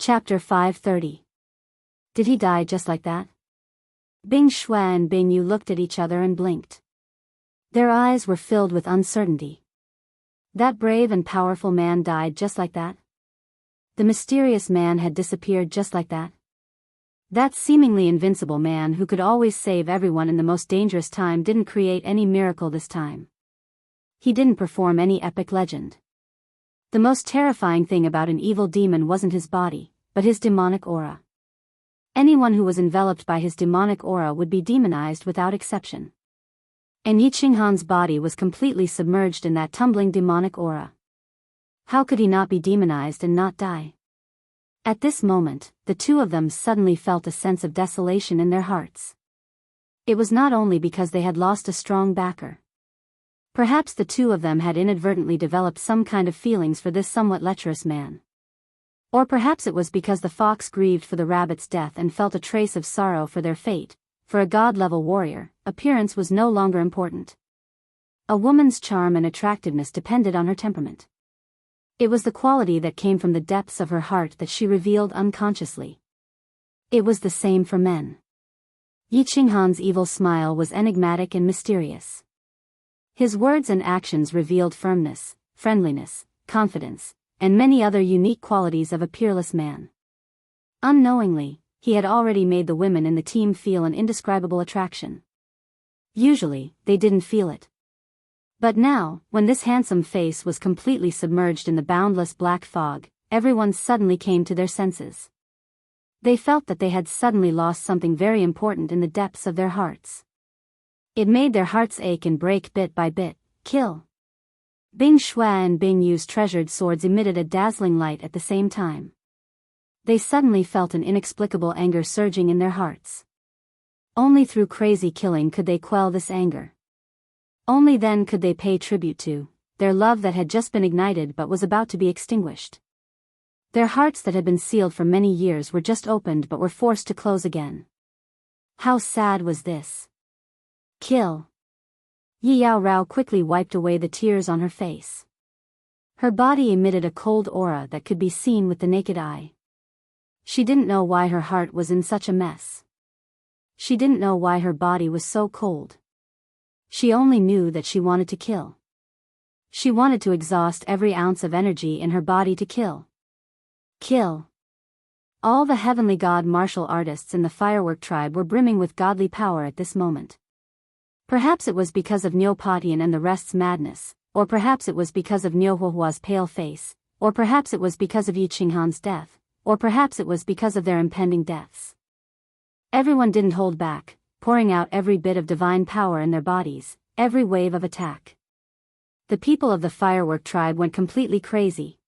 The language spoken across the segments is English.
Chapter 530. Did he die just like that? Bing Shui and Bing Yu looked at each other and blinked. Their eyes were filled with uncertainty. That brave and powerful man died just like that? The mysterious man had disappeared just like that? That seemingly invincible man who could always save everyone in the most dangerous time didn't create any miracle this time. He didn't perform any epic legend. The most terrifying thing about an evil demon wasn't his body, but his demonic aura. Anyone who was enveloped by his demonic aura would be demonized without exception. And Yi Qinghan's body was completely submerged in that tumbling demonic aura. How could he not be demonized and not die? At this moment, the two of them suddenly felt a sense of desolation in their hearts. It was not only because they had lost a strong backer. Perhaps the two of them had inadvertently developed some kind of feelings for this somewhat lecherous man. Or perhaps it was because the fox grieved for the rabbit's death and felt a trace of sorrow for their fate. For a god-level warrior, appearance was no longer important. A woman's charm and attractiveness depended on her temperament. It was the quality that came from the depths of her heart that she revealed unconsciously. It was the same for men. Yi Qinghan's evil smile was enigmatic and mysterious. His words and actions revealed firmness, friendliness, confidence, and many other unique qualities of a peerless man. Unknowingly, he had already made the women in the team feel an indescribable attraction. Usually, they didn't feel it. But now, when this handsome face was completely submerged in the boundless black fog, everyone suddenly came to their senses. They felt that they had suddenly lost something very important in the depths of their hearts. It made their hearts ache and break bit by bit. Kill. Bing Shui and Bing Yu's treasured swords emitted a dazzling light at the same time. They suddenly felt an inexplicable anger surging in their hearts. Only through crazy killing could they quell this anger. Only then could they pay tribute to their love that had just been ignited but was about to be extinguished. Their hearts that had been sealed for many years were just opened but were forced to close again. How sad was this? Kill. Yi Yao Rao quickly wiped away the tears on her face. Her body emitted a cold aura that could be seen with the naked eye. She didn't know why her heart was in such a mess. She didn't know why her body was so cold. She only knew that she wanted to kill. She wanted to exhaust every ounce of energy in her body to kill. Kill. All the heavenly god martial artists in the firework tribe were brimming with godly power at this moment. Perhaps it was because of Niu Patian and the rest's madness, or perhaps it was because of Niu Huahua's pale face, or perhaps it was because of Yi Qinghan's death, or perhaps it was because of their impending deaths. Everyone didn't hold back, pouring out every bit of divine power in their bodies, every wave of attack. The people of the firework tribe went completely crazy.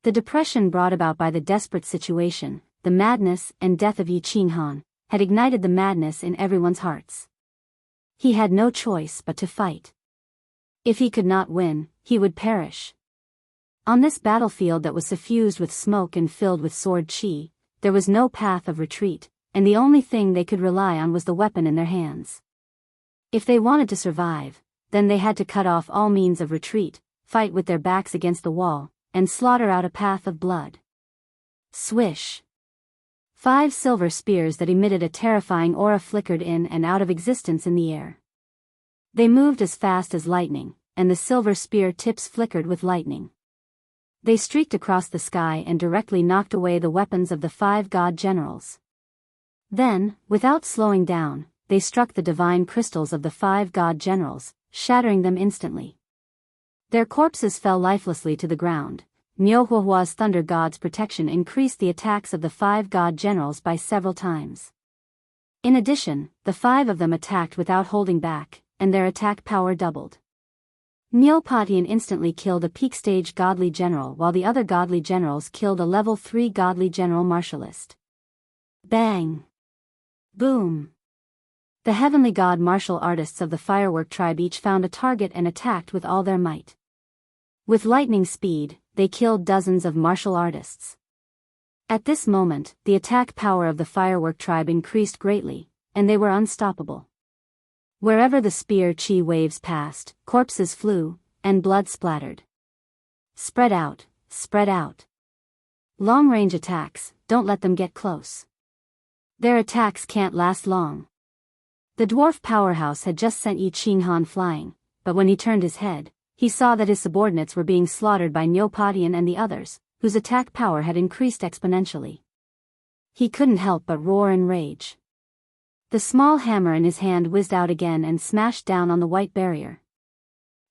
The depression brought about by the desperate situation, the madness and death of Yi Qinghan, had ignited the madness in everyone's hearts. He had no choice but to fight. If he could not win, he would perish. On this battlefield that was suffused with smoke and filled with sword qi, there was no path of retreat, and the only thing they could rely on was the weapon in their hands. If they wanted to survive, then they had to cut off all means of retreat, fight with their backs against the wall, and slaughter out a path of blood. Swish! 5 silver spears that emitted a terrifying aura flickered in and out of existence in the air. They moved as fast as lightning, and the silver spear tips flickered with lightning. They streaked across the sky and directly knocked away the weapons of the 5 god generals. Then, without slowing down, they struck the divine crystals of the 5 god generals, shattering them instantly. Their corpses fell lifelessly to the ground. Niu Huahua's thunder god's protection increased the attacks of the 5 god generals by several times. In addition, the 5 of them attacked without holding back, and their attack power doubled. Niu Patian instantly killed a peak stage godly general while the other godly generals killed a level 3 godly general martialist. Bang! Boom! The heavenly god martial artists of the firework tribe each found a target and attacked with all their might. With lightning speed, they killed dozens of martial artists. At this moment, the attack power of the firework tribe increased greatly, and they were unstoppable. Wherever the spear chi waves passed, corpses flew, and blood splattered. Spread out, spread out. Long-range attacks, don't let them get close. Their attacks can't last long. The dwarf powerhouse had just sent Yi Qinghan flying, but when he turned his head, he saw that his subordinates were being slaughtered by Neopatian and the others, whose attack power had increased exponentially. He couldn't help but roar in rage. The small hammer in his hand whizzed out again and smashed down on the white barrier.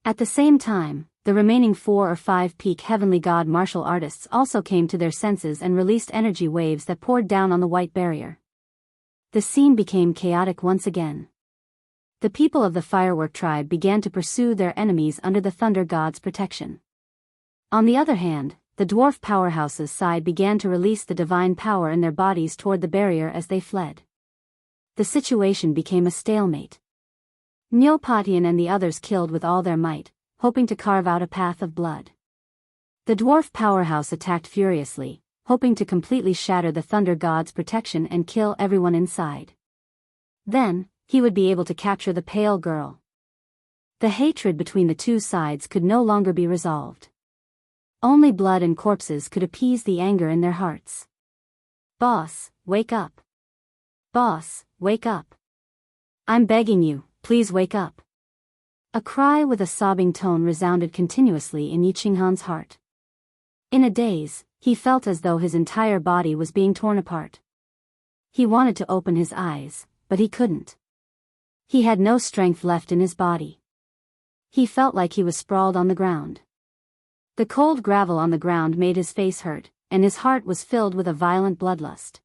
At the same time, the remaining 4 or 5 peak heavenly god martial artists also came to their senses and released energy waves that poured down on the white barrier. The scene became chaotic once again. The people of the firework tribe began to pursue their enemies under the thunder god's protection. On the other hand, the dwarf powerhouse's side began to release the divine power in their bodies toward the barrier as they fled. The situation became a stalemate. Neopatian and the others killed with all their might, hoping to carve out a path of blood. The dwarf powerhouse attacked furiously, hoping to completely shatter the thunder god's protection and kill everyone inside. Then, he would be able to capture the pale girl. The hatred between the two sides could no longer be resolved. Only blood and corpses could appease the anger in their hearts. Boss, wake up. Boss, wake up. I'm begging you, please wake up. A cry with a sobbing tone resounded continuously in Yi Qinghan's heart. In a daze, he felt as though his entire body was being torn apart. He wanted to open his eyes, but he couldn't. He had no strength left in his body. He felt like he was sprawled on the ground. The cold gravel on the ground made his face hurt, and his heart was filled with a violent bloodlust.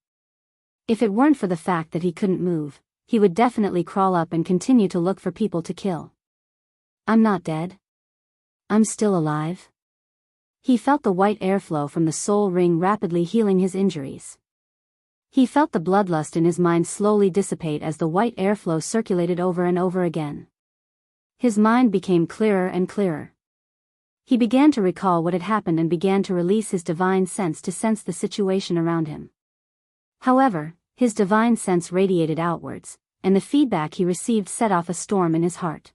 If it weren't for the fact that he couldn't move, he would definitely crawl up and continue to look for people to kill. I'm not dead. I'm still alive. He felt the white airflow from the soul ring rapidly healing his injuries. He felt the bloodlust in his mind slowly dissipate as the white airflow circulated over and over again. His mind became clearer and clearer. He began to recall what had happened and began to release his divine sense to sense the situation around him. However, his divine sense radiated outwards, and the feedback he received set off a storm in his heart.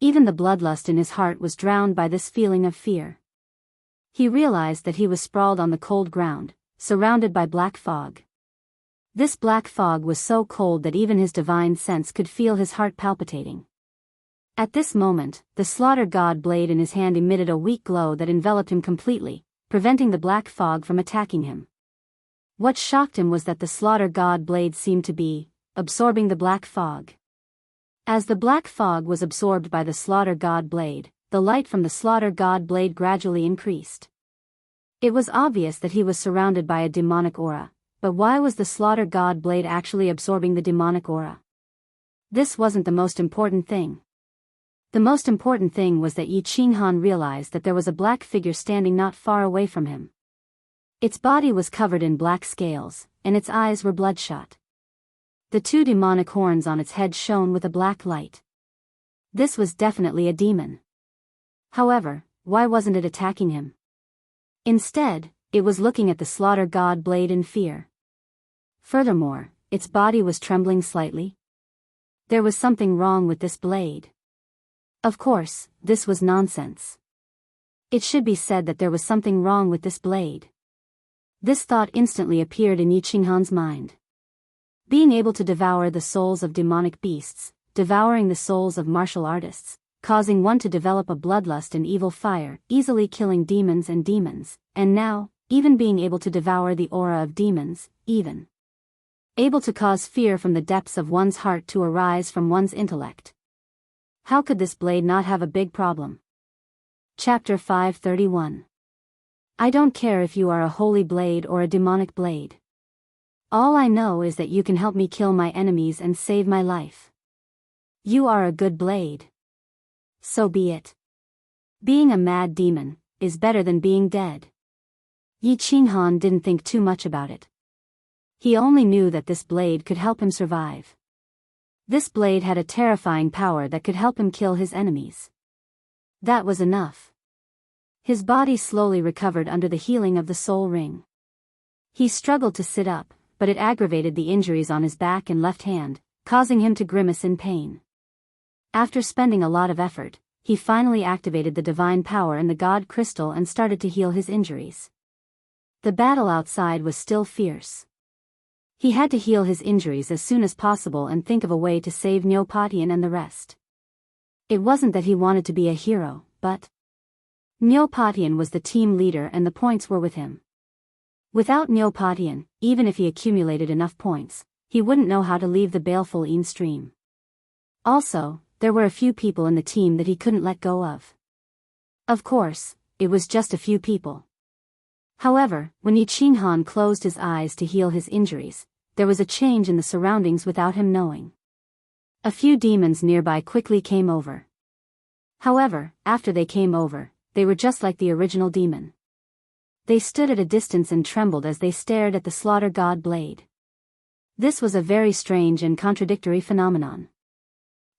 Even the bloodlust in his heart was drowned by this feeling of fear. He realized that he was sprawled on the cold ground, surrounded by black fog. This black fog was so cold that even his divine sense could feel his heart palpitating. At this moment, the slaughter god blade in his hand emitted a weak glow that enveloped him completely, preventing the black fog from attacking him. What shocked him was that the slaughter god blade seemed to be absorbing the black fog. As the black fog was absorbed by the slaughter god blade, the light from the slaughter god blade gradually increased. It was obvious that he was surrounded by a demonic aura, but why was the slaughter god blade actually absorbing the demonic aura? This wasn't the most important thing. The most important thing was that Yi Qinghan realized that there was a black figure standing not far away from him. Its body was covered in black scales, and its eyes were bloodshot. The 2 demonic horns on its head shone with a black light. This was definitely a demon. However, why wasn't it attacking him? Instead, it was looking at the slaughter god blade in fear. Furthermore, its body was trembling slightly. There was something wrong with this blade. Of course, this was nonsense. It should be said that there was something wrong with this blade. This thought instantly appeared in Yi Qinghan's mind. Being able to devour the souls of demonic beasts, devouring the souls of martial artists, causing one to develop a bloodlust and evil fire, easily killing demons, and now, even being able to devour the aura of demons, even able to cause fear from the depths of one's heart to arise from one's intellect. How could this blade not have a big problem? Chapter 531. I don't care if you are a holy blade or a demonic blade. All I know is that you can help me kill my enemies and save my life. You are a good blade. So be it. Being a mad demon is better than being dead. Yi Qinghan didn't think too much about it. He only knew that this blade could help him survive. This blade had a terrifying power that could help him kill his enemies. That was enough. His body slowly recovered under the healing of the soul ring. He struggled to sit up, but it aggravated the injuries on his back and left hand, causing him to grimace in pain. After spending a lot of effort, he finally activated the divine power in the god crystal and started to heal his injuries. The battle outside was still fierce. He had to heal his injuries as soon as possible and think of a way to save Neopatian and the rest. It wasn't that he wanted to be a hero, but Neopatian was the team leader and the points were with him. Without Neopatian, even if he accumulated enough points, he wouldn't know how to leave the baleful Een stream. Also, there were a few people in the team that he couldn't let go of. Of course, it was just a few people. However, when Yi Qinghan closed his eyes to heal his injuries, there was a change in the surroundings without him knowing. A few demons nearby quickly came over. However, after they came over, they were just like the original demon. They stood at a distance and trembled as they stared at the slaughter god blade. This was a very strange and contradictory phenomenon.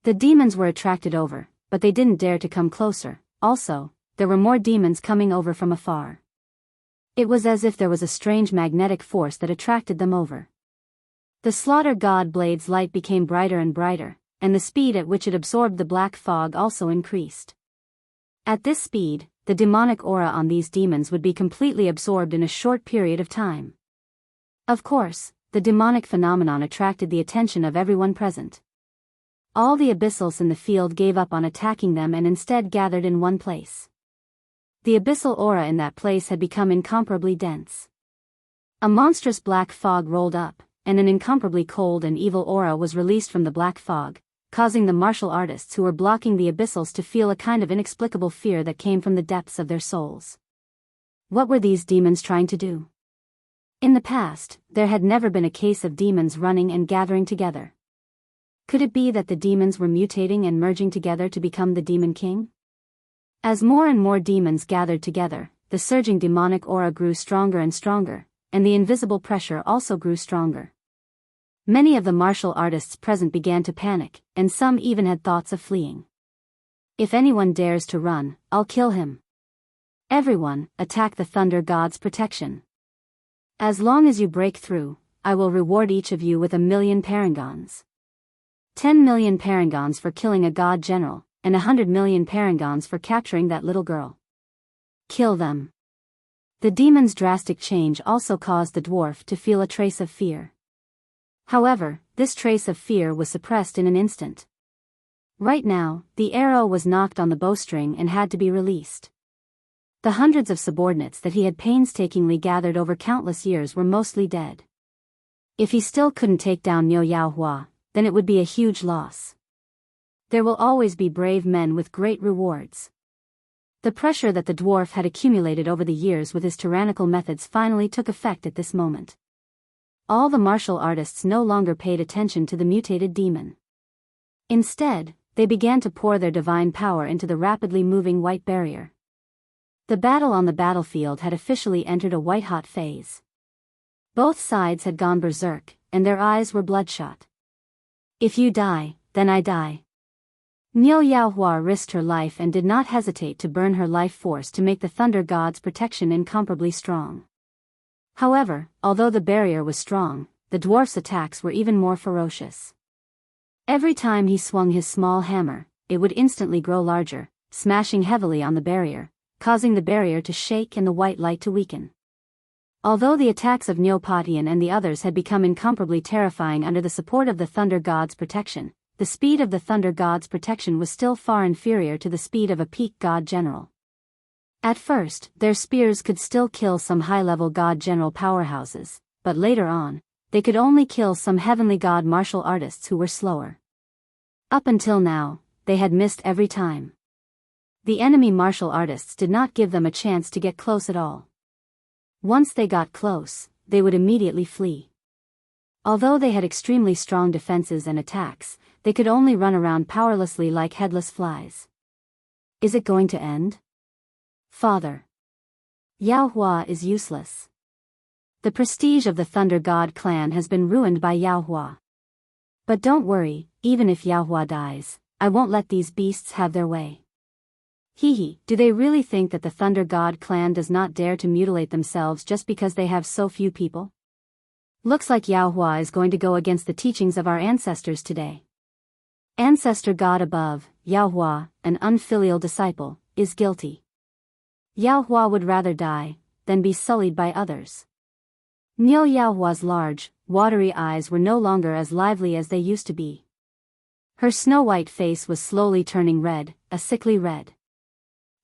The demons were attracted over, but they didn't dare to come closer. Also, there were more demons coming over from afar. It was as if there was a strange magnetic force that attracted them over. The slaughter god blade's light became brighter and brighter, and the speed at which it absorbed the black fog also increased. At this speed, the demonic aura on these demons would be completely absorbed in a short period of time. Of course, the demonic phenomenon attracted the attention of everyone present. All the abyssals in the field gave up on attacking them and instead gathered in one place. The abyssal aura in that place had become incomparably dense. A monstrous black fog rolled up, and an incomparably cold and evil aura was released from the black fog, causing the martial artists who were blocking the abyssals to feel a kind of inexplicable fear that came from the depths of their souls. What were these demons trying to do? In the past, there had never been a case of demons running and gathering together. Could it be that the demons were mutating and merging together to become the Demon King? As more and more demons gathered together, the surging demonic aura grew stronger and stronger, and the invisible pressure also grew stronger. Many of the martial artists present began to panic, and some even had thoughts of fleeing. If anyone dares to run, I'll kill him. Everyone, attack the Thunder God's protection. As long as you break through, I will reward each of you with 1,000,000 parangons. 10,000,000 parangons for killing a god general, and 100,000,000 parangons for capturing that little girl. Kill them. The demon's drastic change also caused the dwarf to feel a trace of fear. However, this trace of fear was suppressed in an instant. Right now, the arrow was knocked on the bowstring and had to be released. The hundreds of subordinates that he had painstakingly gathered over countless years were mostly dead. If he still couldn't take down Niu Yaohua, then it would be a huge loss. There will always be brave men with great rewards. The pressure that the dwarf had accumulated over the years with his tyrannical methods finally took effect at this moment. All the martial artists no longer paid attention to the mutated demon. Instead, they began to pour their divine power into the rapidly moving white barrier. The battle on the battlefield had officially entered a white-hot phase. Both sides had gone berserk, and their eyes were bloodshot. If you die, then I die. Niu Yaohua risked her life and did not hesitate to burn her life force to make the Thunder God's protection incomparably strong. However, although the barrier was strong, the dwarf's attacks were even more ferocious. Every time he swung his small hammer, it would instantly grow larger, smashing heavily on the barrier, causing the barrier to shake and the white light to weaken. Although the attacks of Neopatian and the others had become incomparably terrifying under the support of the Thunder God's protection, the speed of the Thunder God's protection was still far inferior to the speed of a peak god general. At first, their spears could still kill some high-level god general powerhouses, but later on, they could only kill some heavenly god martial artists who were slower. Up until now, they had missed every time. The enemy martial artists did not give them a chance to get close at all. Once they got close, they would immediately flee. Although they had extremely strong defenses and attacks, they could only run around powerlessly like headless flies. Is it going to end? Father. Yaohua is useless. The prestige of the Thunder God clan has been ruined by Yaohua. But don't worry, even if Yaohua dies, I won't let these beasts have their way. Hee, do they really think that the Thunder God clan does not dare to mutilate themselves just because they have so few people? Looks like Yaohua is going to go against the teachings of our ancestors today. Ancestor God above, Yaohua, an unfilial disciple, is guilty. Yaohua would rather die, then be sullied by others. Niu Yaohua's large, watery eyes were no longer as lively as they used to be. Her snow-white face was slowly turning red, a sickly red.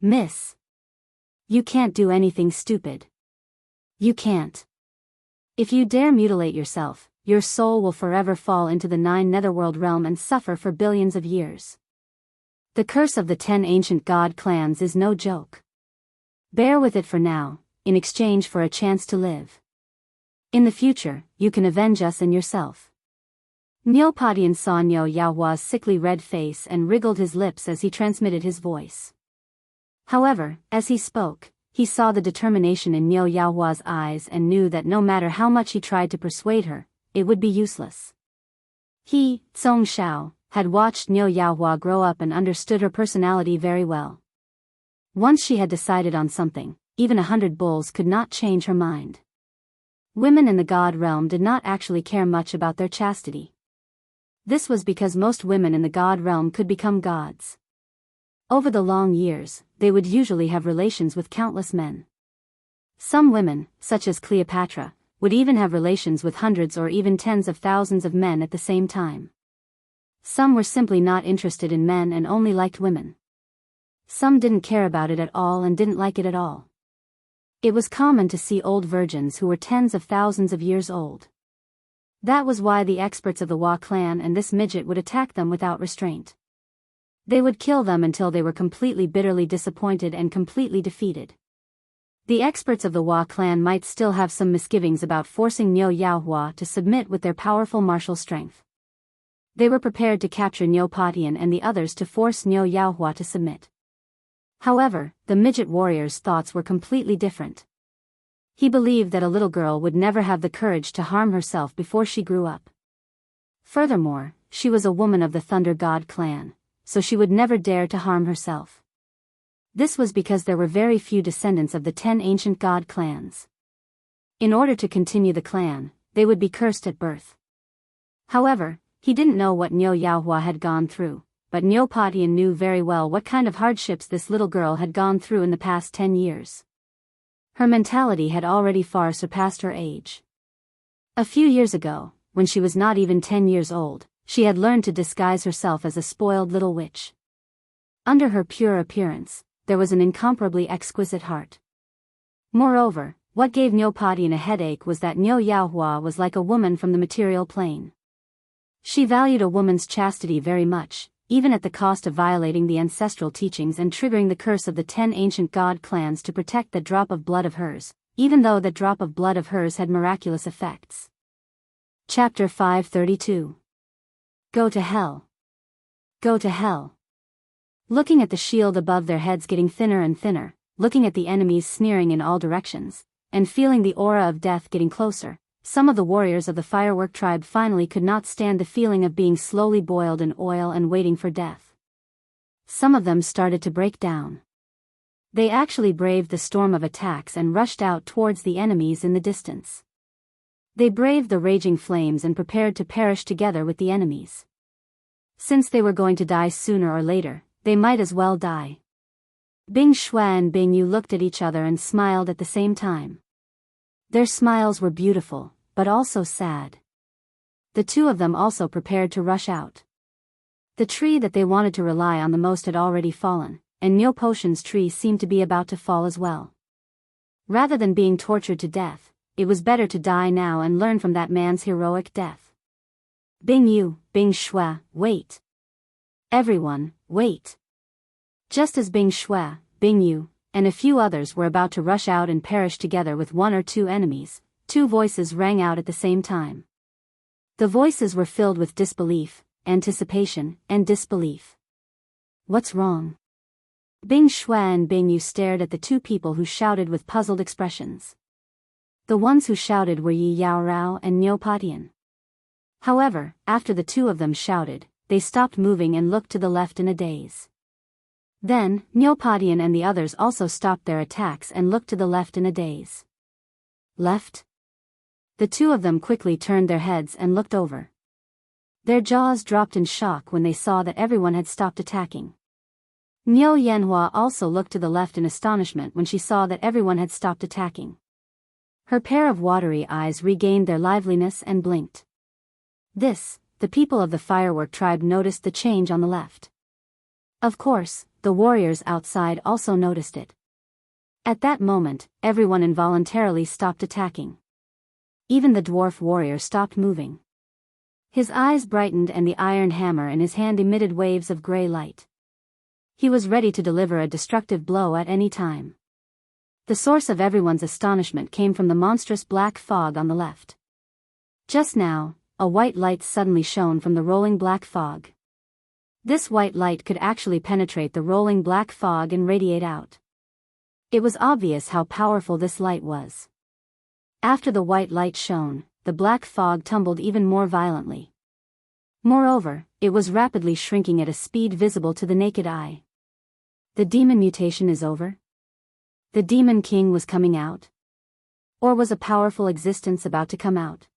"Miss. You can't do anything stupid. You can't. If you dare mutilate yourself, your soul will forever fall into the 9 netherworld realm and suffer for billions of years. The curse of the 10 ancient god clans is no joke. Bear with it for now, in exchange for a chance to live. In the future, you can avenge us and yourself." Niu Padian saw Niu Yaohua's sickly red face and wriggled his lips as he transmitted his voice. However, as he spoke, he saw the determination in Niu Yaohua's eyes and knew that no matter how much he tried to persuade her, it would be useless. He, Song Shao, had watched Niu Yaohua grow up and understood her personality very well. Once she had decided on something, even 100 bulls could not change her mind. Women in the god realm did not actually care much about their chastity. This was because most women in the god realm could become gods. Over the long years, they would usually have relations with countless men. Some women, such as Cleopatra, would even have relations with hundreds or even tens of thousands of men at the same time. Some were simply not interested in men and only liked women. Some didn't care about it at all and didn't like it at all. It was common to see old virgins who were tens of thousands of years old. That was why the experts of the Hua clan and this midget would attack them without restraint. They would kill them until they were completely bitterly disappointed and completely defeated. The experts of the Hua clan might still have some misgivings about forcing Niu Yaohua to submit with their powerful martial strength. They were prepared to capture Niu Patian and the others to force Niu Yaohua to submit. However, the midget warrior's thoughts were completely different. He believed that a little girl would never have the courage to harm herself before she grew up. Furthermore, she was a woman of the Thunder God clan, so she would never dare to harm herself. This was because there were very few descendants of the 10 ancient god clans. In order to continue the clan, they would be cursed at birth. However, he didn't know what Niu Yaohua had gone through, but Niu Patian knew very well what kind of hardships this little girl had gone through in the past 10 years. Her mentality had already far surpassed her age. A few years ago, when she was not even 10 years old, she had learned to disguise herself as a spoiled little witch. Under her pure appearance, there was an incomparably exquisite heart. Moreover, what gave Niu Patian a headache was that Niu Yaohua was like a woman from the material plane. She valued a woman's chastity very much, even at the cost of violating the ancestral teachings and triggering the curse of the 10 ancient god clans to protect that drop of blood of hers, even though that drop of blood of hers had miraculous effects. Chapter 532. Go to hell. Go to hell. Looking at the shield above their heads getting thinner and thinner, looking at the enemies sneering in all directions, and feeling the aura of death getting closer, some of the warriors of the firework tribe finally could not stand the feeling of being slowly boiled in oil and waiting for death. Some of them started to break down. They actually braved the storm of attacks and rushed out towards the enemies in the distance. They braved the raging flames and prepared to perish together with the enemies. Since they were going to die sooner or later, they might as well die. Bing Shui and Bing Yu looked at each other and smiled at the same time. Their smiles were beautiful, but also sad. The two of them also prepared to rush out. The tree that they wanted to rely on the most had already fallen, and Niu Potion's tree seemed to be about to fall as well. Rather than being tortured to death, it was better to die now and learn from that man's heroic death. Bing Yu, Bing Shui, wait. Everyone, wait. Just as Bing Shui, Bing Yu, and a few others were about to rush out and perish together with one or two enemies, two voices rang out at the same time. The voices were filled with disbelief, anticipation, and disbelief. What's wrong? Bing Shui and Bing Yu stared at the two people who shouted with puzzled expressions. The ones who shouted were Yi Yaorao and Niu Patian. However, after the two of them shouted, they stopped moving and looked to the left in a daze. Then, Niu Patian and the others also stopped their attacks and looked to the left in a daze. Left? The two of them quickly turned their heads and looked over. Their jaws dropped in shock when they saw that everyone had stopped attacking. Niu Yanhua also looked to the left in astonishment when she saw that everyone had stopped attacking. Her pair of watery eyes regained their liveliness and blinked. The people of the firework tribe noticed the change on the left. Of course, the warriors outside also noticed it. At that moment, everyone involuntarily stopped attacking. Even the dwarf warrior stopped moving. His eyes brightened and the iron hammer in his hand emitted waves of gray light. He was ready to deliver a destructive blow at any time. The source of everyone's astonishment came from the monstrous black fog on the left. Just now, a white light suddenly shone from the rolling black fog. This white light could actually penetrate the rolling black fog and radiate out. It was obvious how powerful this light was. After the white light shone, the black fog tumbled even more violently. Moreover, it was rapidly shrinking at a speed visible to the naked eye. The demon mutation is over? The demon king was coming out? Or was a powerful existence about to come out?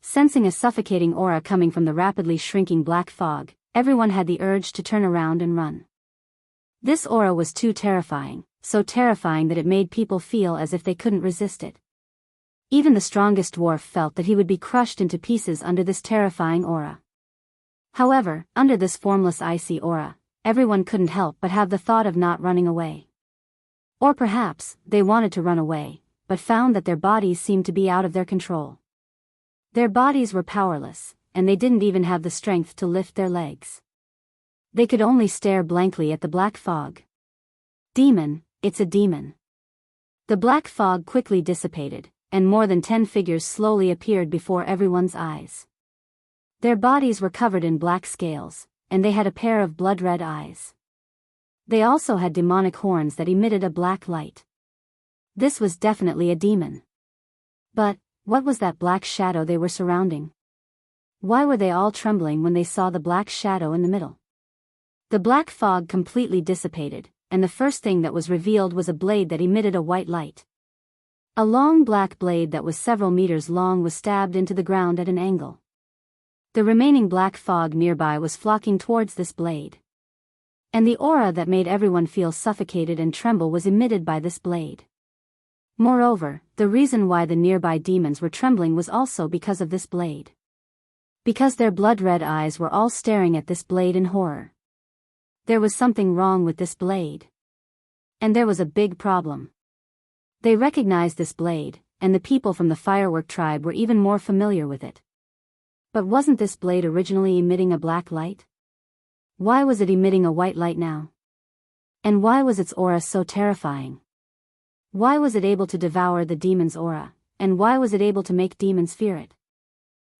Sensing a suffocating aura coming from the rapidly shrinking black fog, everyone had the urge to turn around and run. This aura was too terrifying, so terrifying that it made people feel as if they couldn't resist it. Even the strongest dwarf felt that he would be crushed into pieces under this terrifying aura. However, under this formless icy aura, everyone couldn't help but have the thought of not running away. Or perhaps, they wanted to run away, but found that their bodies seemed to be out of their control. Their bodies were powerless, and they didn't even have the strength to lift their legs. They could only stare blankly at the black fog. Demon, it's a demon. The black fog quickly dissipated, and more than 10 figures slowly appeared before everyone's eyes. Their bodies were covered in black scales, and they had a pair of blood-red eyes. They also had demonic horns that emitted a black light. This was definitely a demon. But, what was that black shadow they were surrounding? Why were they all trembling when they saw the black shadow in the middle? The black fog completely dissipated, and the first thing that was revealed was a blade that emitted a white light. A long black blade that was several meters long was stabbed into the ground at an angle. The remaining black fog nearby was flocking towards this blade. And the aura that made everyone feel suffocated and tremble was emitted by this blade. Moreover, the reason why the nearby demons were trembling was also because of this blade. Because their blood-red eyes were all staring at this blade in horror. There was something wrong with this blade. And there was a big problem. They recognized this blade, and the people from the firework tribe were even more familiar with it. But wasn't this blade originally emitting a black light? Why was it emitting a white light now? And why was its aura so terrifying? Why was it able to devour the demon's aura, and why was it able to make demons fear it?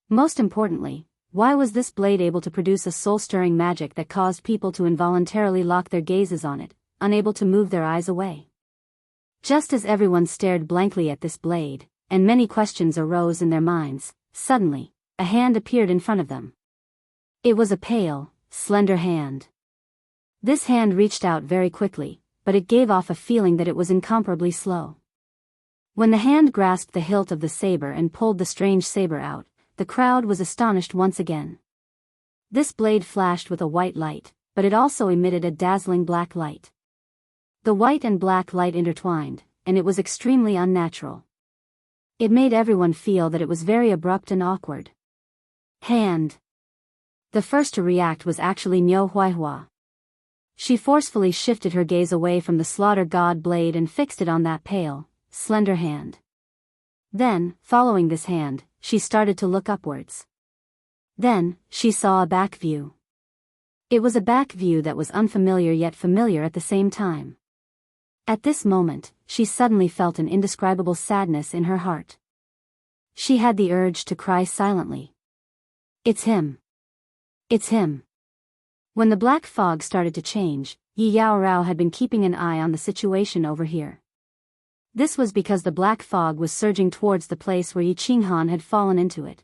Most importantly, why was this blade able to produce a soul-stirring magic that caused people to involuntarily lock their gazes on it, unable to move their eyes away? Just as everyone stared blankly at this blade, and many questions arose in their minds, suddenly, a hand appeared in front of them. It was a pale, slender hand. This hand reached out very quickly, but it gave off a feeling that it was incomparably slow. When the hand grasped the hilt of the saber and pulled the strange saber out, the crowd was astonished once again. This blade flashed with a white light, but it also emitted a dazzling black light. The white and black light intertwined, and it was extremely unnatural. It made everyone feel that it was very abrupt and awkward. Hand. The first to react was actually Niu Huaihua. She forcefully shifted her gaze away from the slaughter god blade and fixed it on that pale, slender hand. Then, following this hand, she started to look upwards. Then, she saw a back view. It was a back view that was unfamiliar yet familiar at the same time. At this moment, she suddenly felt an indescribable sadness in her heart. She had the urge to cry silently. It's him. It's him. When the black fog started to change, Yi Yaorao had been keeping an eye on the situation over here. This was because the black fog was surging towards the place where Yi Qinghan had fallen into it.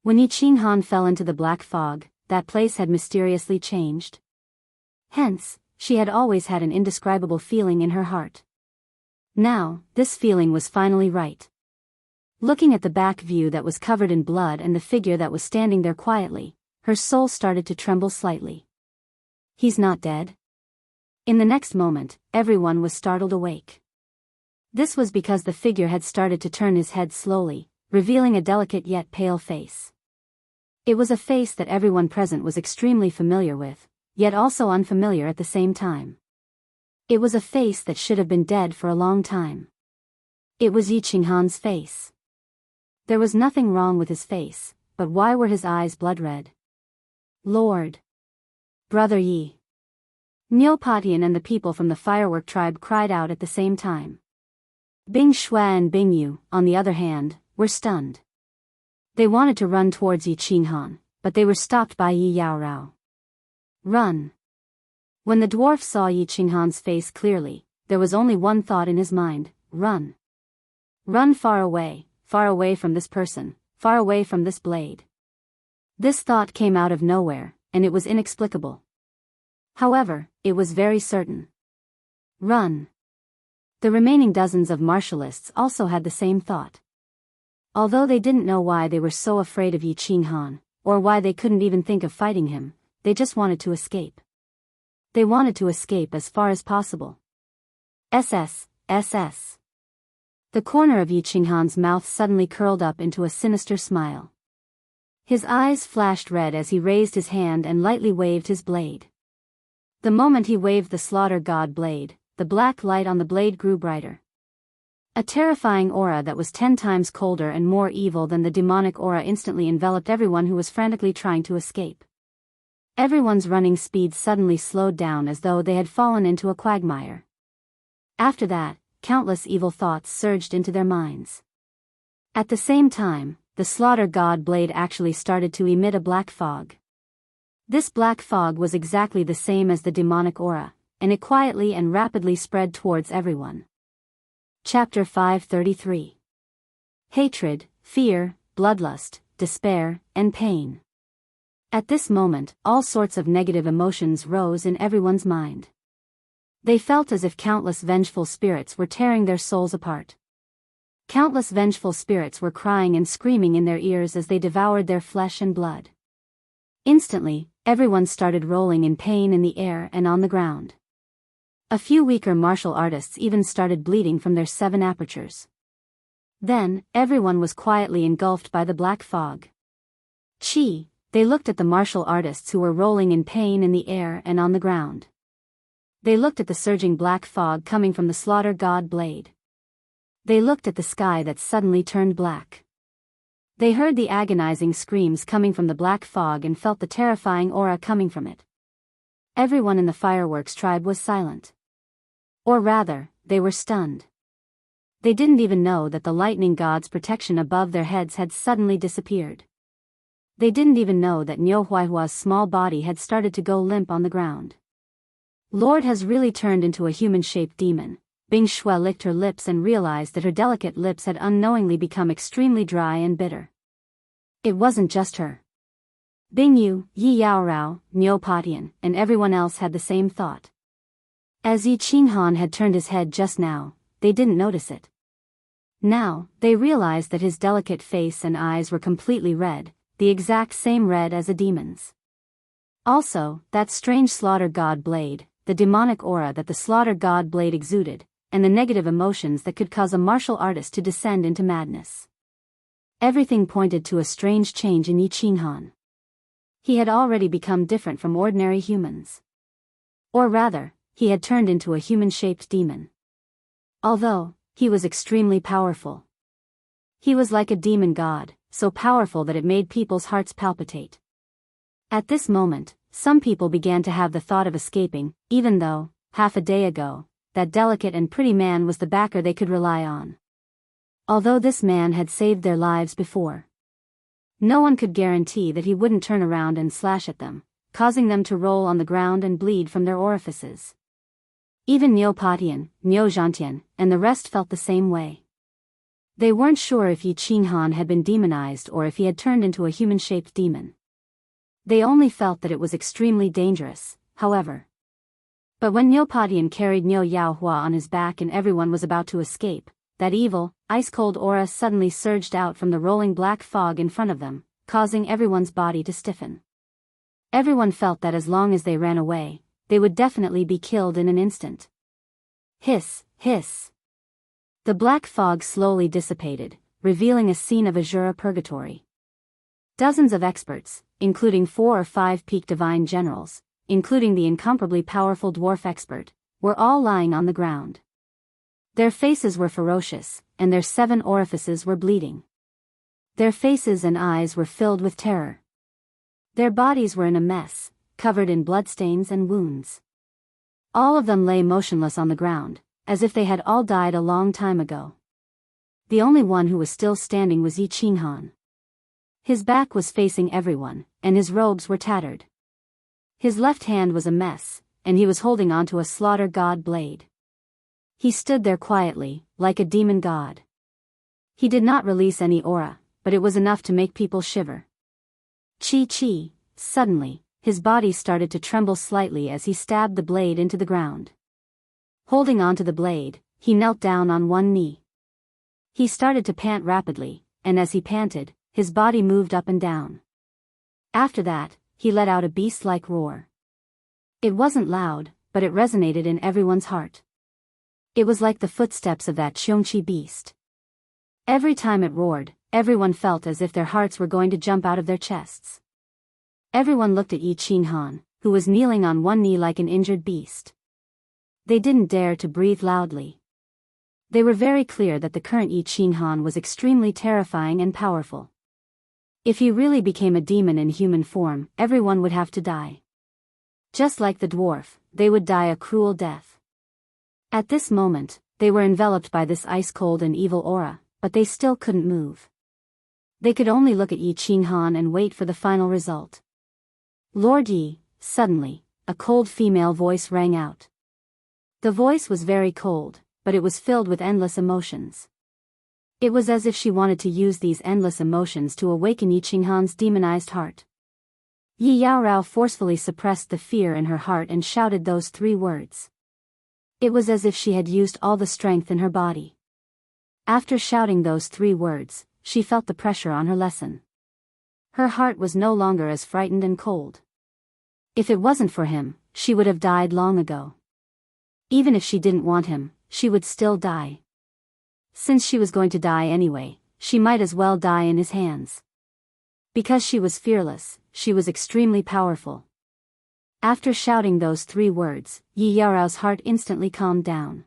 When Yi Qinghan fell into the black fog, that place had mysteriously changed. Hence, she had always had an indescribable feeling in her heart. Now, this feeling was finally right. Looking at the back view that was covered in blood and the figure that was standing there quietly, her soul started to tremble slightly. He's not dead? In the next moment, everyone was startled awake. This was because the figure had started to turn his head slowly, revealing a delicate yet pale face. It was a face that everyone present was extremely familiar with, yet also unfamiliar at the same time. It was a face that should have been dead for a long time. It was Yi Qinghan's face. There was nothing wrong with his face, but why were his eyes blood-red? Lord! Brother Yi! Niu Patian and the people from the firework tribe cried out at the same time. Bing Shui and Bing Yu, on the other hand, were stunned. They wanted to run towards Yi Qinghan, but they were stopped by Yi Yaorao. Run! When the dwarf saw Yi Qinghan's face clearly, there was only one thought in his mind: run. Run far away from this person, far away from this blade. This thought came out of nowhere, and it was inexplicable. However, it was very certain. Run. The remaining dozens of martialists also had the same thought. Although they didn't know why they were so afraid of Yi Qinghan, or why they couldn't even think of fighting him, they just wanted to escape. They wanted to escape as far as possible. SS. The corner of Yi Qinghan's mouth suddenly curled up into a sinister smile. His eyes flashed red as he raised his hand and lightly waved his blade. The moment he waved the slaughter god blade, the black light on the blade grew brighter. A terrifying aura that was 10 times colder and more evil than the demonic aura instantly enveloped everyone who was frantically trying to escape. Everyone's running speed suddenly slowed down as though they had fallen into a quagmire. After that, countless evil thoughts surged into their minds. At the same time, the slaughter god blade actually started to emit a black fog. This black fog was exactly the same as the demonic aura, and it quietly and rapidly spread towards everyone. Chapter 533. Hatred, fear, bloodlust, despair, and pain. At this moment, all sorts of negative emotions rose in everyone's mind. They felt as if countless vengeful spirits were tearing their souls apart. Countless vengeful spirits were crying and screaming in their ears as they devoured their flesh and blood. Instantly, everyone started rolling in pain in the air and on the ground. A few weaker martial artists even started bleeding from their 7 apertures. Then, everyone was quietly engulfed by the black fog. They looked at the martial artists who were rolling in pain in the air and on the ground. They looked at the surging black fog coming from the slaughter god blade. They looked at the sky that suddenly turned black. They heard the agonizing screams coming from the black fog and felt the terrifying aura coming from it. Everyone in the fireworks tribe was silent. Or rather, they were stunned. They didn't even know that the lightning god's protection above their heads had suddenly disappeared. They didn't even know that Niu Huaihua's small body had started to go limp on the ground. Lord has really turned into a human-shaped demon. Bing Shui licked her lips and realized that her delicate lips had unknowingly become extremely dry and bitter. It wasn't just her. Bing Yu, Yi Yaorao, Niu Patian, and everyone else had the same thought. As Yi Qinghan had turned his head just now, they didn't notice it. Now, they realized that his delicate face and eyes were completely red, the exact same red as a demon's. Also, that strange slaughter god blade, the demonic aura that the slaughter god blade exuded, and the negative emotions that could cause a martial artist to descend into madness. Everything pointed to a strange change in Yi Qinghan. He had already become different from ordinary humans. Or rather, he had turned into a human-shaped demon. Although, he was extremely powerful. He was like a demon god, so powerful that it made people's hearts palpitate. At this moment, some people began to have the thought of escaping, even though, half a day ago, that delicate and pretty man was the backer they could rely on. Although this man had saved their lives before. No one could guarantee that he wouldn't turn around and slash at them, causing them to roll on the ground and bleed from their orifices. Even Niu Patian, Niu Zhantian, and the rest felt the same way. They weren't sure if Yi Qinghan had been demonized or if he had turned into a human-shaped demon. They only felt that it was extremely dangerous, however. But when Niu Patian carried Niu Yaohua on his back and everyone was about to escape, that evil, ice-cold aura suddenly surged out from the rolling black fog in front of them, causing everyone's body to stiffen. Everyone felt that as long as they ran away, they would definitely be killed in an instant. Hiss, hiss. The black fog slowly dissipated, revealing a scene of azure purgatory. Dozens of experts, including 4 or 5 peak divine generals, including the incomparably powerful dwarf expert, were all lying on the ground. Their faces were ferocious, and their 7 orifices were bleeding. Their faces and eyes were filled with terror. Their bodies were in a mess, covered in bloodstains and wounds. All of them lay motionless on the ground, as if they had all died a long time ago. The only one who was still standing was Yi Qinghan. His back was facing everyone, and his robes were tattered. His left hand was a mess, and he was holding onto a slaughter god blade. He stood there quietly, like a demon god. He did not release any aura, but it was enough to make people shiver. Chi. Suddenly, his body started to tremble slightly as he stabbed the blade into the ground. Holding onto the blade, he knelt down on one knee. He started to pant rapidly, and as he panted, his body moved up and down. After that, he let out a beast-like roar. It wasn't loud, but it resonated in everyone's heart. It was like the footsteps of that Qiongqi beast. Every time it roared, everyone felt as if their hearts were going to jump out of their chests. Everyone looked at Yi Qinghan, who was kneeling on one knee like an injured beast. They didn't dare to breathe loudly. They were very clear that the current Yi Qinghan was extremely terrifying and powerful. If he really became a demon in human form, everyone would have to die. Just like the dwarf, they would die a cruel death. At this moment, they were enveloped by this ice-cold and evil aura, but they still couldn't move. They could only look at Yi Qinghan and wait for the final result. Lord Yi, suddenly, a cold female voice rang out. The voice was very cold, but it was filled with endless emotions. It was as if she wanted to use these endless emotions to awaken Yi Qinghan's demonized heart. Yi Yaorao forcefully suppressed the fear in her heart and shouted those 3 words. It was as if she had used all the strength in her body. After shouting those 3 words, she felt the pressure on her lesson. Her heart was no longer as frightened and cold. If it wasn't for him, she would have died long ago. Even if she didn't want him, she would still die. Since she was going to die anyway, she might as well die in his hands. Because she was fearless, she was extremely powerful. After shouting those 3 words, Yi Yaorao's heart instantly calmed down.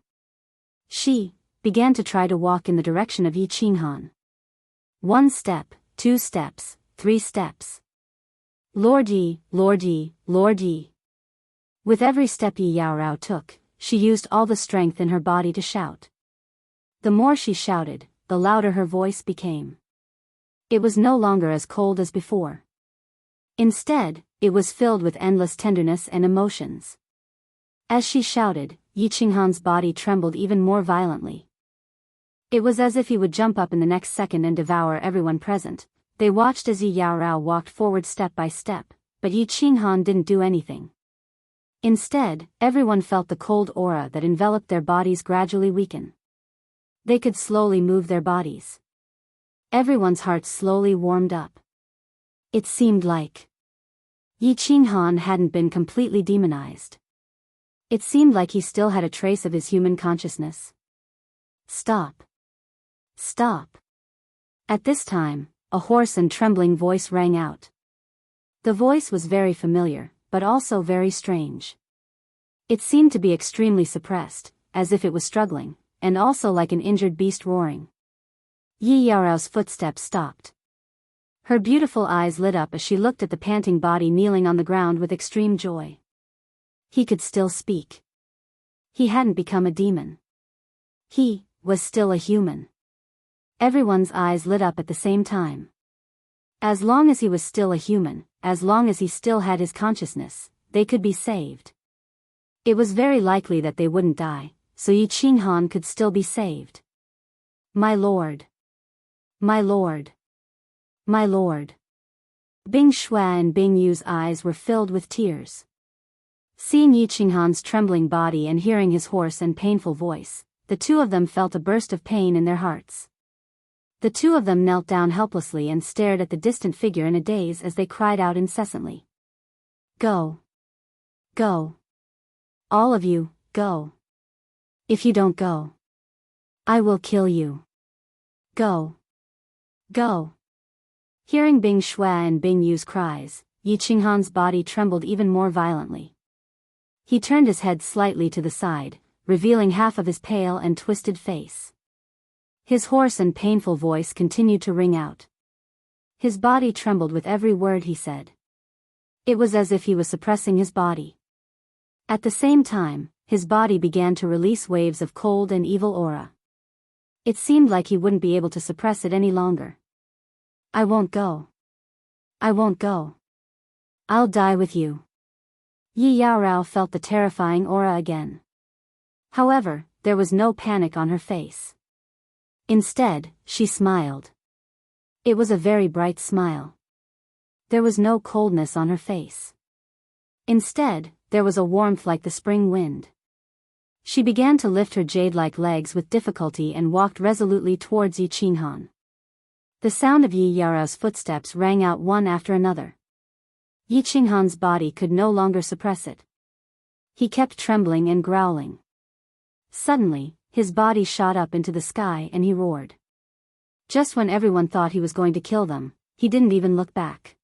She began to try to walk in the direction of Yi Qinghan. 1 step, 2 steps, 3 steps. Lord Yi, Lord Yi, Lord Yi. With every step Yi Yaorao took, she used all the strength in her body to shout. The more she shouted, the louder her voice became. It was no longer as cold as before. Instead, it was filled with endless tenderness and emotions. As she shouted, Yi Qinghan's body trembled even more violently. It was as if he would jump up in the next second and devour everyone present. They watched as Yi Yaorao walked forward step by step, but Yi Qinghan didn't do anything. Instead, everyone felt the cold aura that enveloped their bodies gradually weaken. They could slowly move their bodies. Everyone's hearts slowly warmed up. It seemed like Yi Qinghan hadn't been completely demonized. It seemed like he still had a trace of his human consciousness. Stop. Stop. At this time, a hoarse and trembling voice rang out. The voice was very familiar, but also very strange. It seemed to be extremely suppressed, as if it was struggling, and also like an injured beast roaring. Yi Yaorao's footsteps stopped. Her beautiful eyes lit up as she looked at the panting body kneeling on the ground with extreme joy. He could still speak. He hadn't become a demon. He was still a human. Everyone's eyes lit up at the same time. As long as he was still a human, as long as he still had his consciousness, they could be saved. It was very likely that they wouldn't die, so Yi Qinghan could still be saved. My lord. My lord. My lord. Bing Shui and Bing Yu's eyes were filled with tears. Seeing Yi Qinghan's trembling body and hearing his hoarse and painful voice, the 2 of them felt a burst of pain in their hearts. The 2 of them knelt down helplessly and stared at the distant figure in a daze as they cried out incessantly. Go. Go. All of you, go. If you don't go, I will kill you. Go. Go. Hearing Bing Shui and Bing Yu's cries, Yi Qinghan's body trembled even more violently. He turned his head slightly to the side, revealing half of his pale and twisted face. His hoarse and painful voice continued to ring out. His body trembled with every word he said. It was as if he was suppressing his body. At the same time, his body began to release waves of cold and evil aura. It seemed like he wouldn't be able to suppress it any longer. I won't go. I won't go. I'll die with you. Yi Yaorao felt the terrifying aura again. However, there was no panic on her face. Instead, she smiled. It was a very bright smile. There was no coldness on her face. Instead, there was a warmth like the spring wind. She began to lift her jade-like legs with difficulty and walked resolutely towards Yi Qinghan. The sound of Yi Yaorao's footsteps rang out one after another. Yi Qinghan's body could no longer suppress it. He kept trembling and growling. Suddenly, his body shot up into the sky and he roared. Just when everyone thought he was going to kill them, he didn't even look back.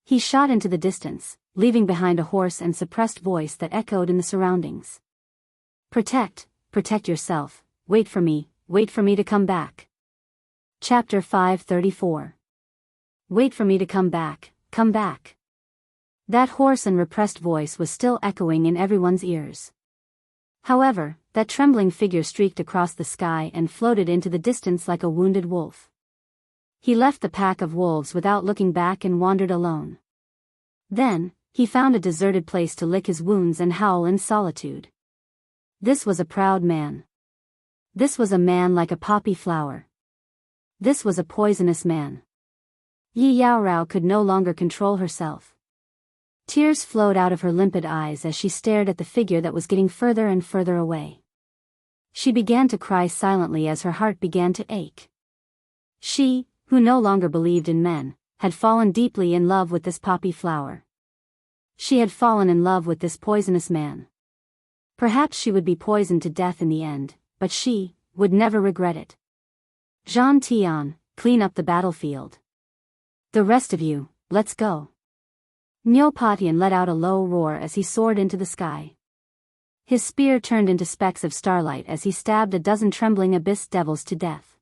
He shot into the distance, leaving behind a hoarse and suppressed voice that echoed in the surroundings. Protect yourself, wait for me to come back. Chapter 534. Wait for me to come back, come back. That hoarse and repressed voice was still echoing in everyone's ears. However, that trembling figure streaked across the sky and floated into the distance like a wounded wolf. He left the pack of wolves without looking back and wandered alone. Then, he found a deserted place to lick his wounds and howl in solitude. This was a proud man. This was a man like a poppy flower. This was a poisonous man. Yi Yaorao could no longer control herself. Tears flowed out of her limpid eyes as she stared at the figure that was getting further and further away. She began to cry silently as her heart began to ache. She, who no longer believed in men, had fallen deeply in love with this poppy flower. She had fallen in love with this poisonous man. Perhaps she would be poisoned to death in the end, but she would never regret it. Zhang Tian, clean up the battlefield. The rest of you, let's go. Niu Patian let out a low roar as he soared into the sky. His spear turned into specks of starlight as he stabbed a dozen trembling abyss devils to death.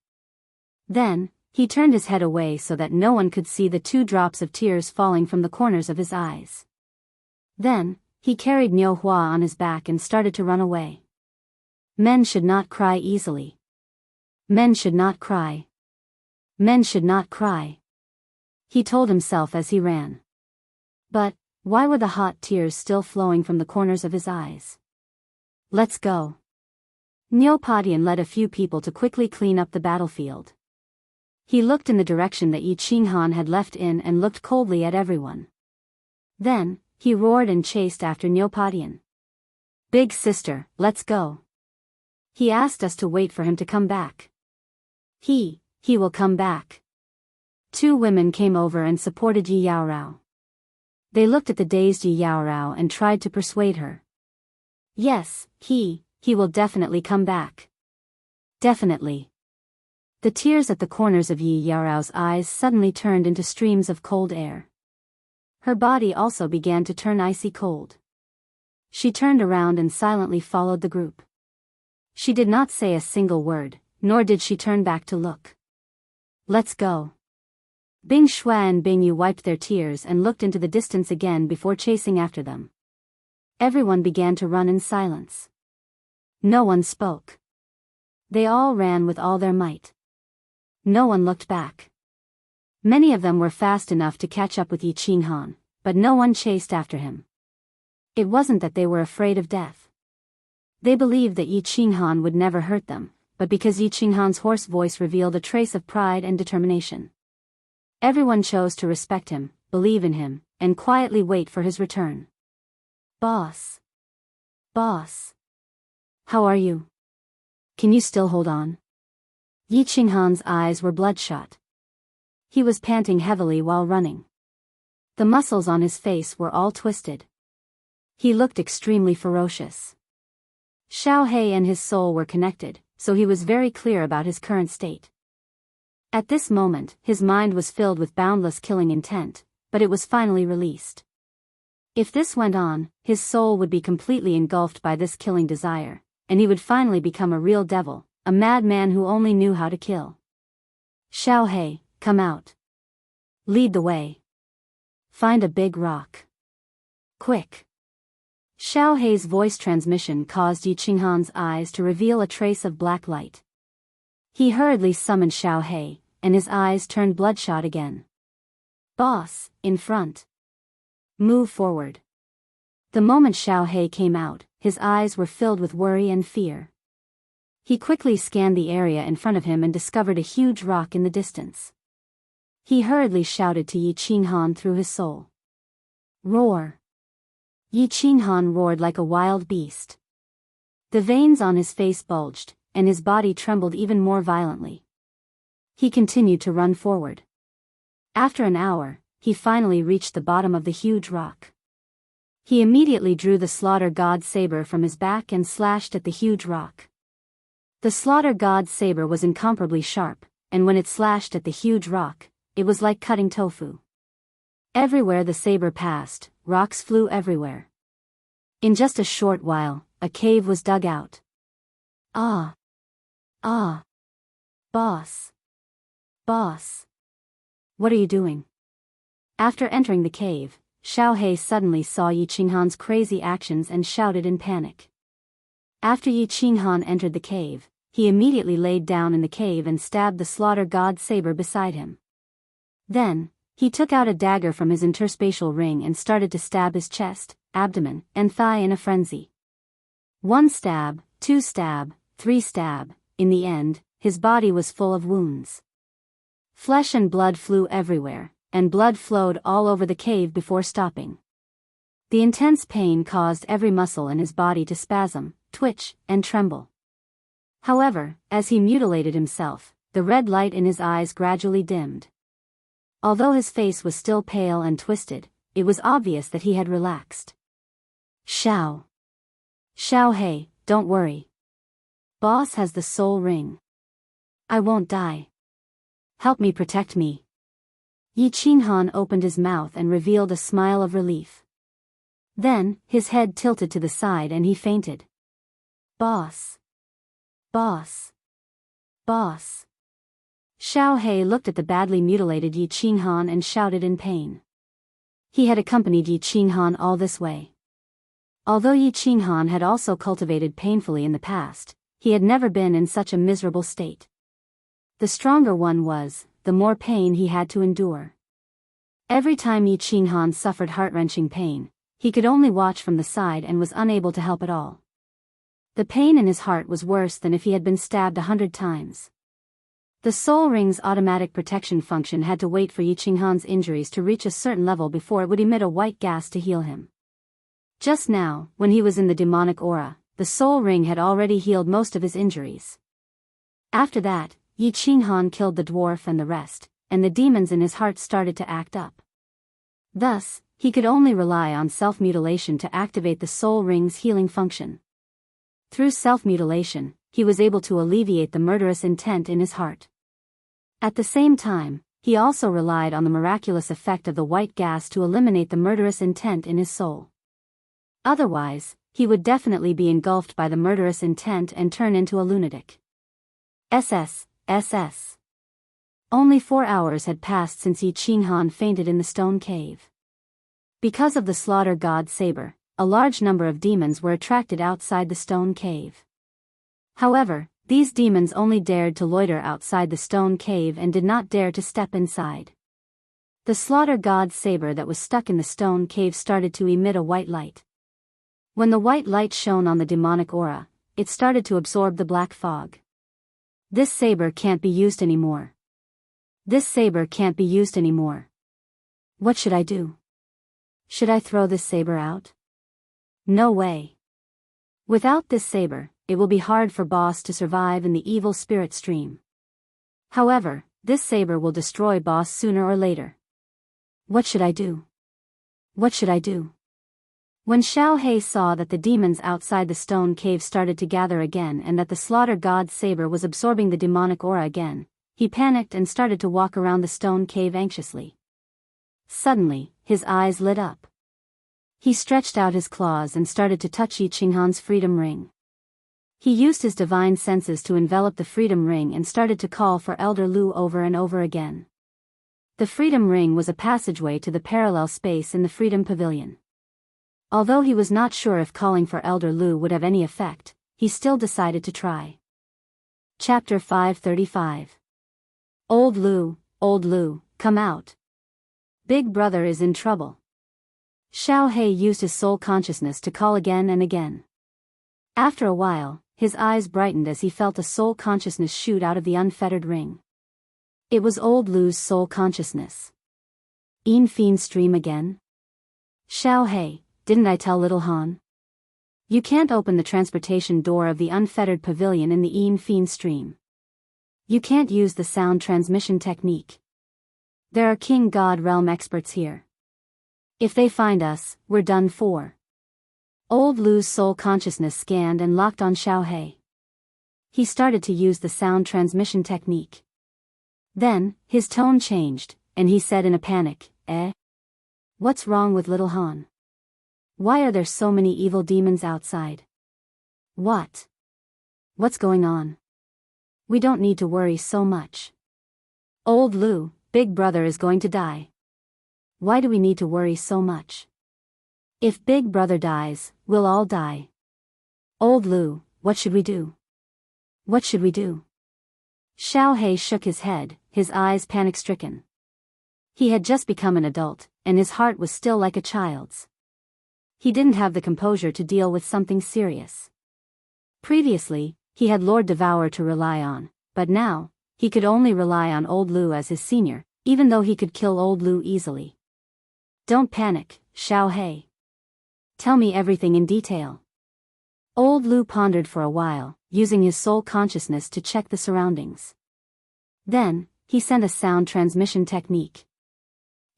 Then, he turned his head away so that no one could see the 2 drops of tears falling from the corners of his eyes. Then, he carried Niu Hua on his back and started to run away. Men should not cry easily. Men should not cry. Men should not cry. He told himself as he ran. But, why were the hot tears still flowing from the corners of his eyes? Let's go. Niu Patian led a few people to quickly clean up the battlefield. He looked in the direction that Yi Qinghan had left in and looked coldly at everyone. Then, he roared and chased after Niu Patian. Big sister, let's go. He asked us to wait for him to come back. He will come back. 2 women came over and supported Yi Yaorao. They looked at the dazed Yi Yaorao and tried to persuade her. Yes, he will definitely come back. Definitely. The tears at the corners of Yi Yaorao's eyes suddenly turned into streams of cold air. Her body also began to turn icy cold. She turned around and silently followed the group. She did not say a single word, nor did she turn back to look. Let's go. Bing Shui and Bing Yu wiped their tears and looked into the distance again before chasing after them. Everyone began to run in silence. No one spoke. They all ran with all their might. No one looked back. Many of them were fast enough to catch up with Yi Qinghan, but no one chased after him. It wasn't that they were afraid of death. They believed that Yi Qinghan would never hurt them, but because Yi Qinghan's hoarse voice revealed a trace of pride and determination. Everyone chose to respect him, believe in him, and quietly wait for his return. Boss. Boss. How are you? Can you still hold on? Yi Qinghan's eyes were bloodshot. He was panting heavily while running. The muscles on his face were all twisted. He looked extremely ferocious. Xiao He and his soul were connected, so he was very clear about his current state. At this moment, his mind was filled with boundless killing intent, but it was finally released. If this went on, his soul would be completely engulfed by this killing desire, and he would finally become a real devil, a madman who only knew how to kill. Xiao He, come out. Lead the way. Find a big rock. Quick. Xiao He's voice transmission caused Yi Qinghan's eyes to reveal a trace of black light. He hurriedly summoned Xiao He, and his eyes turned bloodshot again. Boss, in front. Move forward. The moment Xiao He came out, his eyes were filled with worry and fear. He quickly scanned the area in front of him and discovered a huge rock in the distance. He hurriedly shouted to Yi Qinghan through his soul. Roar. Yi Qinghan roared like a wild beast. The veins on his face bulged, and his body trembled even more violently. He continued to run forward. After an hour, he finally reached the bottom of the huge rock. He immediately drew the Slaughter God's saber from his back and slashed at the huge rock. The Slaughter God's saber was incomparably sharp, and when it slashed at the huge rock, it was like cutting tofu. Everywhere the saber passed, rocks flew everywhere. In just a short while, a cave was dug out. Ah! Ah! Boss! Boss! What are you doing? After entering the cave, Xiao He suddenly saw Yi Qinghan's crazy actions and shouted in panic. After Yi Qinghan entered the cave, he immediately laid down in the cave and stabbed the Slaughter God's saber beside him. Then, he took out a dagger from his interspatial ring and started to stab his chest, abdomen, and thigh in a frenzy. 1 stab, 2 stab, 3 stab, in the end, his body was full of wounds. Flesh and blood flew everywhere, and blood flowed all over the cave before stopping. The intense pain caused every muscle in his body to spasm, twitch, and tremble. However, as he mutilated himself, the red light in his eyes gradually dimmed. Although his face was still pale and twisted, it was obvious that he had relaxed. Xiao He, don't worry. Boss has the soul ring. I won't die. Help me protect me. Yi Qinghan opened his mouth and revealed a smile of relief. Then, his head tilted to the side and he fainted. Boss. Boss. Boss. Xiao He looked at the badly mutilated Yi Qinghan and shouted in pain. He had accompanied Yi Qinghan all this way. Although Yi Qinghan had also cultivated painfully in the past, he had never been in such a miserable state. The stronger one was, the more pain he had to endure. Every time Yi Qinghan suffered heart-wrenching pain, he could only watch from the side and was unable to help at all. The pain in his heart was worse than if he had been stabbed 100 times. The soul ring's automatic protection function had to wait for Yi Qinghan's injuries to reach a certain level before it would emit a white gas to heal him. Just now, when he was in the demonic aura, the soul ring had already healed most of his injuries. After that, Yi Qinghan killed the dwarf and the rest, and the demons in his heart started to act up. Thus, he could only rely on self-mutilation to activate the soul ring's healing function. Through self-mutilation, he was able to alleviate the murderous intent in his heart. At the same time, he also relied on the miraculous effect of the white gas to eliminate the murderous intent in his soul. Otherwise, he would definitely be engulfed by the murderous intent and turn into a lunatic. SS. Only 4 hours had passed since Yi Qinghan fainted in the stone cave. Because of the Slaughter God's saber, a large number of demons were attracted outside the stone cave. However, these demons only dared to loiter outside the stone cave and did not dare to step inside. The Slaughter God's saber that was stuck in the stone cave started to emit a white light. When the white light shone on the demonic aura, it started to absorb the black fog. This saber can't be used anymore. This saber can't be used anymore. What should I do? Should I throw this saber out? No way. Without this saber, it will be hard for Boss to survive in the evil spirit stream. However, this saber will destroy Boss sooner or later. What should I do? What should I do? When Xiao He saw that the demons outside the stone cave started to gather again and that the slaughter god's saber was absorbing the demonic aura again, he panicked and started to walk around the stone cave anxiously. Suddenly, his eyes lit up. He stretched out his claws and started to touch Yi Qinghan's freedom ring. He used his divine senses to envelop the freedom ring and started to call for Elder Lu over and over again. The freedom ring was a passageway to the parallel space in the freedom pavilion. Although he was not sure if calling for Elder Lu would have any effect, he still decided to try. Chapter 535. Old Lu, come out. Big brother is in trouble. Xiao He used his soul consciousness to call again and again. After a while, his eyes brightened as he felt a soul consciousness shoot out of the unfettered ring. It was Old Lu's soul consciousness. Yin Fiend stream again? Xiao He, didn't I tell little Han? You can't open the transportation door of the unfettered pavilion in the Yin Fiend stream. You can't use the sound transmission technique. There are King God Realm experts here. If they find us, we're done for. Old Lu's soul consciousness scanned and locked on Xiao He. He started to use the sound transmission technique. Then, his tone changed, and he said in a panic, What's wrong with little Han? Why are there so many evil demons outside? What's going on? We don't need to worry so much. Old Lu, Big brother is going to die. Why do we need to worry so much? If Big brother dies, we'll all die. Old Lu, what should we do? What should we do? Xiao He shook his head, his eyes panic-stricken. He had just become an adult, and his heart was still like a child's. He didn't have the composure to deal with something serious. Previously, he had Lord Devourer to rely on, but now, he could only rely on Old Lu as his senior, even though he could kill Old Lu easily. Don't panic, Xiao He. Tell me everything in detail. Old Lu pondered for a while, using his soul consciousness to check the surroundings. Then, he sent a sound transmission technique.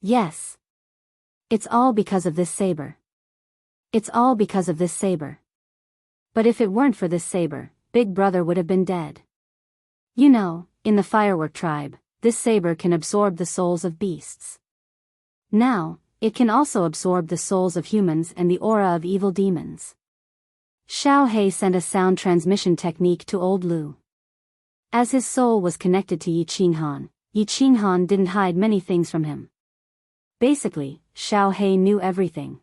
Yes. It's all because of this saber. It's all because of this saber. But if it weren't for this saber, Big brother would have been dead. You know, in the firework tribe, this saber can absorb the souls of beasts. Now, it can also absorb the souls of humans and the aura of evil demons. Xiao He sent a sound transmission technique to Old Lu. As his soul was connected to Yi Qinghan didn't hide many things from him. Basically, Xiao He knew everything.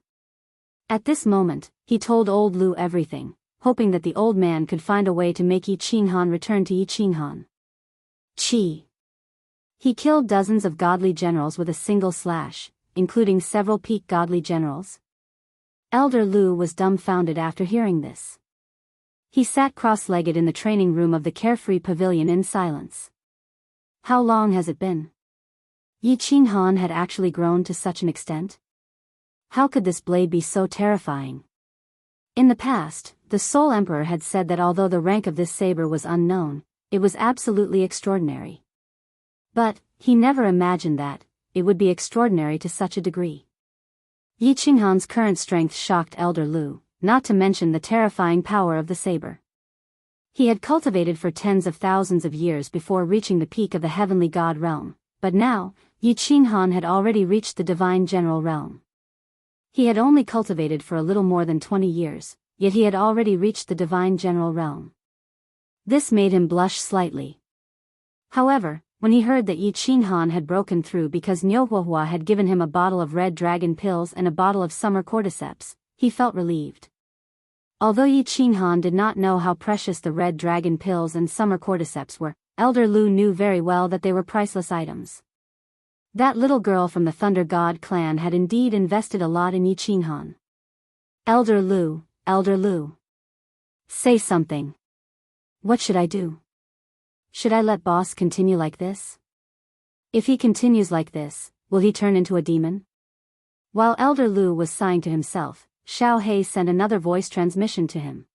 At this moment, he told Old Lu everything, hoping that the old man could find a way to make Yi Qinghan return to Yi Qinghan. He killed dozens of godly generals with a single slash, including several peak godly generals. Elder Lu was dumbfounded after hearing this. He sat cross-legged in the training room of the carefree pavilion in silence. How long has it been? Yi Qinghan had actually grown to such an extent? How could this blade be so terrifying? In the past, the Soul Emperor had said that although the rank of this saber was unknown, it was absolutely extraordinary. But, he never imagined that it would be extraordinary to such a degree. Yi Qinghan's current strength shocked Elder Lu, not to mention the terrifying power of the saber. He had cultivated for tens of thousands of years before reaching the peak of the heavenly god realm, but now, Yi Qinghan had already reached the divine general realm. He had only cultivated for a little more than 20 years, yet he had already reached the divine general realm. This made him blush slightly. However, when he heard that Yi Qinghan had broken through because Niuhuahua had given him a bottle of red dragon pills and a bottle of summer cordyceps, he felt relieved. Although Yi Qinghan did not know how precious the red dragon pills and summer cordyceps were, Elder Lu knew very well that they were priceless items. That little girl from the Thunder God clan had indeed invested a lot in Yi Qinghan. Elder Lu. Say something. What should I do? Should I let boss continue like this? If he continues like this, will he turn into a demon? While Elder Lu was sighing to himself, Xiao He sent another voice transmission to him.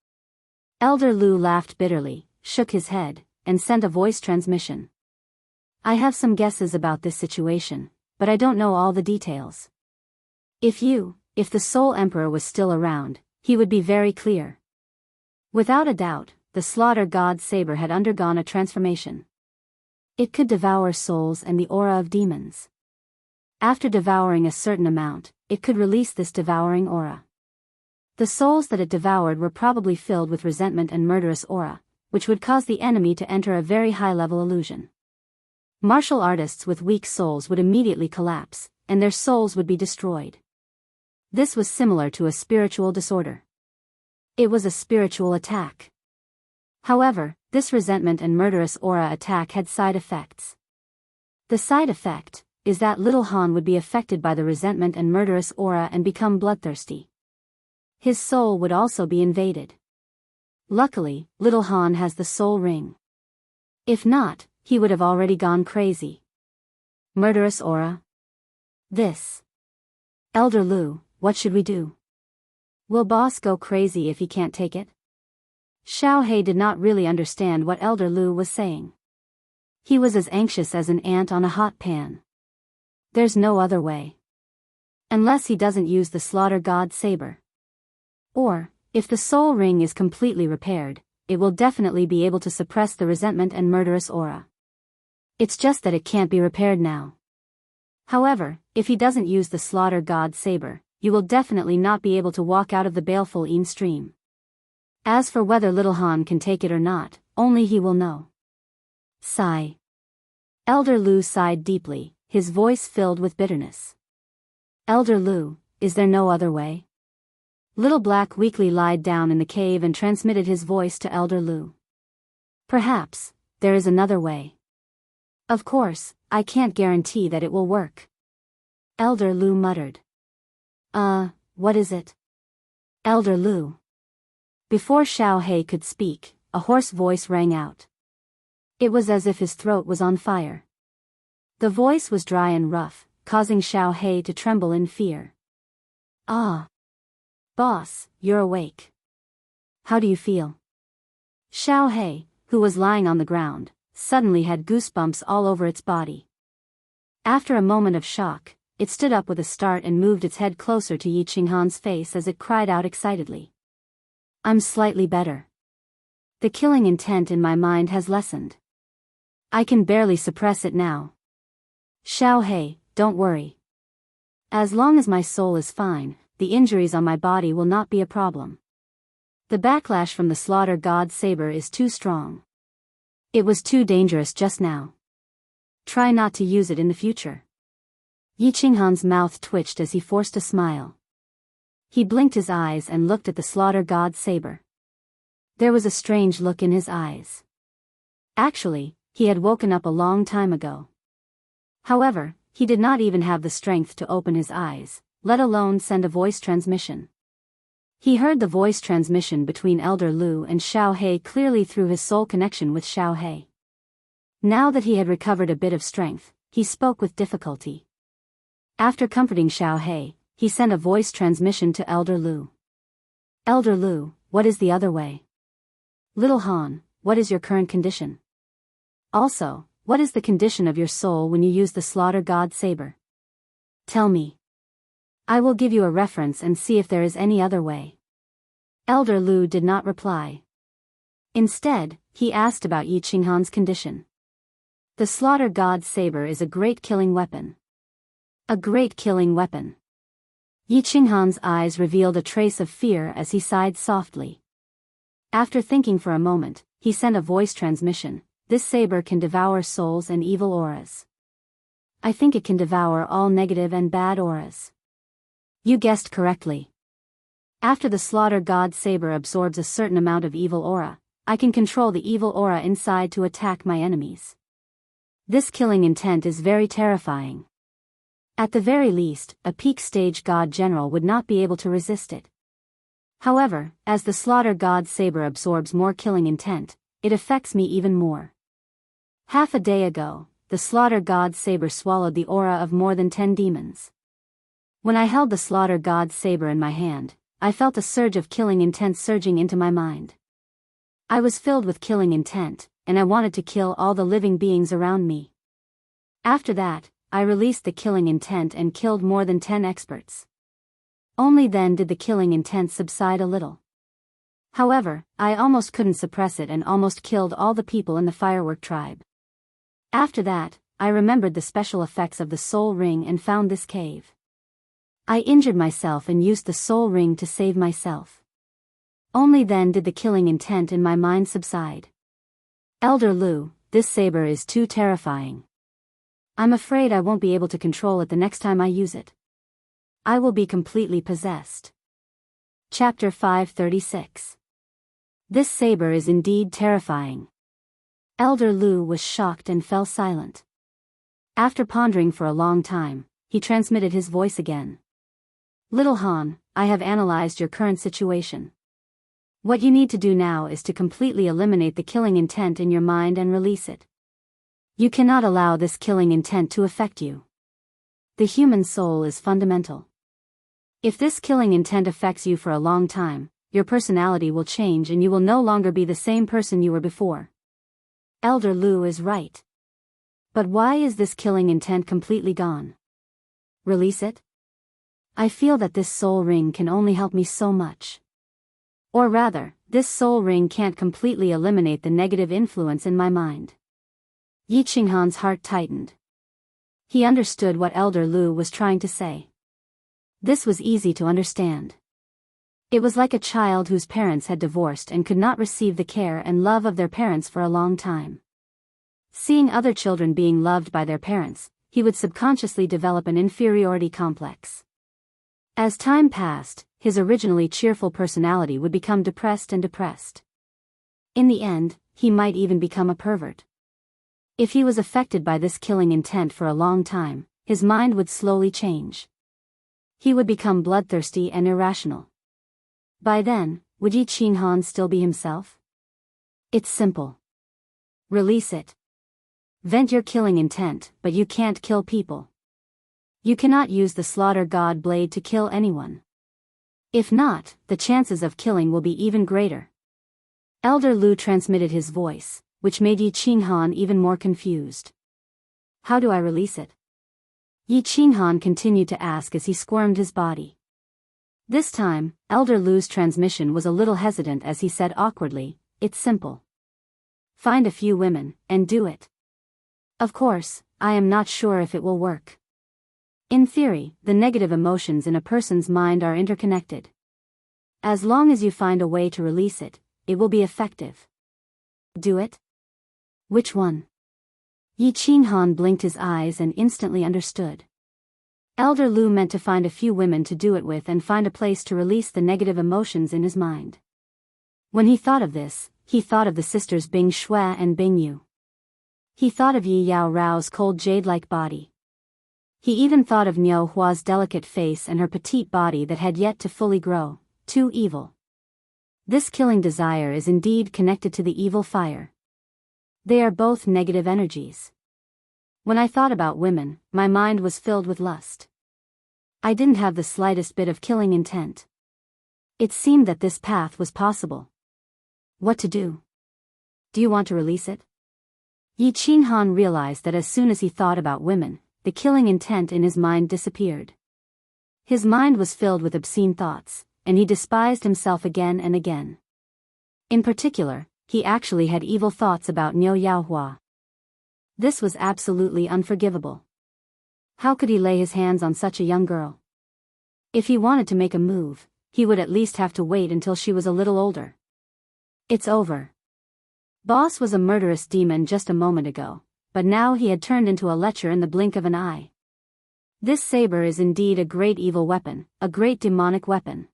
Elder Lu laughed bitterly, shook his head, and sent a voice transmission. I have some guesses about this situation, but I don't know all the details. If you if the Soul Emperor was still around, he would be very clear. Without a doubt, the Slaughter God Saber had undergone a transformation. It could devour souls and the aura of demons. After devouring a certain amount, it could release this devouring aura. The souls that it devoured were probably filled with resentment and murderous aura, which would cause the enemy to enter a very high-level illusion. Martial artists with weak souls would immediately collapse, and their souls would be destroyed. This was similar to a spiritual disorder. It was a spiritual attack. However, this resentment and murderous aura attack had side effects. The side effect is that little Han would be affected by the resentment and murderous aura and become bloodthirsty. His soul would also be invaded. Luckily, little Han has the soul ring. If not, he would have already gone crazy. Murderous aura? This. Elder Lu, what should we do? Will boss go crazy if he can't take it? Xiao He did not really understand what Elder Lu was saying. He was as anxious as an ant on a hot pan. There's no other way. Unless he doesn't use the Slaughter God Saber. Or, if the soul ring is completely repaired, it will definitely be able to suppress the resentment and murderous aura. It's just that it can't be repaired now. However, if he doesn't use the Slaughter God Saber, you will definitely not be able to walk out of the baleful Een stream. As for whether little Han can take it or not, only he will know. Sigh. Elder Lu sighed deeply, his voice filled with bitterness. Elder Lu, is there no other way? Little Black weakly lied down in the cave and transmitted his voice to Elder Lu. Perhaps, there is another way. Of course, I can't guarantee that it will work. Elder Lu muttered. What is it? Elder Lu. Before Xiao He could speak, a hoarse voice rang out. It was as if his throat was on fire. The voice was dry and rough, causing Xiao He to tremble in fear. Ah. Boss, you're awake. How do you feel? Xiao He, who was lying on the ground, suddenly had goosebumps all over its body. After a moment of shock, it stood up with a start and moved its head closer to Yi Qinghan's face as it cried out excitedly. I'm slightly better. The killing intent in my mind has lessened. I can barely suppress it now. Xiao He, don't worry. As long as my soul is fine, the injuries on my body will not be a problem. The backlash from the Slaughter God Saber is too strong. It was too dangerous just now. Try not to use it in the future. Yi Qinghan's mouth twitched as he forced a smile. He blinked his eyes and looked at the Slaughter God Saber. There was a strange look in his eyes. Actually, he had woken up a long time ago. However, he did not even have the strength to open his eyes, let alone send a voice transmission. He heard the voice transmission between Elder Lu and Xiao He clearly through his soul connection with Xiao He. Now that he had recovered a bit of strength, he spoke with difficulty. After comforting Xiao He, he sent a voice transmission to Elder Lu. Elder Lu, what is the other way? Little Han, what is your current condition? Also, what is the condition of your soul when you use the Slaughter God Saber? Tell me. I will give you a reference and see if there is any other way. Elder Lu did not reply. Instead, he asked about Yi Qinghan's condition. The Slaughter God Saber is a great killing weapon. A great killing weapon. Yi Qinghan's eyes revealed a trace of fear as he sighed softly. After thinking for a moment, he sent a voice transmission. This saber can devour souls and evil auras. I think it can devour all negative and bad auras. You guessed correctly. After the Slaughter God Saber absorbs a certain amount of evil aura, I can control the evil aura inside to attack my enemies. This killing intent is very terrifying. At the very least, a peak stage God General would not be able to resist it. However, as the Slaughter God Saber absorbs more killing intent, it affects me even more. Half a day ago, the Slaughter God Saber swallowed the aura of more than 10 demons. When I held the Slaughter God Saber in my hand, I felt a surge of killing intent surging into my mind. I was filled with killing intent, and I wanted to kill all the living beings around me. After that, I released the killing intent and killed more than 10 experts. Only then did the killing intent subside a little. However, I almost couldn't suppress it and almost killed all the people in the firework tribe. After that, I remembered the special effects of the soul ring and found this cave. I injured myself and used the soul ring to save myself. Only then did the killing intent in my mind subside. Elder Lu, this saber is too terrifying. I'm afraid I won't be able to control it the next time I use it. I will be completely possessed. Chapter 536. This saber is indeed terrifying. Elder Lu was shocked and fell silent. After pondering for a long time, he transmitted his voice again. Little Han, I have analyzed your current situation. What you need to do now is to completely eliminate the killing intent in your mind and release it. You cannot allow this killing intent to affect you. The human soul is fundamental. If this killing intent affects you for a long time, your personality will change and you will no longer be the same person you were before. Elder Lu is right. But why is this killing intent completely gone? Release it? I feel that this soul ring can only help me so much. Or rather, this soul ring can't completely eliminate the negative influence in my mind. Yi Qinghan's heart tightened. He understood what Elder Lu was trying to say. This was easy to understand. It was like a child whose parents had divorced and could not receive the care and love of their parents for a long time. Seeing other children being loved by their parents, he would subconsciously develop an inferiority complex. As time passed, his originally cheerful personality would become depressed and depressed. In the end, he might even become a pervert. If he was affected by this killing intent for a long time, his mind would slowly change. He would become bloodthirsty and irrational. By then, would Yi Qinghan still be himself? It's simple. Release it. Vent your killing intent, but you can't kill people. You cannot use the slaughter god blade to kill anyone. If not, the chances of killing will be even greater. Elder Lu transmitted his voice, which made Yi Qinghan even more confused. How do I release it? Yi Qinghan continued to ask as he squirmed his body. This time, Elder Lu's transmission was a little hesitant as he said awkwardly, it's simple. Find a few women, and do it. Of course, I am not sure if it will work. In theory, the negative emotions in a person's mind are interconnected. As long as you find a way to release it, it will be effective. Do it? Which one? Yi Qinghan blinked his eyes and instantly understood. Elder Lu meant to find a few women to do it with and find a place to release the negative emotions in his mind. When he thought of this, he thought of the sisters Bing Shui and Bing Yu. He thought of Yi Yao Rao's cold jade-like body. He even thought of Niu Hua's delicate face and her petite body that had yet to fully grow, too evil. This killing desire is indeed connected to the evil fire. They are both negative energies. When I thought about women, my mind was filled with lust. I didn't have the slightest bit of killing intent. It seemed that this path was possible. What to do? Do you want to release it? Yi Qinghan realized that as soon as he thought about women, the killing intent in his mind disappeared. His mind was filled with obscene thoughts, and he despised himself again and again. In particular, he actually had evil thoughts about Niu Yaohua. This was absolutely unforgivable. How could he lay his hands on such a young girl? If he wanted to make a move, he would at least have to wait until she was a little older. It's over. Boss was a murderous demon just a moment ago, but now he had turned into a lecher in the blink of an eye. This saber is indeed a great evil weapon, a great demonic weapon.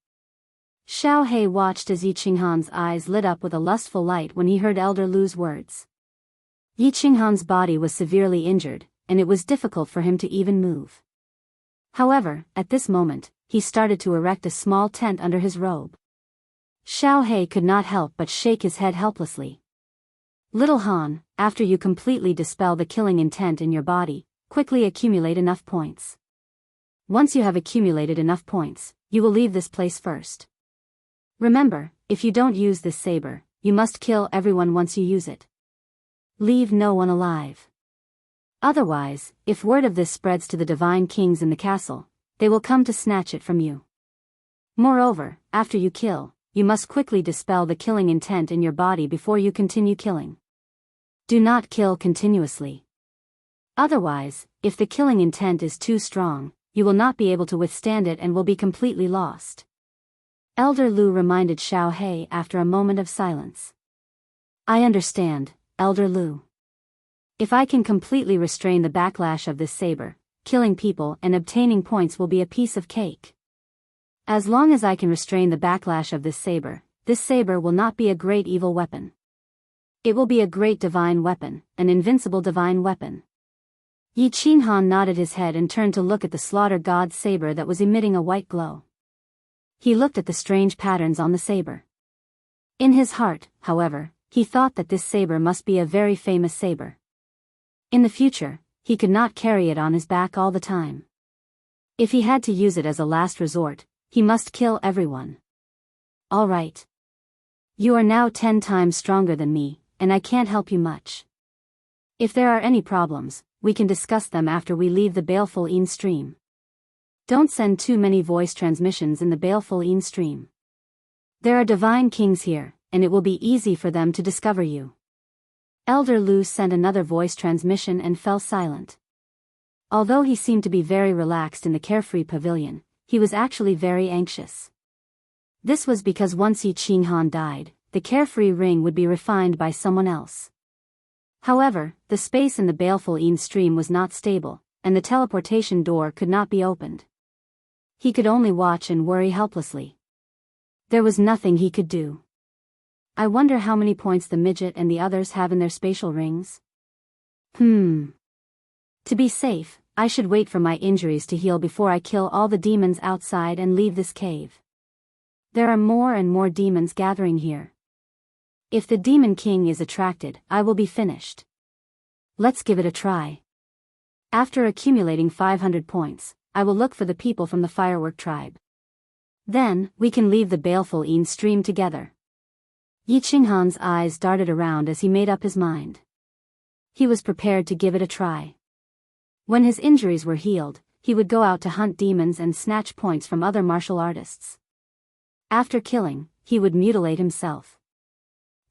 Xiao He watched as Yi Qinghan's eyes lit up with a lustful light when he heard Elder Lu's words. Yi Qinghan's body was severely injured, and it was difficult for him to even move. However, at this moment, he started to erect a small tent under his robe. Xiao He could not help but shake his head helplessly. Little Han, after you completely dispel the killing intent in your body, quickly accumulate enough points. Once you have accumulated enough points, you will leave this place first. Remember, if you don't use this saber, you must kill everyone once you use it. Leave no one alive. Otherwise, if word of this spreads to the divine kings in the castle, they will come to snatch it from you. Moreover, after you kill, you must quickly dispel the killing intent in your body before you continue killing. Do not kill continuously. Otherwise, if the killing intent is too strong, you will not be able to withstand it and will be completely lost. Elder Lu reminded Xiao He after a moment of silence. I understand, Elder Lu. If I can completely restrain the backlash of this saber, killing people and obtaining points will be a piece of cake. As long as I can restrain the backlash of this saber will not be a great evil weapon. It will be a great divine weapon, an invincible divine weapon. Yi Qinghan nodded his head and turned to look at the slaughter god's saber that was emitting a white glow. He looked at the strange patterns on the saber. In his heart, however, he thought that this saber must be a very famous saber. In the future, he could not carry it on his back all the time. If he had to use it as a last resort, he must kill everyone. All right. You are now 10 times stronger than me, and I can't help you much. If there are any problems, we can discuss them after we leave the Baleful Een stream. Don't send too many voice transmissions in the Baleful Een stream. There are divine kings here, and it will be easy for them to discover you. Elder Lu sent another voice transmission and fell silent. Although he seemed to be very relaxed in the carefree pavilion, he was actually very anxious. This was because once Yi Qinghan died, the carefree ring would be refined by someone else. However, the space in the Baleful Een stream was not stable, and the teleportation door could not be opened. He could only watch and worry helplessly. There was nothing he could do. I wonder how many points the midget and the others have in their spatial rings. To be safe, I should wait for my injuries to heal before I kill all the demons outside and leave this cave. There are more and more demons gathering here. If the Demon King is attracted, I will be finished. Let's give it a try. After accumulating 500 points, I will look for the people from the Firework tribe. Then, we can leave the Baleful Een stream together. Yi Qinghan's eyes darted around as he made up his mind. He was prepared to give it a try. When his injuries were healed, he would go out to hunt demons and snatch points from other martial artists. After killing, he would mutilate himself.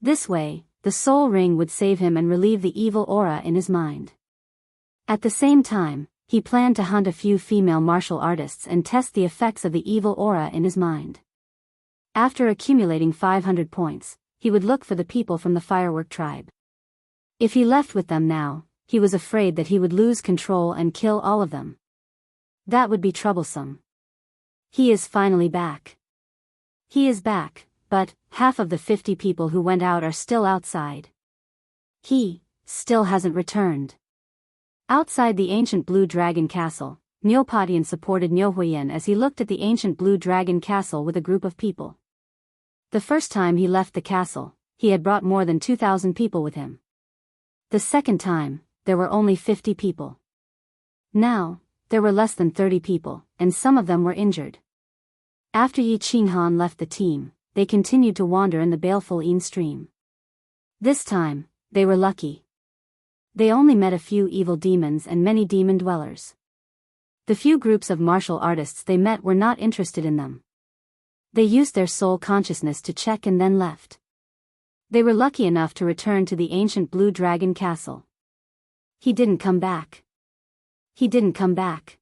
This way, the soul ring would save him and relieve the evil aura in his mind. At the same time, he planned to hunt a few female martial artists and test the effects of the evil aura in his mind. After accumulating 500 points, he would look for the people from the Firework tribe. If he left with them now, he was afraid that he would lose control and kill all of them. That would be troublesome. He is finally back. He is back, but half of the 50 people who went out are still outside. He still hasn't returned. Outside the ancient Blue Dragon Castle, Neopatian supported Nyohuyen as he looked at the ancient Blue Dragon Castle with a group of people. The first time he left the castle, he had brought more than 2,000 people with him. The second time, there were only 50 people. Now, there were less than 30 people, and some of them were injured. After Yi Qinghan left the team, they continued to wander in the Baleful Een stream. This time, they were lucky. They only met a few evil demons and many demon dwellers. The few groups of martial artists they met were not interested in them. They used their soul consciousness to check and then left. They were lucky enough to return to the ancient Blue Dragon Castle. He didn't come back. He didn't come back.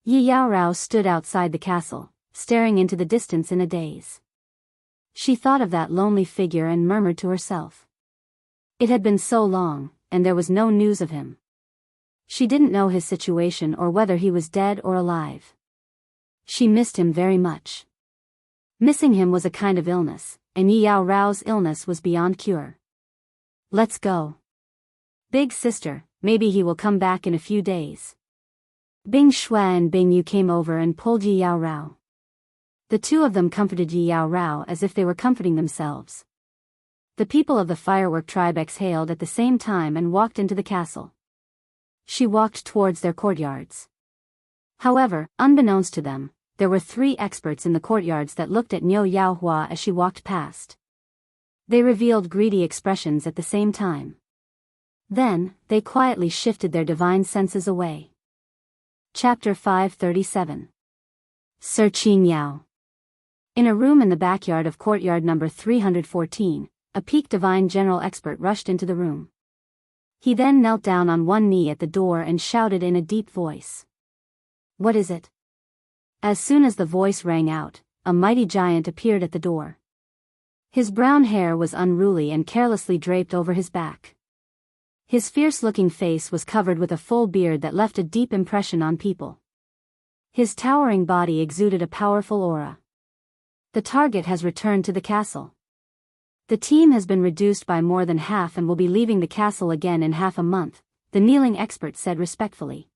Yi Yaorao stood outside the castle, staring into the distance in a daze. She thought of that lonely figure and murmured to herself. It had been so long, and there was no news of him. She didn't know his situation or whether he was dead or alive. She missed him very much. Missing him was a kind of illness, and Yi Yaorao's illness was beyond cure. Let's go. Big sister, maybe he will come back in a few days. Bing Shui and Bing Yu came over and pulled Yi Yaorao. The two of them comforted Yi Yaorao as if they were comforting themselves. The people of the Firework tribe exhaled at the same time and walked into the castle. She walked towards their courtyards. However, unbeknownst to them, there were 3 experts in the courtyards that looked at Niu Yaohua as she walked past. They revealed greedy expressions at the same time. Then, they quietly shifted their divine senses away. Chapter 537. Sir Qing Yao. In a room in the backyard of courtyard number 314, a peak divine general expert rushed into the room. He then knelt down on one knee at the door and shouted in a deep voice. "What is it?" As soon as the voice rang out, a mighty giant appeared at the door. His brown hair was unruly and carelessly draped over his back. His fierce-looking face was covered with a full beard that left a deep impression on people. His towering body exuded a powerful aura. "The target has returned to the castle. The team has been reduced by more than half and will be leaving the castle again in half a month," the kneeling expert said respectfully.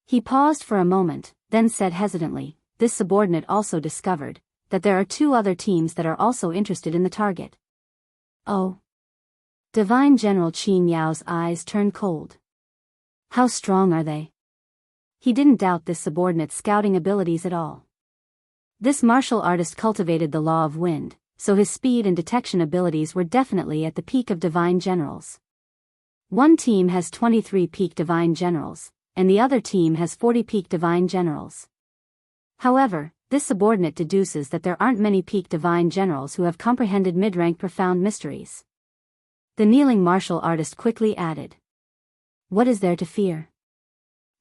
He paused for a moment, then said hesitantly, "This subordinate also discovered that there are 2 other teams that are also interested in the target." "Oh." Divine General Qin Yao's eyes turned cold. "How strong are they?" He didn't doubt this subordinate's scouting abilities at all. This martial artist cultivated the law of wind, so his speed and detection abilities were definitely at the peak of divine generals. One team has 23 peak divine generals, and the other team has 40 peak divine generals. However, this subordinate deduces that there aren't many peak divine generals who have comprehended mid-rank profound mysteries. The kneeling martial artist quickly added, "What is there to fear?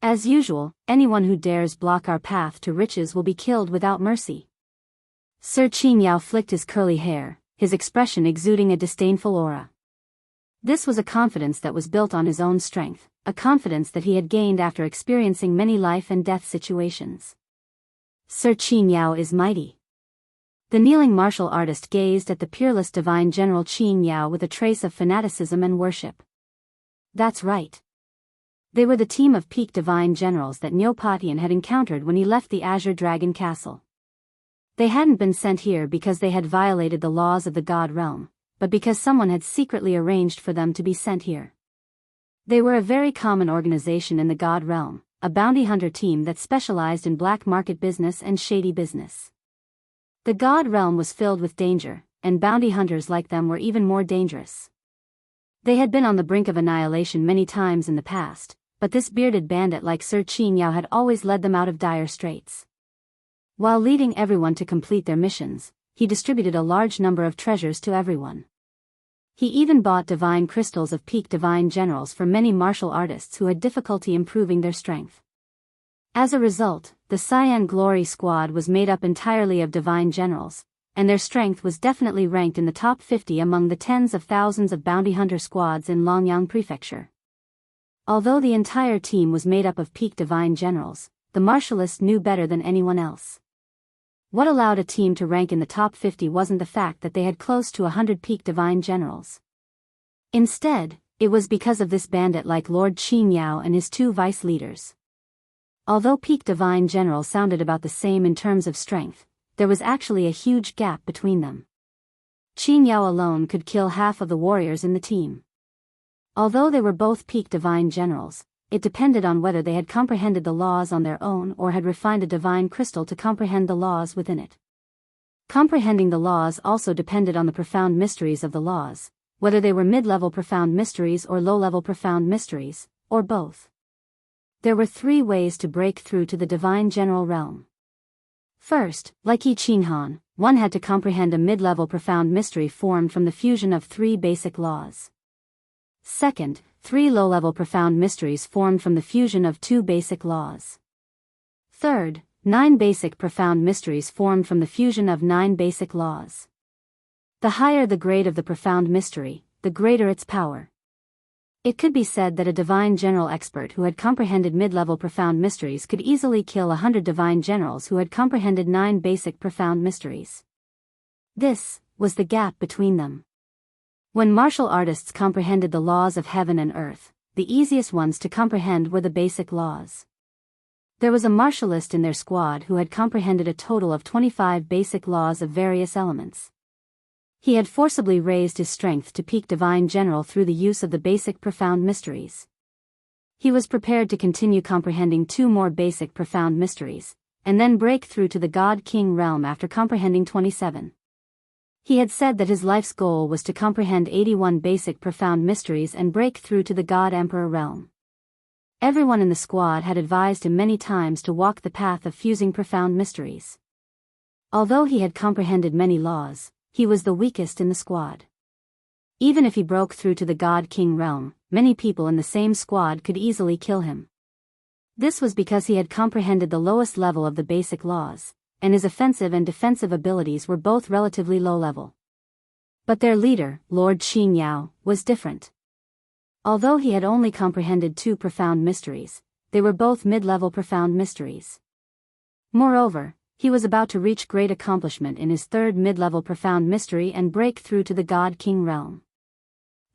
As usual, anyone who dares block our path to riches will be killed without mercy." Sir Qin Yao flicked his curly hair, his expression exuding a disdainful aura. This was a confidence that was built on his own strength, a confidence that he had gained after experiencing many life and death situations. "Sir Qin Yao is mighty." The kneeling martial artist gazed at the peerless divine general Qin Yao with a trace of fanaticism and worship. "That's right. They were the team of peak divine generals that Neopatian had encountered when he left the Azure Dragon Castle. They hadn't been sent here because they had violated the laws of the God realm, but because someone had secretly arranged for them to be sent here. They were a very common organization in the God realm, a bounty hunter team that specialized in black market business and shady business. The God realm was filled with danger, and bounty hunters like them were even more dangerous. They had been on the brink of annihilation many times in the past, but this bearded bandit like Sir Qin Yao had always led them out of dire straits. While leading everyone to complete their missions, he distributed a large number of treasures to everyone. He even bought divine crystals of peak divine generals for many martial artists who had difficulty improving their strength. As a result, the Cyan Glory squad was made up entirely of divine generals, and their strength was definitely ranked in the top 50 among the tens of thousands of bounty hunter squads in Longyang Prefecture. Although the entire team was made up of peak divine generals, the martialists knew better than anyone else. What allowed a team to rank in the top 50 wasn't the fact that they had close to 100 peak divine generals. Instead, it was because of this bandit like Lord Qin Yao and his 2 vice leaders. Although peak divine generals sounded about the same in terms of strength, there was actually a huge gap between them. Qin Yao alone could kill half of the warriors in the team. Although they were both peak divine generals, it depended on whether they had comprehended the laws on their own or had refined a divine crystal to comprehend the laws within it. Comprehending the laws also depended on the profound mysteries of the laws, whether they were mid-level profound mysteries or low-level profound mysteries, or both. There were 3 ways to break through to the divine general realm. First, like Yi Qinhan, one had to comprehend a mid-level profound mystery formed from the fusion of 3 basic laws. Second, 3 low-level profound mysteries formed from the fusion of 2 basic laws. Third, 9 basic profound mysteries formed from the fusion of 9 basic laws. The higher the grade of the profound mystery, the greater its power. It could be said that a divine general expert who had comprehended mid-level profound mysteries could easily kill 100 divine generals who had comprehended 9 basic profound mysteries. This was the gap between them. When martial artists comprehended the laws of heaven and earth, the easiest ones to comprehend were the basic laws. There was a martialist in their squad who had comprehended a total of 25 basic laws of various elements. He had forcibly raised his strength to peak divine general through the use of the basic profound mysteries. He was prepared to continue comprehending 2 more basic profound mysteries, and then break through to the God King realm after comprehending 27. He had said that his life's goal was to comprehend 81 basic profound mysteries and break through to the God Emperor realm. Everyone in the squad had advised him many times to walk the path of fusing profound mysteries. Although he had comprehended many laws, he was the weakest in the squad. Even if he broke through to the God King realm, many people in the same squad could easily kill him. This was because he had comprehended the lowest level of the basic laws, and his offensive and defensive abilities were both relatively low level. But their leader, Lord Qing Yao, was different. Although he had only comprehended 2 profound mysteries, they were both mid-level profound mysteries. Moreover, he was about to reach great accomplishment in his 3rd mid-level profound mystery and break through to the God King realm.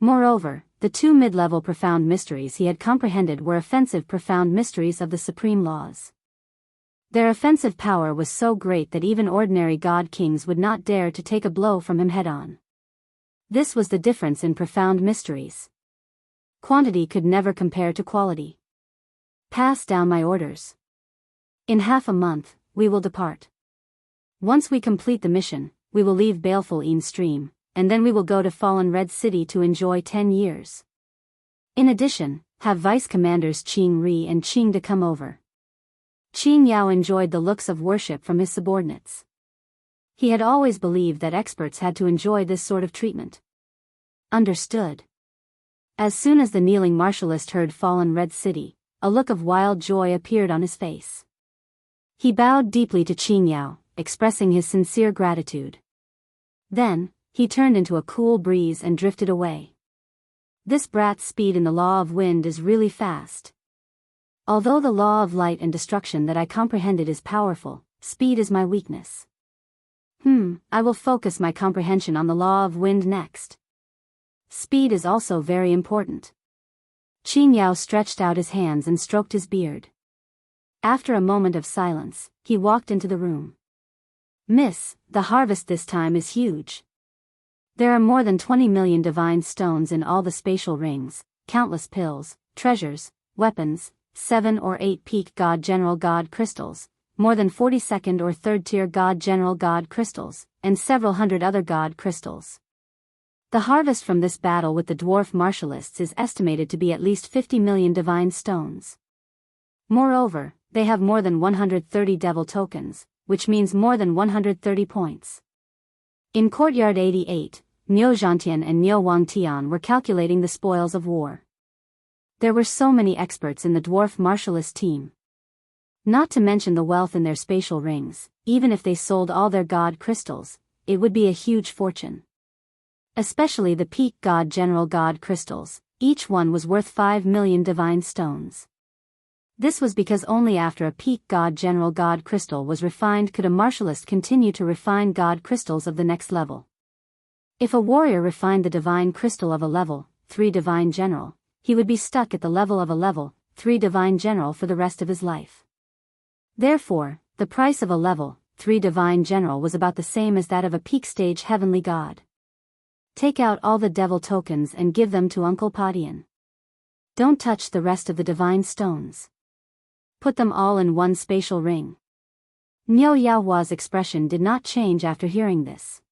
Moreover, the 2 mid-level profound mysteries he had comprehended were offensive profound mysteries of the supreme laws. Their offensive power was so great that even ordinary God Kings would not dare to take a blow from him head-on. This was the difference in profound mysteries. Quantity could never compare to quality. Pass down my orders. In half a month, we will depart. Once we complete the mission, we will leave baleful Een Stream, and then we will go to Fallen Red City to enjoy 10 years. In addition, have Vice Commanders Qing Ri and Qing to come over. Qing Yao enjoyed the looks of worship from his subordinates. He had always believed that experts had to enjoy this sort of treatment. Understood. As soon as the kneeling martialist heard Fallen Red City, a look of wild joy appeared on his face. He bowed deeply to Qing Yao, expressing his sincere gratitude. Then, he turned into a cool breeze and drifted away. This brat's speed in the law of wind is really fast. Although the law of light and destruction that I comprehended is powerful, speed is my weakness. I will focus my comprehension on the law of wind next. Speed is also very important. Qing Yao stretched out his hands and stroked his beard. After a moment of silence, he walked into the room. Miss, the harvest this time is huge. There are more than 20 million divine stones in all the spatial rings, countless pills, treasures, weapons, 7 or 8 peak God General God crystals, more than 42nd or 3rd tier God General God crystals, and several hundred other God crystals. The harvest from this battle with the dwarf martialists is estimated to be at least 50 million divine stones. Moreover, they have more than 130 devil tokens, which means more than 130 points. In Courtyard 88, Niu Zhantian and Niu Wangtian were calculating the spoils of war. There were so many experts in the dwarf martialist team. Not to mention the wealth in their spatial rings, even if they sold all their God crystals, it would be a huge fortune. Especially the peak God General God crystals, each one was worth 5 million divine stones. This was because only after a peak God General God crystal was refined could a martialist continue to refine God crystals of the next level. If a warrior refined the divine crystal of a level 3 divine general, he would be stuck at the level of a level 3 divine general for the rest of his life. Therefore, the price of a level 3 divine general was about the same as that of a peak stage heavenly god. Take out all the devil tokens and give them to Uncle Padian. Don't touch the rest of the divine stones. Put them all in one spatial ring. Niu Yaohua's expression did not change after hearing this.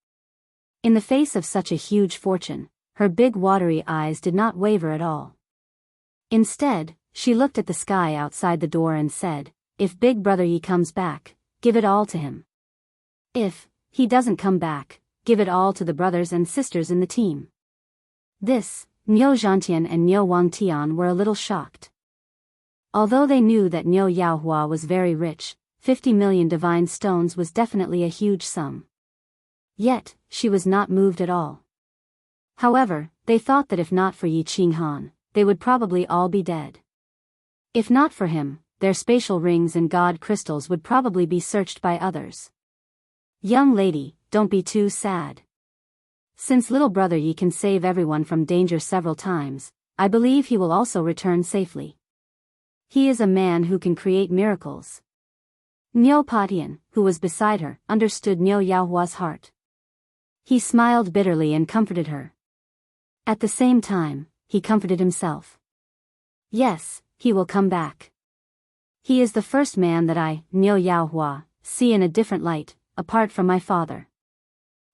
In the face of such a huge fortune, her big watery eyes did not waver at all. Instead, she looked at the sky outside the door and said, "If Big Brother Yi comes back, give it all to him. If he doesn't come back, give it all to the brothers and sisters in the team." This, Niu Zhantian and Niu Wangtian were a little shocked. Although they knew that Niu Yaohua was very rich, 50 million divine stones was definitely a huge sum. Yet, she was not moved at all. However, they thought that if not for Yi Qinghan, they would probably all be dead. If not for him, their spatial rings and god crystals would probably be searched by others. Young lady, don't be too sad. Since little brother Yi can save everyone from danger several times, I believe he will also return safely. He is a man who can create miracles. Niu Patian, who was beside her, understood Niu Yaohua's heart. He smiled bitterly and comforted her. At the same time, he comforted himself. Yes, he will come back. He is the first man that I, Niu Yaohua, see in a different light, apart from my father.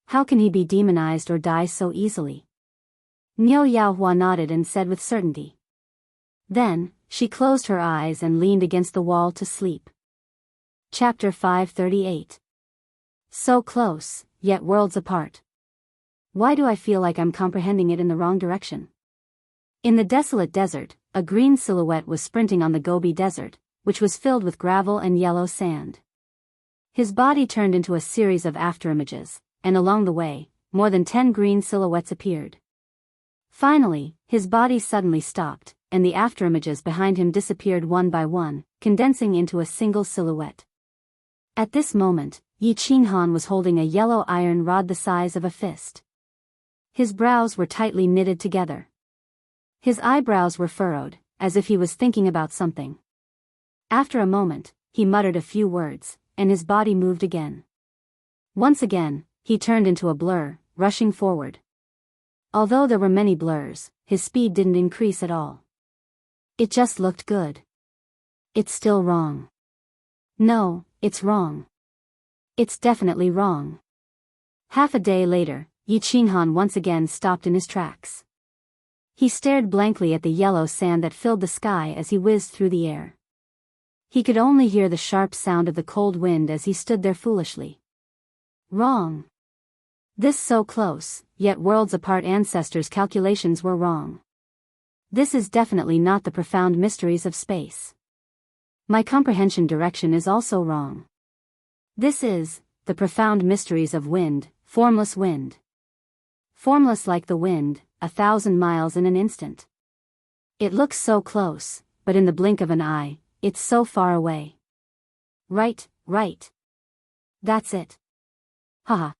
How can he be demonized or die so easily? Niu Yaohua nodded and said with certainty. Then, she closed her eyes and leaned against the wall to sleep. Chapter 538. So close, yet worlds apart. Why do I feel like I'm comprehending it in the wrong direction? In the desolate desert, a green silhouette was sprinting on the Gobi Desert, which was filled with gravel and yellow sand. His body turned into a series of afterimages, and along the way, more than 10 green silhouettes appeared. Finally, his body suddenly stopped, and the afterimages behind him disappeared one by one, condensing into a single silhouette. At this moment, Yi Qinghan was holding a yellow iron rod the size of a fist. His brows were tightly knitted together. His eyebrows were furrowed, as if he was thinking about something. After a moment, he muttered a few words, and his body moved again. Once again, he turned into a blur, rushing forward. Although there were many blurs, his speed didn't increase at all. It just looked good. It's still wrong. No, it's wrong. It's definitely wrong. Half a day later, Yi Qinghan once again stopped in his tracks. He stared blankly at the yellow sand that filled the sky as he whizzed through the air. He could only hear the sharp sound of the cold wind as he stood there foolishly. Wrong. This so close, yet worlds apart ancestors' calculations were wrong. This is definitely not the profound mysteries of space. My comprehension direction is also wrong. This is the profound mysteries of wind, formless wind. Formless like the wind, 1,000 miles in an instant. It looks so close, but in the blink of an eye, it's so far away. Right. That's it. Haha.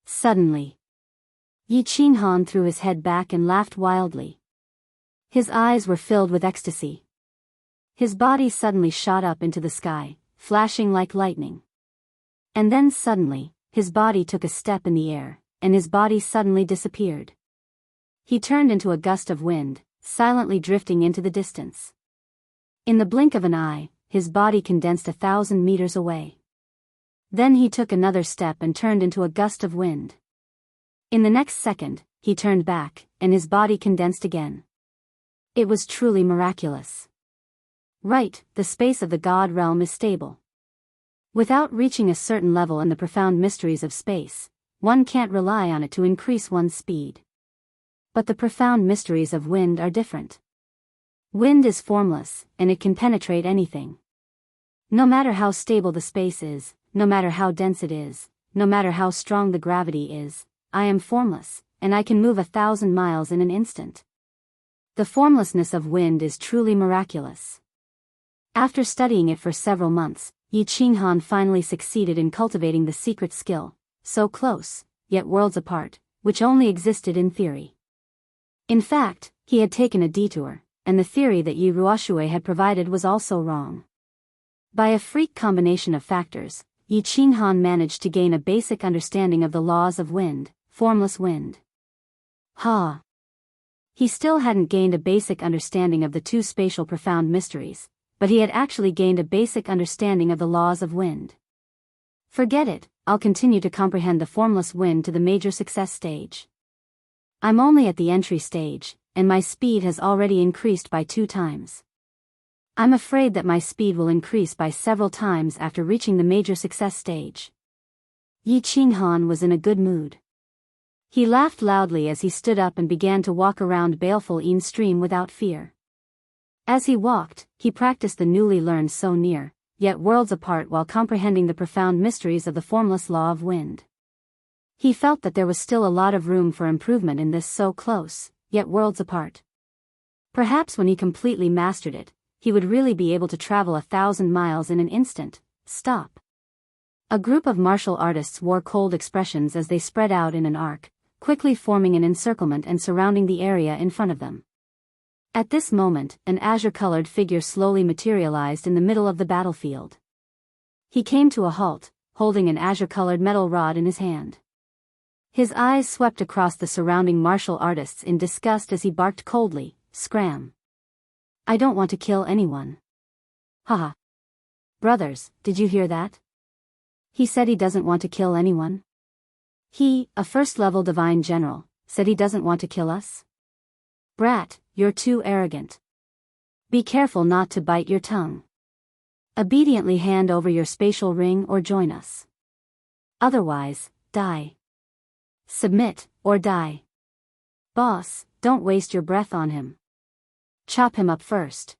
Suddenly, Yi Qinghan threw his head back and laughed wildly. His eyes were filled with ecstasy. His body suddenly shot up into the sky, flashing like lightning. And then suddenly, his body took a step in the air, and his body suddenly disappeared. He turned into a gust of wind, silently drifting into the distance. In the blink of an eye, his body condensed 1,000 meters away. Then he took another step and turned into a gust of wind. In the next second, he turned back, and his body condensed again. It was truly miraculous. Right, the space of the God realm is stable. Without reaching a certain level in the profound mysteries of space, one can't rely on it to increase one's speed. But the profound mysteries of wind are different. Wind is formless, and it can penetrate anything. No matter how stable the space is, no matter how dense it is, no matter how strong the gravity is, I am formless, and I can move 1,000 miles in an instant. The formlessness of wind is truly miraculous. After studying it for several months, Yi Qinghan finally succeeded in cultivating the secret skill, so close, yet worlds apart, which only existed in theory. In fact, he had taken a detour, and the theory that Yi Ruoxue had provided was also wrong. By a freak combination of factors, Yi Qinghan managed to gain a basic understanding of the laws of wind, formless wind. He still hadn't gained a basic understanding of the two spatial profound mysteries, but he had actually gained a basic understanding of the laws of wind. Forget it, I'll continue to comprehend the formless wind to the major success stage. I'm only at the entry stage, and my speed has already increased by 2 times. I'm afraid that my speed will increase by several times after reaching the major success stage. Yi Qinghan was in a good mood. He laughed loudly as he stood up and began to walk around baleful Yin stream without fear. As he walked, he practiced the newly learned so near, yet worlds apart while comprehending the profound mysteries of the formless law of wind. He felt that there was still a lot of room for improvement in this so close, yet worlds apart. Perhaps when he completely mastered it, he would really be able to travel 1,000 miles in an instant. Stop. A group of martial artists wore cold expressions as they spread out in an arc, quickly forming an encirclement and surrounding the area in front of them. At this moment, an azure-colored figure slowly materialized in the middle of the battlefield. He came to a halt, holding an azure-colored metal rod in his hand. His eyes swept across the surrounding martial artists in disgust as he barked coldly, "Scram! I don't want to kill anyone." Haha. Brothers, did you hear that? He said he doesn't want to kill anyone. He, a first-level divine general, said he doesn't want to kill us? Brat, you're too arrogant. Be careful not to bite your tongue. Obediently hand over your spatial ring or join us. Otherwise, die. Submit, or die. Boss, don't waste your breath on him. Chop him up first.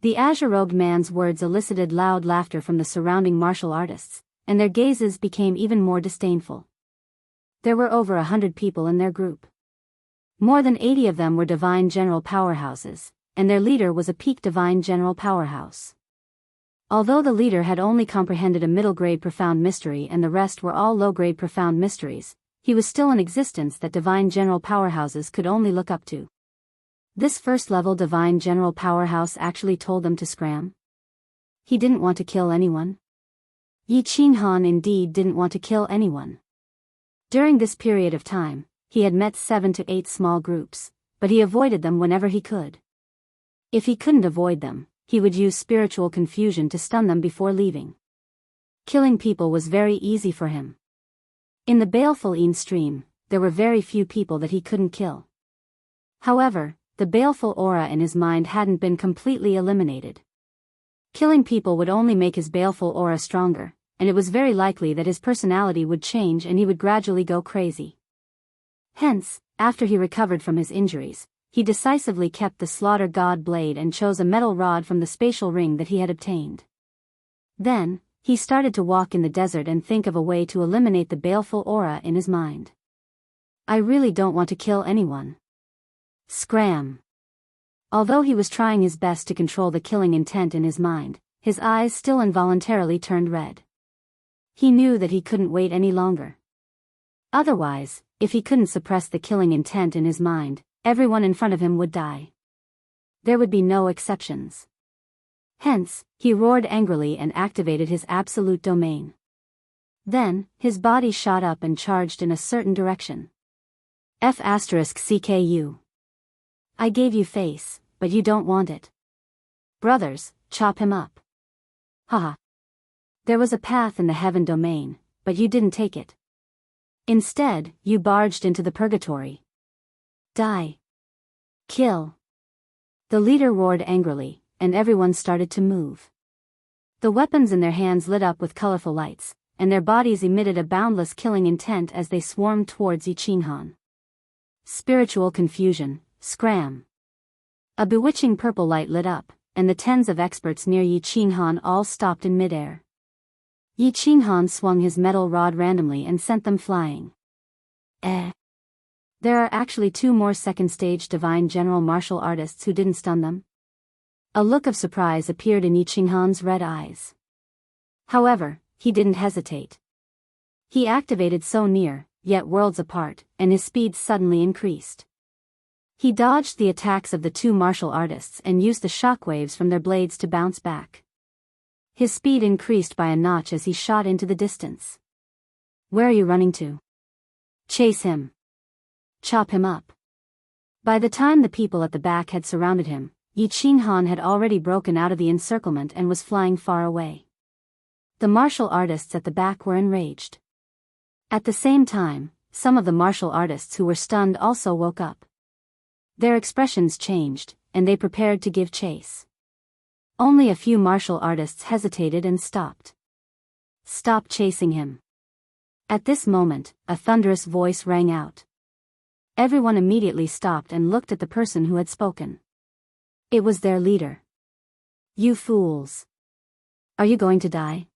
The azure-robed man's words elicited loud laughter from the surrounding martial artists, and their gazes became even more disdainful. There were over 100 people in their group. More than 80 of them were divine general powerhouses, and their leader was a peak divine general powerhouse. Although the leader had only comprehended a middle-grade profound mystery and the rest were all low-grade profound mysteries, he was still an existence that divine general powerhouses could only look up to. This first-level divine general powerhouse actually told them to scram. He didn't want to kill anyone. Yi Qinghan indeed didn't want to kill anyone. During this period of time, he had met 7 to 8 small groups, but he avoided them whenever he could. If he couldn't avoid them, he would use spiritual confusion to stun them before leaving. Killing people was very easy for him. In the baleful Yin stream, there were very few people that he couldn't kill. However, the baleful aura in his mind hadn't been completely eliminated. Killing people would only make his baleful aura stronger, and it was very likely that his personality would change and he would gradually go crazy. Hence, after he recovered from his injuries, he decisively kept the slaughter god blade and chose a metal rod from the spatial ring that he had obtained. Then, he started to walk in the desert and think of a way to eliminate the baleful aura in his mind. I really don't want to kill anyone. Scram. Although he was trying his best to control the killing intent in his mind, his eyes still involuntarily turned red. He knew that he couldn't wait any longer. Otherwise, if he couldn't suppress the killing intent in his mind, everyone in front of him would die. There would be no exceptions. Hence, he roared angrily and activated his absolute domain. Then, his body shot up and charged in a certain direction. F*CKU. I gave you face, but you don't want it. Brothers, chop him up. Haha. There was a path in the heaven domain, but you didn't take it. Instead, you barged into the purgatory. Die. Kill. The leader roared angrily, and everyone started to move. The weapons in their hands lit up with colorful lights, and their bodies emitted a boundless killing intent as they swarmed towards Yi Qinghan. Spiritual confusion. Scram. A bewitching purple light lit up, and the tens of experts near Yi Qinghan all stopped in midair. Yi Qinghan swung his metal rod randomly and sent them flying. There are actually 2 more second-stage divine general martial artists who didn't stun them. A look of surprise appeared in Yi Qinghan's red eyes. However, he didn't hesitate. He activated so near, yet worlds apart, and his speed suddenly increased. He dodged the attacks of the 2 martial artists and used the shockwaves from their blades to bounce back. His speed increased by a notch as he shot into the distance. Where are you running to? Chase him. Chop him up. By the time the people at the back had surrounded him, Yi Qinghan had already broken out of the encirclement and was flying far away. The martial artists at the back were enraged. At the same time, some of the martial artists who were stunned also woke up. Their expressions changed, and they prepared to give chase. Only a few martial artists hesitated and stopped. Stop chasing him. At this moment, a thunderous voice rang out. Everyone immediately stopped and looked at the person who had spoken. It was their leader. You fools. Are you going to die?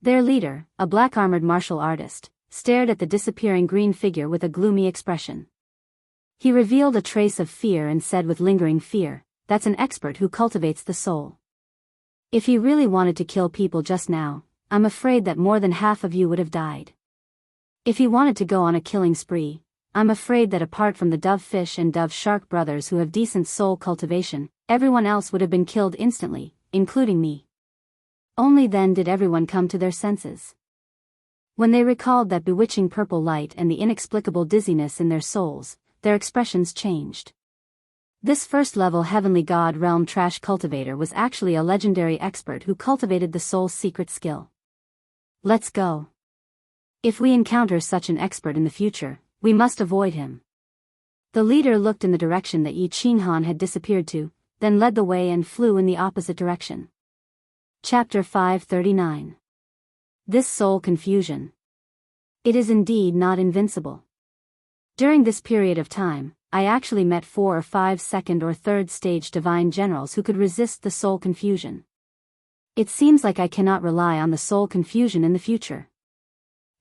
Their leader, a black-armored martial artist, stared at the disappearing green figure with a gloomy expression. He revealed a trace of fear and said with lingering fear, "That's an expert who cultivates the soul. If he really wanted to kill people just now, I'm afraid that more than half of you would have died. If he wanted to go on a killing spree, I'm afraid that apart from the dove fish and dove shark brothers who have decent soul cultivation, everyone else would have been killed instantly, including me." Only then did everyone come to their senses. When they recalled that bewitching purple light and the inexplicable dizziness in their souls, their expressions changed. This first-level heavenly god realm trash cultivator was actually a legendary expert who cultivated the soul's secret skill. Let's go. If we encounter such an expert in the future, we must avoid him. The leader looked in the direction that Yi Qinghan had disappeared to, then led the way and flew in the opposite direction. Chapter 539. This soul confusion. It is indeed not invincible. During this period of time, I actually met 4 or 5 second or third stage divine generals who could resist the soul confusion. It seems like I cannot rely on the soul confusion in the future.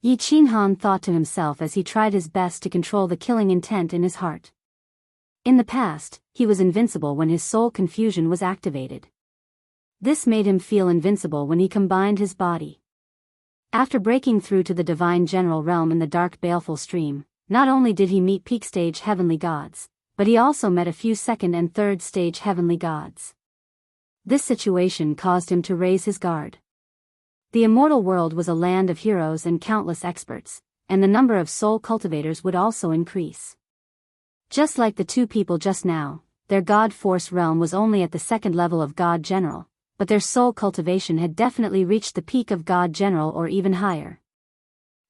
Yi Qinghan thought to himself as he tried his best to control the killing intent in his heart. In the past, he was invincible when his soul confusion was activated. This made him feel invincible when he combined his body. After breaking through to the divine general realm in the dark baleful stream, not only did he meet peak stage heavenly gods, but he also met a few second and third stage heavenly gods. This situation caused him to raise his guard. The immortal world was a land of heroes and countless experts, and the number of soul cultivators would also increase. Just like the two people just now, their god force realm was only at the second level of god general, but their soul cultivation had definitely reached the peak of god general or even higher.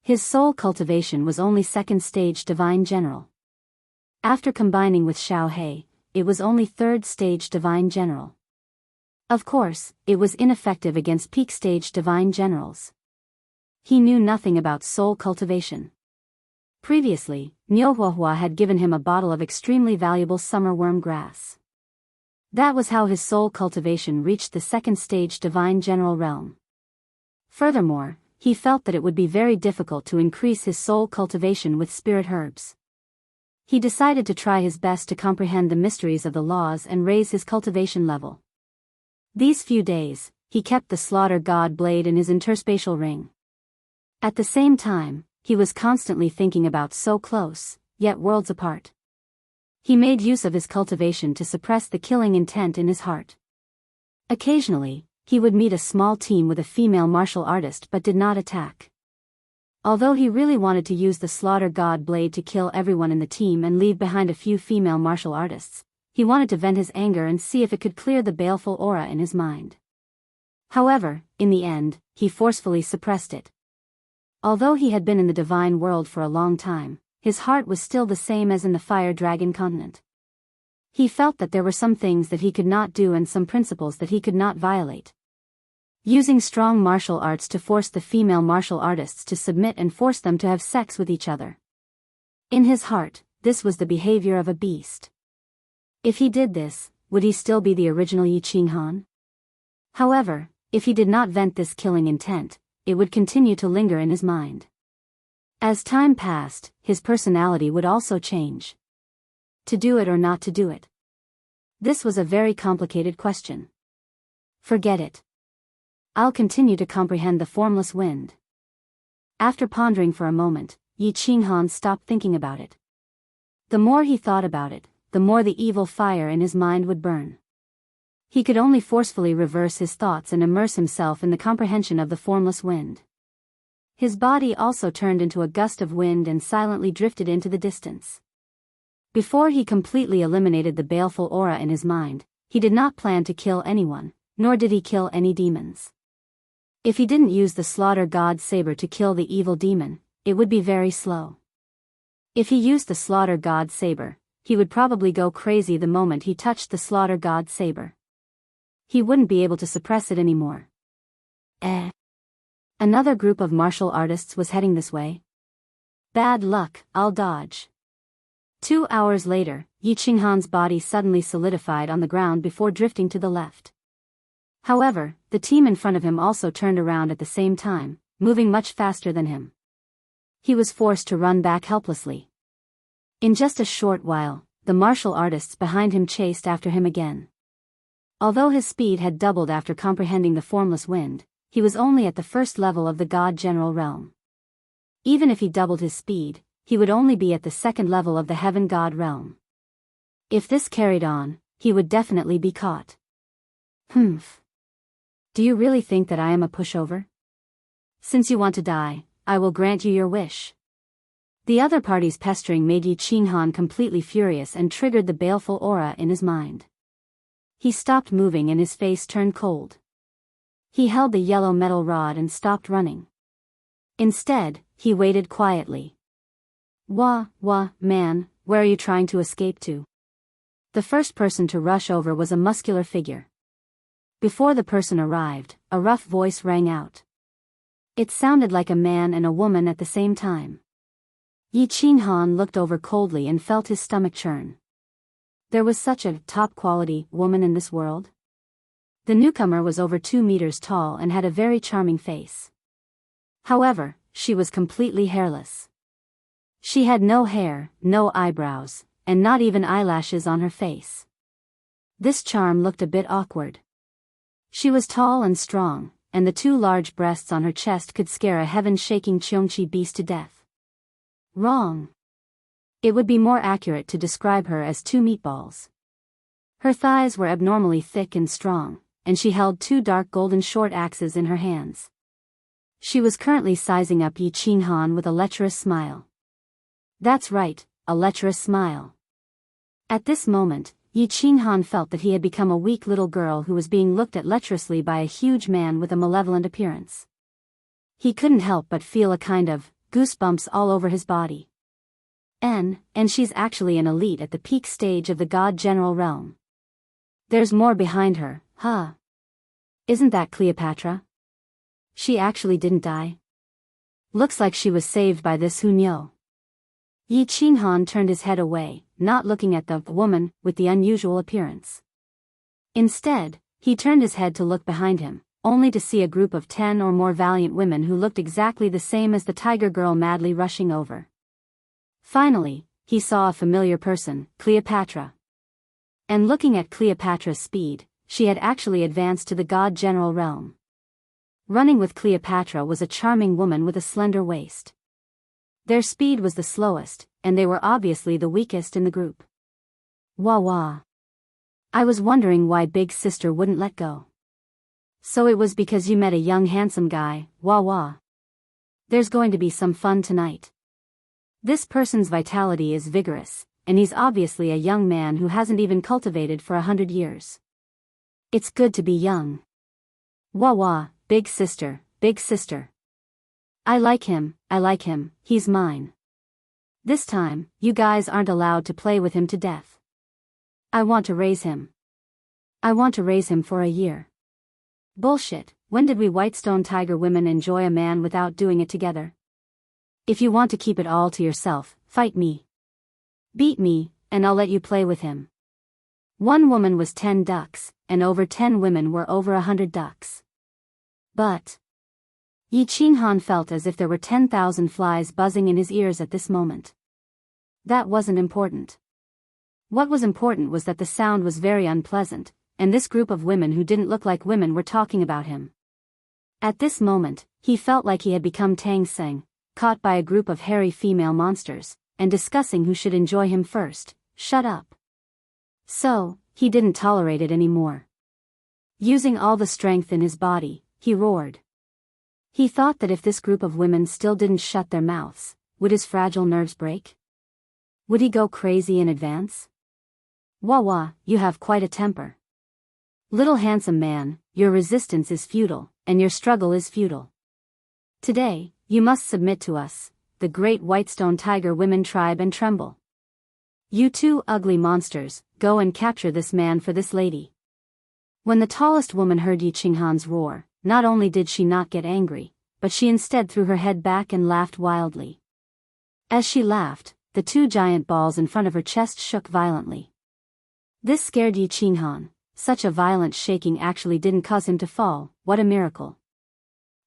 His soul cultivation was only second stage divine general. After combining with Xiao He, it was only third stage divine general. Of course, it was ineffective against peak stage divine generals. He knew nothing about soul cultivation. Previously, Niuhuahua had given him a bottle of extremely valuable summer worm grass. That was how his soul cultivation reached the second stage divine general realm. Furthermore, he felt that it would be very difficult to increase his soul cultivation with spirit herbs. He decided to try his best to comprehend the mysteries of the laws and raise his cultivation level. These few days, he kept the slaughter god blade in his interspatial ring. At the same time, he was constantly thinking about so close, yet worlds apart. He made use of his cultivation to suppress the killing intent in his heart. Occasionally, he would meet a small team with a female martial artist but did not attack. Although he really wanted to use the slaughter god blade to kill everyone in the team and leave behind a few female martial artists, he wanted to vent his anger and see if it could clear the baleful aura in his mind. However, in the end, he forcefully suppressed it. Although he had been in the divine world for a long time, his heart was still the same as in the fire dragon continent. He felt that there were some things that he could not do and some principles that he could not violate. Using strong martial arts to force the female martial artists to submit and force them to have sex with each other. In his heart, this was the behavior of a beast. If he did this, would he still be the original Yi Qinghan? However, if he did not vent this killing intent, it would continue to linger in his mind. As time passed, his personality would also change. To do it or not to do it? This was a very complicated question. Forget it. I'll continue to comprehend the formless wind. After pondering for a moment, Yi Qinghan stopped thinking about it. The more he thought about it, the more the evil fire in his mind would burn. He could only forcefully reverse his thoughts and immerse himself in the comprehension of the formless wind. His body also turned into a gust of wind and silently drifted into the distance. Before he completely eliminated the baleful aura in his mind, he did not plan to kill anyone, nor did he kill any demons. If he didn't use the slaughter god saber to kill the evil demon, it would be very slow. If he used the slaughter god saber, he would probably go crazy the moment he touched the slaughter god saber. He wouldn't be able to suppress it anymore. Another group of martial artists was heading this way. Bad luck, I'll dodge. 2 hours later, Yi Qinghan's body suddenly solidified on the ground before drifting to the left. However, the team in front of him also turned around at the same time, moving much faster than him. He was forced to run back helplessly. In just a short while, the martial artists behind him chased after him again. Although his speed had doubled after comprehending the formless wind, he was only at the first level of the god general realm. Even if he doubled his speed, he would only be at the second level of the heaven god realm. If this carried on, he would definitely be caught. Do you really think that I am a pushover? Since you want to die, I will grant you your wish. The other party's pestering made Yi Qinghan completely furious and triggered the baleful aura in his mind. He stopped moving and his face turned cold. He held the yellow metal rod and stopped running. Instead, he waited quietly. Man, where are you trying to escape to? The first person to rush over was a muscular figure. Before the person arrived, a rough voice rang out. It sounded like a man and a woman at the same time. Yi Qinghan looked over coldly and felt his stomach churn. There was such a top-quality woman in this world? The newcomer was over 2 meters tall and had a very charming face. However, she was completely hairless. She had no hair, no eyebrows, and not even eyelashes on her face. This charm looked a bit awkward. She was tall and strong, and the 2 large breasts on her chest could scare a heaven-shaking Cheongqi beast to death. Wrong. It would be more accurate to describe her as 2 meatballs. Her thighs were abnormally thick and strong, and she held 2 dark golden short axes in her hands. She was currently sizing up Yi Qinghan with a lecherous smile. That's right, a lecherous smile. At this moment, Yi Qinghan felt that he had become a weak little girl who was being looked at lecherously by a huge man with a malevolent appearance. He couldn't help but feel a kind of goosebumps all over his body. And she's actually an elite at the peak stage of the God General realm. There's more behind her, huh? Isn't that Cleopatra? She actually didn't die. Looks like she was saved by this Hunyo. Yi Qinghan turned his head away, not looking at the woman with the unusual appearance. Instead, he turned his head to look behind him, only to see a group of 10 or more valiant women who looked exactly the same as the tiger girl madly rushing over. Finally, he saw a familiar person, Cleopatra. And looking at Cleopatra's speed, she had actually advanced to the God General realm. Running with Cleopatra was a charming woman with a slender waist. Their speed was the slowest, and they were obviously the weakest in the group. Wah wah. I was wondering why Big Sister wouldn't let go. So it was because you met a young handsome guy, wah wah. There's going to be some fun tonight. This person's vitality is vigorous, and he's obviously a young man who hasn't even cultivated for 100 years. It's good to be young. Wah wah, Big Sister, Big Sister. I like him, he's mine. This time, you guys aren't allowed to play with him to death. I want to raise him. I want to raise him for a year. Bullshit, when did we Whitestone Tiger women enjoy a man without doing it together? If you want to keep it all to yourself, fight me. Beat me, and I'll let you play with him. One woman was 10 ducks, and over 10 women were over 100 ducks. But Yi Qinghan felt as if there were 10,000 flies buzzing in his ears at this moment. That wasn't important. What was important was that the sound was very unpleasant, and this group of women who didn't look like women were talking about him. At this moment, he felt like he had become Tang Seng, caught by a group of hairy female monsters, and discussing who should enjoy him first. Shut up. So, he didn't tolerate it anymore. Using all the strength in his body, he roared. He thought that if this group of women still didn't shut their mouths, would his fragile nerves break? Would he go crazy in advance? Wah wah, you have quite a temper. Little handsome man, your resistance is futile, and your struggle is futile. Today, you must submit to us, the great Whitestone Tiger women tribe, and tremble. You 2 ugly monsters, go and capture this man for this lady. When the tallest woman heard Yi Qinghan's roar, not only did she not get angry, but she instead threw her head back and laughed wildly. As she laughed, the 2 giant balls in front of her chest shook violently. This scared Yi Qinghan. Such a violent shaking actually didn't cause him to fall. What a miracle.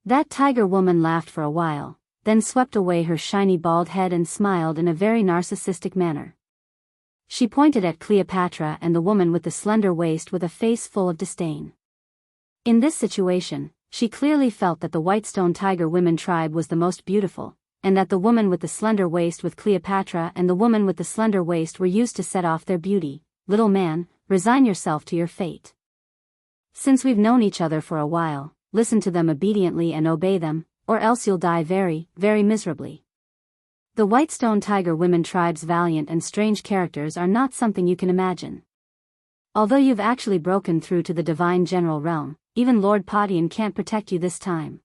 That tiger woman laughed for a while, then swept away her shiny bald head and smiled in a very narcissistic manner. She pointed at Cleopatra and the woman with the slender waist with a face full of disdain. In this situation, she clearly felt that the Whitestone Tiger women tribe was the most beautiful, and that the woman with the slender waist with Cleopatra and the woman with the slender waist were used to set off their beauty. Little man, resign yourself to your fate. Since we've known each other for a while, listen to them obediently and obey them, or else you'll die very, very miserably. The Whitestone Tiger women tribe's valiant and strange characters are not something you can imagine. Although you've actually broken through to the divine general realm, even Lord Padian can't protect you this time.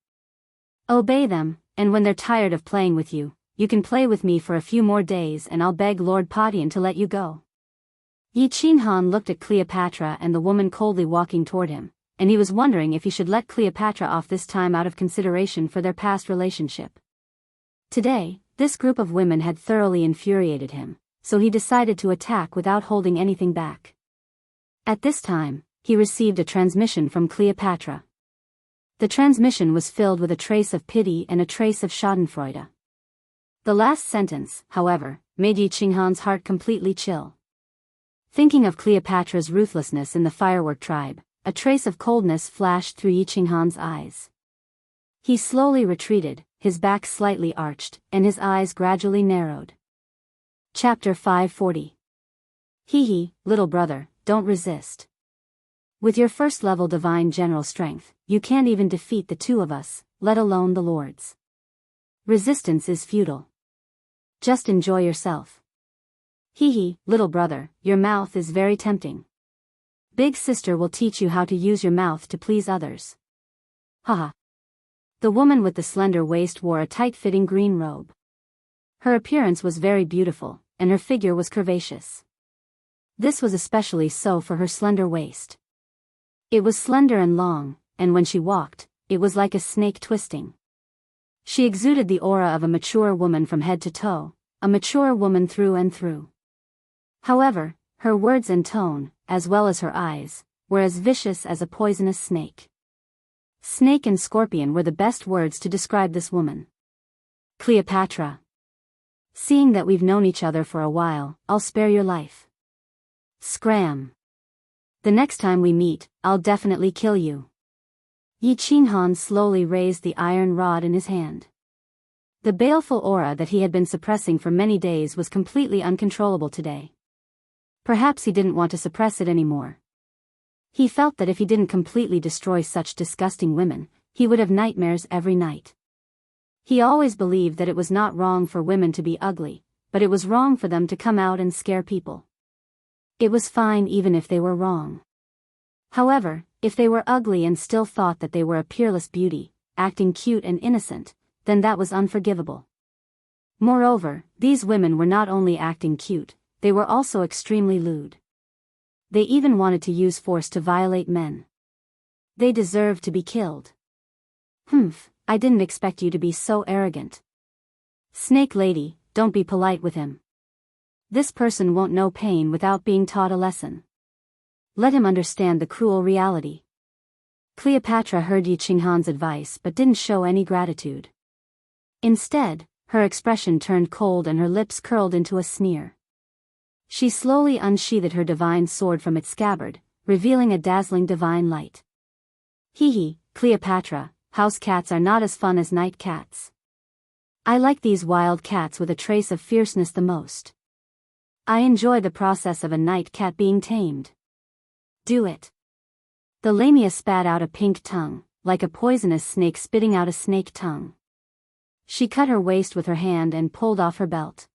Obey them, and when they're tired of playing with you, you can play with me for a few more days and I'll beg Lord Padian to let you go. Yi Qinghan looked at Cleopatra and the woman coldly walking toward him, and he was wondering if he should let Cleopatra off this time out of consideration for their past relationship. Today, this group of women had thoroughly infuriated him, so he decided to attack without holding anything back. At this time, he received a transmission from Cleopatra. The transmission was filled with a trace of pity and a trace of schadenfreude. The last sentence, however, made Yi Qinghan's heart completely chill. Thinking of Cleopatra's ruthlessness in the firework tribe, a trace of coldness flashed through Yi Qinghan's eyes. He slowly retreated, his back slightly arched, and his eyes gradually narrowed. Chapter 540. Hee, little brother, don't resist. With your first-level divine general strength, you can't even defeat the two of us, let alone the lords. Resistance is futile. Just enjoy yourself. Hee, little brother, your mouth is very tempting. Big sister will teach you how to use your mouth to please others. Haha. The woman with the slender waist wore a tight-fitting green robe. Her appearance was very beautiful, and her figure was curvaceous. This was especially so for her slender waist. It was slender and long, and when she walked, it was like a snake twisting. She exuded the aura of a mature woman from head to toe, a mature woman through and through. However, her words and tone, as well as her eyes, were as vicious as a poisonous snake. Snake and scorpion were the best words to describe this woman. Cleopatra. Seeing that we've known each other for a while, I'll spare your life. Scram. The next time we meet, I'll definitely kill you. Yi Qinghan slowly raised the iron rod in his hand. The baleful aura that he had been suppressing for many days was completely uncontrollable today. Perhaps he didn't want to suppress it anymore. He felt that if he didn't completely destroy such disgusting women, he would have nightmares every night. He always believed that it was not wrong for women to be ugly, but it was wrong for them to come out and scare people. It was fine even if they were wrong. However, if they were ugly and still thought that they were a peerless beauty, acting cute and innocent, then that was unforgivable. Moreover, these women were not only acting cute, they were also extremely lewd. They even wanted to use force to violate men. They deserved to be killed. Humph, I didn't expect you to be so arrogant. Snake lady, don't be polite with him. This person won't know pain without being taught a lesson. Let him understand the cruel reality. Cleopatra heard Yi Qinghan's advice but didn't show any gratitude. Instead, her expression turned cold and her lips curled into a sneer. She slowly unsheathed her divine sword from its scabbard, revealing a dazzling divine light. Hee, Cleopatra, house cats are not as fun as night cats. I like these wild cats with a trace of fierceness the most. I enjoy the process of a night cat being tamed. Do it. The Lamia spat out a pink tongue, like a poisonous snake spitting out a snake tongue. She cut her waist with her hand and pulled off her belt.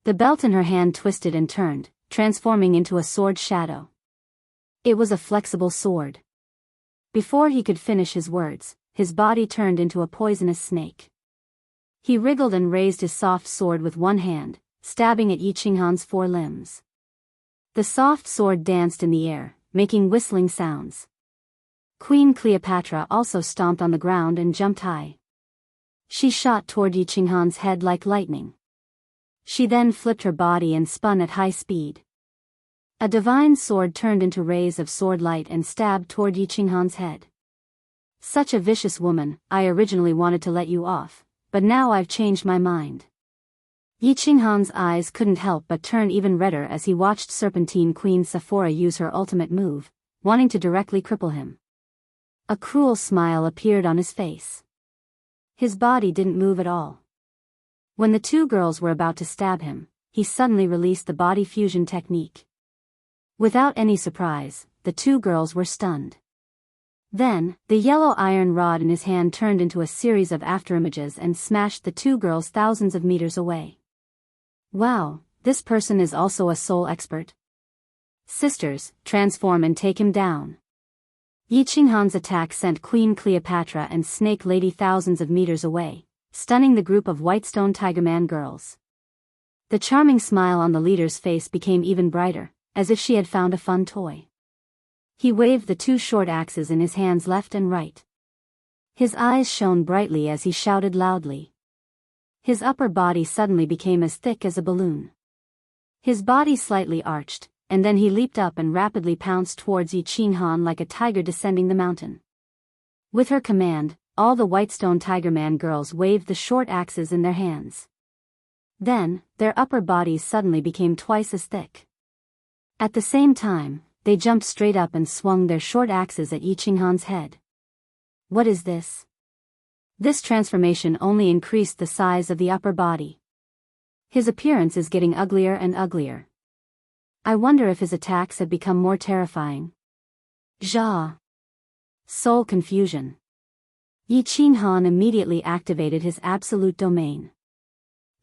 The belt in her hand twisted and turned, transforming into a sword shadow. It was a flexible sword. Before he could finish his words, his body turned into a poisonous snake. He wriggled and raised his soft sword with one hand, stabbing at Yi Qinghan's four limbs. The soft sword danced in the air, making whistling sounds. Queen Cleopatra also stomped on the ground and jumped high. She shot toward Yi Qinghan's head like lightning. She then flipped her body and spun at high speed. A divine sword turned into rays of sword light and stabbed toward Yi Qinghan's head. Such a vicious woman, I originally wanted to let you off, but now I've changed my mind. Yi Qinghan's eyes couldn't help but turn even redder as he watched Serpentine Queen Sephora use her ultimate move, wanting to directly cripple him. A cruel smile appeared on his face. His body didn't move at all. When the two girls were about to stab him, he suddenly released the body fusion technique. Without any surprise, the two girls were stunned. Then, the yellow iron rod in his hand turned into a series of afterimages and smashed the two girls thousands of meters away. Wow, this person is also a soul expert. Sisters, transform and take him down. Yi Qinghan's attack sent Queen Cleopatra and Snake Lady thousands of meters away, stunning the group of Whitestone Tigerman girls. The charming smile on the leader's face became even brighter, as if she had found a fun toy. He waved the two short axes in his hands left and right. His eyes shone brightly as he shouted loudly. His upper body suddenly became as thick as a balloon. His body slightly arched, and then he leaped up and rapidly pounced towards Yi Qinghan like a tiger descending the mountain. With her command, all the Whitestone Tigerman girls waved the short axes in their hands. Then, their upper bodies suddenly became twice as thick. At the same time, they jumped straight up and swung their short axes at Yi Qinghan's head. What is this? This transformation only increased the size of the upper body. His appearance is getting uglier and uglier. I wonder if his attacks have become more terrifying. Zha. Soul confusion. Yi Qinghan immediately activated his absolute domain.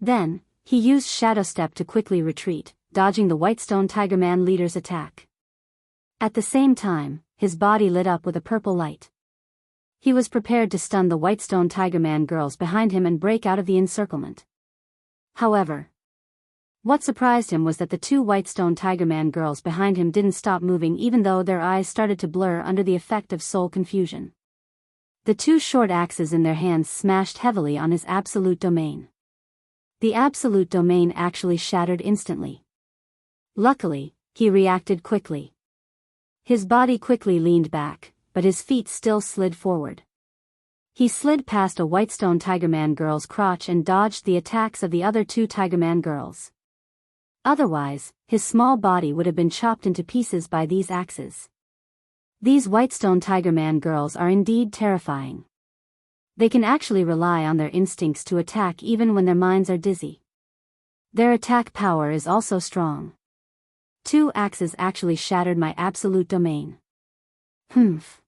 Then, he used Shadow Step to quickly retreat, dodging the Whitestone Tigerman leader's attack. At the same time, his body lit up with a purple light. He was prepared to stun the Whitestone Tigerman girls behind him and break out of the encirclement. However, what surprised him was that the two Whitestone Tigerman girls behind him didn't stop moving even though their eyes started to blur under the effect of soul confusion. The two short axes in their hands smashed heavily on his absolute domain. The absolute domain actually shattered instantly. Luckily, he reacted quickly. His body quickly leaned back, but his feet still slid forward. He slid past a Whitestone Tigerman girl's crotch and dodged the attacks of the other two Tigerman girls. Otherwise, his small body would have been chopped into pieces by these axes. These Whitestone Tigerman girls are indeed terrifying. They can actually rely on their instincts to attack even when their minds are dizzy. Their attack power is also strong. Two axes actually shattered my absolute domain. Humph.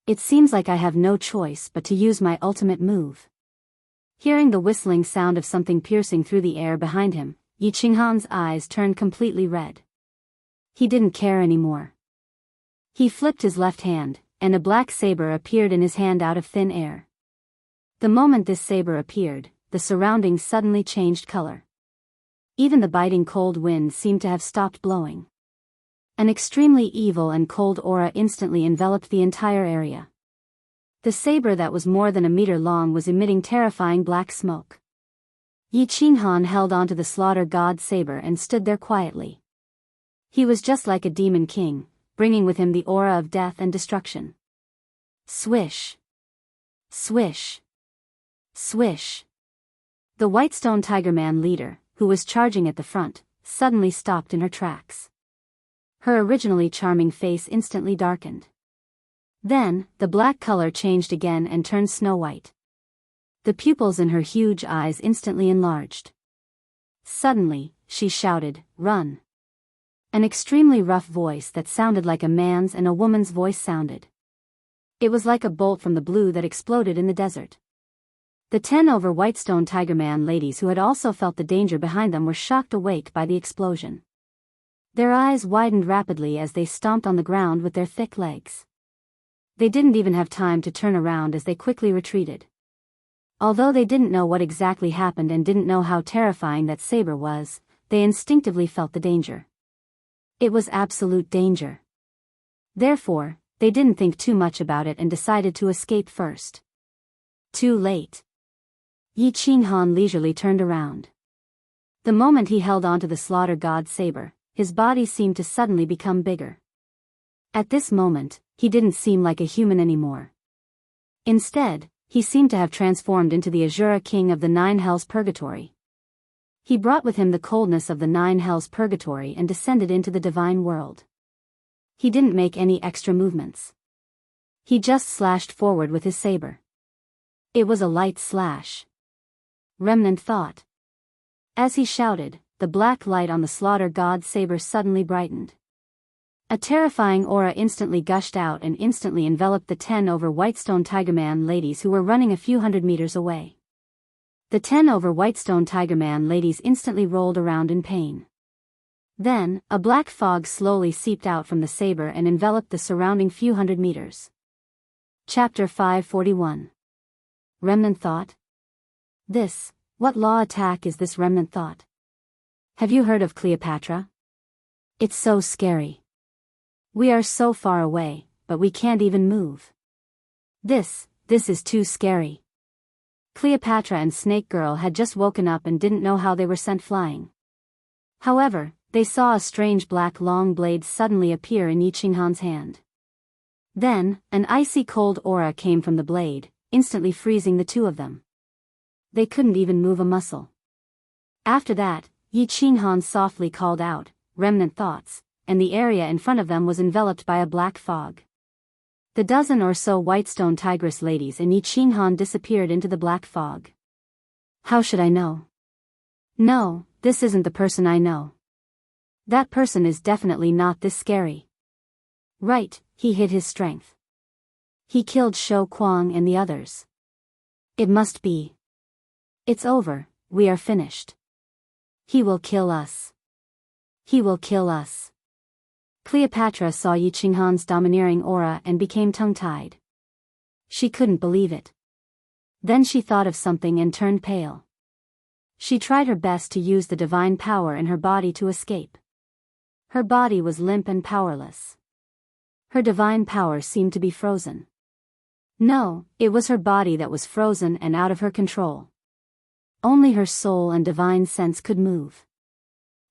It seems like I have no choice but to use my ultimate move. Hearing the whistling sound of something piercing through the air behind him, Yi Qinghan's eyes turned completely red. He didn't care anymore. He flipped his left hand, and a black saber appeared in his hand out of thin air. The moment this saber appeared, the surroundings suddenly changed color. Even the biting cold wind seemed to have stopped blowing. An extremely evil and cold aura instantly enveloped the entire area. The saber that was more than a meter long was emitting terrifying black smoke. Yi Qinghan held onto the slaughter god saber and stood there quietly. He was just like a demon king, bringing with him the aura of death and destruction. Swish. Swish. Swish. The Whitestone Tigerman leader, who was charging at the front, suddenly stopped in her tracks. Her originally charming face instantly darkened. Then, the black color changed again and turned snow-white. The pupils in her huge eyes instantly enlarged. Suddenly, she shouted, "Run!" An extremely rough voice that sounded like a man's and a woman's voice sounded. It was like a bolt from the blue that exploded in the desert. The 10 over Whitestone Tigerman ladies who had also felt the danger behind them were shocked awake by the explosion. Their eyes widened rapidly as they stomped on the ground with their thick legs. They didn't even have time to turn around as they quickly retreated. Although they didn't know what exactly happened and didn't know how terrifying that saber was, they instinctively felt the danger. It was absolute danger. Therefore, they didn't think too much about it and decided to escape first. Too late. Yi Qinghan leisurely turned around. The moment he held onto the slaughter god saber, his body seemed to suddenly become bigger. At this moment, he didn't seem like a human anymore. Instead, he seemed to have transformed into the Azura king of the 9 hells purgatory. He brought with him the coldness of the 9 hells purgatory and descended into the divine world. He didn't make any extra movements. He just slashed forward with his saber. It was a light slash. Remnant thought. As he shouted, the black light on the slaughter god's saber suddenly brightened. A terrifying aura instantly gushed out and instantly enveloped the 10 over Whitestone Tigerman ladies who were running a few hundred meters away. The 10 over Whitestone Tigerman ladies instantly rolled around in pain. Then, a black fog slowly seeped out from the saber and enveloped the surrounding few hundred meters. Chapter 541. Remnant thought? What law attack is this remnant thought? Have you heard of Cleopatra? It's so scary. We are so far away, but we can't even move. This is too scary. Cleopatra and Snake Girl had just woken up and didn't know how they were sent flying. However, they saw a strange black long blade suddenly appear in Yi Qinghan's hand. Then, an icy cold aura came from the blade, instantly freezing the two of them. They couldn't even move a muscle. After that, Yi Qinghan softly called out, "Remnant thoughts," and the area in front of them was enveloped by a black fog. The dozen or so Whitestone Tigress ladies and Yi Qinghan disappeared into the black fog. How should I know? No, this isn't the person I know. That person is definitely not this scary. Right, he hid his strength. He killed Shou Kuang and the others. It must be. It's over, we are finished. He will kill us. He will kill us. Cleopatra saw Yi Qinghan's domineering aura and became tongue-tied. She couldn't believe it. Then she thought of something and turned pale. She tried her best to use the divine power in her body to escape. Her body was limp and powerless. Her divine power seemed to be frozen. No, it was her body that was frozen and out of her control. Only her soul and divine sense could move.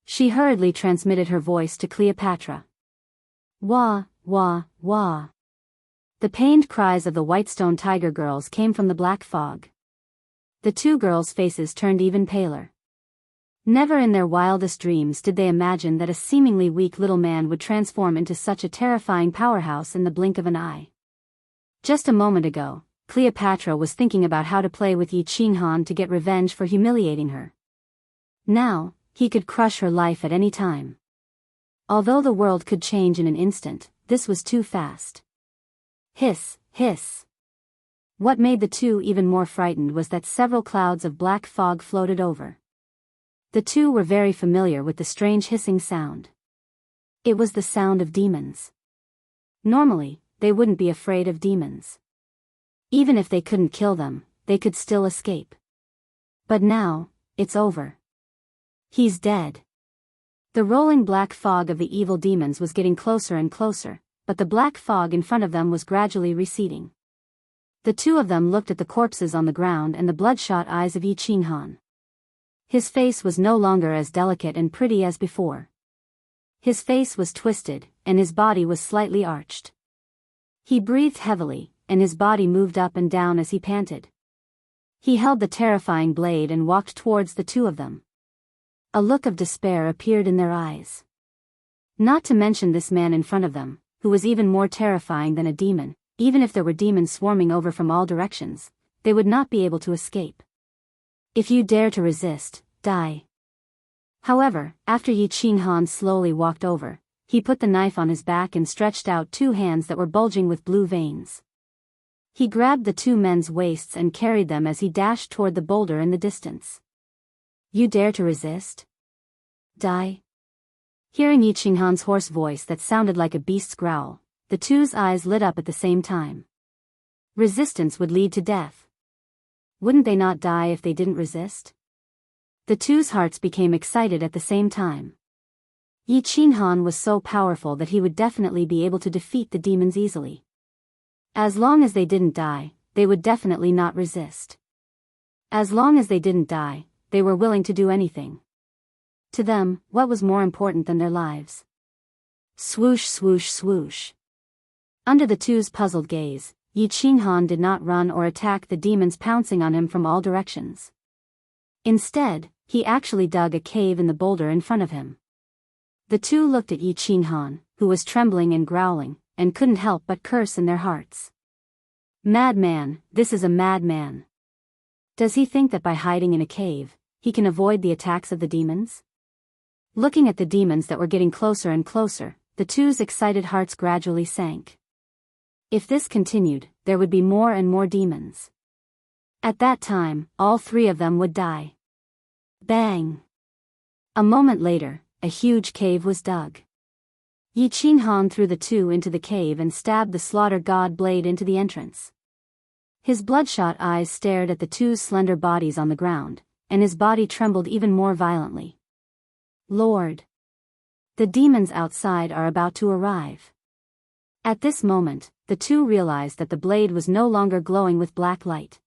She hurriedly transmitted her voice to Cleopatra. Wah, wah, wah. The pained cries of the Whitestone Tiger girls came from the black fog. The two girls' faces turned even paler. Never in their wildest dreams did they imagine that a seemingly weak little man would transform into such a terrifying powerhouse in the blink of an eye. Just a moment ago, Cleopatra was thinking about how to play with Yi Qinghan to get revenge for humiliating her. Now, he could crush her life at any time. Although the world could change in an instant, this was too fast. Hiss, hiss. What made the two even more frightened was that several clouds of black fog floated over. The two were very familiar with the strange hissing sound. It was the sound of demons. Normally, they wouldn't be afraid of demons. Even if they couldn't kill them, they could still escape. But now, it's over. He's dead. The rolling black fog of the evil demons was getting closer and closer, but the black fog in front of them was gradually receding. The two of them looked at the corpses on the ground and the bloodshot eyes of Yi Qinghan. His face was no longer as delicate and pretty as before. His face was twisted, and his body was slightly arched. He breathed heavily, and his body moved up and down as he panted. He held the terrifying blade and walked towards the two of them. A look of despair appeared in their eyes. Not to mention this man in front of them, who was even more terrifying than a demon. Even if there were demons swarming over from all directions, they would not be able to escape. If you dare to resist, die. However, after Yi Qinghan slowly walked over, he put the knife on his back and stretched out two hands that were bulging with blue veins. He grabbed the two men's waists and carried them as he dashed toward the boulder in the distance. You dare to resist? Die? Hearing Yi Qinghan's hoarse voice that sounded like a beast's growl, the two's eyes lit up at the same time. Resistance would lead to death. Wouldn't they not die if they didn't resist? The two's hearts became excited at the same time. Yi Qinghan was so powerful that he would definitely be able to defeat the demons easily. As long as they didn't die, they would definitely not resist. As long as they didn't die, they were willing to do anything. To them, what was more important than their lives? Swoosh, swoosh, swoosh. Under the two's puzzled gaze, Yi Qinghan did not run or attack the demons pouncing on him from all directions. Instead, he actually dug a cave in the boulder in front of him. The two looked at Yi Qinghan, who was trembling and growling, and couldn't help but curse in their hearts. Madman, this is a madman. Does he think that by hiding in a cave, he can avoid the attacks of the demons? Looking at the demons that were getting closer and closer, the two's excited hearts gradually sank. If this continued, there would be more and more demons. At that time, all three of them would die. Bang! A moment later, a huge cave was dug. Yi Qinghan threw the two into the cave and stabbed the slaughter god blade into the entrance. His bloodshot eyes stared at the two's slender bodies on the ground, and his body trembled even more violently. Lord! The demons outside are about to arrive. At this moment, the two realized that the blade was no longer glowing with black light.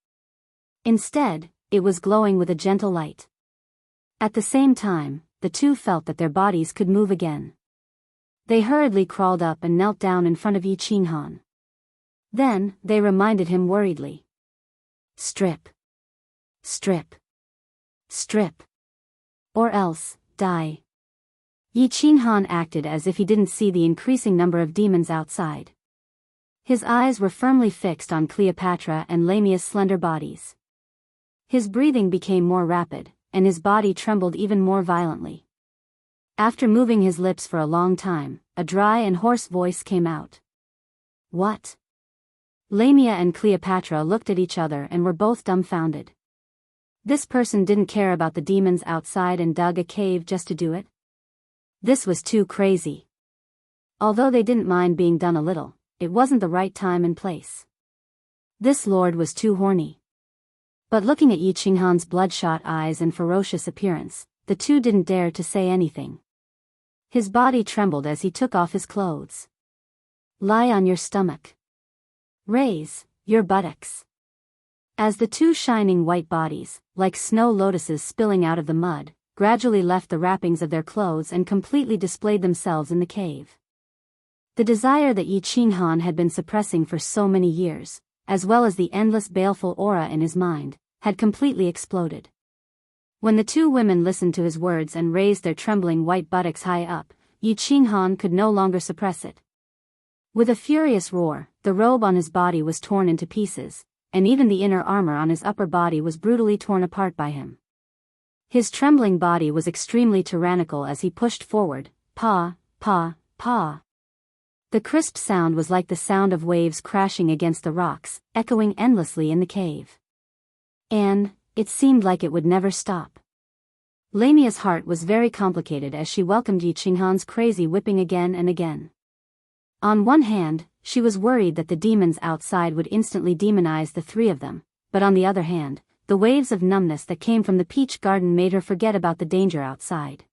Instead, it was glowing with a gentle light. At the same time, the two felt that their bodies could move again. They hurriedly crawled up and knelt down in front of Yi Qinghan. Then, they reminded him worriedly. Strip. Strip. Strip. Or else, die. Yi Qinghan acted as if he didn't see the increasing number of demons outside. His eyes were firmly fixed on Cleopatra and Lamia's slender bodies. His breathing became more rapid, and his body trembled even more violently. After moving his lips for a long time, a dry and hoarse voice came out. What? Lamia and Cleopatra looked at each other and were both dumbfounded. This person didn't care about the demons outside and dug a cave just to do it? This was too crazy. Although they didn't mind being done a little, it wasn't the right time and place. This lord was too horny. But looking at Yi Qinghan's bloodshot eyes and ferocious appearance, the two didn't dare to say anything. His body trembled as he took off his clothes. Lie on your stomach. Raise your buttocks. As the two shining white bodies, like snow lotuses spilling out of the mud, gradually left the wrappings of their clothes and completely displayed themselves in the cave. The desire that Yi Qinghan had been suppressing for so many years, as well as the endless baleful aura in his mind, had completely exploded. When the two women listened to his words and raised their trembling white buttocks high up, Yi Qinghan could no longer suppress it. With a furious roar, the robe on his body was torn into pieces, and even the inner armor on his upper body was brutally torn apart by him. His trembling body was extremely tyrannical as he pushed forward, paw, paw, paw. The crisp sound was like the sound of waves crashing against the rocks, echoing endlessly in the cave. And it seemed like it would never stop. Lamia's heart was very complicated as she welcomed Yi Qinghan's crazy whipping again and again. On one hand, she was worried that the demons outside would instantly demonize the three of them, but on the other hand, the waves of numbness that came from the peach garden made her forget about the danger outside.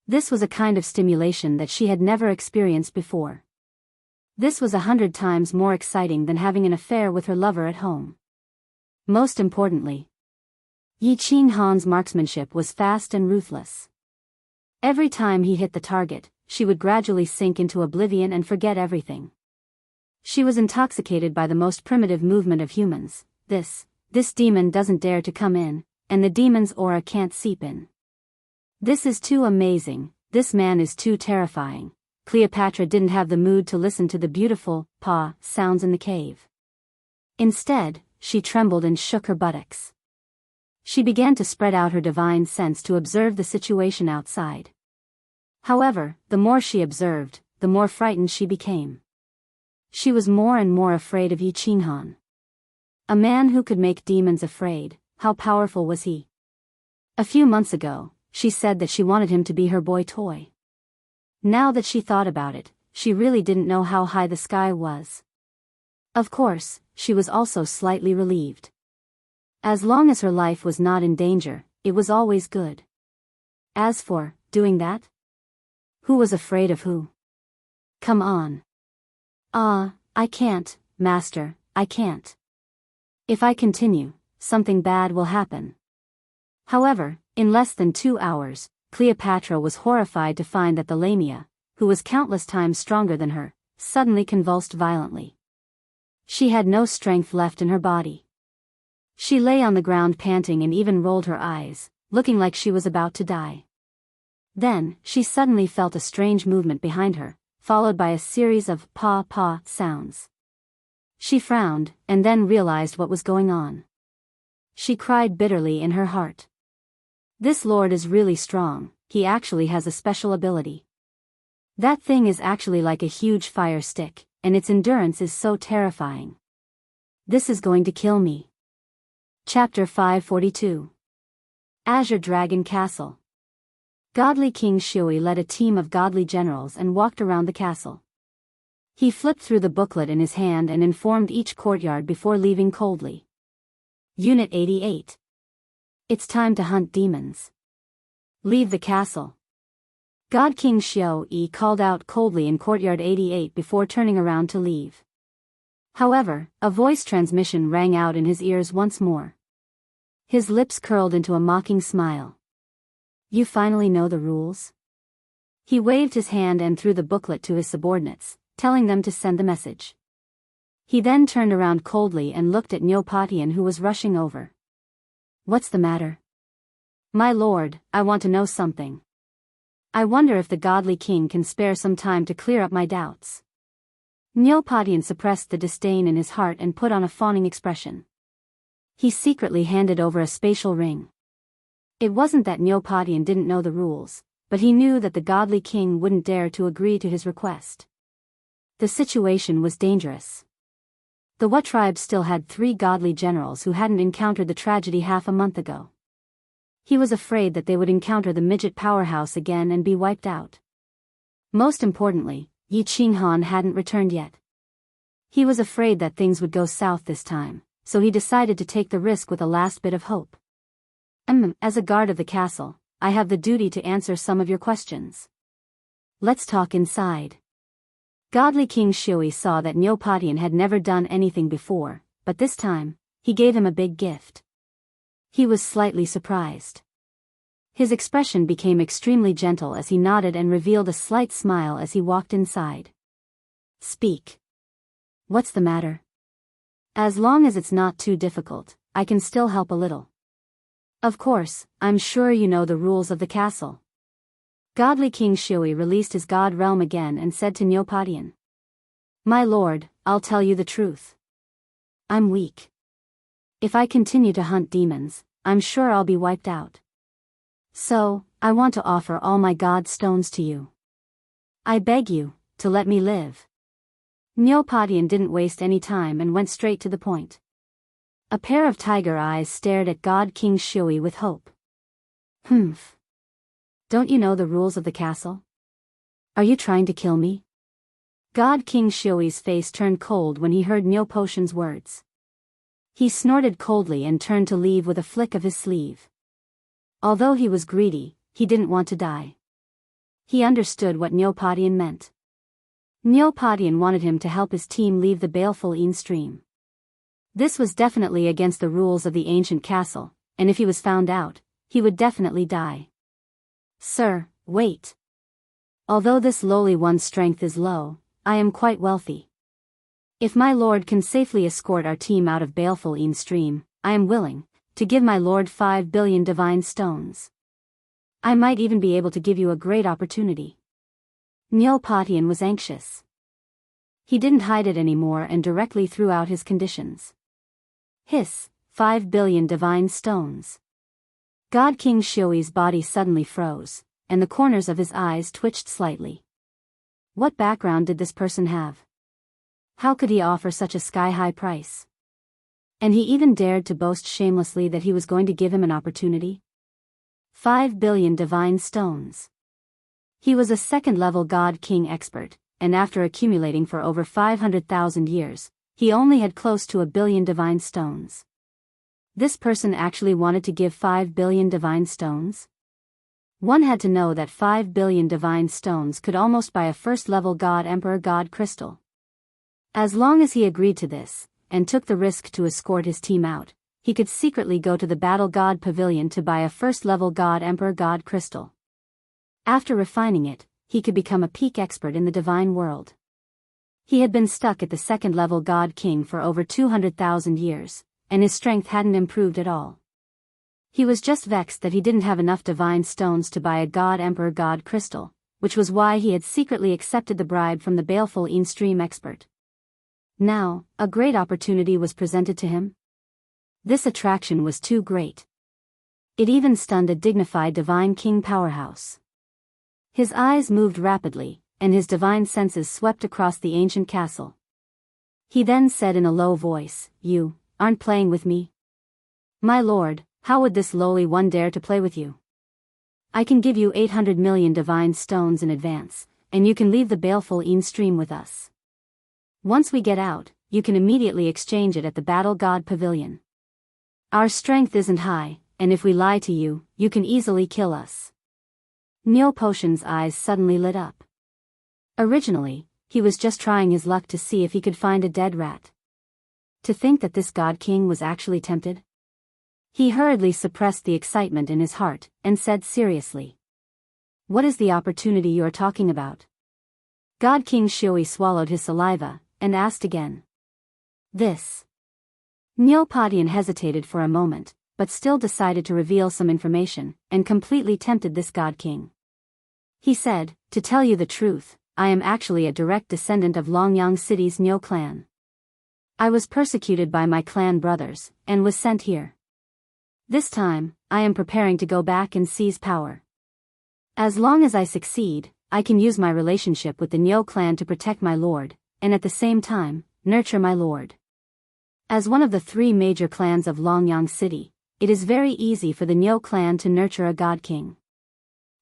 This was a kind of stimulation that she had never experienced before. This was 100 times more exciting than having an affair with her lover at home. Most importantly, Yi Qinghan's marksmanship was fast and ruthless. Every time he hit the target, she would gradually sink into oblivion and forget everything. She was intoxicated by the most primitive movement of humans. This demon doesn't dare to come in, and the demon's aura can't seep in. This is too amazing, this man is too terrifying. Cleopatra didn't have the mood to listen to the beautiful, paw, sounds in the cave. Instead, she trembled and shook her buttocks. She began to spread out her divine sense to observe the situation outside. However, the more she observed, the more frightened she became. She was more and more afraid of Yi Qinghan. A man who could make demons afraid, how powerful was he? A few months ago, she said that she wanted him to be her boy toy. Now that she thought about it, she really didn't know how high the sky was. Of course, she was also slightly relieved. As long as her life was not in danger, it was always good. As for doing that? Who was afraid of who? Come on. I can't, master, I can't. If I continue, something bad will happen. However, in less than 2 hours, Cleopatra was horrified to find that the Lamia, who was countless times stronger than her, suddenly convulsed violently. She had no strength left in her body. She lay on the ground panting and even rolled her eyes, looking like she was about to die. Then, she suddenly felt a strange movement behind her, followed by a series of paw-paw sounds. She frowned, and then realized what was going on. She cried bitterly in her heart. This lord is really strong, he actually has a special ability. That thing is actually like a huge fire stick, and its endurance is so terrifying. This is going to kill me. Chapter 542. Azure Dragon Castle. Godly King Shui led a team of godly generals and walked around the castle. He flipped through the booklet in his hand and informed each courtyard before leaving coldly. Unit 88. It's time to hunt demons. Leave the castle. God King Xiao called out coldly in courtyard 88 before turning around to leave. However, a voice transmission rang out in his ears once more. His lips curled into a mocking smile. You finally know the rules? He waved his hand and threw the booklet to his subordinates, telling them to send the message. He then turned around coldly and looked at Neopatian, who was rushing over. What's the matter? My lord, I want to know something. I wonder if the godly king can spare some time to clear up my doubts. Neopatian suppressed the disdain in his heart and put on a fawning expression. He secretly handed over a spatial ring. It wasn't that Neopatian didn't know the rules, but he knew that the godly king wouldn't dare to agree to his request. The situation was dangerous. The What tribe still had 3 godly generals who hadn't encountered the tragedy half a month ago. He was afraid that they would encounter the midget powerhouse again and be wiped out. Most importantly, Yi Qinghan hadn't returned yet. He was afraid that things would go south this time, so he decided to take the risk with a last bit of hope. As a guard of the castle, I have the duty to answer some of your questions. Let's talk inside. Godly King Shui saw that Neopatian had never done anything before, but this time, he gave him a big gift. He was slightly surprised. His expression became extremely gentle as he nodded and revealed a slight smile as he walked inside. Speak. What's the matter? As long as it's not too difficult, I can still help a little. Of course, I'm sure you know the rules of the castle. Godly King Shui released his god realm again and said to Neopatian. My lord, I'll tell you the truth. I'm weak. If I continue to hunt demons, I'm sure I'll be wiped out. So, I want to offer all my god stones to you. I beg you, to let me live. Neopatian didn't waste any time and went straight to the point. A pair of tiger eyes stared at God King Shui with hope. Humph. Don't you know the rules of the castle? Are you trying to kill me? God King Shui's face turned cold when he heard Neopatian's words. He snorted coldly and turned to leave with a flick of his sleeve. Although he was greedy, he didn't want to die. He understood what Neopatian meant. Neopatian wanted him to help his team leave the baleful Een stream. This was definitely against the rules of the ancient castle, and if he was found out, he would definitely die. Sir, wait. Although this lowly one's strength is low, I am quite wealthy. If my lord can safely escort our team out of baleful Een stream, I am willing to give my lord 5 billion divine stones. I might even be able to give you a great opportunity. Neopatian was anxious. He didn't hide it anymore and directly threw out his conditions. Hiss, 5 billion divine stones. God King Shui's body suddenly froze, and the corners of his eyes twitched slightly. What background did this person have? How could he offer such a sky-high price? And he even dared to boast shamelessly that he was going to give him an opportunity? 5 billion divine stones. He was a second-level God King expert, and after accumulating for over 500,000 years, he only had close to 1 billion divine stones. This person actually wanted to give 5 billion divine stones? One had to know that 5 billion divine stones could almost buy a first-level God Emperor God crystal. As long as he agreed to this, and took the risk to escort his team out, he could secretly go to the Battle God Pavilion to buy a first-level God Emperor God crystal. After refining it, he could become a peak expert in the divine world. He had been stuck at the second-level God King for over 200,000 years, and his strength hadn't improved at all. He was just vexed that he didn't have enough divine stones to buy a God Emperor God crystal, which was why he had secretly accepted the bribe from the baleful Een stream expert. Now, a great opportunity was presented to him. This attraction was too great. It even stunned a dignified divine king powerhouse. His eyes moved rapidly, and his divine senses swept across the ancient castle. He then said in a low voice, You aren't playing with me? My lord, how would this lowly one dare to play with you? I can give you 800 million divine stones in advance, and you can leave the baleful Een stream with us. Once we get out, you can immediately exchange it at the Battle God Pavilion. Our strength isn't high, and if we lie to you, you can easily kill us. Neo Potion's eyes suddenly lit up. Originally, he was just trying his luck to see if he could find a dead rat. To think that this God King was actually tempted? He hurriedly suppressed the excitement in his heart, and said seriously. What is the opportunity you are talking about? God King Shui swallowed his saliva, and asked again. This. Neopodian hesitated for a moment, but still decided to reveal some information, and completely tempted this God King. He said, to tell you the truth, I am actually a direct descendant of Longyang City's Neo clan. I was persecuted by my clan brothers, and was sent here. This time, I am preparing to go back and seize power. As long as I succeed, I can use my relationship with the Neo clan to protect my lord, and at the same time, nurture my lord. As one of the 3 major clans of Longyang City, it is very easy for the Neo clan to nurture a God King.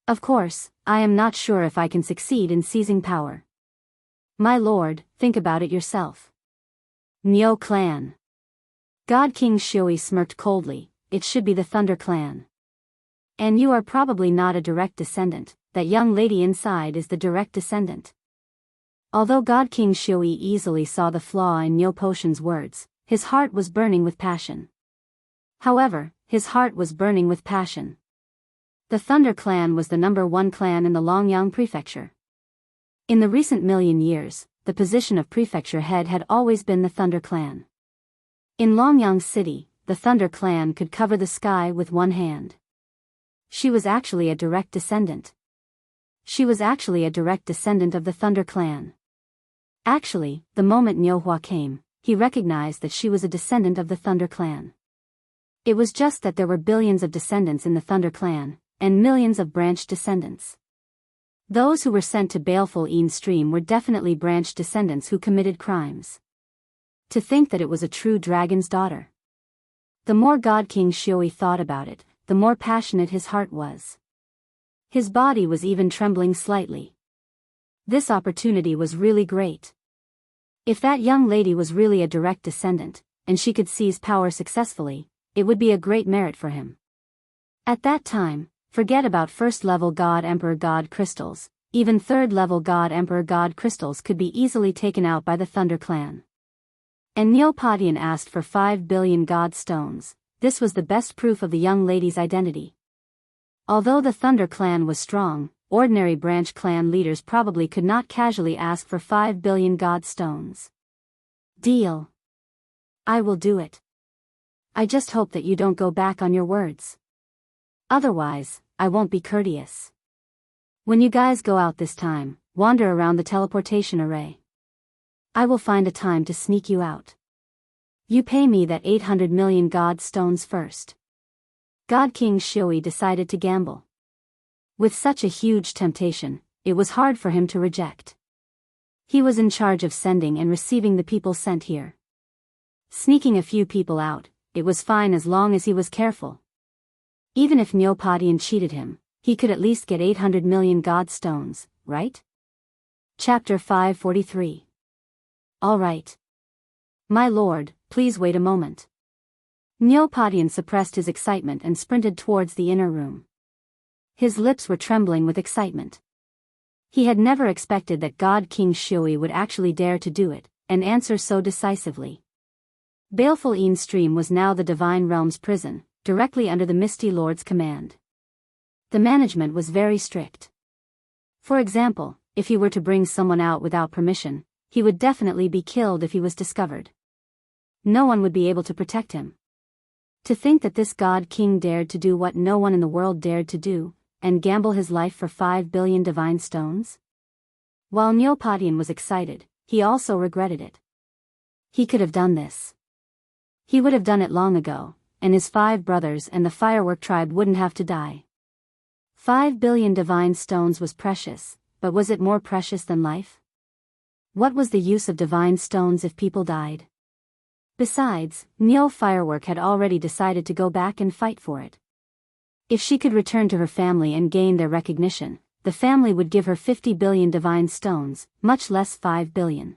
Of course, I am not sure if I can succeed in seizing power. My lord, think about it yourself. Neo clan. God King Shui smirked coldly, it should be the Thunder clan. And you are probably not a direct descendant, that young lady inside is the direct descendant. Although God King Shui easily saw the flaw in Neo Potion's words, his heart was burning with passion. However, his heart was burning with passion. The Thunder clan was the #1 clan in the Longyang prefecture. In the recent million years, the position of prefecture head had always been the Thunder clan. In Longyang City, the Thunder clan could cover the sky with one hand. She was actually a direct descendant. She was actually a direct descendant of the Thunder clan. Actually, the moment Niu Hua came, he recognized that she was a descendant of the Thunder clan. It was just that there were billions of descendants in the Thunder clan, and millions of branched descendants. Those who were sent to baleful Een Stream were definitely branched descendants who committed crimes. To think that it was a true dragon's daughter. The more God King Shui thought about it, the more passionate his heart was. His body was even trembling slightly. This opportunity was really great. If that young lady was really a direct descendant, and she could seize power successfully, it would be a great merit for him. At that time, forget about first-level God Emperor God crystals, even third-level God Emperor God crystals could be easily taken out by the Thunder clan. And Neopodian asked for 5 billion God stones. This was the best proof of the young lady's identity. Although the Thunder clan was strong, ordinary branch clan leaders probably could not casually ask for 5 billion God stones. Deal. I will do it. I just hope that you don't go back on your words. Otherwise, I won't be courteous. When you guys go out this time, wander around the teleportation array. I will find a time to sneak you out. You pay me that 800 million God stones first. God King Shui decided to gamble. With such a huge temptation, it was hard for him to reject. He was in charge of sending and receiving the people sent here. Sneaking a few people out, it was fine as long as he was careful. Even if Neopodian cheated him, he could at least get 800 million God stones, right? Chapter 543. All right. My lord, please wait a moment. Neopodian suppressed his excitement and sprinted towards the inner room. His lips were trembling with excitement. He had never expected that God King Shui would actually dare to do it, and answer so decisively. Baleful Een Stream was now the Divine Realm's prison, directly under the Misty Lord's command. The management was very strict. For example, if he were to bring someone out without permission, he would definitely be killed if he was discovered. No one would be able to protect him. To think that this God King dared to do what no one in the world dared to do, and gamble his life for 5 billion divine stones? While Neopodian was excited, he also regretted it. He could have done this. He would have done it long ago, and his 5 brothers and the firework tribe wouldn't have to die. 5 billion divine stones was precious, but was it more precious than life? What was the use of divine stones if people died? Besides, Neo Firework had already decided to go back and fight for it. If she could return to her family and gain their recognition, the family would give her 50 billion divine stones, much less 5 billion.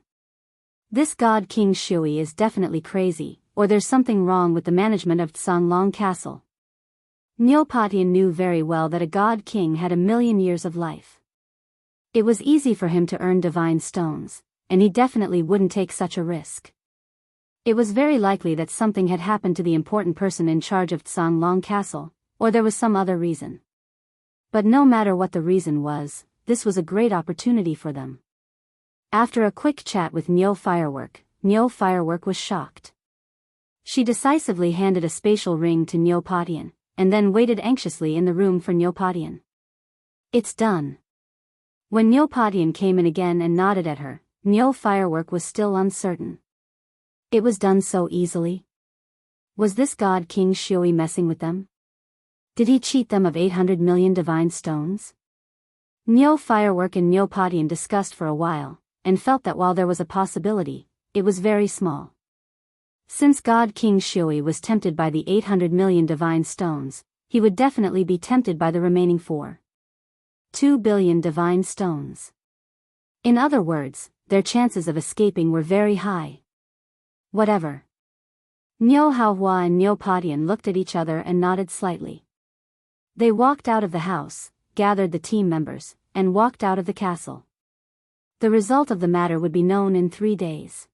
This God King Shui is definitely crazy, or there's something wrong with the management of Tsanglong Castle. Neopatian knew very well that a god king had 1,000,000 years of life. It was easy for him to earn divine stones, and he definitely wouldn't take such a risk. It was very likely that something had happened to the important person in charge of Long Castle, or there was some other reason. But no matter what the reason was, this was a great opportunity for them. After a quick chat with Neo Firework was shocked. She decisively handed a spatial ring to Neopatian, and then waited anxiously in the room for Neopatian. It's done. When Neopatian came in again and nodded at her, Neo Firework was still uncertain. It was done so easily. Was this god King Shioi messing with them? Did he cheat them of 800 million divine stones? Neo Firework and Neopatian discussed for a while, and felt that while there was a possibility, it was very small. Since god King Shioi was tempted by the 800 million divine stones, he would definitely be tempted by the remaining 2 billion divine stones. In other words, their chances of escaping were very high. Whatever. Neo Haohua and Neopatian looked at each other and nodded slightly. They walked out of the house, gathered the team members, and walked out of the castle. The result of the matter would be known in 3 days.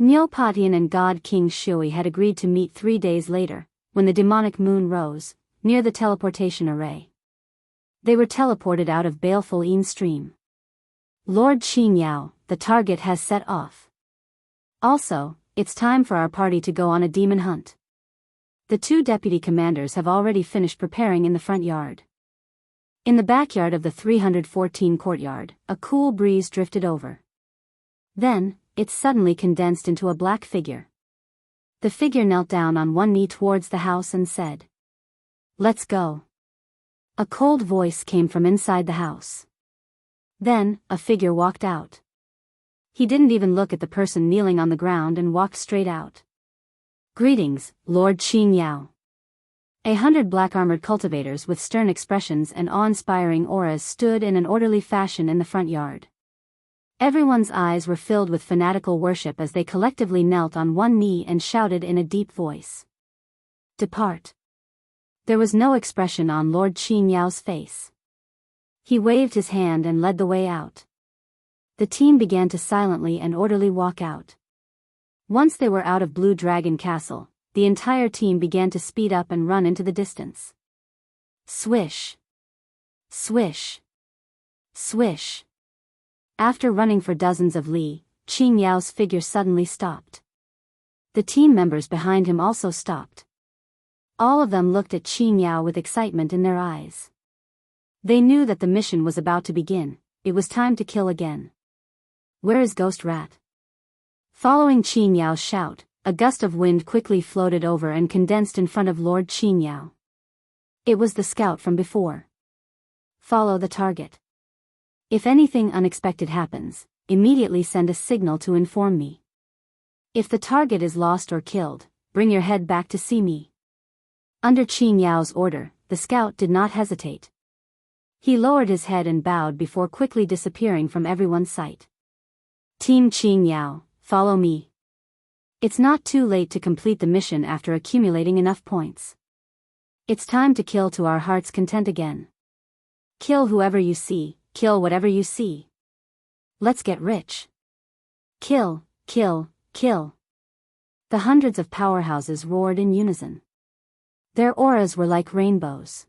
Neopatian and god King Shioi had agreed to meet 3 days later, when the demonic moon rose, near the teleportation array. They were teleported out of Baleful Een stream. Lord Qingyao, the target has set off. Also, it's time for our party to go on a demon hunt. The 2 deputy commanders have already finished preparing in the front yard. In the backyard of the 314 courtyard, a cool breeze drifted over. Then, it suddenly condensed into a black figure. The figure knelt down on one knee towards the house and said, "Let's go." A cold voice came from inside the house. Then, a figure walked out. He didn't even look at the person kneeling on the ground and walked straight out. "Greetings, Lord Qingyao." 100 black-armored cultivators with stern expressions and awe-inspiring auras stood in an orderly fashion in the front yard. Everyone's eyes were filled with fanatical worship as they collectively knelt on one knee and shouted in a deep voice, "Depart." There was no expression on Lord Qinyao's face. He waved his hand and led the way out. The team began to silently and orderly walk out. Once they were out of Blue Dragon Castle, the entire team began to speed up and run into the distance. Swish. Swish. Swish. After running for dozens of li, Qinyao's figure suddenly stopped. The team members behind him also stopped. All of them looked at Qinyao with excitement in their eyes. They knew that the mission was about to begin. It was time to kill again. "Where is Ghost Rat?" Following Qinyao's shout, a gust of wind quickly floated over and condensed in front of Lord Qinyao. It was the scout from before. "Follow the target. If anything unexpected happens, immediately send a signal to inform me. If the target is lost or killed, bring your head back to see me." Under Qinyao's order, the scout did not hesitate. He lowered his head and bowed before quickly disappearing from everyone's sight. "Team Qinyao, follow me. It's not too late to complete the mission after accumulating enough points. It's time to kill to our heart's content again. Kill whoever you see, kill whatever you see. Let's get rich. Kill, kill, kill." The hundreds of powerhouses roared in unison. Their auras were like rainbows.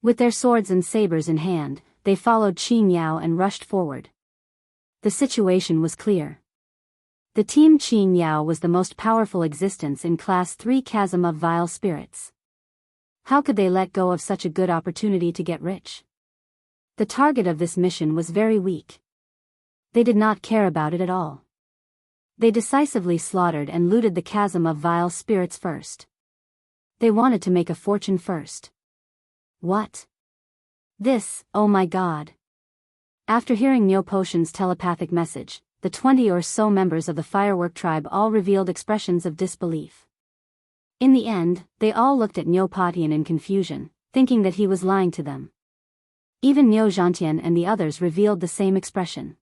With their swords and sabers in hand, they followed Qingyao and rushed forward. The situation was clear. The team Qingyao was the most powerful existence in Class 3 Chasm of Vile Spirits. How could they let go of such a good opportunity to get rich? The target of this mission was very weak. They did not care about it at all. They decisively slaughtered and looted the Chasm of Vile Spirits first. They wanted to make a fortune first. What? This, oh my god. After hearing Neopotion's telepathic message, the 20 or so members of the Firework tribe all revealed expressions of disbelief. In the end, they all looked at Neopatian in confusion, thinking that he was lying to them. Even Neo Zhantian and the others revealed the same expression.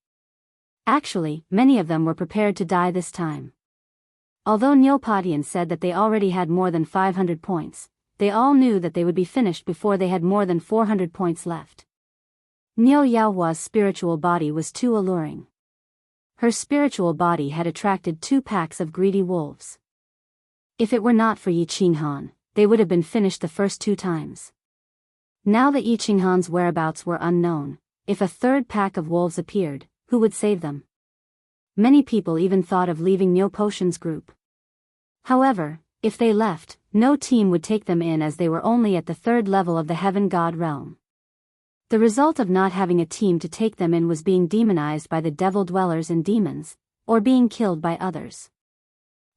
Actually, many of them were prepared to die this time. Although Neopatian said that they already had more than 500 points, they all knew that they would be finished before they had more than 400 points left. Niu Yaohua's spiritual body was too alluring. Her spiritual body had attracted 2 packs of greedy wolves. If it were not for Yi Qinghan, they would have been finished the first 2 times. Now that Yi Qinghan's whereabouts were unknown, if a 3rd pack of wolves appeared, who would save them? Many people even thought of leaving Niu Potion's group. However, if they left, no team would take them in as they were only at the 3rd level of the Heaven God realm. The result of not having a team to take them in was being demonized by the devil dwellers and demons, or being killed by others.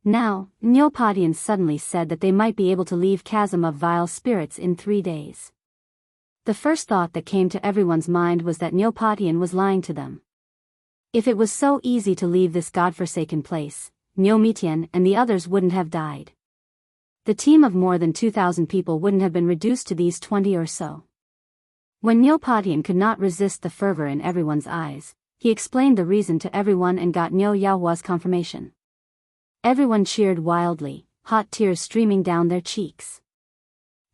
Now, Niu Potion suddenly said that they might be able to leave Chasm of Vile Spirits in 3 days. The first thought that came to everyone's mind was that Niu Potion was lying to them. If it was so easy to leave this godforsaken place, Niu Mitian and the others wouldn't have died. The team of more than 2,000 people wouldn't have been reduced to these 20 or so. When Niu Potion could not resist the fervor in everyone's eyes, he explained the reason to everyone and got Niu Yaohua's confirmation. Everyone cheered wildly, hot tears streaming down their cheeks.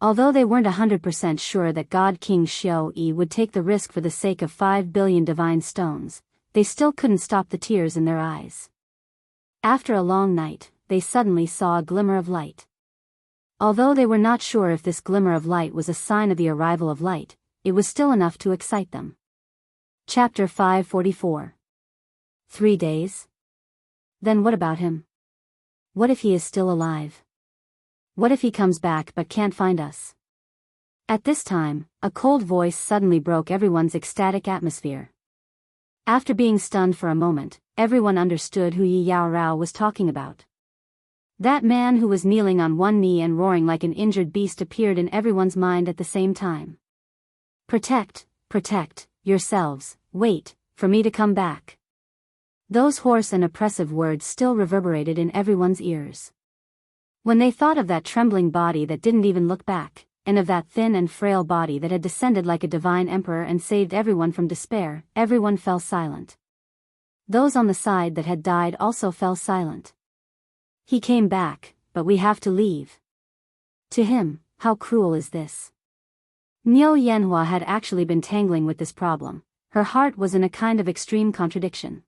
Although they weren't 100% sure that God King Xiao Yi would take the risk for the sake of 5 billion divine stones, they still couldn't stop the tears in their eyes. After a long night, they suddenly saw a glimmer of light. Although they were not sure if this glimmer of light was a sign of the arrival of light, it was still enough to excite them. Chapter 544. 3 days? Then what about him? What if he is still alive? What if he comes back but can't find us? At this time, a cold voice suddenly broke everyone's ecstatic atmosphere. After being stunned for a moment, everyone understood who Yi Yaorao was talking about. That man who was kneeling on one knee and roaring like an injured beast appeared in everyone's mind at the same time. Protect yourselves, wait for me to come back. Those hoarse and oppressive words still reverberated in everyone's ears. When they thought of that trembling body that didn't even look back, and of that thin and frail body that had descended like a divine emperor and saved everyone from despair, everyone fell silent. Those on the side that had died also fell silent. He came back, but we have to leave. To him, how cruel is this? Niu Yanhua had actually been tangling with this problem. Her heart was in a kind of extreme contradiction.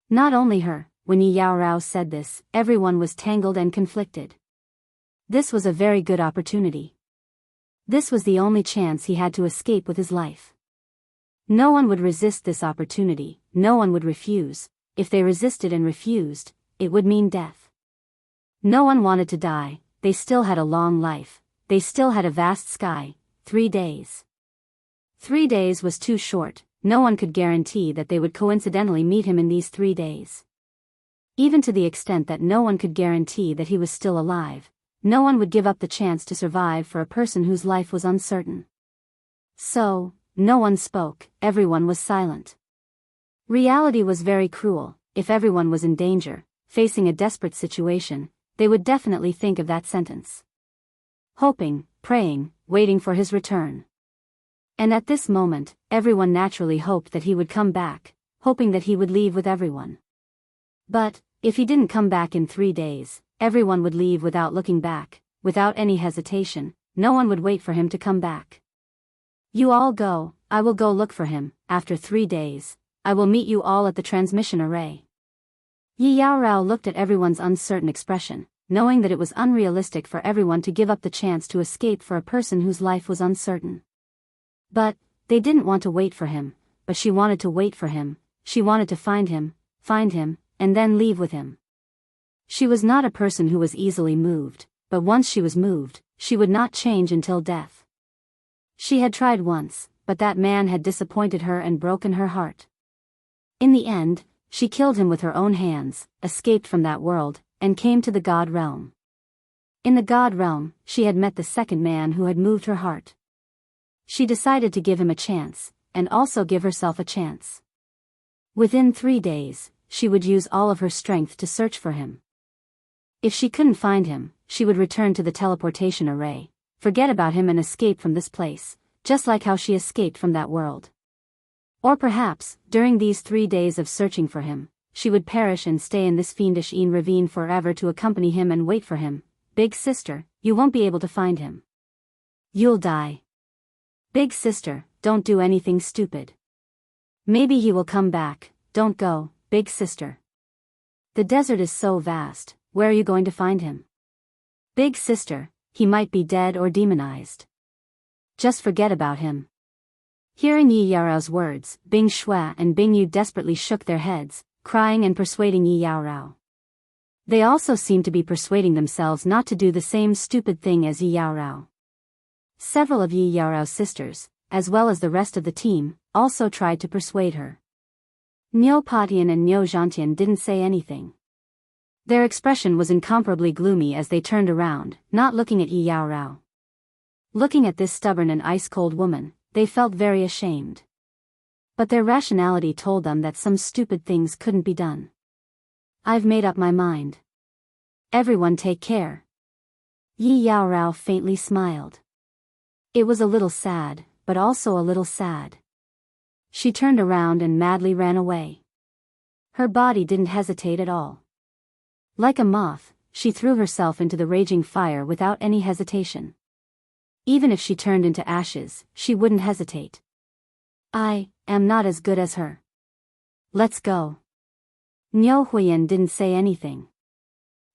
Not only her, when Yi Yaorao said this, everyone was tangled and conflicted. This was a very good opportunity. This was the only chance he had to escape with his life. No one would resist this opportunity, no one would refuse. If they resisted and refused, it would mean death. No one wanted to die, they still had a long life, they still had a vast sky. 3 days. 3 days was too short, no one could guarantee that they would coincidentally meet him in these 3 days. Even to the extent that no one could guarantee that he was still alive, no one would give up the chance to survive for a person whose life was uncertain. So, no one spoke, everyone was silent. Reality was very cruel. If everyone was in danger, facing a desperate situation, they would definitely think of that sentence. Hoping, praying, waiting for his return. And at this moment, everyone naturally hoped that he would come back, hoping that he would leave with everyone. But, if he didn't come back in 3 days, everyone would leave without looking back, without any hesitation, no one would wait for him to come back. You all go, I will go look for him, after 3 days, I will meet you all at the transmission array. Yi Yaorao looked at everyone's uncertain expression, knowing that it was unrealistic for everyone to give up the chance to escape for a person whose life was uncertain. But, they didn't want to wait for him, but she wanted to wait for him, she wanted to find him, and then leave with him. She was not a person who was easily moved, but once she was moved, she would not change until death. She had tried once, but that man had disappointed her and broken her heart. In the end, she killed him with her own hands, escaped from that world, and came to the God realm. In the God realm, she had met the second man who had moved her heart. She decided to give him a chance, and also give herself a chance. Within 3 days, she would use all of her strength to search for him. If she couldn't find him, she would return to the teleportation array, forget about him and escape from this place, just like how she escaped from that world. Or perhaps, during these 3 days of searching for him, she would perish and stay in this fiendish ravine forever to accompany him and wait for him. Big sister, you won't be able to find him. You'll die. Big sister, don't do anything stupid. Maybe he will come back, don't go, big sister. The desert is so vast, where are you going to find him? Big sister, he might be dead or demonized. Just forget about him. Hearing Yi Yaorao's words, Bing Shui and Bing Yu desperately shook their heads, crying and persuading Yi Yaorao. They also seemed to be persuading themselves not to do the same stupid thing as Yi Yaorao. Several of Yi Yaorao's sisters, as well as the rest of the team, also tried to persuade her. Niu Patian and Niu Zhantian didn't say anything. Their expression was incomparably gloomy as they turned around, not looking at Yi Yaorao. Looking at this stubborn and ice-cold woman, they felt very ashamed. But their rationality told them that some stupid things couldn't be done. I've made up my mind. Everyone take care. Yi Yaorao faintly smiled. It was a little sad, but also a little sad. She turned around and madly ran away. Her body didn't hesitate at all. Like a moth, she threw herself into the raging fire without any hesitation. Even if she turned into ashes, she wouldn't hesitate. I am not as good as her. Let's go. Niu Huiyan didn't say anything.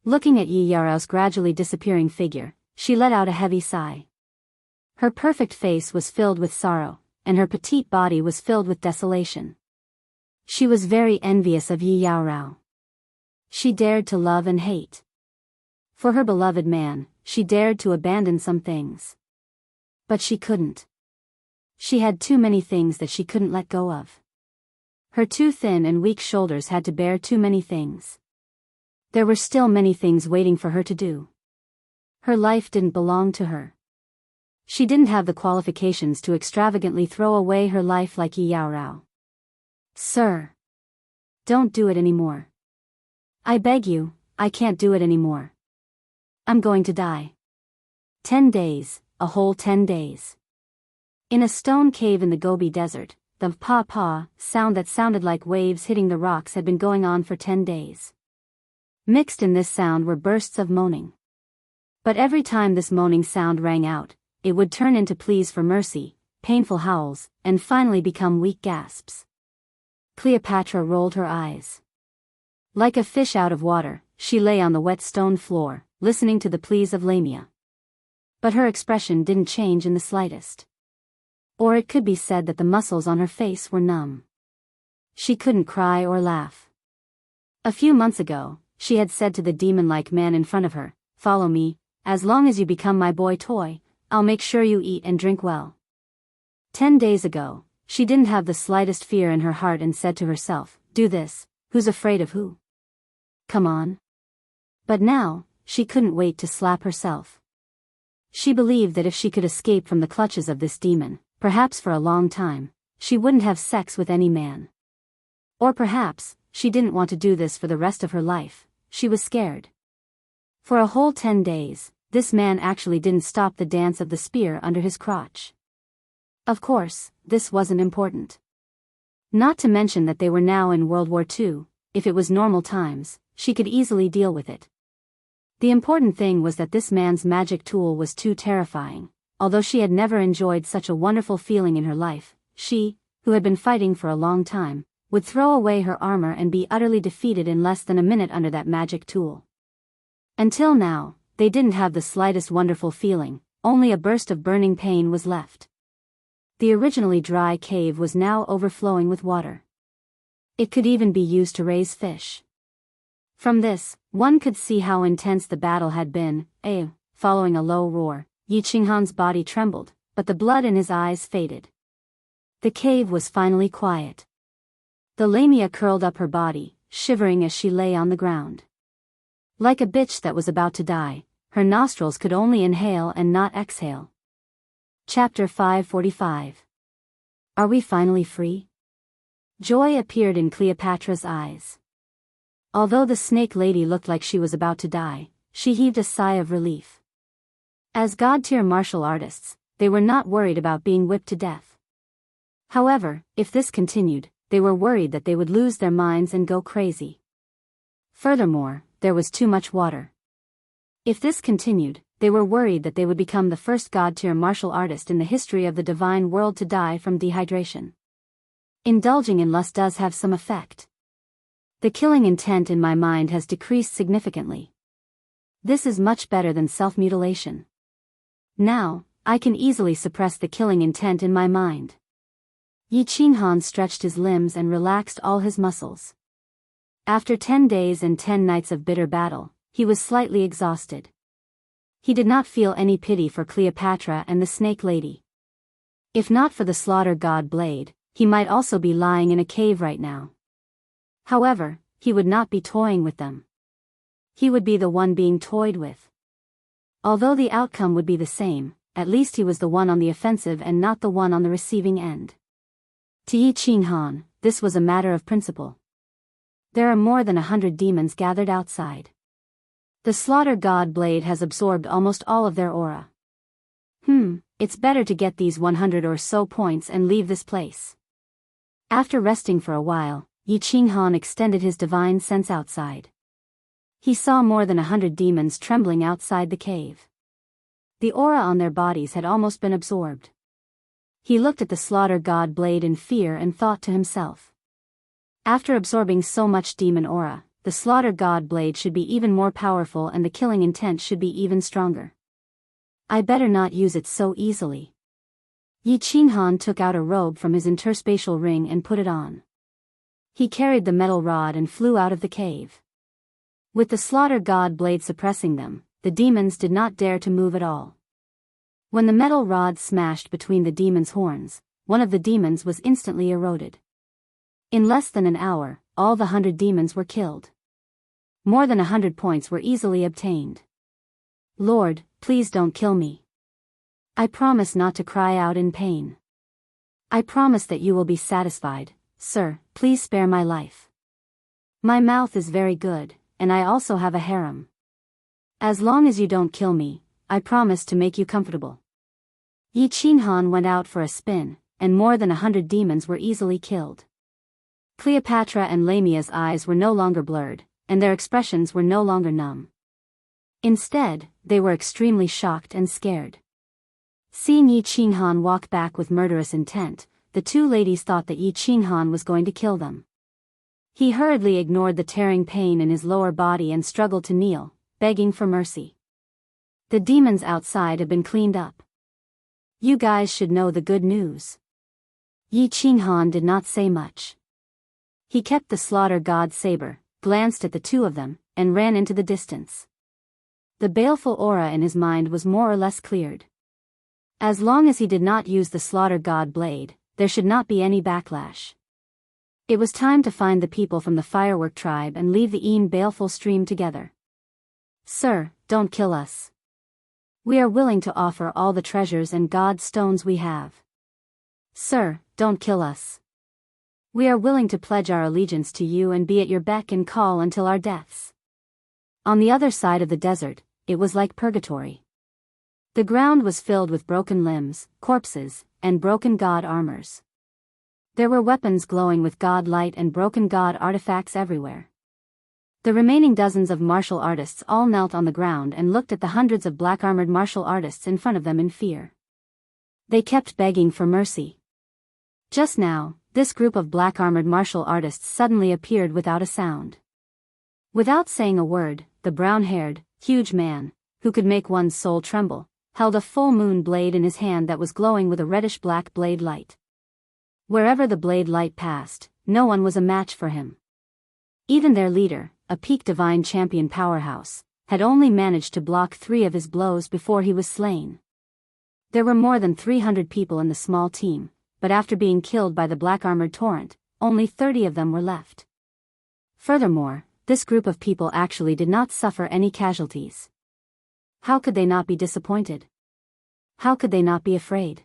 Looking at Yi Yaorao's gradually disappearing figure, she let out a heavy sigh. Her perfect face was filled with sorrow, and her petite body was filled with desolation. She was very envious of Yi Yaorao. She dared to love and hate. For her beloved man, she dared to abandon some things. But she couldn't. She had too many things that she couldn't let go of. Her too thin and weak shoulders had to bear too many things. There were still many things waiting for her to do. Her life didn't belong to her. She didn't have the qualifications to extravagantly throw away her life like Yi Yaorao. Sir. Don't do it anymore. I beg you, I can't do it anymore. I'm going to die. 10 days, a whole 10 days. In a stone cave in the Gobi Desert, the pa-pa sound that sounded like waves hitting the rocks had been going on for 10 days. Mixed in this sound were bursts of moaning. But every time this moaning sound rang out, it would turn into pleas for mercy, painful howls, and finally become weak gasps. Cleopatra rolled her eyes. Like a fish out of water, she lay on the wet stone floor, listening to the pleas of Lamia. But her expression didn't change in the slightest. Or it could be said that the muscles on her face were numb. She couldn't cry or laugh. A few months ago, she had said to the demon-like man in front of her, "Follow me, as long as you become my boy toy, I'll make sure you eat and drink well." 10 days ago, she didn't have the slightest fear in her heart and said to herself, "Do this, who's afraid of who? Come on." But now, she couldn't wait to slap herself. She believed that if she could escape from the clutches of this demon, perhaps for a long time, she wouldn't have sex with any man. Or perhaps, she didn't want to do this for the rest of her life, she was scared. For a whole 10 days, this man actually didn't stop the dance of the spear under his crotch. Of course, this wasn't important. Not to mention that they were now in World War II, if it was normal times, she could easily deal with it. The important thing was that this man's magic tool was too terrifying. Although she had never enjoyed such a wonderful feeling in her life, she, who had been fighting for a long time, would throw away her armor and be utterly defeated in less than a minute under that magic tool. Until now, they didn't have the slightest wonderful feeling, only a burst of burning pain was left. The originally dry cave was now overflowing with water. It could even be used to raise fish. From this, one could see how intense the battle had been. Following a low roar, Yi Qinghan's body trembled, but the blood in his eyes faded. The cave was finally quiet. The lamia curled up her body, shivering as she lay on the ground. Like a bitch that was about to die, her nostrils could only inhale and not exhale. Chapter 545. Are we finally free? Joy appeared in Cleopatra's eyes. Although the snake lady looked like she was about to die, she heaved a sigh of relief. As god-tier martial artists, they were not worried about being whipped to death. However, if this continued, they were worried that they would lose their minds and go crazy. Furthermore, there was too much water. If this continued, they were worried that they would become the first god-tier martial artist in the history of the divine world to die from dehydration. Indulging in lust does have some effect. The killing intent in my mind has decreased significantly. This is much better than self-mutilation. Now, I can easily suppress the killing intent in my mind. Yi Qinghan stretched his limbs and relaxed all his muscles. After 10 days and 10 nights of bitter battle, he was slightly exhausted. He did not feel any pity for Cleopatra and the Snake Lady. If not for the slaughter god blade, he might also be lying in a cave right now. However, he would not be toying with them. He would be the one being toyed with. Although the outcome would be the same, at least he was the one on the offensive and not the one on the receiving end. To Yi Qinghan, this was a matter of principle. There are more than 100 demons gathered outside. The slaughter god blade has absorbed almost all of their aura. It's better to get these 100 or so points and leave this place. After resting for a while, Yi Qinghan extended his divine sense outside. He saw more than 100 demons trembling outside the cave. The aura on their bodies had almost been absorbed. He looked at the slaughter god blade in fear and thought to himself. After absorbing so much demon aura, the slaughter god blade should be even more powerful and the killing intent should be even stronger. I better not use it so easily. Yi Qinghan took out a robe from his interspatial ring and put it on. He carried the metal rod and flew out of the cave. With the slaughter god blade suppressing them, the demons did not dare to move at all. When the metal rod smashed between the demon's horns, one of the demons was instantly eroded. In less than an hour, all the 100 demons were killed. More than 100 points were easily obtained. Lord, please don't kill me. I promise not to cry out in pain. I promise that you will be satisfied, sir, please spare my life. My mouth is very good, and I also have a harem. As long as you don't kill me, I promise to make you comfortable. Yi Qinghan went out for a spin, and more than 100 demons were easily killed. Cleopatra and Lamia's eyes were no longer blurred, and their expressions were no longer numb. Instead, they were extremely shocked and scared. Seeing Yi Qinghan walk back with murderous intent, the two ladies thought that Yi Qinghan was going to kill them. He hurriedly ignored the tearing pain in his lower body and struggled to kneel, begging for mercy. The demons outside had been cleaned up. You guys should know the good news. Yi Qinghan did not say much. He kept the slaughter god's saber, glanced at the two of them, and ran into the distance. The baleful aura in his mind was more or less cleared. As long as he did not use the slaughter god blade, there should not be any backlash. It was time to find the people from the firework tribe and leave the baleful stream together. Sir, don't kill us. We are willing to offer all the treasures and god stones we have. Sir, don't kill us. We are willing to pledge our allegiance to you and be at your beck and call until our deaths. On the other side of the desert, it was like purgatory. The ground was filled with broken limbs, corpses, and broken god armors. There were weapons glowing with god light and broken god artifacts everywhere. The remaining dozens of martial artists all knelt on the ground and looked at the hundreds of black-armored martial artists in front of them in fear. They kept begging for mercy. Just now, this group of black-armored martial artists suddenly appeared without a sound. Without saying a word, the brown-haired, huge man, who could make one's soul tremble, held a full moon blade in his hand that was glowing with a reddish-black blade light. Wherever the blade light passed, no one was a match for him. Even their leader, a peak divine champion powerhouse, had only managed to block 3 of his blows before he was slain. There were more than 300 people in the small team, but after being killed by the black-armored torrent, only 30 of them were left. Furthermore, this group of people actually did not suffer any casualties. How could they not be disappointed? How could they not be afraid?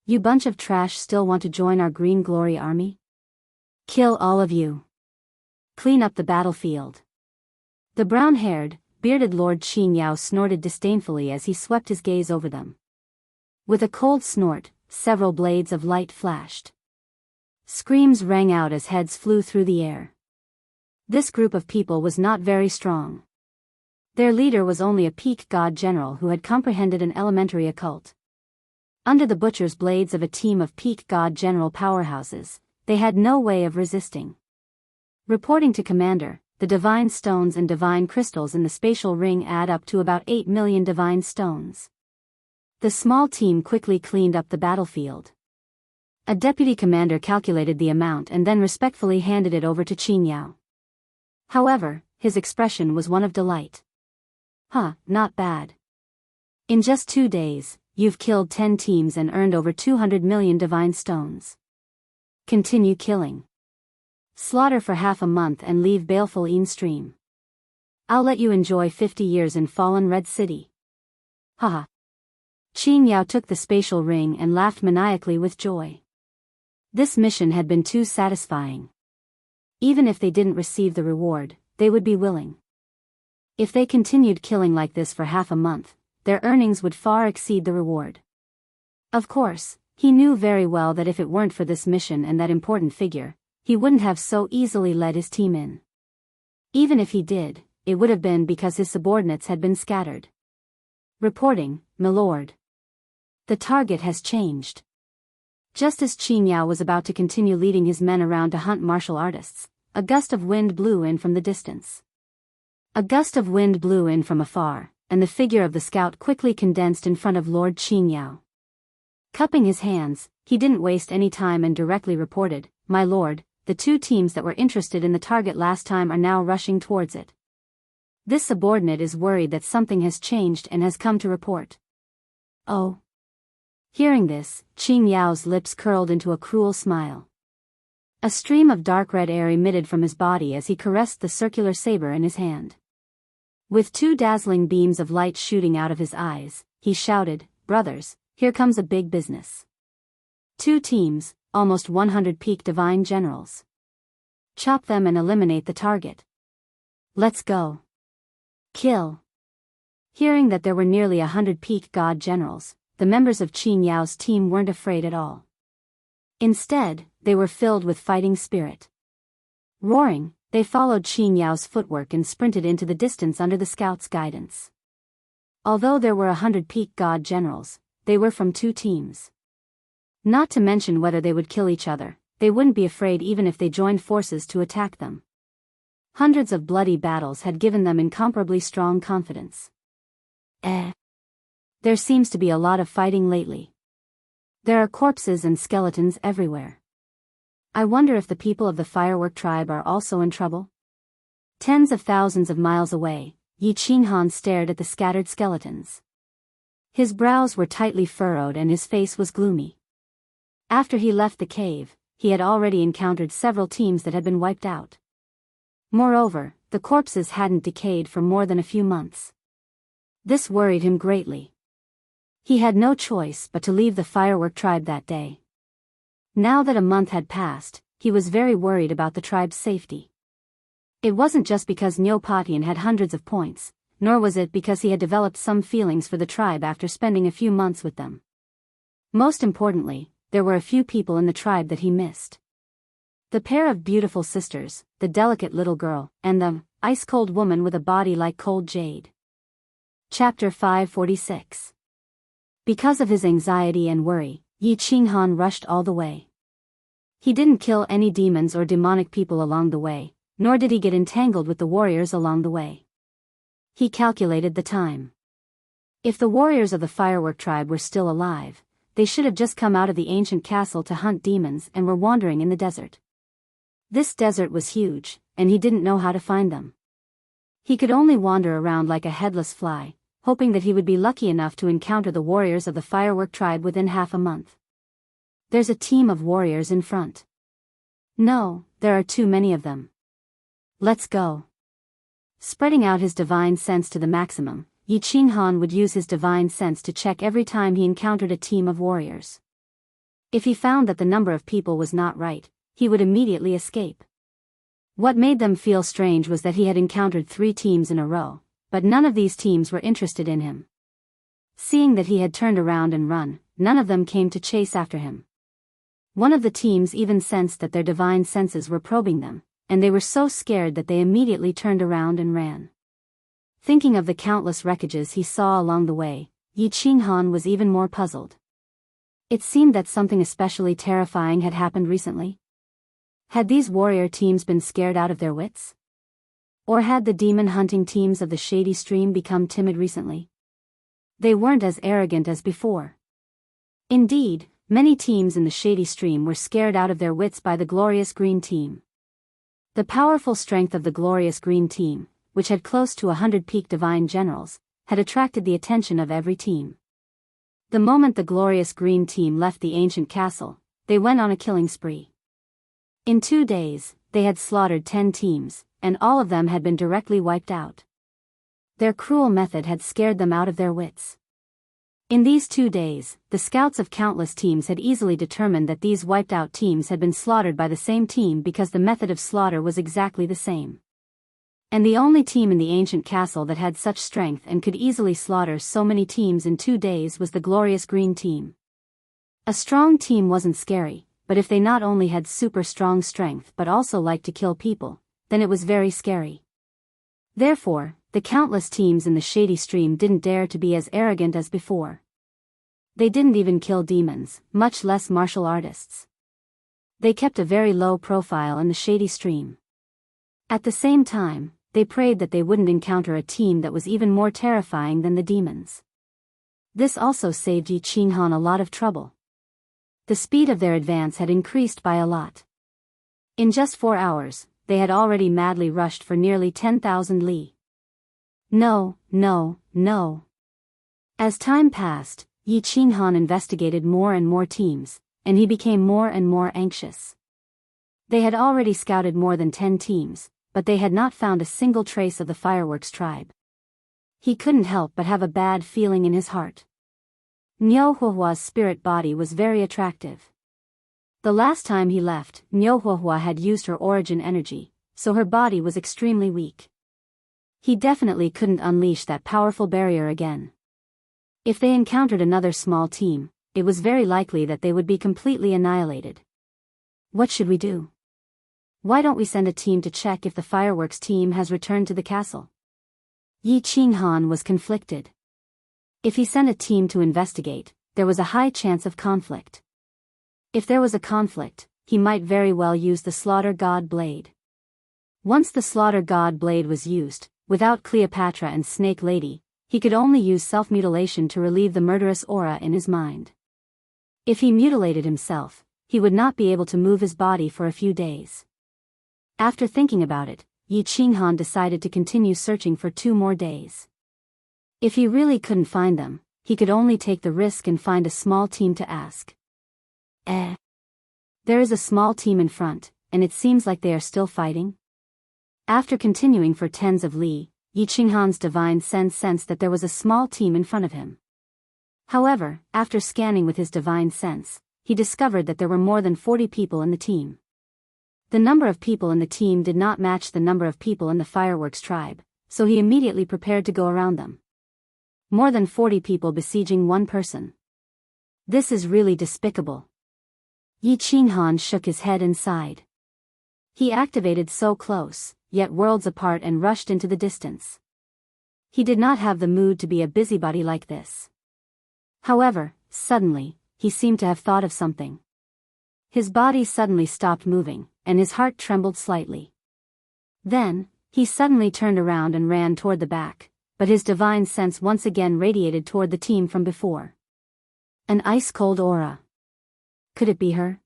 You bunch of trash still want to join our Green Glory army? Kill all of you. Clean up the battlefield. The brown-haired, bearded Lord Qin Yao snorted disdainfully as he swept his gaze over them. With a cold snort, several blades of light flashed. Screams rang out as heads flew through the air. This group of people was not very strong. Their leader was only a peak god general who had comprehended an elementary occult. Under the butcher's blades of a team of peak god general powerhouses, they had no way of resisting. Reporting to Commander, the divine stones and divine crystals in the spatial ring add up to about 8 million divine stones. The small team quickly cleaned up the battlefield. A deputy commander calculated the amount and then respectfully handed it over to Qin Yao. However, his expression was one of delight. Not bad. In just 2 days, you've killed 10 teams and earned over 200 million divine stones. Continue killing. Slaughter for half a month and leave baleful in stream. I'll let you enjoy 50 years in fallen Red City. Haha. Qin Yao took the spatial ring and laughed maniacally with joy. This mission had been too satisfying. Even if they didn't receive the reward, they would be willing. If they continued killing like this for half a month, their earnings would far exceed the reward. Of course, he knew very well that if it weren't for this mission and that important figure, he wouldn't have so easily led his team in. Even if he did, it would have been because his subordinates had been scattered. Reporting, milord. The target has changed. Just as Qin Yao was about to continue leading his men around to hunt martial artists, a gust of wind blew in from the distance. A gust of wind blew in from afar, and the figure of the scout quickly condensed in front of Lord Qin Yao. Cupping his hands, he didn't waste any time and directly reported, "My lord, the 2 teams that were interested in the target last time are now rushing towards it. This subordinate is worried that something has changed and has come to report." Oh. Hearing this, Qin Yao's lips curled into a cruel smile. A stream of dark red air emitted from his body as he caressed the circular saber in his hand. With 2 dazzling beams of light shooting out of his eyes, he shouted, "Brothers, here comes a big business. 2 teams, almost 100 peak divine generals. Chop them and eliminate the target. Let's go. Kill." Hearing that there were nearly 100 peak god generals, the members of Qin Yao's team weren't afraid at all. Instead, they were filled with fighting spirit. Roaring, they followed Qin Yao's footwork and sprinted into the distance under the scout's guidance. Although there were 100 peak god generals, they were from 2 teams. Not to mention whether they would kill each other, they wouldn't be afraid even if they joined forces to attack them. Hundreds of bloody battles had given them incomparably strong confidence. There seems to be a lot of fighting lately. There are corpses and skeletons everywhere. I wonder if the people of the firework tribe are also in trouble? Tens of thousands of miles away, Yi Qinghan stared at the scattered skeletons. His brows were tightly furrowed and his face was gloomy. After he left the cave, he had already encountered several teams that had been wiped out. Moreover, the corpses hadn't decayed for more than a few months. This worried him greatly. He had no choice but to leave the firework tribe that day. Now that a month had passed, he was very worried about the tribe's safety. It wasn't just because Niu Patian had hundreds of points, nor was it because he had developed some feelings for the tribe after spending a few months with them. Most importantly, there were a few people in the tribe that he missed. The pair of beautiful sisters, the delicate little girl, and the ice-cold woman with a body like cold jade. Chapter 546. Because of his anxiety and worry, Yi Qinghan rushed all the way. He didn't kill any demons or demonic people along the way, nor did he get entangled with the warriors along the way. He calculated the time. If the warriors of the firework tribe were still alive, they should have just come out of the ancient castle to hunt demons and were wandering in the desert. This desert was huge, and he didn't know how to find them. He could only wander around like a headless fly, hoping that he would be lucky enough to encounter the warriors of the firework tribe within half a month. There's a team of warriors in front. No, there are too many of them. Let's go. Spreading out his divine sense to the maximum, Yi Qinghan would use his divine sense to check every time he encountered a team of warriors. If he found that the number of people was not right, he would immediately escape. What made them feel strange was that he had encountered 3 teams in a row, but none of these teams were interested in him. Seeing that he had turned around and run, none of them came to chase after him. One of the teams even sensed that their divine senses were probing them, and they were so scared that they immediately turned around and ran. Thinking of the countless wreckages he saw along the way, Yi Qinghan was even more puzzled. It seemed that something especially terrifying had happened recently. Had these warrior teams been scared out of their wits? Or had the demon-hunting teams of the Shady Stream become timid recently? They weren't as arrogant as before. Indeed, many teams in the Shady Stream were scared out of their wits by the glorious Green Team. The powerful strength of the glorious Green Team, which had close to 100 peak divine generals, had attracted the attention of every team. The moment the glorious Green Team left the ancient castle, they went on a killing spree. In 2 days, they had slaughtered 10 teams, and all of them had been directly wiped out. Their cruel method had scared them out of their wits. In these 2 days, the scouts of countless teams had easily determined that these wiped-out teams had been slaughtered by the same team because the method of slaughter was exactly the same. And the only team in the ancient castle that had such strength and could easily slaughter so many teams in 2 days was the glorious Green Team. A strong team wasn't scary, but if they not only had super strong strength but also liked to kill people, then it was very scary. Therefore, the countless teams in the Shady Stream didn't dare to be as arrogant as before. They didn't even kill demons, much less martial artists. They kept a very low profile in the Shady Stream. At the same time, they prayed that they wouldn't encounter a team that was even more terrifying than the demons. This also saved Yi Qinghan a lot of trouble. The speed of their advance had increased by a lot. In just 4 hours, they had already madly rushed for nearly 10,000 li. No. As time passed, Yi Qinghan investigated more and more teams, and he became more and more anxious. They had already scouted more than 10 teams, but they had not found a single trace of the fireworks tribe. He couldn't help but have a bad feeling in his heart. Niu Huahua's spirit body was very attractive. The last time he left, Niu Huahua had used her origin energy, so her body was extremely weak. He definitely couldn't unleash that powerful barrier again. If they encountered another small team, it was very likely that they would be completely annihilated. What should we do? Why don't we send a team to check if the fireworks team has returned to the castle? Yi Qinghan was conflicted. If he sent a team to investigate, there was a high chance of conflict. If there was a conflict, he might very well use the Slaughter God Blade. Once the Slaughter God Blade was used, without Cleopatra and Snake Lady, he could only use self-mutilation to relieve the murderous aura in his mind. If he mutilated himself, he would not be able to move his body for a few days. After thinking about it, Yi Qinghan decided to continue searching for 2 more days. If he really couldn't find them, he could only take the risk and find a small team to ask. There is a small team in front, and it seems like they are still fighting? After continuing for tens of li, Yi Qinghan's divine sense sensed that there was a small team in front of him. However, after scanning with his divine sense, he discovered that there were more than 40 people in the team. The number of people in the team did not match the number of people in the fireworks tribe, so he immediately prepared to go around them. More than 40 people besieging one person. This is really despicable. Yi Qinghan shook his head and sighed. He activated so close, yet worlds apart, and rushed into the distance. He did not have the mood to be a busybody like this. However, suddenly, he seemed to have thought of something. His body suddenly stopped moving, and his heart trembled slightly. Then, he suddenly turned around and ran toward the back, but his divine sense once again radiated toward the team from before. An ice-cold aura. Could it be her?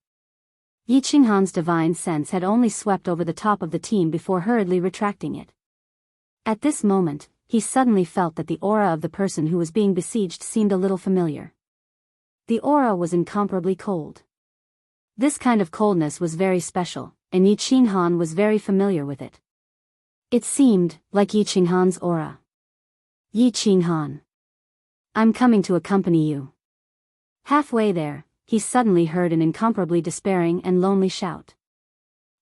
Yi Qinghan's divine sense had only swept over the top of the team before hurriedly retracting it. At this moment, he suddenly felt that the aura of the person who was being besieged seemed a little familiar. The aura was incomparably cold. This kind of coldness was very special, and Yi Qinghan was very familiar with it. It seemed like Yi Qinghan's aura. Yi Qinghan. I'm coming to accompany you. Halfway there, he suddenly heard an incomparably despairing and lonely shout.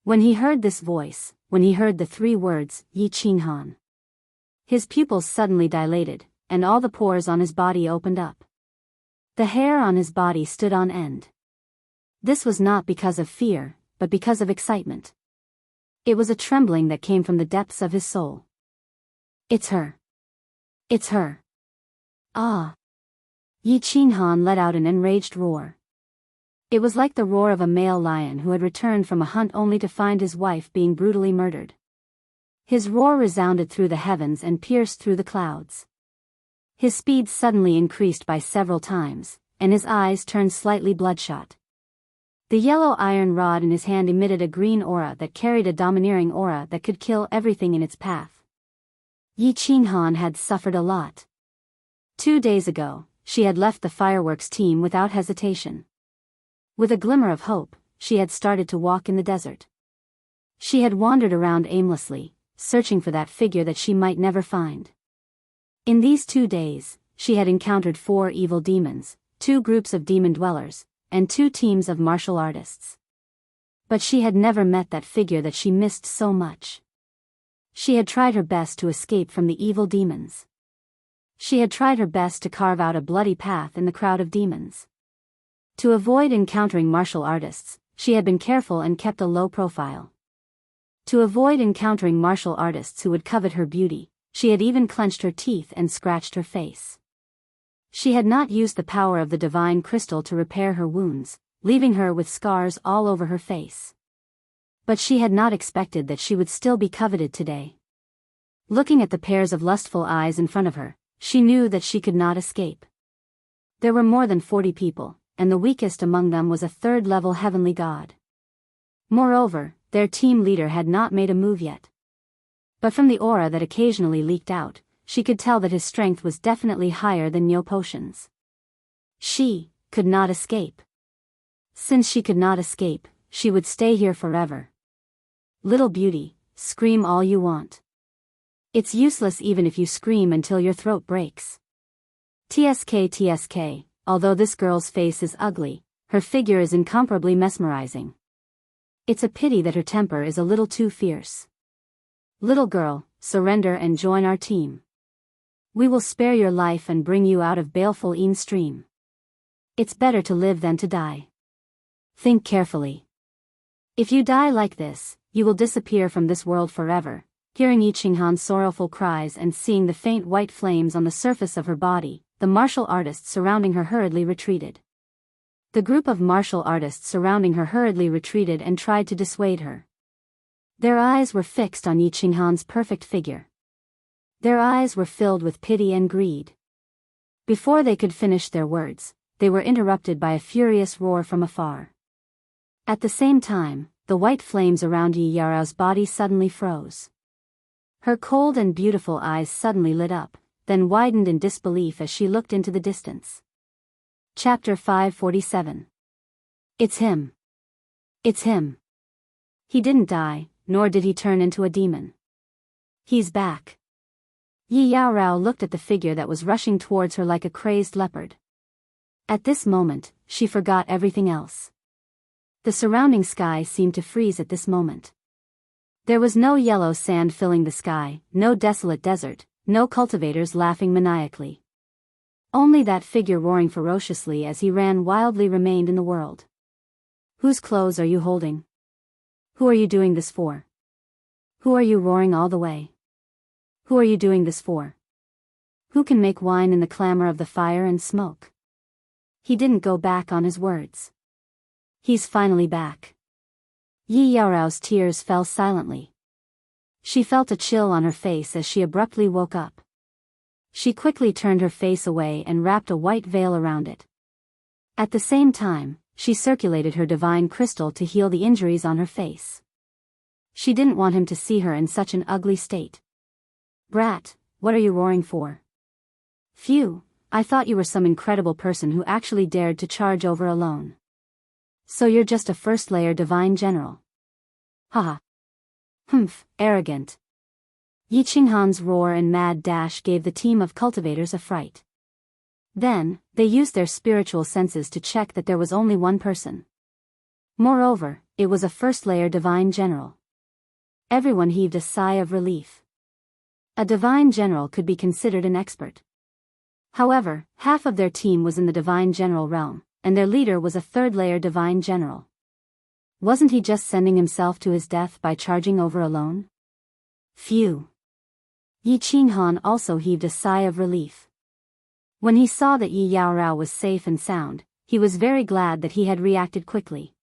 When he heard this voice, when he heard the 3 words, Yi Qinghan, his pupils suddenly dilated, and all the pores on his body opened up. The hair on his body stood on end. This was not because of fear, but because of excitement. It was a trembling that came from the depths of his soul. It's her. It's her. Ah! Yi Qinghan let out an enraged roar. It was like the roar of a male lion who had returned from a hunt only to find his wife being brutally murdered. His roar resounded through the heavens and pierced through the clouds. His speed suddenly increased by several times, and his eyes turned slightly bloodshot. The yellow iron rod in his hand emitted a green aura that carried a domineering aura that could kill everything in its path. Yi Qinghan had suffered a lot. 2 days ago, she had left the fireworks team without hesitation. With a glimmer of hope, she had started to walk in the desert. She had wandered around aimlessly, searching for that figure that she might never find. In these 2 days, she had encountered 4 evil demons, 2 groups of demon dwellers, and 2 teams of martial artists. But she had never met that figure that she missed so much. She had tried her best to escape from the evil demons. She had tried her best to carve out a bloody path in the crowd of demons. To avoid encountering martial artists, she had been careful and kept a low profile. To avoid encountering martial artists who would covet her beauty, she had even clenched her teeth and scratched her face. She had not used the power of the divine crystal to repair her wounds, leaving her with scars all over her face. But she had not expected that she would still be coveted today. Looking at the pairs of lustful eyes in front of her, she knew that she could not escape. There were more than 40 people, and the weakest among them was a 3rd-level heavenly god. Moreover, their team leader had not made a move yet. But from the aura that occasionally leaked out, she could tell that his strength was definitely higher than Nyo potions. She could not escape. Since she could not escape, she would stay here forever. Little beauty, scream all you want. It's useless even if you scream until your throat breaks. TSK, although this girl's face is ugly, her figure is incomparably mesmerizing. It's a pity that her temper is a little too fierce. Little girl, surrender and join our team. We will spare your life and bring you out of baleful Een stream. It's better to live than to die. Think carefully. If you die like this, you will disappear from this world forever. Hearing Yi Qinghan's sorrowful cries and seeing the faint white flames on the surface of her body, the martial artists surrounding her hurriedly retreated. The group of martial artists surrounding her hurriedly retreated and tried to dissuade her. Their eyes were fixed on Yi Qinghan's perfect figure. Their eyes were filled with pity and greed. Before they could finish their words, they were interrupted by a furious roar from afar. At the same time, the white flames around Yi Yarao's body suddenly froze. Her cold and beautiful eyes suddenly lit up, then widened in disbelief as she looked into the distance. Chapter 547. It's him. It's him. He didn't die, nor did he turn into a demon. He's back. Yi Yaorao looked at the figure that was rushing towards her like a crazed leopard. At this moment, she forgot everything else. The surrounding sky seemed to freeze at this moment. There was no yellow sand filling the sky, no desolate desert, no cultivators laughing maniacally. Only that figure roaring ferociously as he ran wildly remained in the world. Whose clothes are you holding? Who are you doing this for? Who are you roaring all the way? Who are you doing this for? Who can make wine in the clamor of the fire and smoke? He didn't go back on his words. He's finally back. Yi Yaorao's tears fell silently. She felt a chill on her face as she abruptly woke up. She quickly turned her face away and wrapped a white veil around it. At the same time, she circulated her divine crystal to heal the injuries on her face. She didn't want him to see her in such an ugly state. Brat, what are you roaring for? Phew, I thought you were some incredible person who actually dared to charge over alone. So you're just a first-layer divine general. Haha. Humph, arrogant. Yi Qinghan's roar and mad dash gave the team of cultivators a fright. Then, they used their spiritual senses to check that there was only one person. Moreover, it was a first-layer divine general. Everyone heaved a sigh of relief. A divine general could be considered an expert. However, half of their team was in the divine general realm, and their leader was a 3rd-layer divine general. Wasn't he just sending himself to his death by charging over alone? Phew. Yi Qinghan also heaved a sigh of relief. When he saw that Yi Yaorao was safe and sound, he was very glad that he had reacted quickly.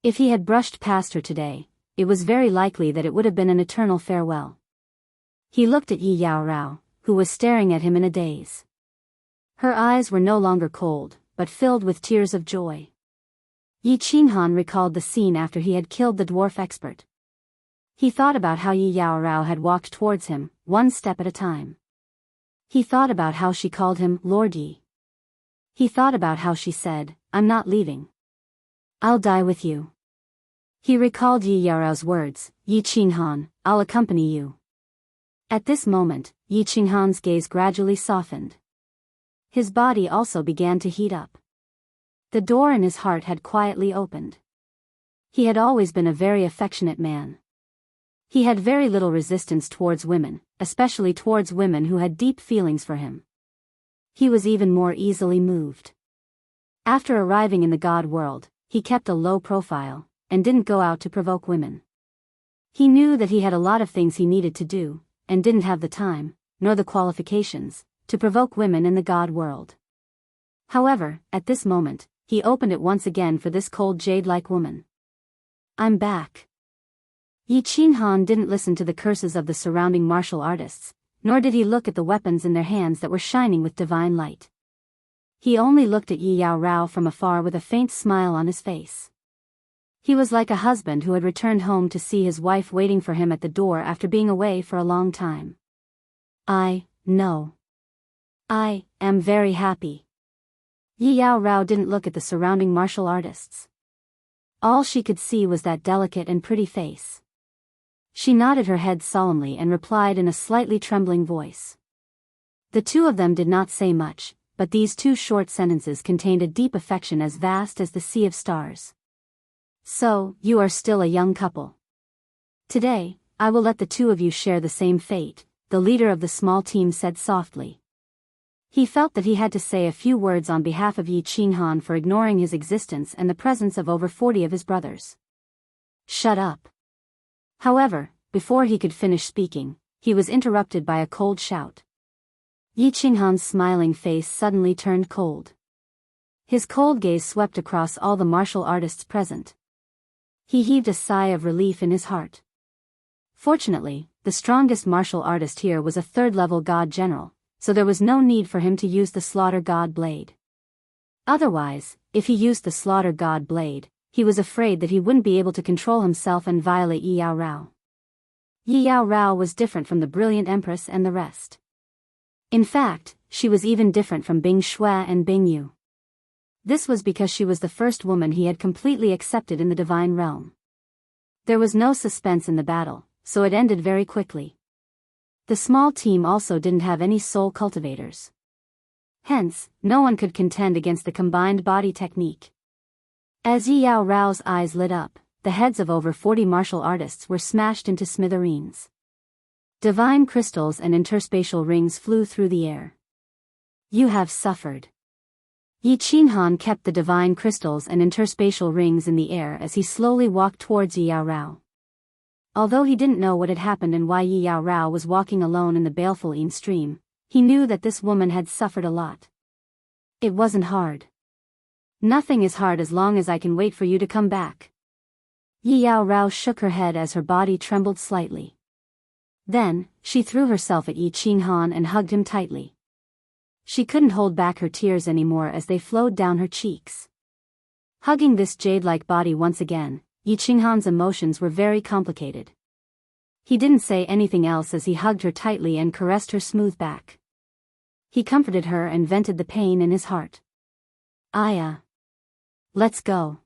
If he had brushed past her today, it was very likely that it would have been an eternal farewell. He looked at Yi Yaorao, who was staring at him in a daze. Her eyes were no longer cold, but filled with tears of joy. Yi Qinghan recalled the scene after he had killed the dwarf expert. He thought about how Yi Yaorao had walked towards him, one step at a time. He thought about how she called him Lord Yi. He thought about how she said, "I'm not leaving. I'll die with you." He recalled Yi Yaorao's words, "Yi Qinghan, I'll accompany you." At this moment, Yi Qinghan's gaze gradually softened. His body also began to heat up. The door in his heart had quietly opened. He had always been a very affectionate man. He had very little resistance towards women, especially towards women who had deep feelings for him. He was even more easily moved. After arriving in the God world, he kept a low profile, and didn't go out to provoke women. He knew that he had a lot of things he needed to do, and didn't have the time, nor the qualifications, to provoke women in the God world. However, at this moment, he opened it once again for this cold jade-like woman. "I'm back." Yi Qinghan didn't listen to the curses of the surrounding martial artists, nor did he look at the weapons in their hands that were shining with divine light. He only looked at Yi Yaorao from afar with a faint smile on his face. He was like a husband who had returned home to see his wife waiting for him at the door after being away for a long time. I am very happy." Yi Yaorao didn't look at the surrounding martial artists. All she could see was that delicate and pretty face. She nodded her head solemnly and replied in a slightly trembling voice. The two of them did not say much, but these two short sentences contained a deep affection as vast as the sea of stars. "So, you are still a young couple. Today, I will let the two of you share the same fate," the leader of the small team said softly. He felt that he had to say a few words on behalf of Yi Qinghan for ignoring his existence and the presence of over 40 of his brothers. "Shut up." However, before he could finish speaking, he was interrupted by a cold shout. Yi Qinghan's smiling face suddenly turned cold. His cold gaze swept across all the martial artists present. He heaved a sigh of relief in his heart. Fortunately, the strongest martial artist here was a third-level god general, so there was no need for him to use the slaughter god blade. Otherwise, if he used the slaughter god blade, he was afraid that he wouldn't be able to control himself and violate Yi Yaorao. Yi Yaorao was different from the brilliant empress and the rest. In fact, she was even different from Bing Shui and Bing Yu. This was because she was the first woman he had completely accepted in the divine realm. There was no suspense in the battle, so it ended very quickly. The small team also didn't have any soul cultivators. Hence, no one could contend against the combined body technique. As Yi Yaorao's eyes lit up, the heads of over 40 martial artists were smashed into smithereens. Divine crystals and interspatial rings flew through the air. "You have suffered." Yi Qinghan kept the divine crystals and interspatial rings in the air as he slowly walked towards Yi Yaorao. Although he didn't know what had happened and why Yi Yaorao was walking alone in the baleful Yin stream, he knew that this woman had suffered a lot. It wasn't hard. "Nothing is hard as long as I can wait for you to come back." Yi Yaorao shook her head as her body trembled slightly. Then, she threw herself at Yi Qinghan and hugged him tightly. She couldn't hold back her tears anymore as they flowed down her cheeks. Hugging this jade-like body once again, Yi Qinghan's emotions were very complicated. He didn't say anything else as he hugged her tightly and caressed her smooth back. He comforted her and vented the pain in his heart. Let's go.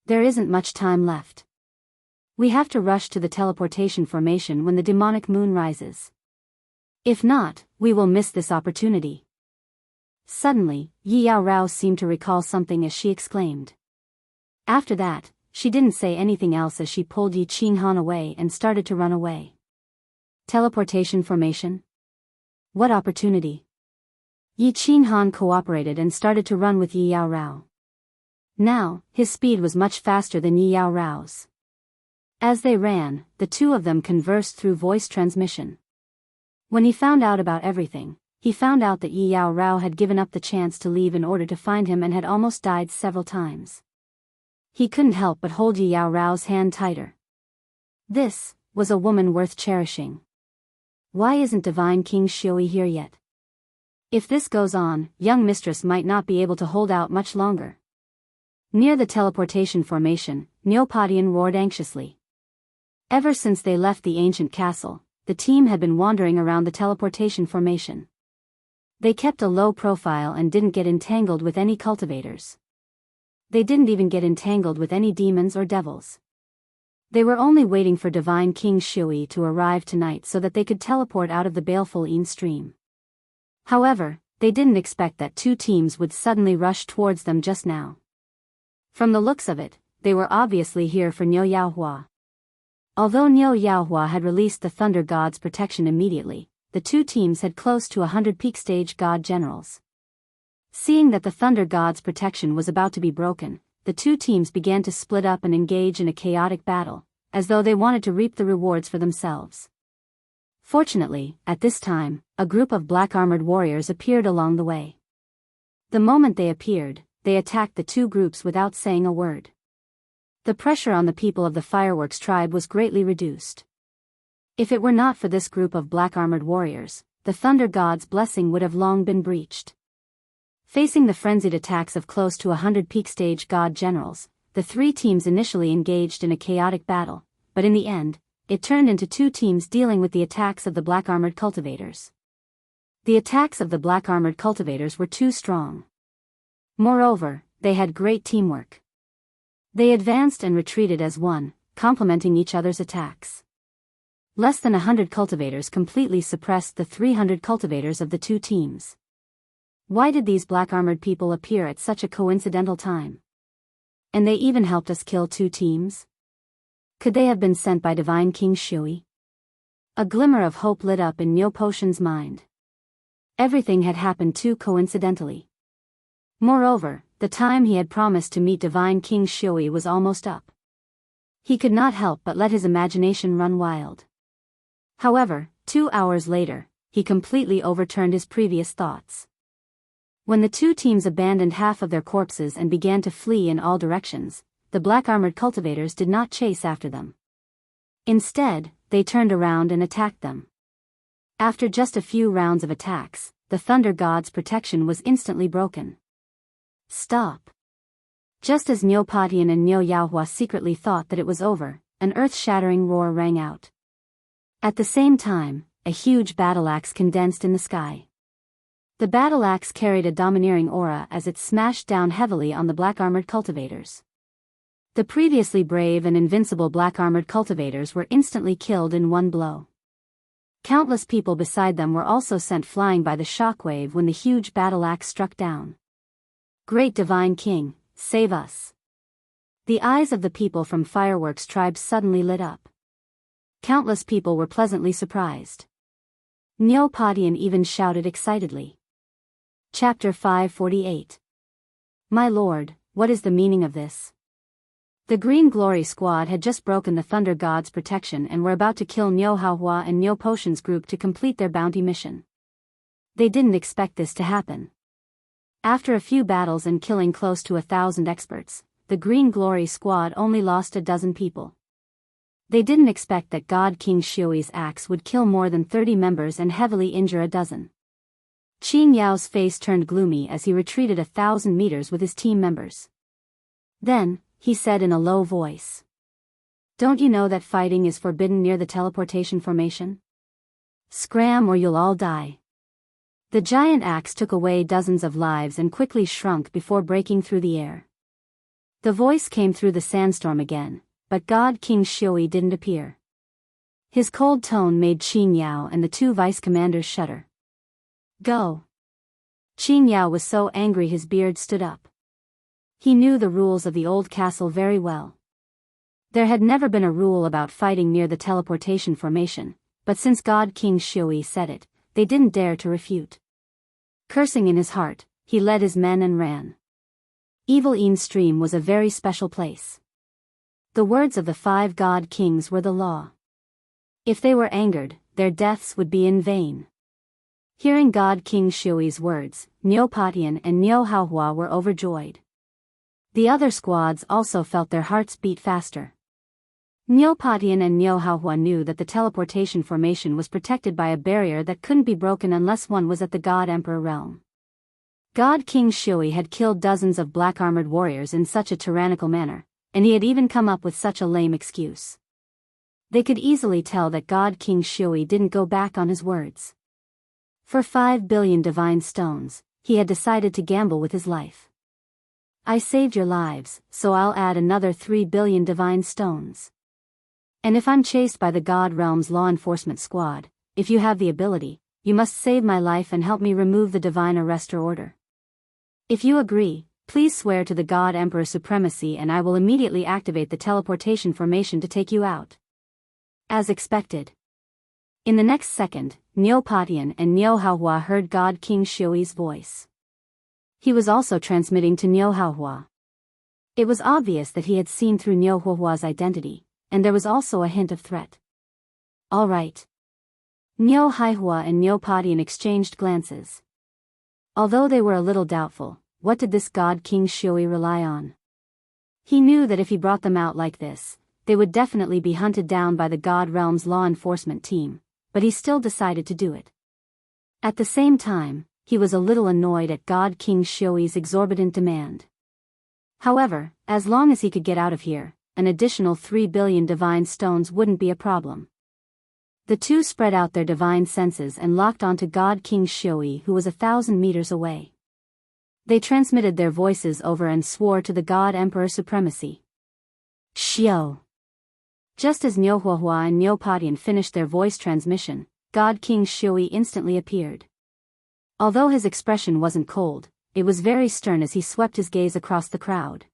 There isn't much time left. We have to rush to the teleportation formation when the demonic moon rises. If not, we will miss this opportunity." Suddenly, Yi Yaorao seemed to recall something as she exclaimed. After that, she didn't say anything else as she pulled Yi Qinghan away and started to run away. Teleportation formation? What opportunity? Yi Qinghan cooperated and started to run with Yi Yaorao. Now, his speed was much faster than Yi Yaorao's. As they ran, the two of them conversed through voice transmission. When he found out about everything, he found out that Yi Yao Rao had given up the chance to leave in order to find him and had almost died several times. He couldn't help but hold Yi Yao Rao's hand tighter. This was a woman worth cherishing. Why isn't Divine King Xiui here yet? If this goes on, young mistress might not be able to hold out much longer. Near the teleportation formation, Neopodian roared anxiously. Ever since they left the ancient castle, the team had been wandering around the teleportation formation. They kept a low profile and didn't get entangled with any cultivators. They didn't even get entangled with any demons or devils. They were only waiting for Divine King Xiui to arrive tonight so that they could teleport out of the baleful Yin stream. However, they didn't expect that two teams would suddenly rush towards them just now. From the looks of it, they were obviously here for Niu Yaohua. Although Niu Yaohua had released the Thunder God's protection immediately, the two teams had close to 100 peak stage god generals. Seeing that the Thunder God's protection was about to be broken, the two teams began to split up and engage in a chaotic battle, as though they wanted to reap the rewards for themselves. Fortunately, at this time, a group of black-armored warriors appeared along the way. The moment they appeared, they attacked the two groups without saying a word. The pressure on the people of the Fireworks tribe was greatly reduced. If it were not for this group of black-armored warriors, the Thunder God's blessing would have long been breached. Facing the frenzied attacks of close to 100 peak stage god generals, the three teams initially engaged in a chaotic battle, but in the end, it turned into two teams dealing with the attacks of the black-armored cultivators. The attacks of the black-armored cultivators were too strong. Moreover, they had great teamwork. They advanced and retreated as one, complementing each other's attacks. Less than 100 cultivators completely suppressed the 300 cultivators of the two teams. Why did these black-armored people appear at such a coincidental time? And they even helped us kill two teams? Could they have been sent by Divine King Xiui? A glimmer of hope lit up in Niu Potion's mind. Everything had happened too coincidentally. Moreover, the time he had promised to meet Divine King Xiui was almost up. He could not help but let his imagination run wild. However, 2 hours later, he completely overturned his previous thoughts. When the two teams abandoned half of their corpses and began to flee in all directions, the black-armored cultivators did not chase after them. Instead, they turned around and attacked them. After just a few rounds of attacks, the Thunder God's protection was instantly broken. Stop! Just as Neopodian and Niu Yaohua secretly thought that it was over, an earth-shattering roar rang out. At the same time, a huge battle-axe condensed in the sky. The battle-axe carried a domineering aura as it smashed down heavily on the black-armored cultivators. The previously brave and invincible black-armored cultivators were instantly killed in one blow. Countless people beside them were also sent flying by the shockwave when the huge battle-axe struck down. Great Divine King, save us! The eyes of the people from Fireworks tribe suddenly lit up. Countless people were pleasantly surprised. Neopodian even shouted excitedly. Chapter 548. My lord, what is the meaning of this? The Green Glory Squad had just broken the Thunder God's protection and were about to kill Niu Haohua and Niu Potion's group to complete their bounty mission. They didn't expect this to happen. After a few battles and killing close to 1,000 experts, the Green Glory Squad only lost a dozen people. They didn't expect that God King Xiui's axe would kill more than 30 members and heavily injure a dozen. Qing Yao's face turned gloomy as he retreated 1,000 meters with his team members. Then, he said in a low voice. Don't you know that fighting is forbidden near the teleportation formation? Scram or you'll all die. The giant axe took away dozens of lives and quickly shrunk before breaking through the air. The voice came through the sandstorm again, but God King Xiui didn't appear. His cold tone made Qing Yao and the two vice commanders shudder. Go! Qing Yao was so angry his beard stood up. He knew the rules of the old castle very well. There had never been a rule about fighting near the teleportation formation, but since God King Xiui said it, they didn't dare to refute. Cursing in his heart, he led his men and ran. Evil Yin Stream was a very special place. The words of the 5 god kings were the law. If they were angered, their deaths would be in vain. Hearing God King Shui's words, Nyo Patian and Nyo Haohua were overjoyed. The other squads also felt their hearts beat faster. Nyo Patian and Nyo Haohua knew that the teleportation formation was protected by a barrier that couldn't be broken unless one was at the God Emperor realm. God King Shui had killed dozens of black-armored warriors in such a tyrannical manner, and he had even come up with such a lame excuse. They could easily tell that God King Shui didn't go back on his words. For 5 billion divine stones, he had decided to gamble with his life. I saved your lives, so I'll add another 3 billion divine stones. And if I'm chased by the God Realm's law enforcement squad, if you have the ability, you must save my life and help me remove the divine arrestor order. If you agree, please swear to the God Emperor supremacy and I will immediately activate the teleportation formation to take you out. As expected. In the next second, Nyo Patian and Nyo Haohua heard God King Shui's voice. He was also transmitting to Nyo Haohua. It was obvious that he had seen through Nyo Haohua's identity, and there was also a hint of threat. All right. Nyo Haohua and Nyo Patian exchanged glances. Although they were a little doubtful, what did this God King Shui rely on? He knew that if he brought them out like this, they would definitely be hunted down by the God Realm's law enforcement team, but he still decided to do it. At the same time, he was a little annoyed at God King Shui's exorbitant demand. However, as long as he could get out of here, an additional 3 billion divine stones wouldn't be a problem. The two spread out their divine senses and locked onto God King Shui, who was 1,000 meters away. They transmitted their voices over and swore to the God Emperor supremacy. Xiao. Just as Nyo Haohua and Nyo Patian finished their voice transmission, God King Shui instantly appeared. Although his expression wasn't cold, it was very stern as he swept his gaze across the crowd.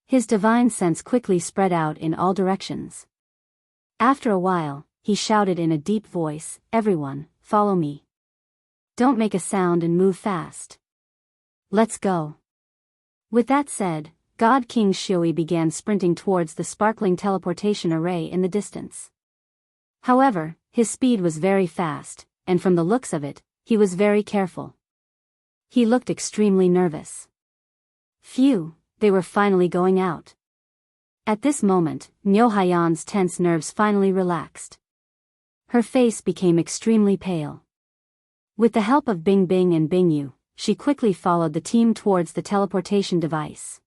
His divine sense quickly spread out in all directions. After a while, he shouted in a deep voice, "Everyone, follow me. Don't make a sound and move fast. Let's go." With that said, God King Shui began sprinting towards the sparkling teleportation array in the distance. However, his speed was very fast, and from the looks of it, he was very careful. He looked extremely nervous. Phew, they were finally going out. At this moment, Nyo Hayan's tense nerves finally relaxed. Her face became extremely pale. With the help of Bing Bing and Bing Yu, she quickly followed the team towards the teleportation device.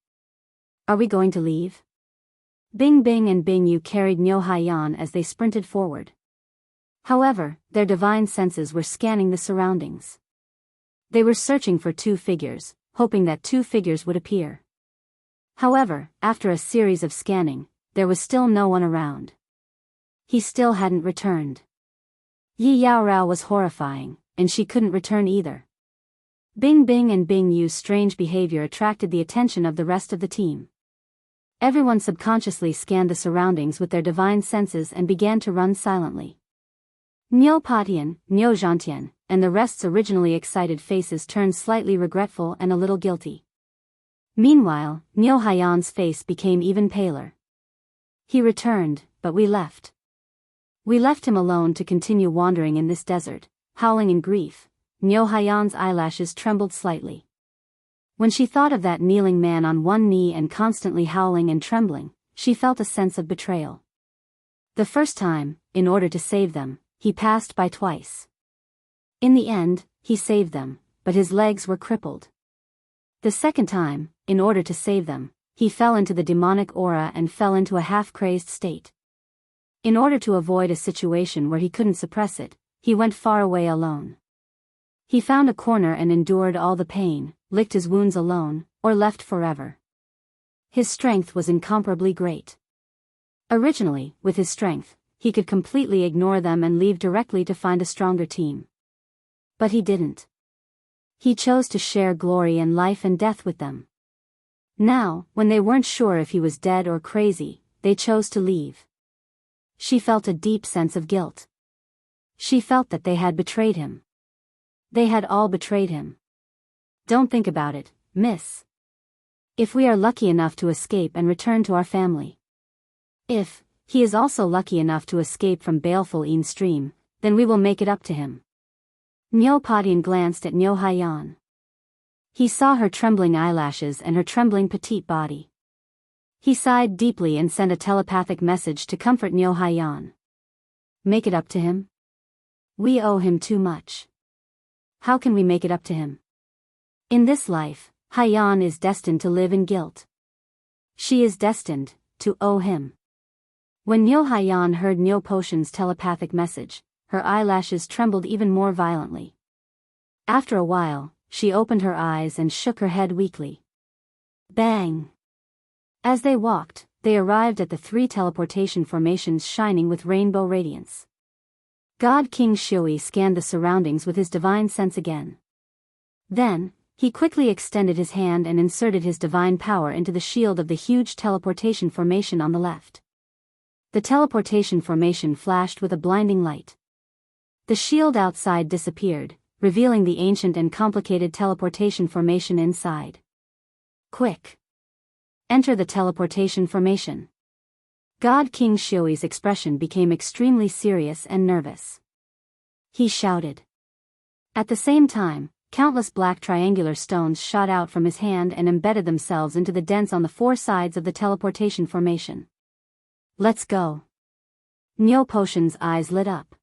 Are we going to leave? Bing Bing and Bing Yu carried Nyo Hayan as they sprinted forward. However, their divine senses were scanning the surroundings. They were searching for 2 figures, hoping that 2 figures would appear. However, after a series of scanning, there was still no one around. He still hadn't returned. Yi Yaorao was horrifying, and she couldn't return either. Bing Bing and Bing Yu's strange behavior attracted the attention of the rest of the team. Everyone subconsciously scanned the surroundings with their divine senses and began to run silently. Nyo Patian, Nyo Zhantian, and the rest's originally excited faces turned slightly regretful and a little guilty. Meanwhile, Nyo Hayan's face became even paler. He returned, but we left. We left him alone to continue wandering in this desert, howling in grief. Nyo Hayan's eyelashes trembled slightly. When she thought of that kneeling man on one knee and constantly howling and trembling, she felt a sense of betrayal. The first time, in order to save them, he passed by twice. In the end, he saved them, but his legs were crippled. The second time, in order to save them, he fell into the demonic aura and fell into a half-crazed state. In order to avoid a situation where he couldn't suppress it, he went far away alone. He found a corner and endured all the pain, licked his wounds alone, or left forever. His strength was incomparably great. Originally, with his strength, he could completely ignore them and leave directly to find a stronger team. But he didn't. He chose to share glory and life and death with them. Now, when they weren't sure if he was dead or crazy, they chose to leave. She felt a deep sense of guilt. She felt that they had betrayed him. They had all betrayed him. Don't think about it, miss. If we are lucky enough to escape and return to our family. If he is also lucky enough to escape from baleful Een stream, then we will make it up to him. Nyo Patian glanced at Nyo Haiyan. He saw her trembling eyelashes and her trembling petite body. He sighed deeply and sent a telepathic message to comfort Nyo Haiyan. Make it up to him? We owe him too much. How can we make it up to him? In this life, Haiyan is destined to live in guilt. She is destined to owe him. When Nyo Haiyan heard Nyo Patian's telepathic message, her eyelashes trembled even more violently. After a while, she opened her eyes and shook her head weakly. Bang! As they walked, they arrived at the 3 teleportation formations shining with rainbow radiance. God King Shui scanned the surroundings with his divine sense again. Then, he quickly extended his hand and inserted his divine power into the shield of the huge teleportation formation on the left. The teleportation formation flashed with a blinding light. The shield outside disappeared, revealing the ancient and complicated teleportation formation inside. Quick! Enter the teleportation formation. God King Shui's expression became extremely serious and nervous. He shouted. At the same time, countless black triangular stones shot out from his hand and embedded themselves into the dents on the 4 sides of the teleportation formation. Let's go. Nyo Patian's eyes lit up.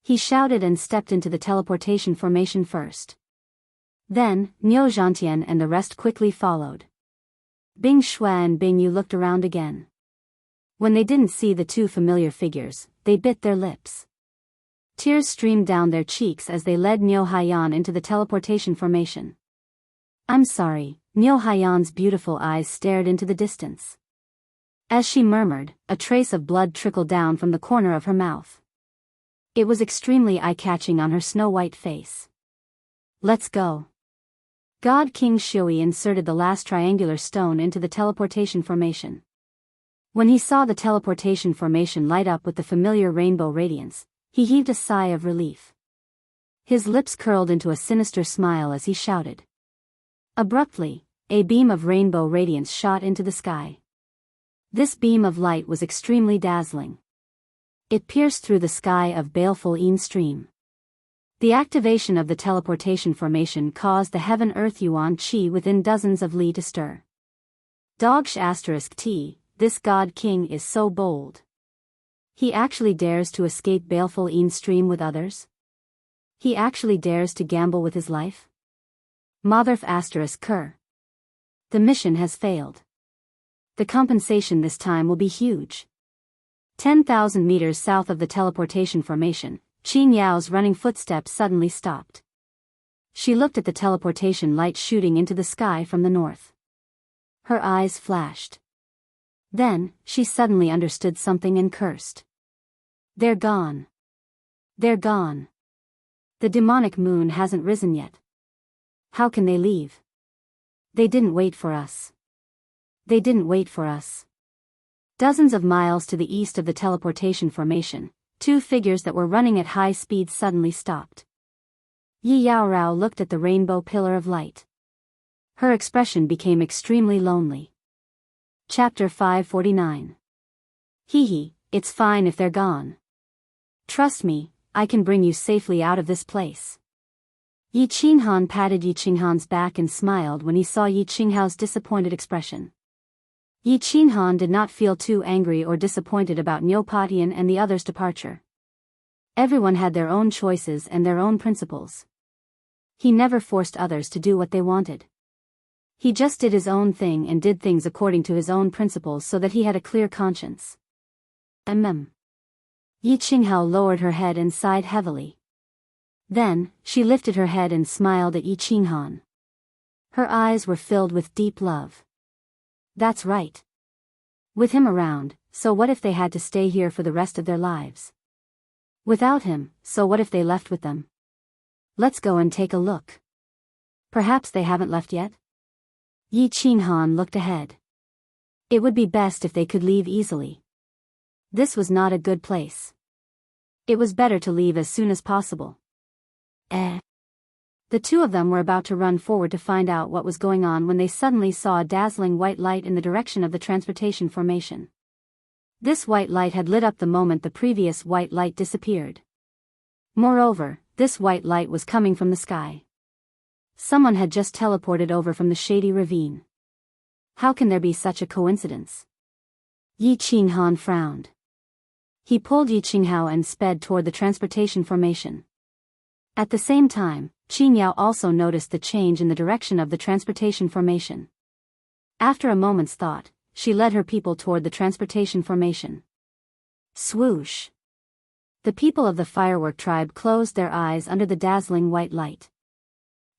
He shouted and stepped into the teleportation formation first. Then, Nyo Zhantian and the rest quickly followed. Bing Shui and Bing Yu looked around again. When they didn't see the 2 familiar figures, they bit their lips. Tears streamed down their cheeks as they led Nyo Haiyan into the teleportation formation. I'm sorry, Nyo Haiyan's beautiful eyes stared into the distance. As she murmured, a trace of blood trickled down from the corner of her mouth. It was extremely eye-catching on her snow-white face. Let's go. God King Shui inserted the last triangular stone into the teleportation formation. When he saw the teleportation formation light up with the familiar rainbow radiance, he heaved a sigh of relief. His lips curled into a sinister smile as he shouted. Abruptly, a beam of rainbow radiance shot into the sky. This beam of light was extremely dazzling. It pierced through the sky of baleful Yin stream. The activation of the teleportation formation caused the heaven-earth yuan qi within dozens of li to stir. T, this god king is so bold. He actually dares to escape baleful Yin stream with others? He actually dares to gamble with his life? Motherf***Ker. The mission has failed. The compensation this time will be huge. 10,000 meters south of the teleportation formation, Qin Yao's running footsteps suddenly stopped. She looked at the teleportation light shooting into the sky from the north. Her eyes flashed. Then, she suddenly understood something and cursed. They're gone. They're gone. The demonic moon hasn't risen yet. How can they leave? They didn't wait for us. They didn't wait for us. Dozens of miles to the east of the teleportation formation, 2 figures that were running at high speed suddenly stopped. Yi Yaorao looked at the rainbow pillar of light. Her expression became extremely lonely. Chapter 549. Hee, it's fine if they're gone. Trust me, I can bring you safely out of this place. Yi Qinghan patted Yi Qinghan's back and smiled when he saw Yi Qinghao's disappointed expression. Yi Qinghan did not feel too angry or disappointed about Nyo Patian and the others' departure. Everyone had their own choices and their own principles. He never forced others to do what they wanted. He just did his own thing and did things according to his own principles so that he had a clear conscience. Yi Qinghao lowered her head and sighed heavily. Then, she lifted her head and smiled at Yi Qinghan. Her eyes were filled with deep love. That's right. With him around, so what if they had to stay here for the rest of their lives? Without him, so what if they left with them? Let's go and take a look. Perhaps they haven't left yet? Yi Qinghan looked ahead. It would be best if they could leave easily. This was not a good place. It was better to leave as soon as possible. The 2 of them were about to run forward to find out what was going on when they suddenly saw a dazzling white light in the direction of the transportation formation. This white light had lit up the moment the previous white light disappeared. Moreover, this white light was coming from the sky. Someone had just teleported over from the shady ravine. How can there be such a coincidence? Yi Qinghan frowned. He pulled Yi Qinghao and sped toward the transportation formation. At the same time, Qin Yao also noticed the change in the direction of the transportation formation. After a moment's thought, she led her people toward the transportation formation. Swoosh! The people of the firework tribe closed their eyes under the dazzling white light.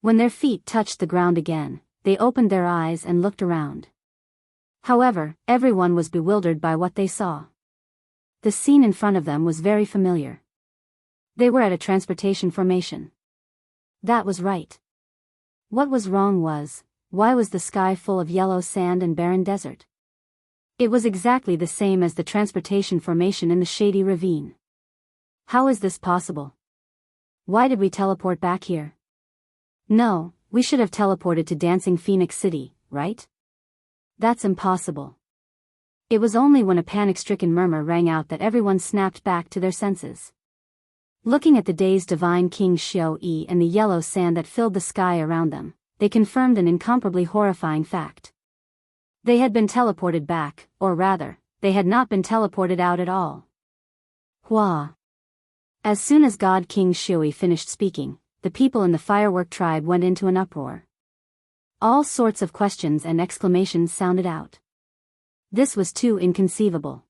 When their feet touched the ground again, they opened their eyes and looked around. However, everyone was bewildered by what they saw. The scene in front of them was very familiar. They were at a transportation formation. That was right. What was wrong was, why was the sky full of yellow sand and barren desert? It was exactly the same as the transportation formation in the shady ravine. How is this possible? Why did we teleport back here? No, we should have teleported to Dancing Phoenix City, right? That's impossible. It was only when a panic-stricken murmur rang out that everyone snapped back to their senses. Looking at the dazed divine King Xiao Yi and the yellow sand that filled the sky around them, they confirmed an incomparably horrifying fact. They had been teleported back, or rather, they had not been teleported out at all. Hua! As soon as God King Xiao Yi finished speaking, the people in the firework tribe went into an uproar. All sorts of questions and exclamations sounded out. This was too inconceivable.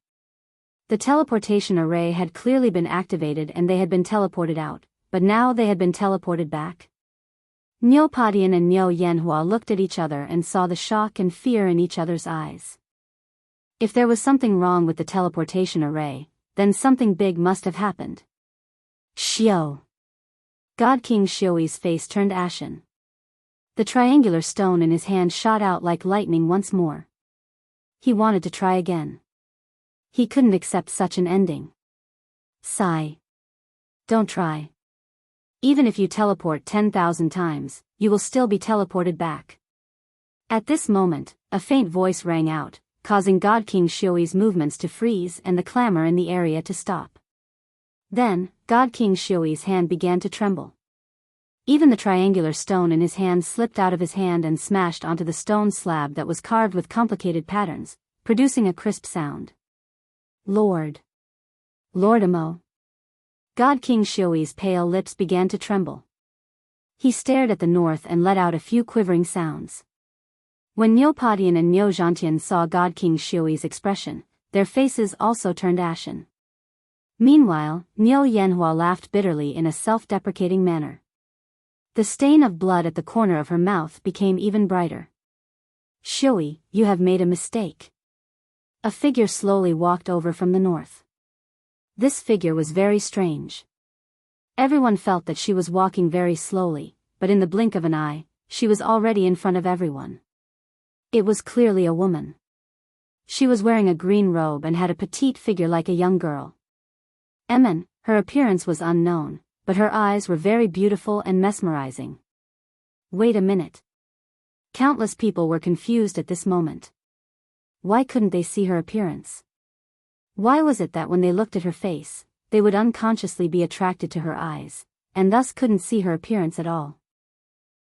The teleportation array had clearly been activated and they had been teleported out, but now they had been teleported back. Niu Padian and Niu Yanhua looked at each other and saw the shock and fear in each other's eyes. If there was something wrong with the teleportation array, then something big must have happened. Xiao! God King Xiao Yi's face turned ashen. The triangular stone in his hand shot out like lightning once more. He wanted to try again. He couldn't accept such an ending. Sigh. Don't try. Even if you teleport 10,000 times, you will still be teleported back. At this moment, a faint voice rang out, causing God King Xiao Yi's movements to freeze and the clamor in the area to stop. Then, God King Xiao Yi's hand began to tremble. Even the triangular stone in his hand slipped out of his hand and smashed onto the stone slab that was carved with complicated patterns, producing a crisp sound. Lord Amo. God King Xiao Yi's pale lips began to tremble. He stared at the north and let out a few quivering sounds. When Niu Padian and Niu Zhantian saw God King Xiao Yi's expression, their faces also turned ashen. Meanwhile, Niu Yanhua laughed bitterly in a self-deprecating manner. The stain of blood at the corner of her mouth became even brighter. Xiao Yi, you have made a mistake. A figure slowly walked over from the north. This figure was very strange. Everyone felt that she was walking very slowly, but in the blink of an eye, she was already in front of everyone. It was clearly a woman. She was wearing a green robe and had a petite figure like a young girl. Her appearance was unknown, but her eyes were very beautiful and mesmerizing. Wait a minute. Countless people were confused at this moment. Why couldn't they see her appearance? Why was it that when they looked at her face, they would unconsciously be attracted to her eyes, and thus couldn't see her appearance at all?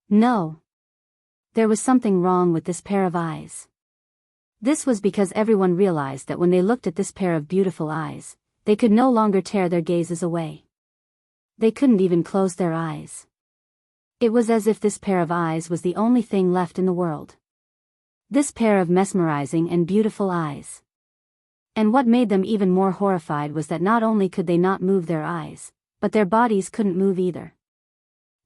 No. There was something wrong with this pair of eyes. This was because everyone realized that when they looked at this pair of beautiful eyes, they could no longer tear their gazes away. They couldn't even close their eyes. It was as if this pair of eyes was the only thing left in the world. This pair of mesmerizing and beautiful eyes. And what made them even more horrified was that not only could they not move their eyes, but their bodies couldn't move either.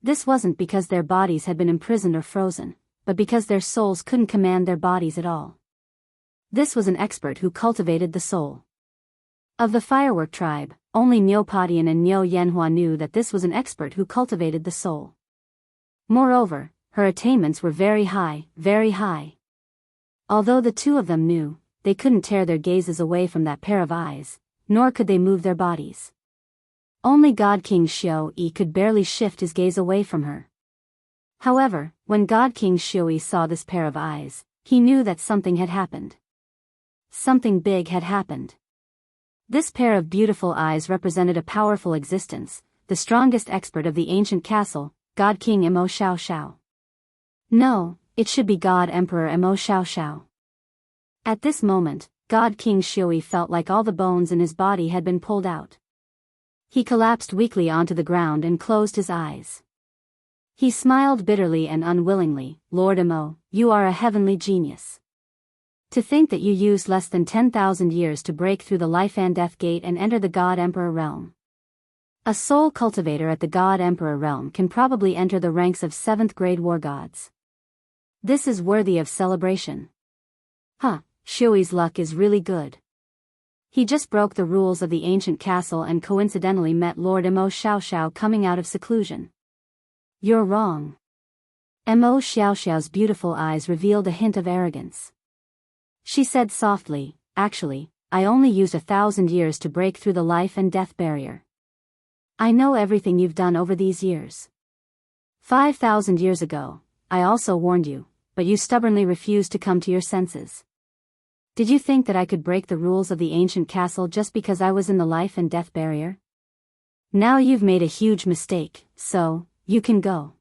This wasn't because their bodies had been imprisoned or frozen, but because their souls couldn't command their bodies at all. This was an expert who cultivated the soul. Of the firework tribe, only Niu Padian and Niu Yanhua knew that this was an expert who cultivated the soul. Moreover, her attainments were very high, very high. Although the two of them knew, they couldn't tear their gazes away from that pair of eyes, nor could they move their bodies. Only God King Xiao Yi could barely shift his gaze away from her. However, when God King Xiao Yi saw this pair of eyes, he knew that something had happened. Something big had happened. This pair of beautiful eyes represented a powerful existence, the strongest expert of the ancient castle, God King Mo Xiao Xiao. No, it should be God Emperor Mo Xiao Xiao. At this moment, God King Shui felt like all the bones in his body had been pulled out. He collapsed weakly onto the ground and closed his eyes. He smiled bitterly and unwillingly. Lord Mo, you are a heavenly genius. To think that you used less than 10,000 years to break through the life and death gate and enter the God Emperor realm. A soul cultivator at the God Emperor realm can probably enter the ranks of 7th grade war gods. This is worthy of celebration. Huh, Shui's luck is really good. He just broke the rules of the ancient castle and coincidentally met Lord Mo Xiao Xiao coming out of seclusion. You're wrong. Mo Xiao Xiao's beautiful eyes revealed a hint of arrogance. She said softly, actually, I only used 1,000 years to break through the life and death barrier. I know everything you've done over these years. 5,000 years ago, I also warned you, but you stubbornly refused to come to your senses. Did you think that I could break the rules of the ancient castle just because I was in the life and death barrier? Now you've made a huge mistake, so, you can go.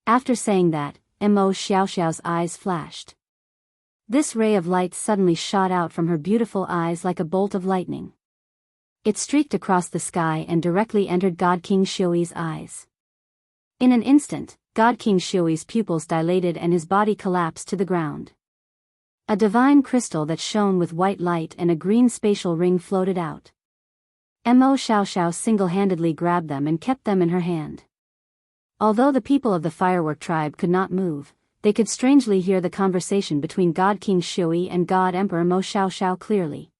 After saying that, Mo Xiaoxiao's eyes flashed. This ray of light suddenly shot out from her beautiful eyes like a bolt of lightning. It streaked across the sky and directly entered God King Shui's eyes. In an instant, God King Shui's pupils dilated and his body collapsed to the ground. A divine crystal that shone with white light and a green spatial ring floated out. Mo Xiaoxiao single-handedly grabbed them and kept them in her hand. Although the people of the firework tribe could not move, they could strangely hear the conversation between God King Shui and God Emperor Mo Xiaoxiao clearly.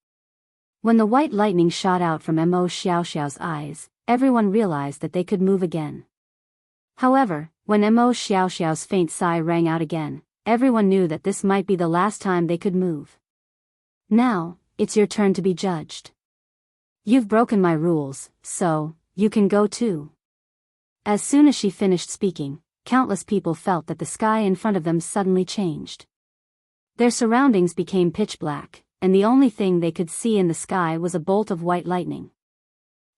When the white lightning shot out from Mo Xiaoxiao's eyes, everyone realized that they could move again. However, when Mo Xiaoxiao's faint sigh rang out again, everyone knew that this might be the last time they could move. Now, it's your turn to be judged. You've broken my rules, so, you can go too. As soon as she finished speaking, countless people felt that the sky in front of them suddenly changed. Their surroundings became pitch black, and the only thing they could see in the sky was a bolt of white lightning.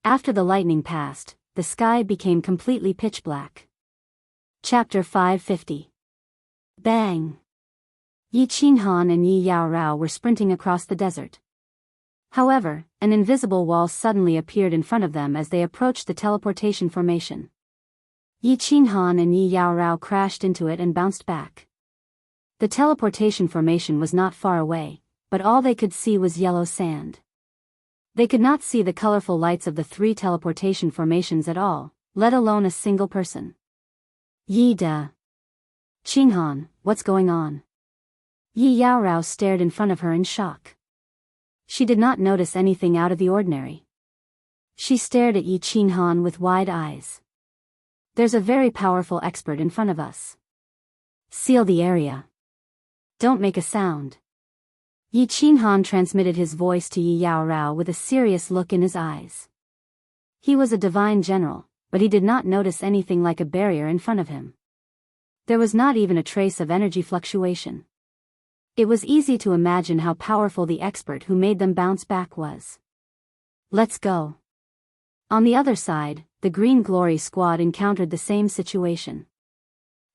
After the lightning passed, the sky became completely pitch black. Chapter 550. Bang! Yi Qinghan and Yi Yaorao were sprinting across the desert. However, an invisible wall suddenly appeared in front of them as they approached the teleportation formation. Yi Qinghan and Yi Yaorao crashed into it and bounced back. The teleportation formation was not far away, but all they could see was yellow sand. They could not see the colorful lights of the 3 teleportation formations at all, let alone a single person. Yi Da. Qinghan, what's going on? Yi Yaorao stared in front of her in shock. She did not notice anything out of the ordinary. She stared at Yi Qinghan with wide eyes. There's a very powerful expert in front of us. Seal the area. Don't make a sound. Yi Qinghan transmitted his voice to Yi Yaorao with a serious look in his eyes. He was a divine general, but he did not notice anything like a barrier in front of him. There was not even a trace of energy fluctuation. It was easy to imagine how powerful the expert who made them bounce back was. Let's go. On the other side, the Green Glory squad encountered the same situation.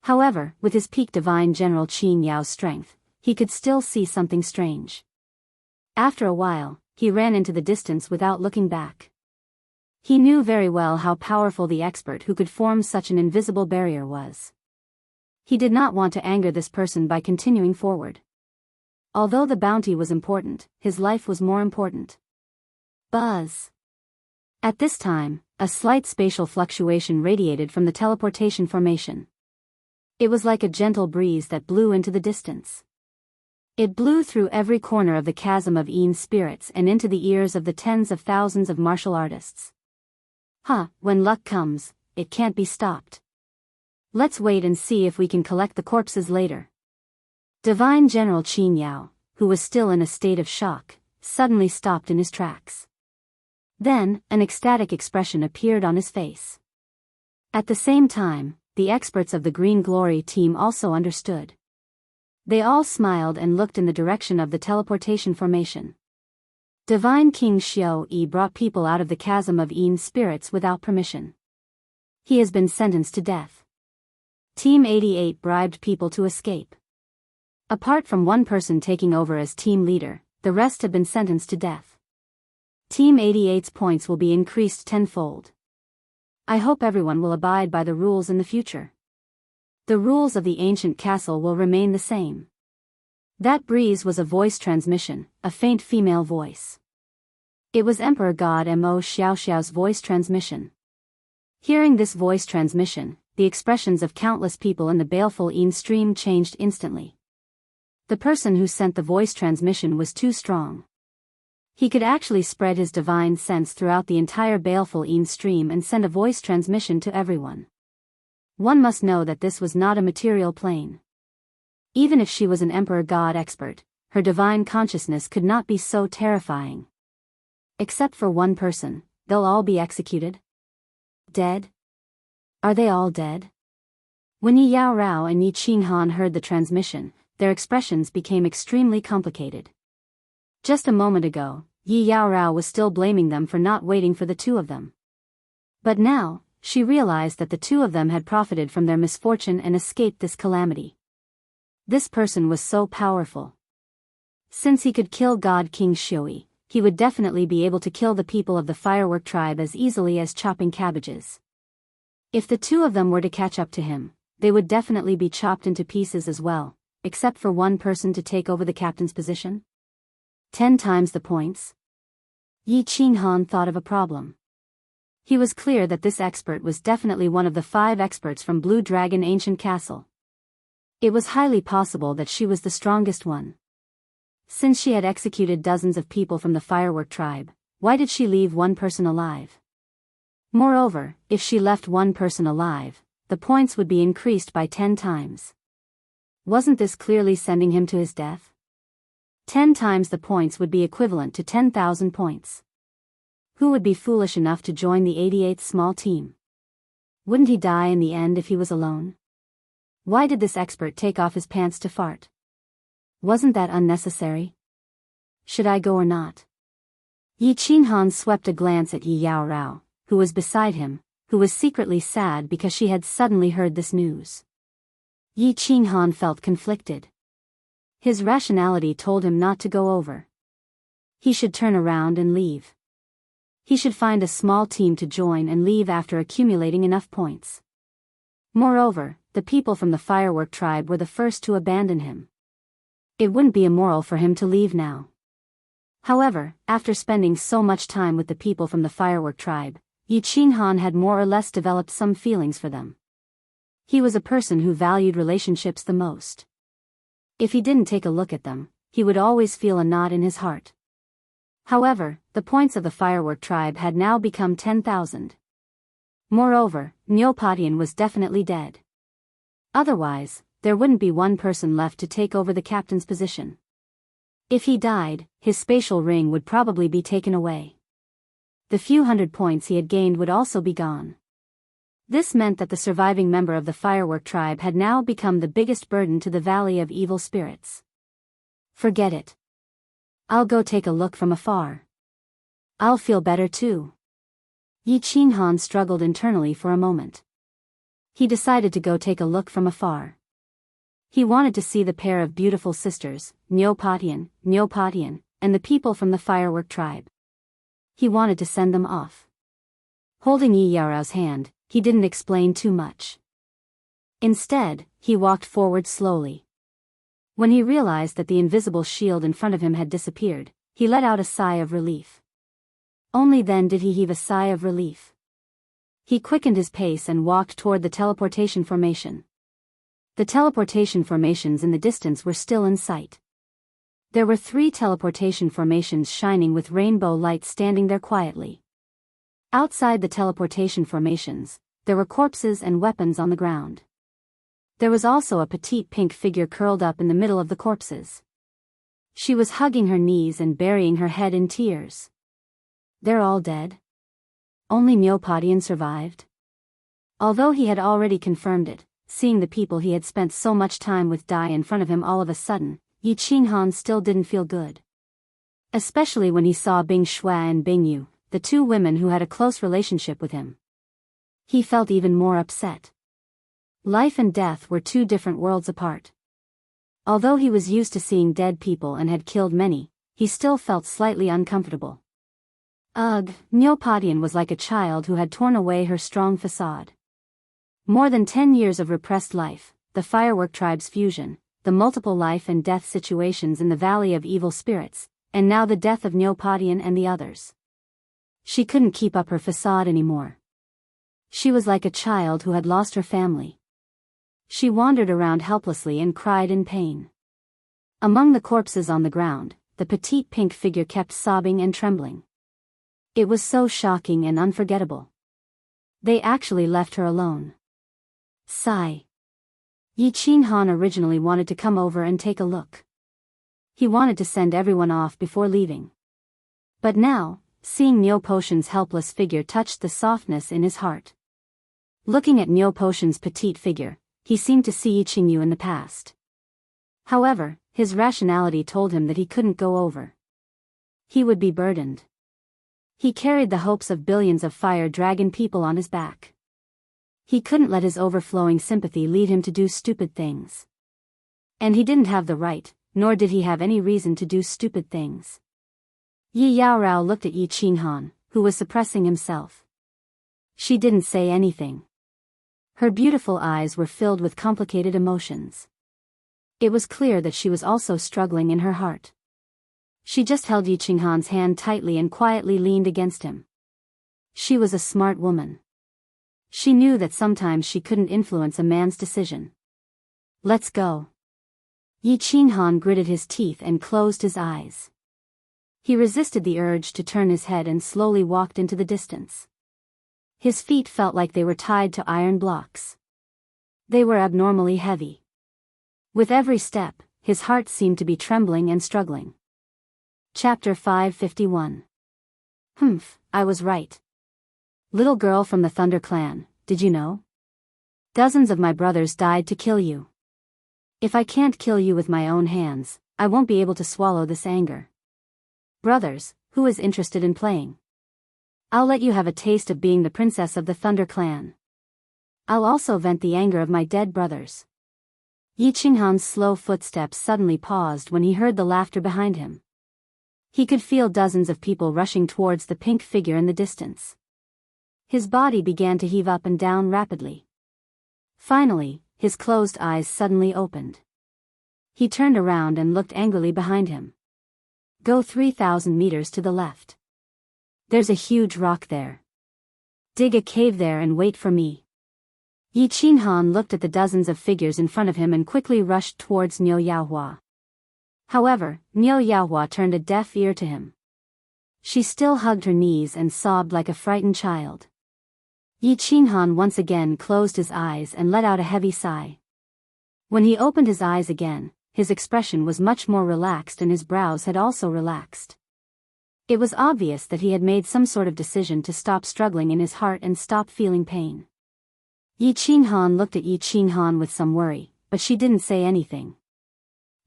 However, with his peak divine general Qin Yao's strength, he could still see something strange. After a while, he ran into the distance without looking back. He knew very well how powerful the expert who could form such an invisible barrier was. He did not want to anger this person by continuing forward. Although the bounty was important, his life was more important. Buzz. At this time, a slight spatial fluctuation radiated from the teleportation formation. It was like a gentle breeze that blew into the distance. It blew through every corner of the chasm of Yin spirits and into the ears of the tens of thousands of martial artists. When luck comes, it can't be stopped. Let's wait and see if we can collect the corpses later. Divine General Qin Yao, who was still in a state of shock, suddenly stopped in his tracks. Then, an ecstatic expression appeared on his face. At the same time, the experts of the Green Glory team also understood. They all smiled and looked in the direction of the teleportation formation. Divine King Xiao Yi brought people out of the chasm of Yin spirits without permission. He has been sentenced to death. Team 88 bribed people to escape. Apart from one person taking over as team leader, the rest have been sentenced to death. Team 88's points will be increased tenfold. I hope everyone will abide by the rules in the future. The rules of the ancient castle will remain the same. That breeze was a voice transmission, a faint female voice. It was Emperor God Mo Xiaoxiao's voice transmission. Hearing this voice transmission, the expressions of countless people in the baleful Yin stream changed instantly. The person who sent the voice transmission was too strong. He could actually spread his divine sense throughout the entire baleful Yin stream and send a voice transmission to everyone. One must know that this was not a material plane. Even if she was an Emperor God expert, her divine consciousness could not be so terrifying. Except for one person, they'll all be executed. Dead? Are they all dead? When Yi Yao Rao and Yi Qinghan heard the transmission, their expressions became extremely complicated. Just a moment ago, Yi Yao Rao was still blaming them for not waiting for the two of them. But now, she realized that the two of them had profited from their misfortune and escaped this calamity. This person was so powerful. Since he could kill God King Shui, he would definitely be able to kill the people of the firework tribe as easily as chopping cabbages. If the two of them were to catch up to him, they would definitely be chopped into pieces as well, except for one person to take over the captain's position. 10 times the points. Yi Qinghan thought of a problem. He was clear that this expert was definitely one of the 5 experts from Blue Dragon Ancient Castle. It was highly possible that she was the strongest one. Since she had executed dozens of people from the firework tribe, why did she leave one person alive? Moreover, if she left one person alive, the points would be increased by 10 times. Wasn't this clearly sending him to his death? 10 times the points would be equivalent to 10,000 points. Who would be foolish enough to join the 88th small team? Wouldn't he die in the end if he was alone? Why did this expert take off his pants to fart? Wasn't that unnecessary? Should I go or not? Yi Qinghan swept a glance at Yi Yao Rao, who was beside him, who was secretly sad because she had suddenly heard this news. Yi Qinghan felt conflicted. His rationality told him not to go over. He should turn around and leave. He should find a small team to join and leave after accumulating enough points. Moreover, the people from the firework tribe were the first to abandon him. It wouldn't be immoral for him to leave now. However, after spending so much time with the people from the firework tribe, Yi Qinghan had more or less developed some feelings for them. He was a person who valued relationships the most. If he didn't take a look at them, he would always feel a knot in his heart. However, the points of the firework tribe had now become 10,000. Moreover, Neopatian was definitely dead. Otherwise, there wouldn't be one person left to take over the captain's position. If he died, his spatial ring would probably be taken away. The few hundred points he had gained would also be gone. This meant that the surviving member of the firework tribe had now become the biggest burden to the Valley of Evil Spirits. Forget it. I'll go take a look from afar. I'll feel better too. Yi Qinghan struggled internally for a moment. He decided to go take a look from afar. He wanted to see the pair of beautiful sisters, Neopatian, and the people from the firework tribe. He wanted to send them off. Holding Yi Yaorao's hand, he didn't explain too much. Instead, he walked forward slowly. When he realized that the invisible shield in front of him had disappeared, he let out a sigh of relief. Only then did he heave a sigh of relief. He quickened his pace and walked toward the teleportation formation. The teleportation formations in the distance were still in sight. There were 3 teleportation formations shining with rainbow light standing there quietly. Outside the teleportation formations, there were corpses and weapons on the ground. There was also a petite pink figure curled up in the middle of the corpses. She was hugging her knees and burying her head in tears. They're all dead? Only Neopatian survived? Although he had already confirmed it, seeing the people he had spent so much time with die in front of him all of a sudden, Yi Qinghan still didn't feel good. Especially when he saw Bing Shui and Bing Yu, the 2 women who had a close relationship with him. He felt even more upset. Life and death were two different worlds apart. Although he was used to seeing dead people and had killed many, he still felt slightly uncomfortable. Ugh, Neopodian was like a child who had torn away her strong facade. More than 10 years of repressed life, the firework tribe's fusion, the multiple life and death situations in the Valley of Evil Spirits, and now the death of Neopodian and the others. She couldn't keep up her facade anymore. She was like a child who had lost her family. She wandered around helplessly and cried in pain. Among the corpses on the ground, the petite pink figure kept sobbing and trembling. It was so shocking and unforgettable. They actually left her alone. Sigh. Yi Qinghan originally wanted to come over and take a look. He wanted to send everyone off before leaving. But now, seeing Niu Potion's helpless figure touched the softness in his heart. Looking at Niu Potion's petite figure, he seemed to see Yi Qingyu in the past. However, his rationality told him that he couldn't go over. He would be burdened. He carried the hopes of billions of fire dragon people on his back. He couldn't let his overflowing sympathy lead him to do stupid things. And he didn't have the right, nor did he have any reason to do stupid things. Yi Yaorao looked at Yi Qinghan, who was suppressing himself. She didn't say anything. Her beautiful eyes were filled with complicated emotions. It was clear that she was also struggling in her heart. She just held Yi Qinghan's hand tightly and quietly leaned against him. She was a smart woman. She knew that sometimes she couldn't influence a man's decision. Let's go. Yi Qinghan gritted his teeth and closed his eyes. He resisted the urge to turn his head and slowly walked into the distance. His feet felt like they were tied to iron blocks. They were abnormally heavy. With every step, his heart seemed to be trembling and struggling. Chapter 551. I was right. Little girl from the Thunder Clan, did you know? Dozens of my brothers died to kill you. If I can't kill you with my own hands, I won't be able to swallow this anger. Brothers, who is interested in playing? I'll let you have a taste of being the princess of the Thunder Clan. I'll also vent the anger of my dead brothers. Yi Qinghan's slow footsteps suddenly paused when he heard the laughter behind him. He could feel dozens of people rushing towards the pink figure in the distance. His body began to heave up and down rapidly. Finally, his closed eyes suddenly opened. He turned around and looked angrily behind him. Go 3,000 meters to the left. There's a huge rock there. Dig a cave there and wait for me. Yi Qinghan looked at the dozens of figures in front of him and quickly rushed towards Niu Yaohua. However, Niu Yaohua turned a deaf ear to him. She still hugged her knees and sobbed like a frightened child. Yi Qinghan once again closed his eyes and let out a heavy sigh. When he opened his eyes again, his expression was much more relaxed and his brows had also relaxed. It was obvious that he had made some sort of decision to stop struggling in his heart and stop feeling pain. Yi Qinghan looked at Yi Qinghan with some worry, but she didn't say anything.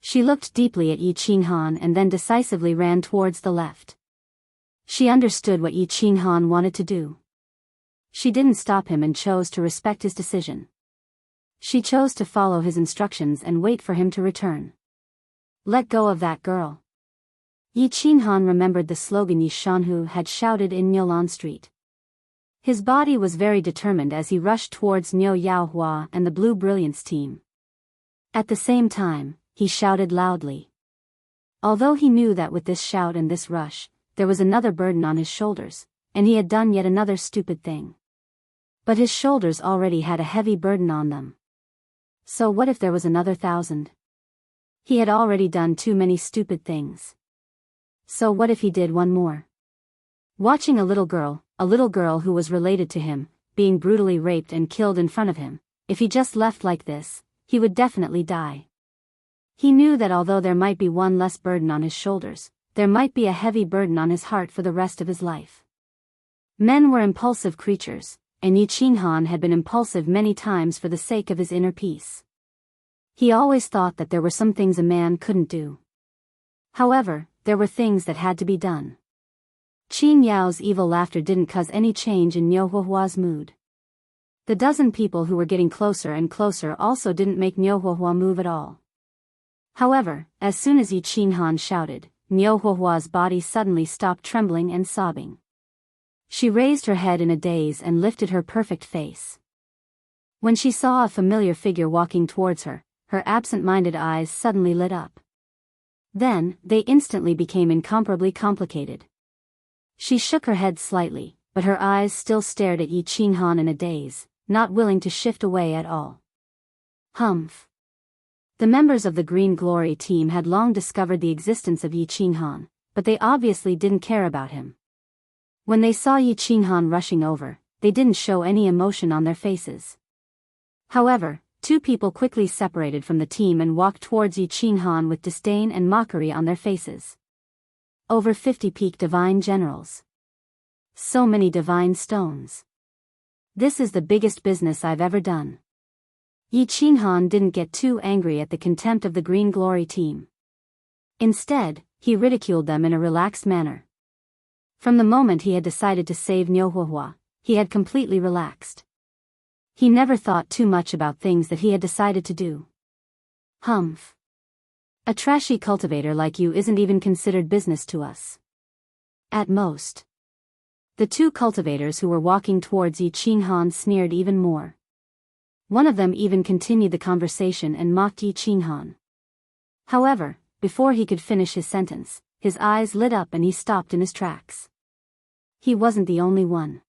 She looked deeply at Yi Qinghan and then decisively ran towards the left. She understood what Yi Qinghan wanted to do. She didn't stop him and chose to respect his decision. She chose to follow his instructions and wait for him to return. Let go of that girl. Yi Qinghan remembered the slogan Yi Shanhu had shouted in Niulan Street. His body was very determined as he rushed towards Niu Yaohua and the Blue Brilliance team. At the same time, he shouted loudly. Although he knew that with this shout and this rush, there was another burden on his shoulders, and he had done yet another stupid thing. But his shoulders already had a heavy burden on them. So what if there was another 1,000? He had already done too many stupid things. So what if he did one more? Watching a little girl who was related to him, being brutally raped and killed in front of him, if he just left like this, he would definitely die. He knew that although there might be one less burden on his shoulders, there might be a heavy burden on his heart for the rest of his life. Men were impulsive creatures, and Yi Qinghan had been impulsive many times for the sake of his inner peace. He always thought that there were some things a man couldn't do. However, there were things that had to be done. Qin Yao's evil laughter didn't cause any change in Niu Huahua's mood. The dozen people who were getting closer and closer also didn't make Nyohuahua move at all. However, as soon as Yi Qinghan shouted, Nyohuahua's body suddenly stopped trembling and sobbing. She raised her head in a daze and lifted her perfect face. When she saw a familiar figure walking towards her, her absent-minded eyes suddenly lit up. Then, they instantly became incomparably complicated. She shook her head slightly, but her eyes still stared at Yi Qinghan in a daze, not willing to shift away at all. Humph. The members of the Green Glory team had long discovered the existence of Yi Qinghan, but they obviously didn't care about him. When they saw Yi Qinghan rushing over, they didn't show any emotion on their faces. However, two people quickly separated from the team and walked towards Yi Qinghan with disdain and mockery on their faces. Over 50 peak divine generals. So many divine stones. This is the biggest business I've ever done. Yi Qinghan didn't get too angry at the contempt of the Green Glory team. Instead, he ridiculed them in a relaxed manner. From the moment he had decided to save Nyohuahua, he had completely relaxed. He never thought too much about things that he had decided to do. Humph. A trashy cultivator like you isn't even considered business to us. At most. The two cultivators who were walking towards Yi Qinghan sneered even more. One of them even continued the conversation and mocked Yi Qinghan. However, before he could finish his sentence, his eyes lit up and he stopped in his tracks. He wasn't the only one.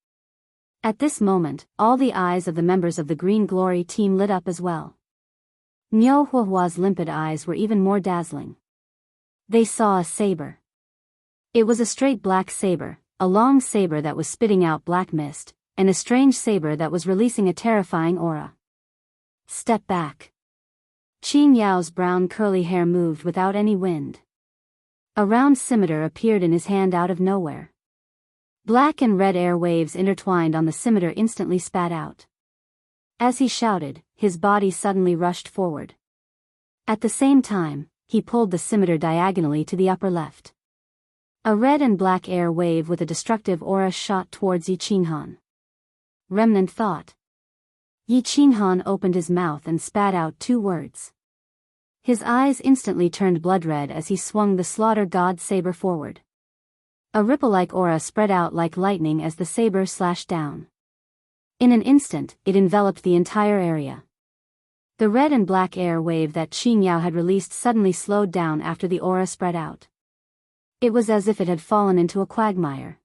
At this moment, all the eyes of the members of the Green Glory team lit up as well. Nyohuahua's limpid eyes were even more dazzling. They saw a saber. It was a straight black saber, a long saber that was spitting out black mist, and a strange saber that was releasing a terrifying aura. Step back. Qing Yao's brown curly hair moved without any wind. A round scimitar appeared in his hand out of nowhere. Black and red air waves intertwined on the scimitar instantly spat out. As he shouted, his body suddenly rushed forward. At the same time, he pulled the scimitar diagonally to the upper left. A red and black air wave with a destructive aura shot towards Yi Qinghan. Remnant thought. Yi Qinghan opened his mouth and spat out two words. His eyes instantly turned blood-red as he swung the slaughter god saber forward. A ripple-like aura spread out like lightning as the saber slashed down. In an instant, it enveloped the entire area. The red and black air wave that Qing Yao had released suddenly slowed down after the aura spread out. It was as if it had fallen into a quagmire.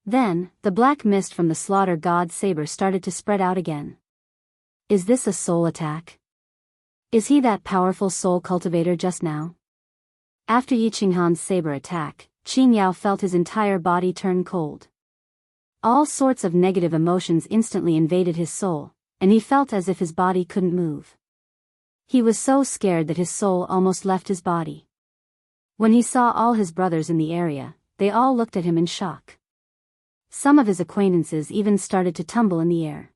Then, the black mist from the slaughter god saber started to spread out again. Is this a soul attack? Is he that powerful soul cultivator just now? After Yi Qinghan's saber attack, Qing Yao felt his entire body turn cold. All sorts of negative emotions instantly invaded his soul, and he felt as if his body couldn't move. He was so scared that his soul almost left his body. When he saw all his brothers in the area, they all looked at him in shock. Some of his acquaintances even started to tumble in the air.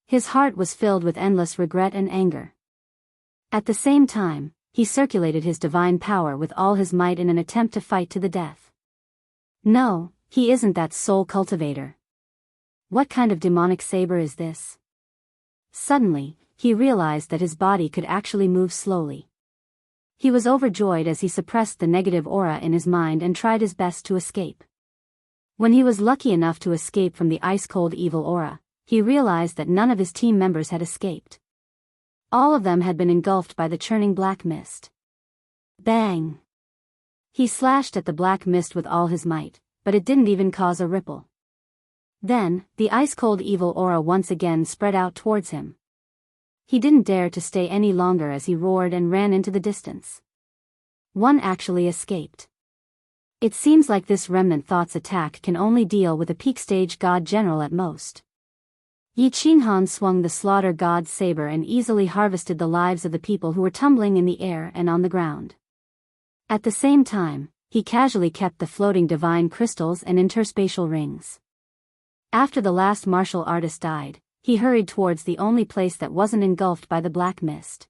His heart was filled with endless regret and anger. At the same time, he circulated his divine power with all his might in an attempt to fight to the death. No, he isn't that soul cultivator. What kind of demonic saber is this? Suddenly, he realized that his body could actually move slowly. He was overjoyed as he suppressed the negative aura in his mind and tried his best to escape. When he was lucky enough to escape from the ice-cold evil aura, he realized that none of his team members had escaped. All of them had been engulfed by the churning black mist. Bang! He slashed at the black mist with all his might, but it didn't even cause a ripple. Then, the ice-cold evil aura once again spread out towards him. He didn't dare to stay any longer as he roared and ran into the distance. One actually escaped. It seems like this remnant thought's attack can only deal with a peak stage god general at most. Yi Qinghan swung the slaughter god's saber and easily harvested the lives of the people who were tumbling in the air and on the ground. At the same time, he casually kept the floating divine crystals and interspatial rings. After the last martial artist died, he hurried towards the only place that wasn't engulfed by the black mist.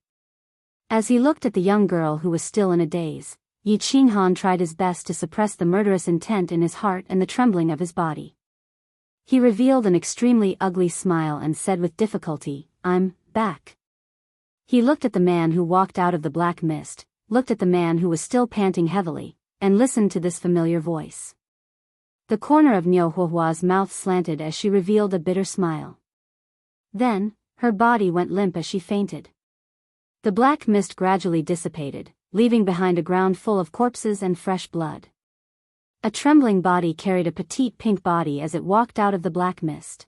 As he looked at the young girl who was still in a daze, Yi Qinghan tried his best to suppress the murderous intent in his heart and the trembling of his body. He revealed an extremely ugly smile and said with difficulty, "I'm back." He looked at the man who walked out of the black mist, looked at the man who was still panting heavily, and listened to this familiar voice. The corner of Niu Huahua's mouth slanted as she revealed a bitter smile. Then, her body went limp as she fainted. The black mist gradually dissipated, leaving behind a ground full of corpses and fresh blood. A trembling body carried a petite pink body as it walked out of the black mist.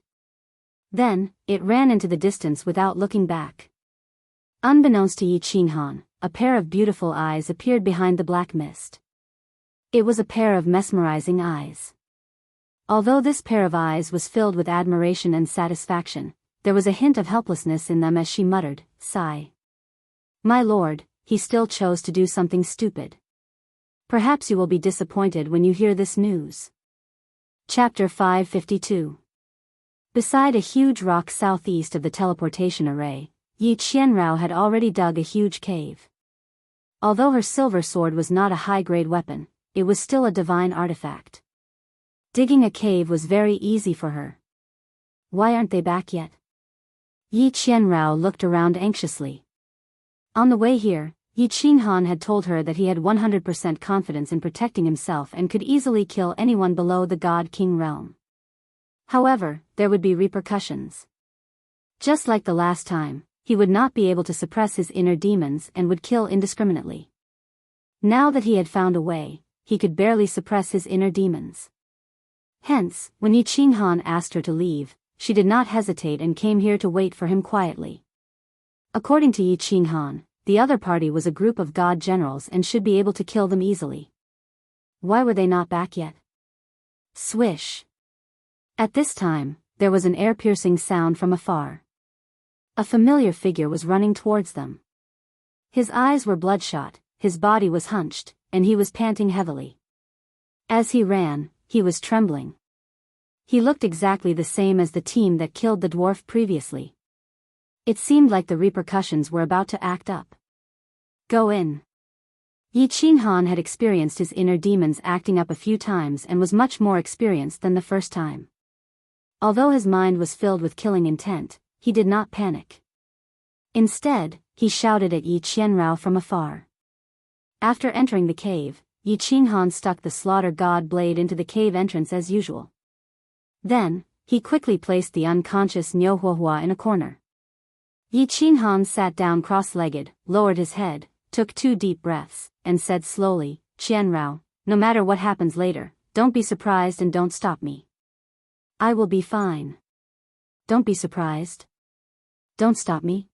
Then, it ran into the distance without looking back. Unbeknownst to Yi Qinghan, a pair of beautiful eyes appeared behind the black mist. It was a pair of mesmerizing eyes. Although this pair of eyes was filled with admiration and satisfaction, there was a hint of helplessness in them as she muttered, "Sigh. My lord, he still chose to do something stupid. Perhaps you will be disappointed when you hear this news." Chapter 552. Beside a huge rock southeast of the teleportation array, Yi Qianrao had already dug a huge cave. Although her silver sword was not a high-grade weapon, it was still a divine artifact. Digging a cave was very easy for her. Why aren't they back yet? Yi Qianrao looked around anxiously. On the way here, Yi Qinghan had told her that he had 100% confidence in protecting himself and could easily kill anyone below the God King realm. However, there would be repercussions. Just like the last time, he would not be able to suppress his inner demons and would kill indiscriminately. Now that he had found a way, he could barely suppress his inner demons. Hence, when Yi Qinghan asked her to leave, she did not hesitate and came here to wait for him quietly. According to Yi Qinghan, the other party was a group of god generals and should be able to kill them easily. Why were they not back yet? Swish. At this time, there was an ear-piercing sound from afar. A familiar figure was running towards them. His eyes were bloodshot, his body was hunched, and he was panting heavily. As he ran, he was trembling. He looked exactly the same as the team that killed the dwarf previously. It seemed like the repercussions were about to act up. Go in. Yi Qinghan had experienced his inner demons acting up a few times and was much more experienced than the first time. Although his mind was filled with killing intent, he did not panic. Instead, he shouted at Yi Qianrao from afar. After entering the cave, Yi Qinghan stuck the slaughter god blade into the cave entrance as usual. Then, he quickly placed the unconscious Niu Huahua in a corner. Yi Qinghan sat down cross-legged, lowered his head, took 2 deep breaths, and said slowly, "Qianrao, no matter what happens later, don't be surprised and don't stop me. I will be fine. Don't be surprised. Don't stop me."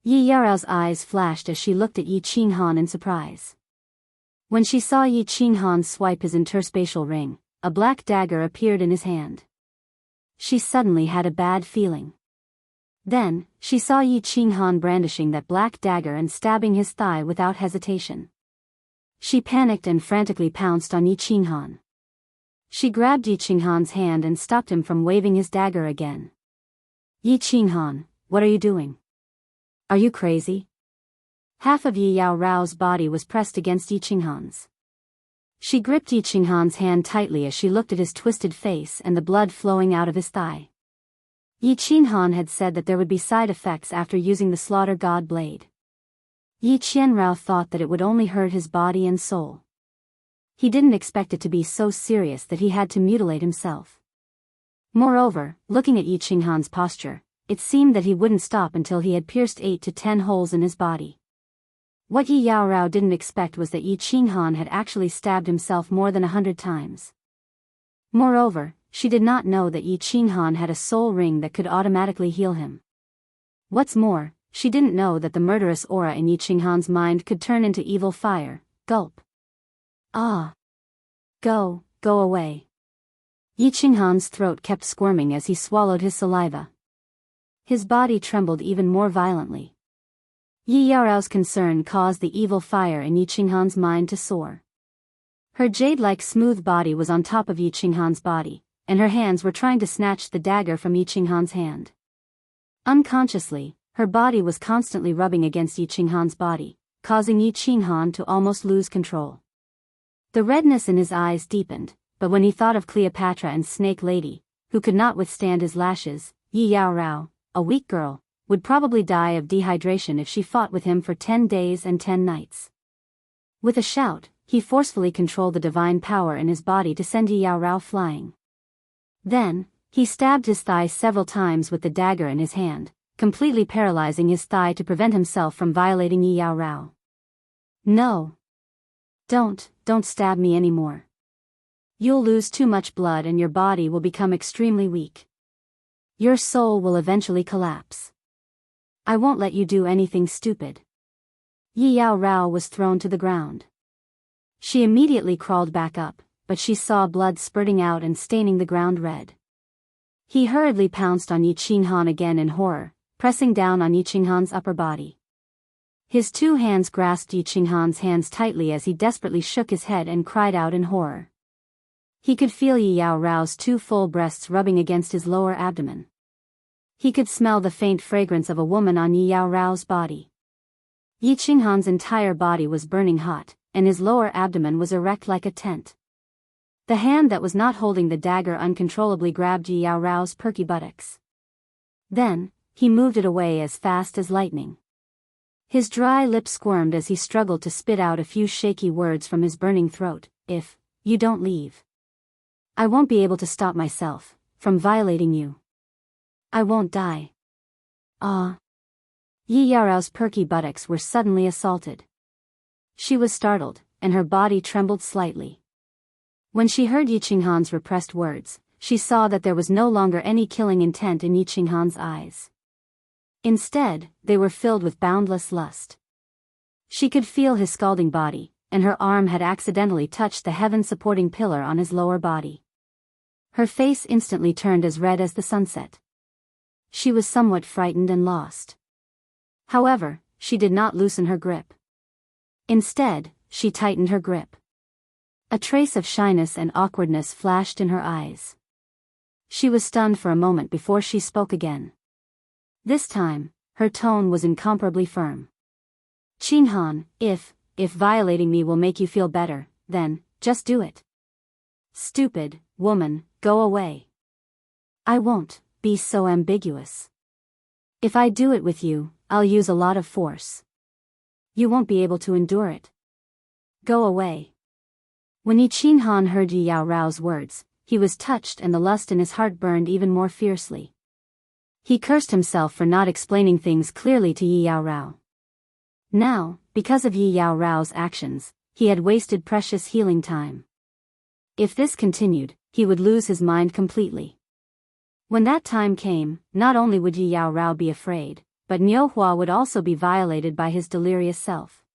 Yi Yarao's eyes flashed as she looked at Yi Qinghan in surprise. When she saw Yi Qinghan swipe his interspatial ring, a black dagger appeared in his hand. She suddenly had a bad feeling. Then, she saw Yi Qinghan brandishing that black dagger and stabbing his thigh without hesitation. She panicked and frantically pounced on Yi Qinghan. She grabbed Yi Qinghan's hand and stopped him from waving his dagger again. "Yi Qinghan, what are you doing? Are you crazy?" Half of Yi Yao Rao's body was pressed against Yi Qinghan's. She gripped Yi Qinghan's hand tightly as she looked at his twisted face and the blood flowing out of his thigh. Yi Qinghan had said that there would be side effects after using the slaughter god blade. Yi Qianrao thought that it would only hurt his body and soul. He didn't expect it to be so serious that he had to mutilate himself. Moreover, looking at Yi Qinghan's posture, it seemed that he wouldn't stop until he had pierced 8 to 10 holes in his body. What Yi Yao Rao didn't expect was that Yi Qinghan had actually stabbed himself more than 100 times. Moreover, she did not know that Yi Qinghan had a soul ring that could automatically heal him. What's more, she didn't know that the murderous aura in Yi Qinghan's mind could turn into evil fire. Gulp. Ah. Go away. Yi Qinghan's throat kept squirming as he swallowed his saliva. His body trembled even more violently. Yi Yaorao's concern caused the evil fire in Yi Qinghan's mind to soar. Her jade-like smooth body was on top of Yi Qinghan's body, and her hands were trying to snatch the dagger from Yi Qinghan's hand. Unconsciously, her body was constantly rubbing against Yi Qinghan's body, causing Yi Qinghan to almost lose control. The redness in his eyes deepened, but when he thought of Cleopatra and Snake Lady, who could not withstand his lashes. Yi Yao Rao, a weak girl, would probably die of dehydration if she fought with him for 10 days and 10 nights. With a shout, he forcefully controlled the divine power in his body to send Yi Yao Rao flying. Then, he stabbed his thigh several times with the dagger in his hand, completely paralyzing his thigh to prevent himself from violating Yi Yao Rao. No. Don't stab me anymore. You'll lose too much blood and your body will become extremely weak. Your soul will eventually collapse. I won't let you do anything stupid. Yi Yao Rao was thrown to the ground. She immediately crawled back up, but she saw blood spurting out and staining the ground red. He hurriedly pounced on Yi Qinghan again in horror, pressing down on Yi Qinghan's upper body. His two hands grasped Yi Qinghan's hands tightly as he desperately shook his head and cried out in horror. He could feel Yi Yao Rao's two full breasts rubbing against his lower abdomen. He could smell the faint fragrance of a woman on Yi Yao Rao's body. Yi Qinghan's entire body was burning hot, and his lower abdomen was erect like a tent. The hand that was not holding the dagger uncontrollably grabbed Yi Yao Rao's perky buttocks. Then, he moved it away as fast as lightning. His dry lips squirmed as he struggled to spit out a few shaky words from his burning throat. If you don't leave, I won't be able to stop myself from violating you. I won't die. Ah. Yi Yao Rao's perky buttocks were suddenly assaulted. She was startled, and her body trembled slightly. When she heard Yi Qinghan's repressed words, she saw that there was no longer any killing intent in Yi Qinghan's eyes. Instead, they were filled with boundless lust. She could feel his scalding body, and her arm had accidentally touched the heaven-supporting pillar on his lower body. Her face instantly turned as red as the sunset. She was somewhat frightened and lost. However, she did not loosen her grip. Instead, she tightened her grip. A trace of shyness and awkwardness flashed in her eyes. She was stunned for a moment before she spoke again. This time, her tone was incomparably firm. Qinghan, if violating me will make you feel better, then, just do it. Stupid woman, go away. I won't be so ambiguous. If I do it with you, I'll use a lot of force. You won't be able to endure it. Go away. When Yi Qinghan heard Yi Yao Rao's words, he was touched and the lust in his heart burned even more fiercely. He cursed himself for not explaining things clearly to Yi Yao Rao. Now, because of Yi Yao Rao's actions, he had wasted precious healing time. If this continued, he would lose his mind completely. When that time came, not only would Yi Yao Rao be afraid, but Niu Hua would also be violated by his delirious self.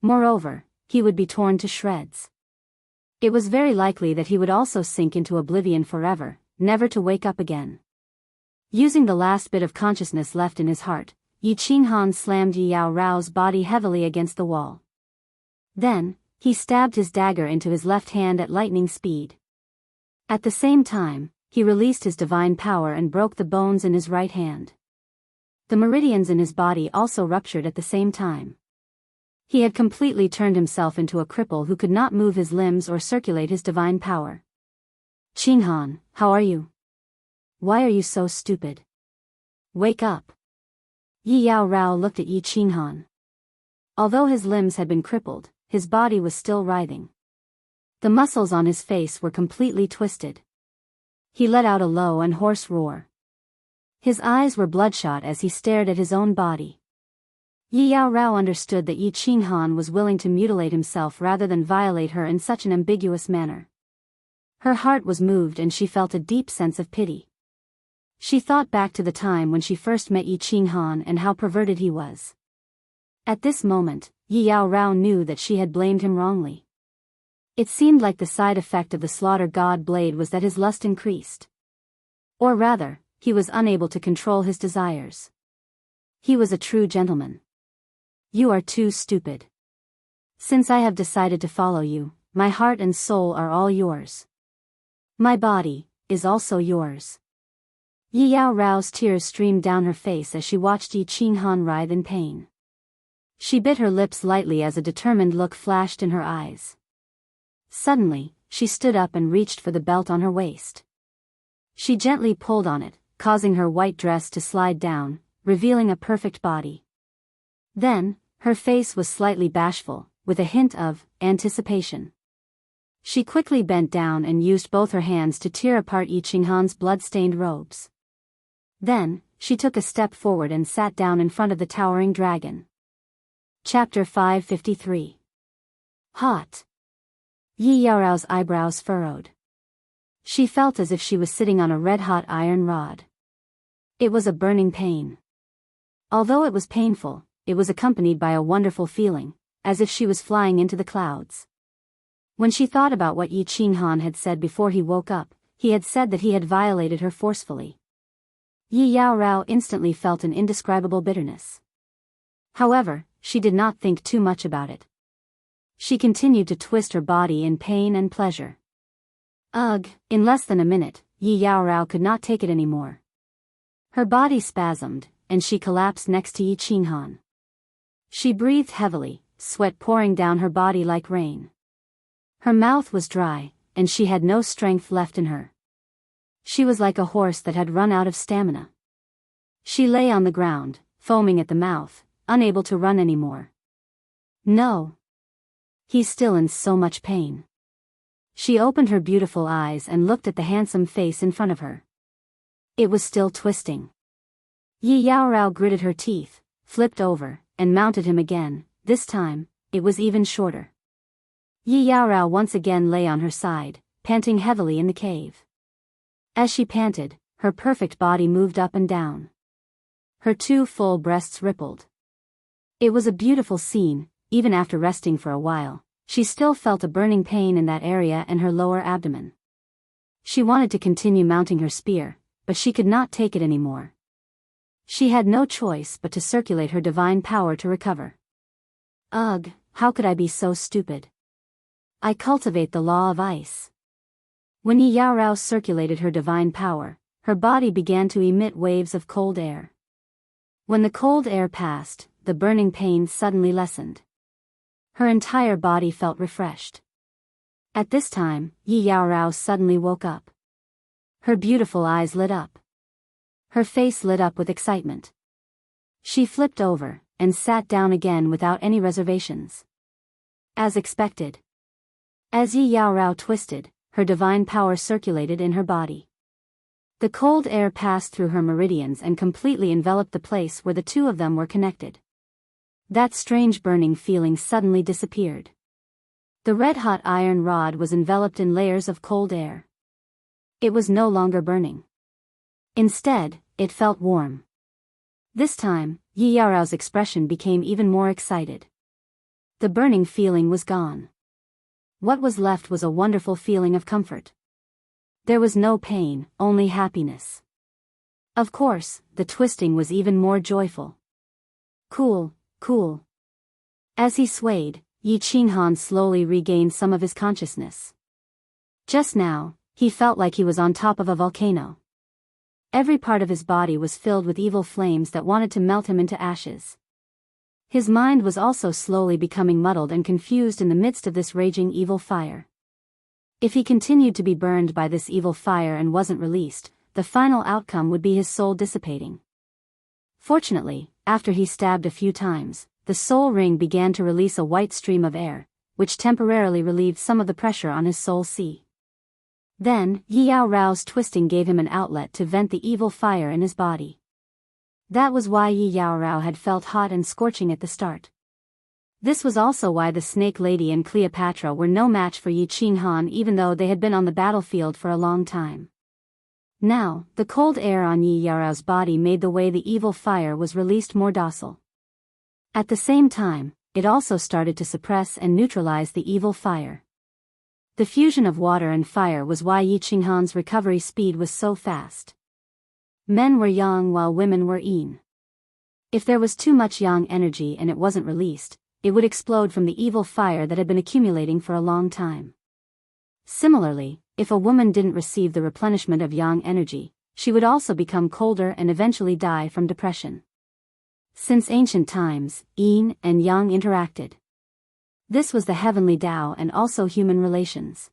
Moreover, he would be torn to shreds. It was very likely that he would also sink into oblivion forever, never to wake up again. Using the last bit of consciousness left in his heart, Yi Qinghan slammed Yi Yao Rao's body heavily against the wall. Then, he stabbed his dagger into his left hand at lightning speed. At the same time, he released his divine power and broke the bones in his right hand. The meridians in his body also ruptured at the same time. He had completely turned himself into a cripple who could not move his limbs or circulate his divine power. Qinghan, how are you? Why are you so stupid? Wake up. Yi Yao Rao looked at Yi Qinghan. Although his limbs had been crippled, his body was still writhing. The muscles on his face were completely twisted. He let out a low and hoarse roar. His eyes were bloodshot as he stared at his own body. Yi Yao Rao understood that Yi Qinghan was willing to mutilate himself rather than violate her in such an ambiguous manner. Her heart was moved and she felt a deep sense of pity. She thought back to the time when she first met Yi Qinghan and how perverted he was. At this moment, Yi Yao Rao knew that she had blamed him wrongly. It seemed like the side effect of the slaughter god blade was that his lust increased. Or rather, he was unable to control his desires. He was a true gentleman. You are too stupid. Since I have decided to follow you, my heart and soul are all yours. My body is also yours. Yi Yao Rao's tears streamed down her face as she watched Yi Qinghan writhe in pain. She bit her lips lightly as a determined look flashed in her eyes. Suddenly, she stood up and reached for the belt on her waist. She gently pulled on it, causing her white dress to slide down, revealing a perfect body. Then, her face was slightly bashful, with a hint of anticipation. She quickly bent down and used both her hands to tear apart Yi Qinghan's blood-stained robes. Then, she took a step forward and sat down in front of the towering dragon. Chapter 553. Hot. Yi Yaorao's eyebrows furrowed. She felt as if she was sitting on a red-hot iron rod. It was a burning pain. Although it was painful, it was accompanied by a wonderful feeling, as if she was flying into the clouds. When she thought about what Yi Qinghan had said before he woke up, he had said that he had violated her forcefully. Yi Yaorao instantly felt an indescribable bitterness. However, she did not think too much about it. She continued to twist her body in pain and pleasure. Ugh! In less than a minute, Yi Yaorao could not take it anymore. Her body spasmed, and she collapsed next to Yi Qinghan. She breathed heavily, sweat pouring down her body like rain. Her mouth was dry, and she had no strength left in her. She was like a horse that had run out of stamina. She lay on the ground, foaming at the mouth, unable to run anymore. No. He's still in so much pain. She opened her beautiful eyes and looked at the handsome face in front of her. It was still twisting. Yi Yaorao gritted her teeth, flipped over, and mounted him again. This time, it was even shorter. Yi Yaorao once again lay on her side, panting heavily in the cave. As she panted, her perfect body moved up and down. Her two full breasts rippled. It was a beautiful scene. Even after resting for a while, she still felt a burning pain in that area and her lower abdomen. She wanted to continue mounting her spear, but she could not take it anymore. She had no choice but to circulate her divine power to recover. Ugh, how could I be so stupid? I cultivate the law of ice. When Yi Yaorao circulated her divine power, her body began to emit waves of cold air. When the cold air passed, the burning pain suddenly lessened. Her entire body felt refreshed. At this time, Yi Yaorao suddenly woke up. Her beautiful eyes lit up. Her face lit up with excitement. She flipped over, and sat down again without any reservations. As expected. As Yi Yaorao twisted, her divine power circulated in her body. The cold air passed through her meridians and completely enveloped the place where the two of them were connected. That strange burning feeling suddenly disappeared. The red-hot iron rod was enveloped in layers of cold air. It was no longer burning. Instead, it felt warm. This time, Yi Yaorao's expression became even more excited. The burning feeling was gone. What was left was a wonderful feeling of comfort. There was no pain, only happiness. Of course, the twisting was even more joyful. Cool, cool. As he swayed, Yi Qinghan slowly regained some of his consciousness. Just now, he felt like he was on top of a volcano. Every part of his body was filled with evil flames that wanted to melt him into ashes. His mind was also slowly becoming muddled and confused in the midst of this raging evil fire. If he continued to be burned by this evil fire and wasn't released, the final outcome would be his soul dissipating. Fortunately, after he stabbed a few times, the soul ring began to release a white stream of air, which temporarily relieved some of the pressure on his soul sea. Then, Yi Yaorao's twisting gave him an outlet to vent the evil fire in his body. That was why Yi Yaorao had felt hot and scorching at the start. This was also why the Snake Lady and Cleopatra were no match for Yi Qinghan even though they had been on the battlefield for a long time. Now, the cold air on Yi Yaorao's body made the way the evil fire was released more docile. At the same time, it also started to suppress and neutralize the evil fire. The fusion of water and fire was why Yi Qinghan's recovery speed was so fast. Men were yang while women were yin. If there was too much yang energy and it wasn't released, it would explode from the evil fire that had been accumulating for a long time. Similarly, if a woman didn't receive the replenishment of yang energy, she would also become colder and eventually die from depression. Since ancient times, yin and yang interacted. This was the heavenly Tao and also human relations.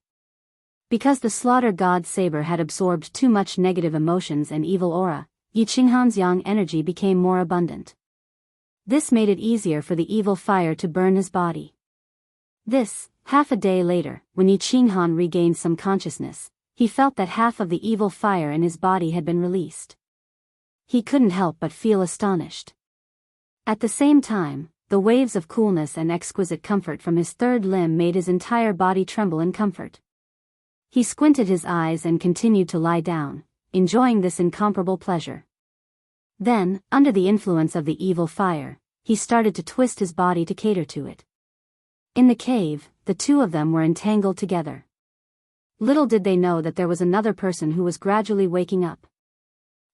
Because the slaughter god's saber had absorbed too much negative emotions and evil aura, Yi Qinghan's yang energy became more abundant. This made it easier for the evil fire to burn his body. Half a day later, when Yi Qinghan regained some consciousness, he felt that half of the evil fire in his body had been released. He couldn't help but feel astonished. At the same time, the waves of coolness and exquisite comfort from his third limb made his entire body tremble in comfort. He squinted his eyes and continued to lie down, enjoying this incomparable pleasure. Then, under the influence of the evil fire, he started to twist his body to cater to it. In the cave, the two of them were entangled together. Little did they know that there was another person who was gradually waking up.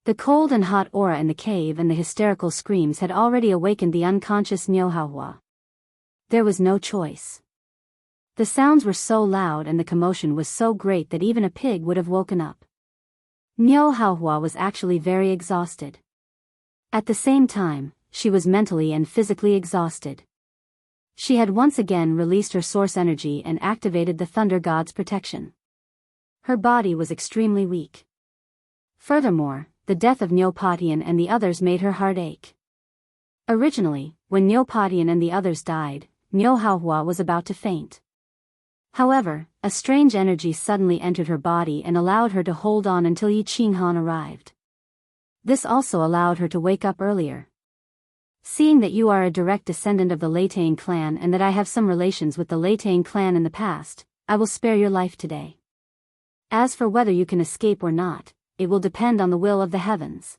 The cold and hot aura in the cave and the hysterical screams had already awakened the unconscious Niu Haohua. There was no choice. The sounds were so loud and the commotion was so great that even a pig would have woken up. Niu Haohua was actually very exhausted. At the same time, she was mentally and physically exhausted. She had once again released her source energy and activated the thunder god's protection. Her body was extremely weak. Furthermore, the death of Neopatian and the others made her heart ache. Originally, when Neopatian and the others died, Niu Haohua was about to faint. However, a strange energy suddenly entered her body and allowed her to hold on until Yi Qinghan arrived. This also allowed her to wake up earlier. Seeing that you are a direct descendant of the Leitang clan and that I have some relations with the Leitang clan in the past, I will spare your life today. As for whether you can escape or not, it will depend on the will of the heavens.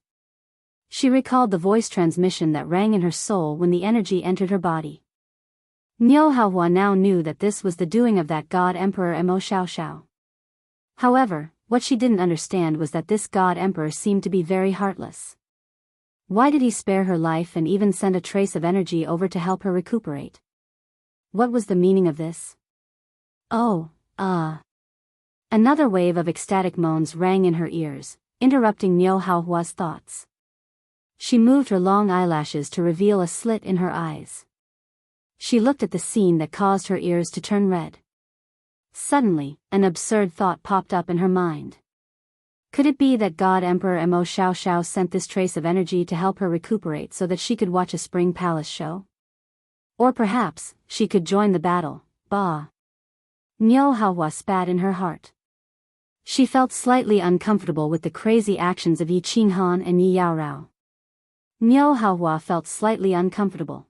She recalled the voice transmission that rang in her soul when the energy entered her body. Niu Haohua now knew that this was the doing of that god emperor Mo Xiaoxiao. However, what she didn't understand was that this god emperor seemed to be very heartless. Why did he spare her life and even send a trace of energy over to help her recuperate? What was the meaning of this? Another wave of ecstatic moans rang in her ears, interrupting Niu Haohua's thoughts. She moved her long eyelashes to reveal a slit in her eyes. She looked at the scene that caused her ears to turn red. Suddenly, an absurd thought popped up in her mind. Could it be that God Emperor Mo Xiaoxiao sent this trace of energy to help her recuperate so that she could watch a spring palace show? Or perhaps, she could join the battle. Bah! Niu Haohua spat in her heart. She felt slightly uncomfortable with the crazy actions of Yi Qinghan and Yi Yaorao. Niu Haohua felt slightly uncomfortable.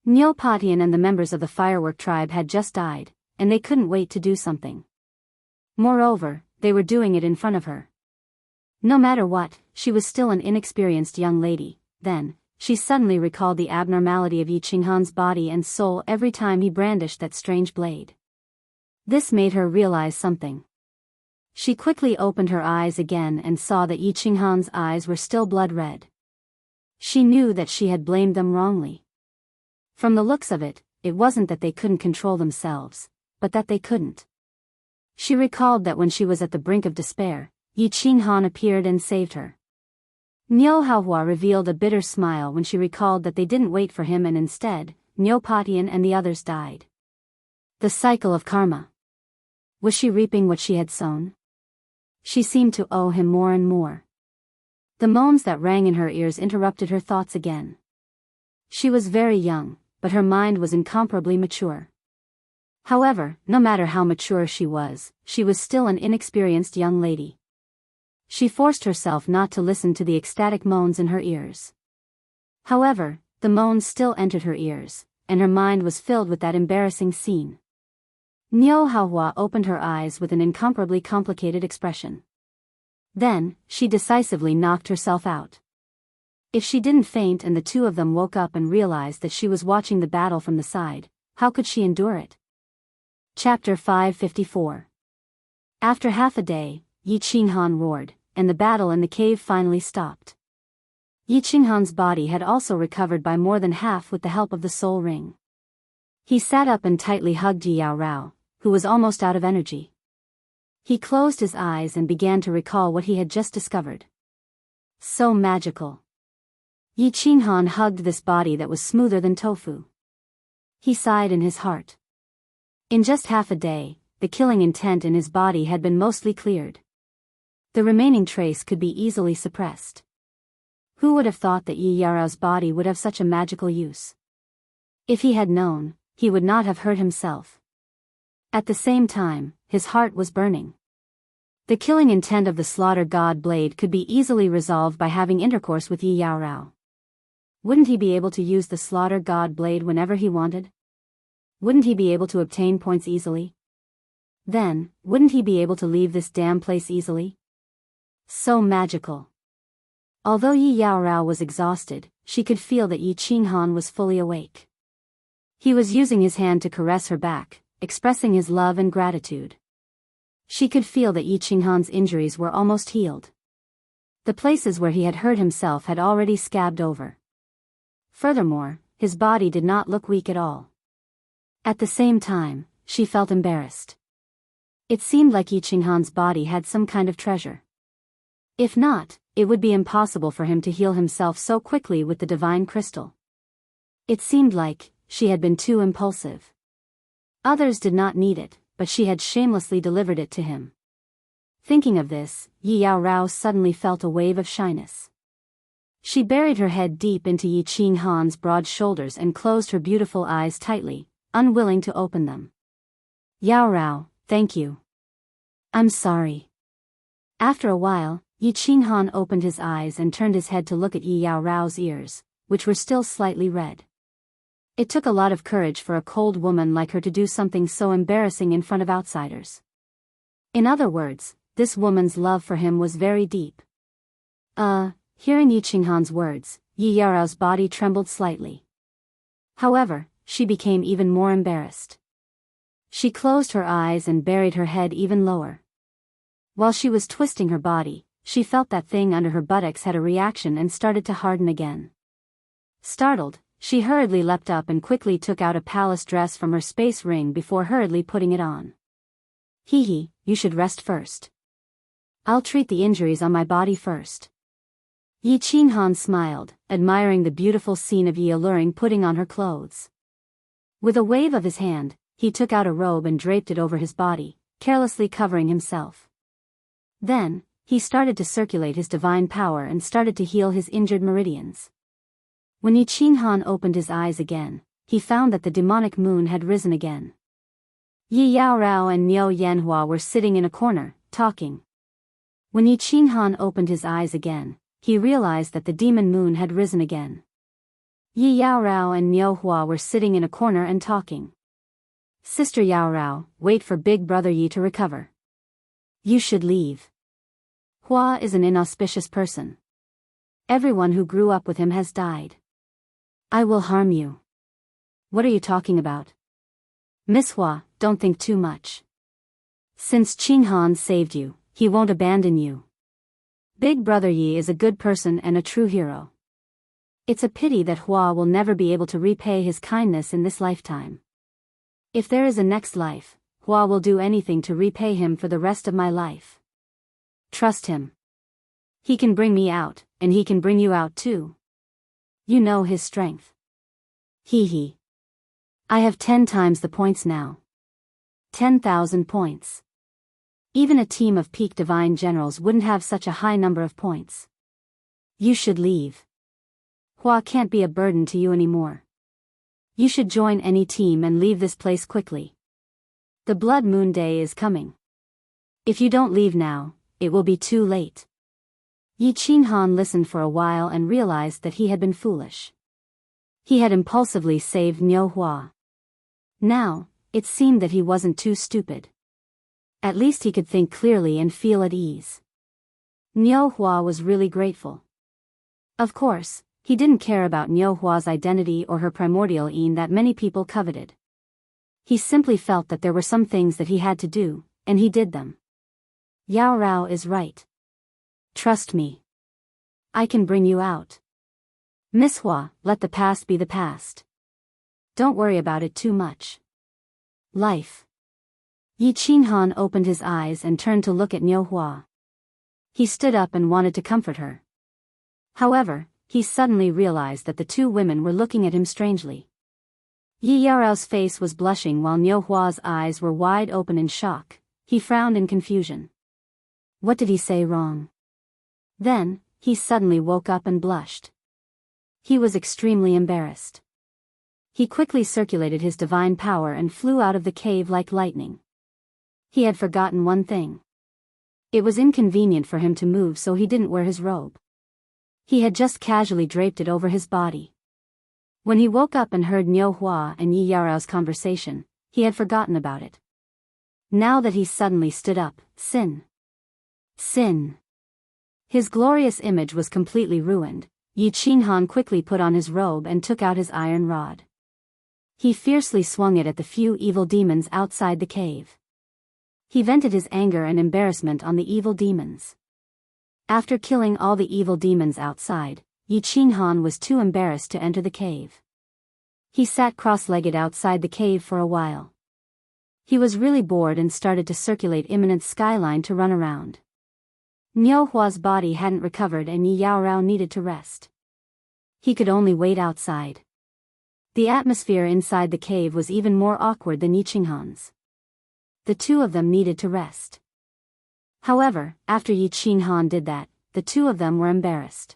Neopatian and the members of the firework tribe had just died, and they couldn't wait to do something. Moreover, they were doing it in front of her. No matter what, she was still an inexperienced young lady. Then, she suddenly recalled the abnormality of Yi Qinghan's body and soul every time he brandished that strange blade. This made her realize something. She quickly opened her eyes again and saw that Yi Qinghan's eyes were still blood red. She knew that she had blamed them wrongly. From the looks of it, it wasn't that they couldn't control themselves, but that they couldn't. She recalled that when she was at the brink of despair, Yi Qinghan appeared and saved her. Niu Haohua revealed a bitter smile when she recalled that they didn't wait for him and instead, Neopatian and the others died. The cycle of karma. Was she reaping what she had sown? She seemed to owe him more and more. The moans that rang in her ears interrupted her thoughts again. She was very young, but her mind was incomparably mature. However, no matter how mature she was still an inexperienced young lady. She forced herself not to listen to the ecstatic moans in her ears. However, the moans still entered her ears, and her mind was filled with that embarrassing scene. Niu Haohua opened her eyes with an incomparably complicated expression. Then, she decisively knocked herself out. If she didn't faint and the two of them woke up and realized that she was watching the battle from the side, how could she endure it? Chapter 554. After half a day, Yi Qinghan roared, and the battle in the cave finally stopped. Yi Qinghan's body had also recovered by more than half with the help of the soul ring. He sat up and tightly hugged Yi Yaorao, who was almost out of energy. He closed his eyes and began to recall what he had just discovered. So magical. Yi Qinghan hugged this body that was smoother than tofu. He sighed in his heart. In just half a day, the killing intent in his body had been mostly cleared. The remaining trace could be easily suppressed. Who would have thought that Yi Yaorao's body would have such a magical use? If he had known, he would not have hurt himself. At the same time, his heart was burning. The killing intent of the slaughter god blade could be easily resolved by having intercourse with Yi Yaorao. Wouldn't he be able to use the slaughter god blade whenever he wanted? Wouldn't he be able to obtain points easily? Then, wouldn't he be able to leave this damn place easily? So magical. Although Yi Yaorao was exhausted, she could feel that Yi Qinghan was fully awake. He was using his hand to caress her back, expressing his love and gratitude. She could feel that Yi Qinghan's injuries were almost healed. The places where he had hurt himself had already scabbed over. Furthermore, his body did not look weak at all. At the same time, she felt embarrassed. It seemed like Yi Qinghan's body had some kind of treasure. If not, it would be impossible for him to heal himself so quickly with the divine crystal. It seemed like she had been too impulsive. Others did not need it, but she had shamelessly delivered it to him. Thinking of this, Yi Yaorao suddenly felt a wave of shyness. She buried her head deep into Yi Qinghan's broad shoulders and closed her beautiful eyes tightly, unwilling to open them. Yaorao, thank you. I'm sorry. After a while, Yi Qinghan opened his eyes and turned his head to look at Yi Yaorao's ears, which were still slightly red. It took a lot of courage for a cold woman like her to do something so embarrassing in front of outsiders. In other words, this woman's love for him was very deep. Hearing Yi Qinghan's words, Yi Yaorao's body trembled slightly. However, she became even more embarrassed. She closed her eyes and buried her head even lower. While she was twisting her body, she felt that thing under her buttocks had a reaction and started to harden again. Startled, she hurriedly leapt up and quickly took out a palace dress from her space ring before hurriedly putting it on. Hee, you should rest first. I'll treat the injuries on my body first. Yi Qinghan smiled, admiring the beautiful scene of Yi alluring putting on her clothes. With a wave of his hand, he took out a robe and draped it over his body, carelessly covering himself. Then, he started to circulate his divine power and started to heal his injured meridians. When Yi Qinghan opened his eyes again, he found that the demonic moon had risen again. Yi Yaorao and Niu Yanhua were sitting in a corner, talking. When Yi Qinghan opened his eyes again, he realized that the demon moon had risen again. Yi Yaorao and Niu Hua were sitting in a corner and talking. Sister Yaorao, wait for big brother Yi to recover. You should leave. Hua is an inauspicious person. Everyone who grew up with him has died. I will harm you. What are you talking about? Miss Hua, don't think too much. Since Qinghan saved you, he won't abandon you. Big brother Yi is a good person and a true hero. It's a pity that Hua will never be able to repay his kindness in this lifetime. If there is a next life, Hua will do anything to repay him for the rest of my life. Trust him. He can bring me out, and he can bring you out too. You know his strength. Hee. I have 10 times the points now. 10,000 points. Even a team of peak divine generals wouldn't have such a high number of points. You should leave. Hua can't be a burden to you anymore. You should join any team and leave this place quickly. The Blood Moon Day is coming. If you don't leave now, it will be too late. Yi Qinghan listened for a while and realized that he had been foolish. He had impulsively saved Niu Hua. Now, it seemed that he wasn't too stupid. At least he could think clearly and feel at ease. Niu Hua was really grateful. Of course, he didn't care about Niu Hua's identity or her primordial yin that many people coveted. He simply felt that there were some things that he had to do, and he did them. Yaorao is right. Trust me. I can bring you out. Miss Hua, let the past be the past. Don't worry about it too much. Life. Yi Qinghan opened his eyes and turned to look at Niu Hua. He stood up and wanted to comfort her. However, he suddenly realized that the two women were looking at him strangely. Yi Yaorao's face was blushing while Niu Hua's eyes were wide open in shock. He frowned in confusion. What did he say wrong? Then, he suddenly woke up and blushed. He was extremely embarrassed. He quickly circulated his divine power and flew out of the cave like lightning. He had forgotten one thing. It was inconvenient for him to move, so he didn't wear his robe. He had just casually draped it over his body. When he woke up and heard Niu Hua and Yi Yaorao's conversation, he had forgotten about it. Now that he suddenly stood up, Sin. His glorious image was completely ruined. Yi Qinghan quickly put on his robe and took out his iron rod. He fiercely swung it at the few evil demons outside the cave. He vented his anger and embarrassment on the evil demons. After killing all the evil demons outside, Yi Qinghan was too embarrassed to enter the cave. He sat cross-legged outside the cave for a while. He was really bored and started to circulate imminent skyline to run around. Niu Hua's body hadn't recovered and Yi Yaorao needed to rest. He could only wait outside. The atmosphere inside the cave was even more awkward than Yi Qinghan's. The two of them needed to rest. However, after Yi Qinghan did that, the two of them were embarrassed.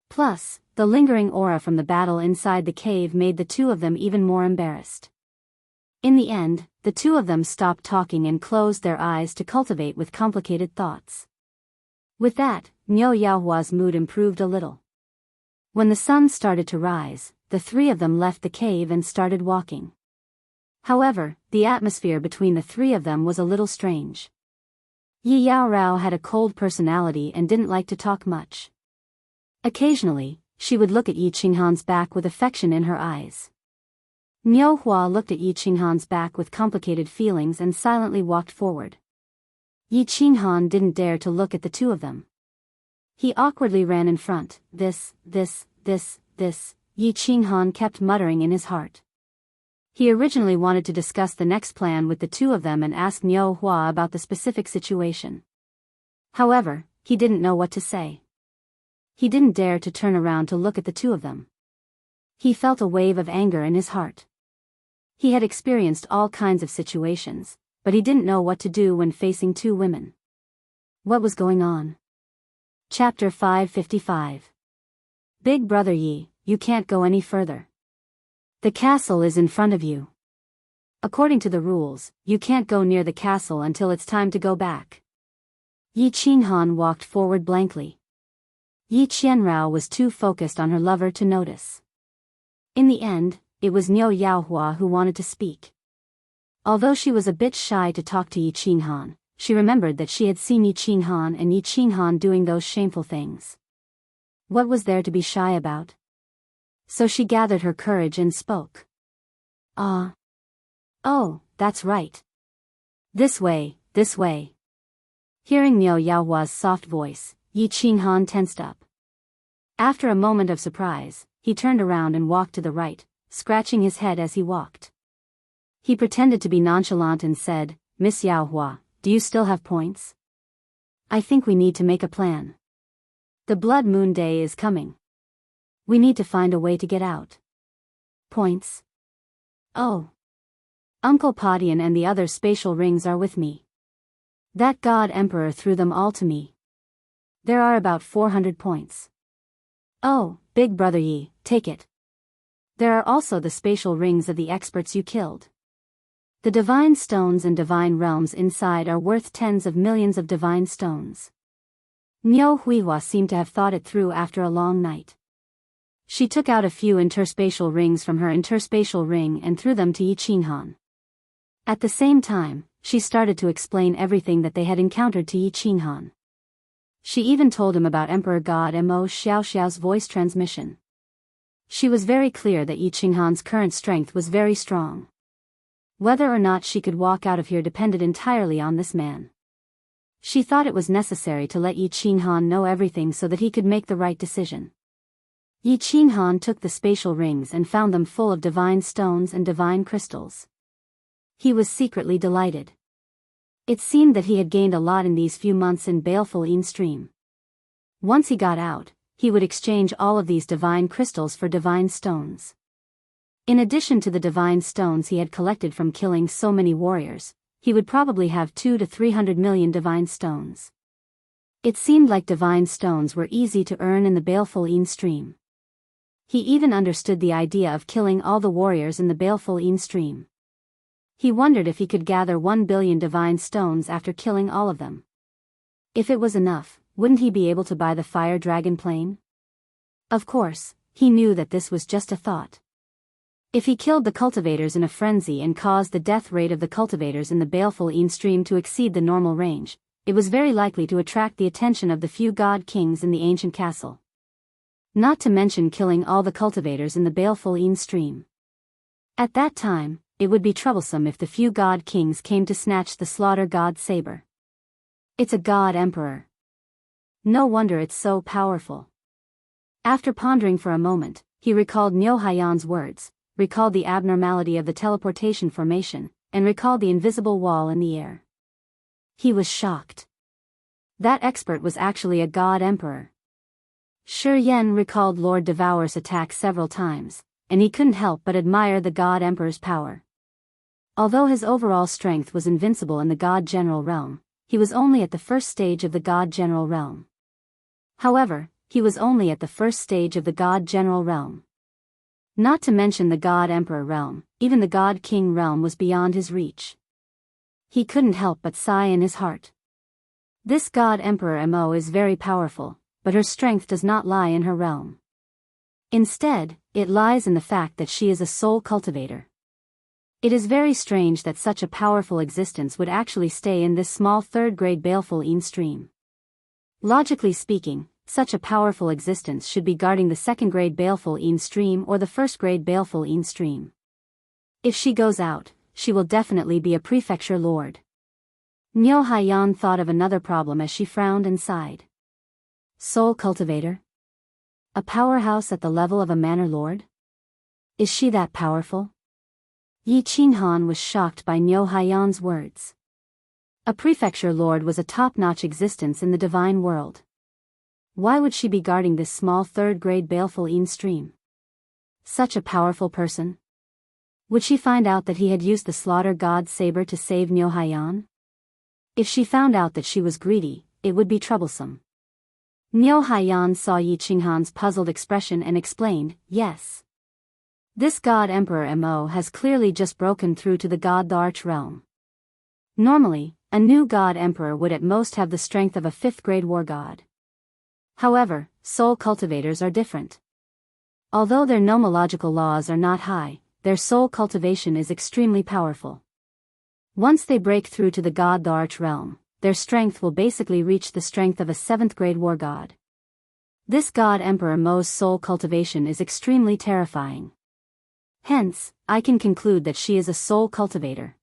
Plus, the lingering aura from the battle inside the cave made the two of them even more embarrassed. In the end, the two of them stopped talking and closed their eyes to cultivate with complicated thoughts. With that, Niu Yaohua's mood improved a little. When the sun started to rise, the three of them left the cave and started walking. However, the atmosphere between the three of them was a little strange. Yi Yaorao had a cold personality and didn't like to talk much. Occasionally, she would look at Yi Qinghan's back with affection in her eyes. Niu Hua looked at Yi Qinghan's back with complicated feelings and silently walked forward. Yi Qinghan didn't dare to look at the two of them. He awkwardly ran in front. This. Yi Qinghan kept muttering in his heart. He originally wanted to discuss the next plan with the two of them and ask Niu Hua about the specific situation. However, he didn't know what to say. He didn't dare to turn around to look at the two of them. He felt a wave of anger in his heart. He had experienced all kinds of situations, but he didn't know what to do when facing two women. What was going on? Chapter 555. Big Brother Yi, you can't go any further. The castle is in front of you. According to the rules, you can't go near the castle until it's time to go back. Yi Qinghan walked forward blankly. Yi Qianrao was too focused on her lover to notice. In the end, it was Niu Yaohua who wanted to speak. Although she was a bit shy to talk to Yi Qinghan, she remembered that she had seen Yi Qinghan and Yi Qinghan doing those shameful things. What was there to be shy about? So she gathered her courage and spoke. Oh, that's right. This way. Hearing Niu Yaohua's soft voice, Yi Qinghan tensed up. After a moment of surprise, he turned around and walked to the right, scratching his head as he walked. He pretended to be nonchalant and said, Miss Yaohua, do you still have points? I think we need to make a plan. The Blood Moon Day is coming. We need to find a way to get out. Points? Oh. Uncle Padian and the other spatial rings are with me. That God Emperor threw them all to me. There are about 400 points. Oh, Big Brother Yi, take it. There are also the spatial rings of the experts you killed. The divine stones and divine realms inside are worth tens of millions of divine stones. Niu Huihua seemed to have thought it through after a long night. She took out a few interspatial rings from her interspatial ring and threw them to Yi Qinghan. At the same time, she started to explain everything that they had encountered to Yi Qinghan. She even told him about Emperor God Mo Xiaoxiao's voice transmission. She was very clear that Yi Qinghan's current strength was very strong. Whether or not she could walk out of here depended entirely on this man. She thought it was necessary to let Yi Qinghan know everything so that he could make the right decision. Yi Qinghan took the spatial rings and found them full of divine stones and divine crystals. He was secretly delighted. It seemed that he had gained a lot in these few months in baleful Yin Stream. Once he got out, he would exchange all of these divine crystals for divine stones. In addition to the divine stones he had collected from killing so many warriors, he would probably have 200 to 300 million divine stones. It seemed like divine stones were easy to earn in the baleful Een stream. He even understood the idea of killing all the warriors in the baleful Een stream. He wondered if he could gather 1 billion divine stones after killing all of them. If it was enough, wouldn't he be able to buy the fire dragon plane? Of course, he knew that this was just a thought. If he killed the cultivators in a frenzy and caused the death rate of the cultivators in the baleful Een stream to exceed the normal range, it was very likely to attract the attention of the few god kings in the ancient castle. Not to mention killing all the cultivators in the baleful Een stream. At that time, it would be troublesome if the few god kings came to snatch the slaughter god saber. It's a god emperor. No wonder it's so powerful. After pondering for a moment, he recalled Nyo Haiyan's words, recalled the abnormality of the teleportation formation, and recalled the invisible wall in the air. He was shocked. That expert was actually a god emperor. Shi Yan recalled Lord Devour's attack several times, and he couldn't help but admire the god emperor's power. Although his overall strength was invincible in the god general realm, he was only at the first stage of the god general realm. However, he was only at the first stage of the god general realm. Not to mention the god emperor realm, even the god king realm was beyond his reach. He couldn't help but sigh in his heart. This god emperor Mo is very powerful, but her strength does not lie in her realm. Instead, it lies in the fact that she is a soul cultivator. It is very strange that such a powerful existence would actually stay in this small third-grade baleful Een stream. Logically speaking, such a powerful existence should be guarding the second-grade baleful Een stream or the first-grade baleful Een stream. If she goes out, she will definitely be a prefecture lord. Nyo Haiyan thought of another problem as she frowned and sighed. Soul cultivator? A powerhouse at the level of a manor lord? Is she that powerful? Yi Qinghan was shocked by Nyo Haiyan's words. A prefecture lord was a top-notch existence in the divine world. Why would she be guarding this small third-grade baleful Een stream? Such a powerful person? Would she find out that he had used the slaughter god saber to save Nyo Haiyan? If she found out that she was greedy, it would be troublesome. Nyo Haiyan saw Yi Qinghan's puzzled expression and explained, yes. This god emperor Mo has clearly just broken through to the god the arch realm. Normally, a new god emperor would at most have the strength of a 5th-grade war god. However, soul cultivators are different. Although their nomological laws are not high, their soul cultivation is extremely powerful. Once they break through to the god the arch realm, their strength will basically reach the strength of a 7th-grade war god. This god emperor Mo's soul cultivation is extremely terrifying. Hence, I can conclude that she is a soul cultivator.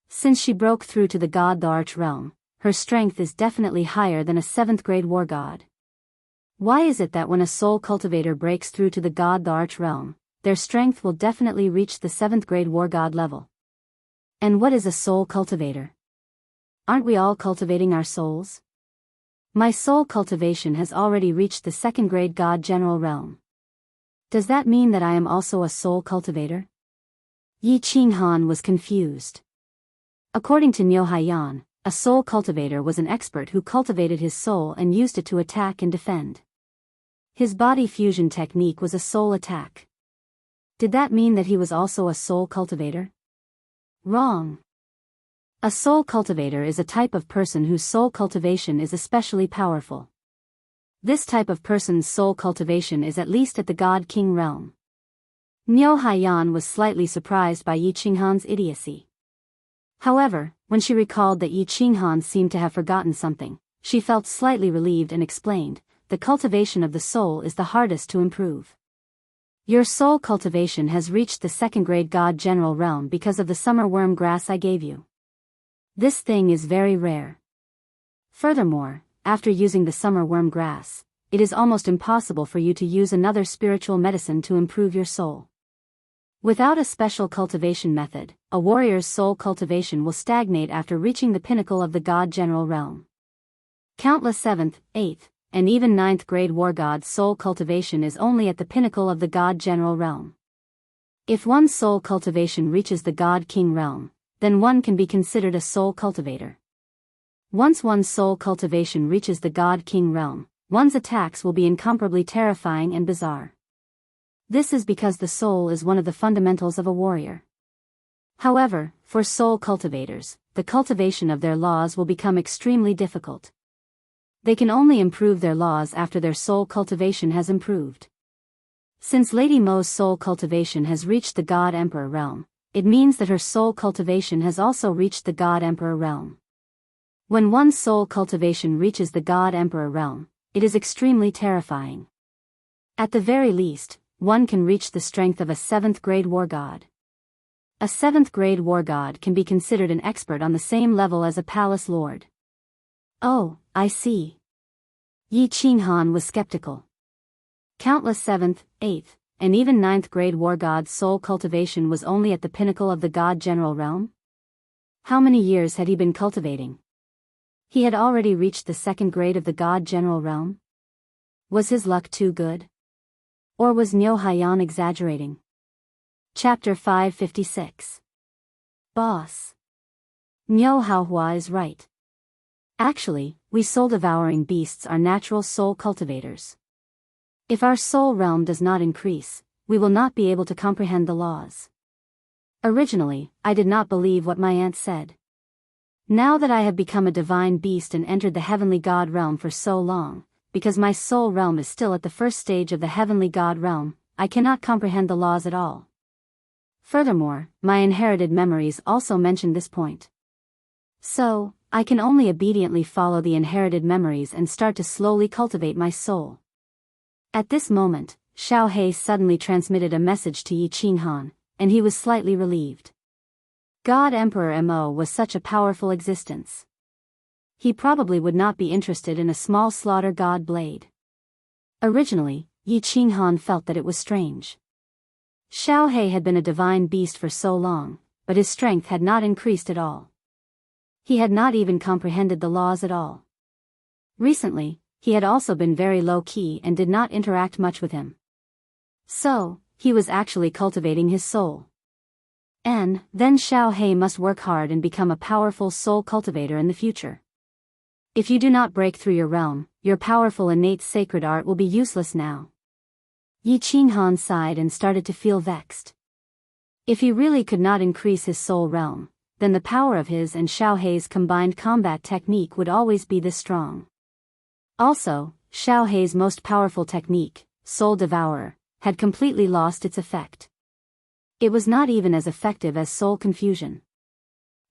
Since she broke through to the god the arch realm, her strength is definitely higher than a 7th-grade war god. Why is it that when a soul cultivator breaks through to the god the arch realm, their strength will definitely reach the 7th-grade war god level? And what is a soul cultivator? Aren't we all cultivating our souls? My soul cultivation has already reached the 2nd-grade god general realm. Does that mean that I am also a soul cultivator? Yi Qinghan was confused. According to Nyo Haiyan, a soul cultivator was an expert who cultivated his soul and used it to attack and defend. His body fusion technique was a soul attack. Did that mean that he was also a soul cultivator? Wrong. A soul cultivator is a type of person whose soul cultivation is especially powerful. This type of person's soul cultivation is at least at the God King realm. Nyo Haiyan was slightly surprised by Yi Qinghan's idiocy. However, when she recalled that Yi Qinghan seemed to have forgotten something, she felt slightly relieved and explained, the cultivation of the soul is the hardest to improve. Your soul cultivation has reached the 2nd-grade God General realm because of the summer worm grass I gave you. This thing is very rare. Furthermore, after using the summer worm grass, it is almost impossible for you to use another spiritual medicine to improve your soul. Without a special cultivation method, a warrior's soul cultivation will stagnate after reaching the pinnacle of the God General realm. Countless 7th, 8th, and even 9th grade war god's soul cultivation is only at the pinnacle of the God General realm. If one's soul cultivation reaches the God-King realm, then one can be considered a soul cultivator. Once one's soul cultivation reaches the God-King realm, one's attacks will be incomparably terrifying and bizarre. This is because the soul is one of the fundamentals of a warrior. However, for soul cultivators, the cultivation of their laws will become extremely difficult. They can only improve their laws after their soul cultivation has improved. Since Lady Mo's soul cultivation has reached the God Emperor realm, it means that her soul cultivation has also reached the God Emperor realm. When one's soul cultivation reaches the God Emperor realm, it is extremely terrifying. At the very least, one can reach the strength of a 7th grade war god. A 7th grade war god can be considered an expert on the same level as a palace lord. Oh, I see. Yi Qinghan was skeptical. Countless 7th, 8th, and even 9th grade war god's soul cultivation was only at the pinnacle of the god general realm? How many years had he been cultivating? He had already reached the 2nd grade of the god general realm? Was his luck too good? Or was Niu Haiyan exaggerating? Chapter 556. Boss. Niu Haohua is right. Actually, we soul-devouring beasts are natural soul cultivators. If our soul realm does not increase, we will not be able to comprehend the laws. Originally, I did not believe what my aunt said. Now that I have become a divine beast and entered the heavenly god realm for so long, because my soul realm is still at the first stage of the heavenly god realm, I cannot comprehend the laws at all. Furthermore, my inherited memories also mention this point. So, I can only obediently follow the inherited memories and start to slowly cultivate my soul. At this moment, Xiao He suddenly transmitted a message to Yi Qinghan, and he was slightly relieved. God Emperor Mo was such a powerful existence. He probably would not be interested in a small slaughter god blade. Originally, Yi Qinghan felt that it was strange. Xiao He had been a divine beast for so long, but his strength had not increased at all. He had not even comprehended the laws at all. Recently, he had also been very low-key and did not interact much with him. So, he was actually cultivating his soul. And then Xiao He must work hard and become a powerful soul cultivator in the future. If you do not break through your realm, your powerful innate sacred art will be useless now. Yi Qinghan sighed and started to feel vexed. If he really could not increase his soul realm, then the power of his and Xiao He's combined combat technique would always be this strong. Also, Xiao He's most powerful technique, Soul Devourer, had completely lost its effect. It was not even as effective as Soul Confusion.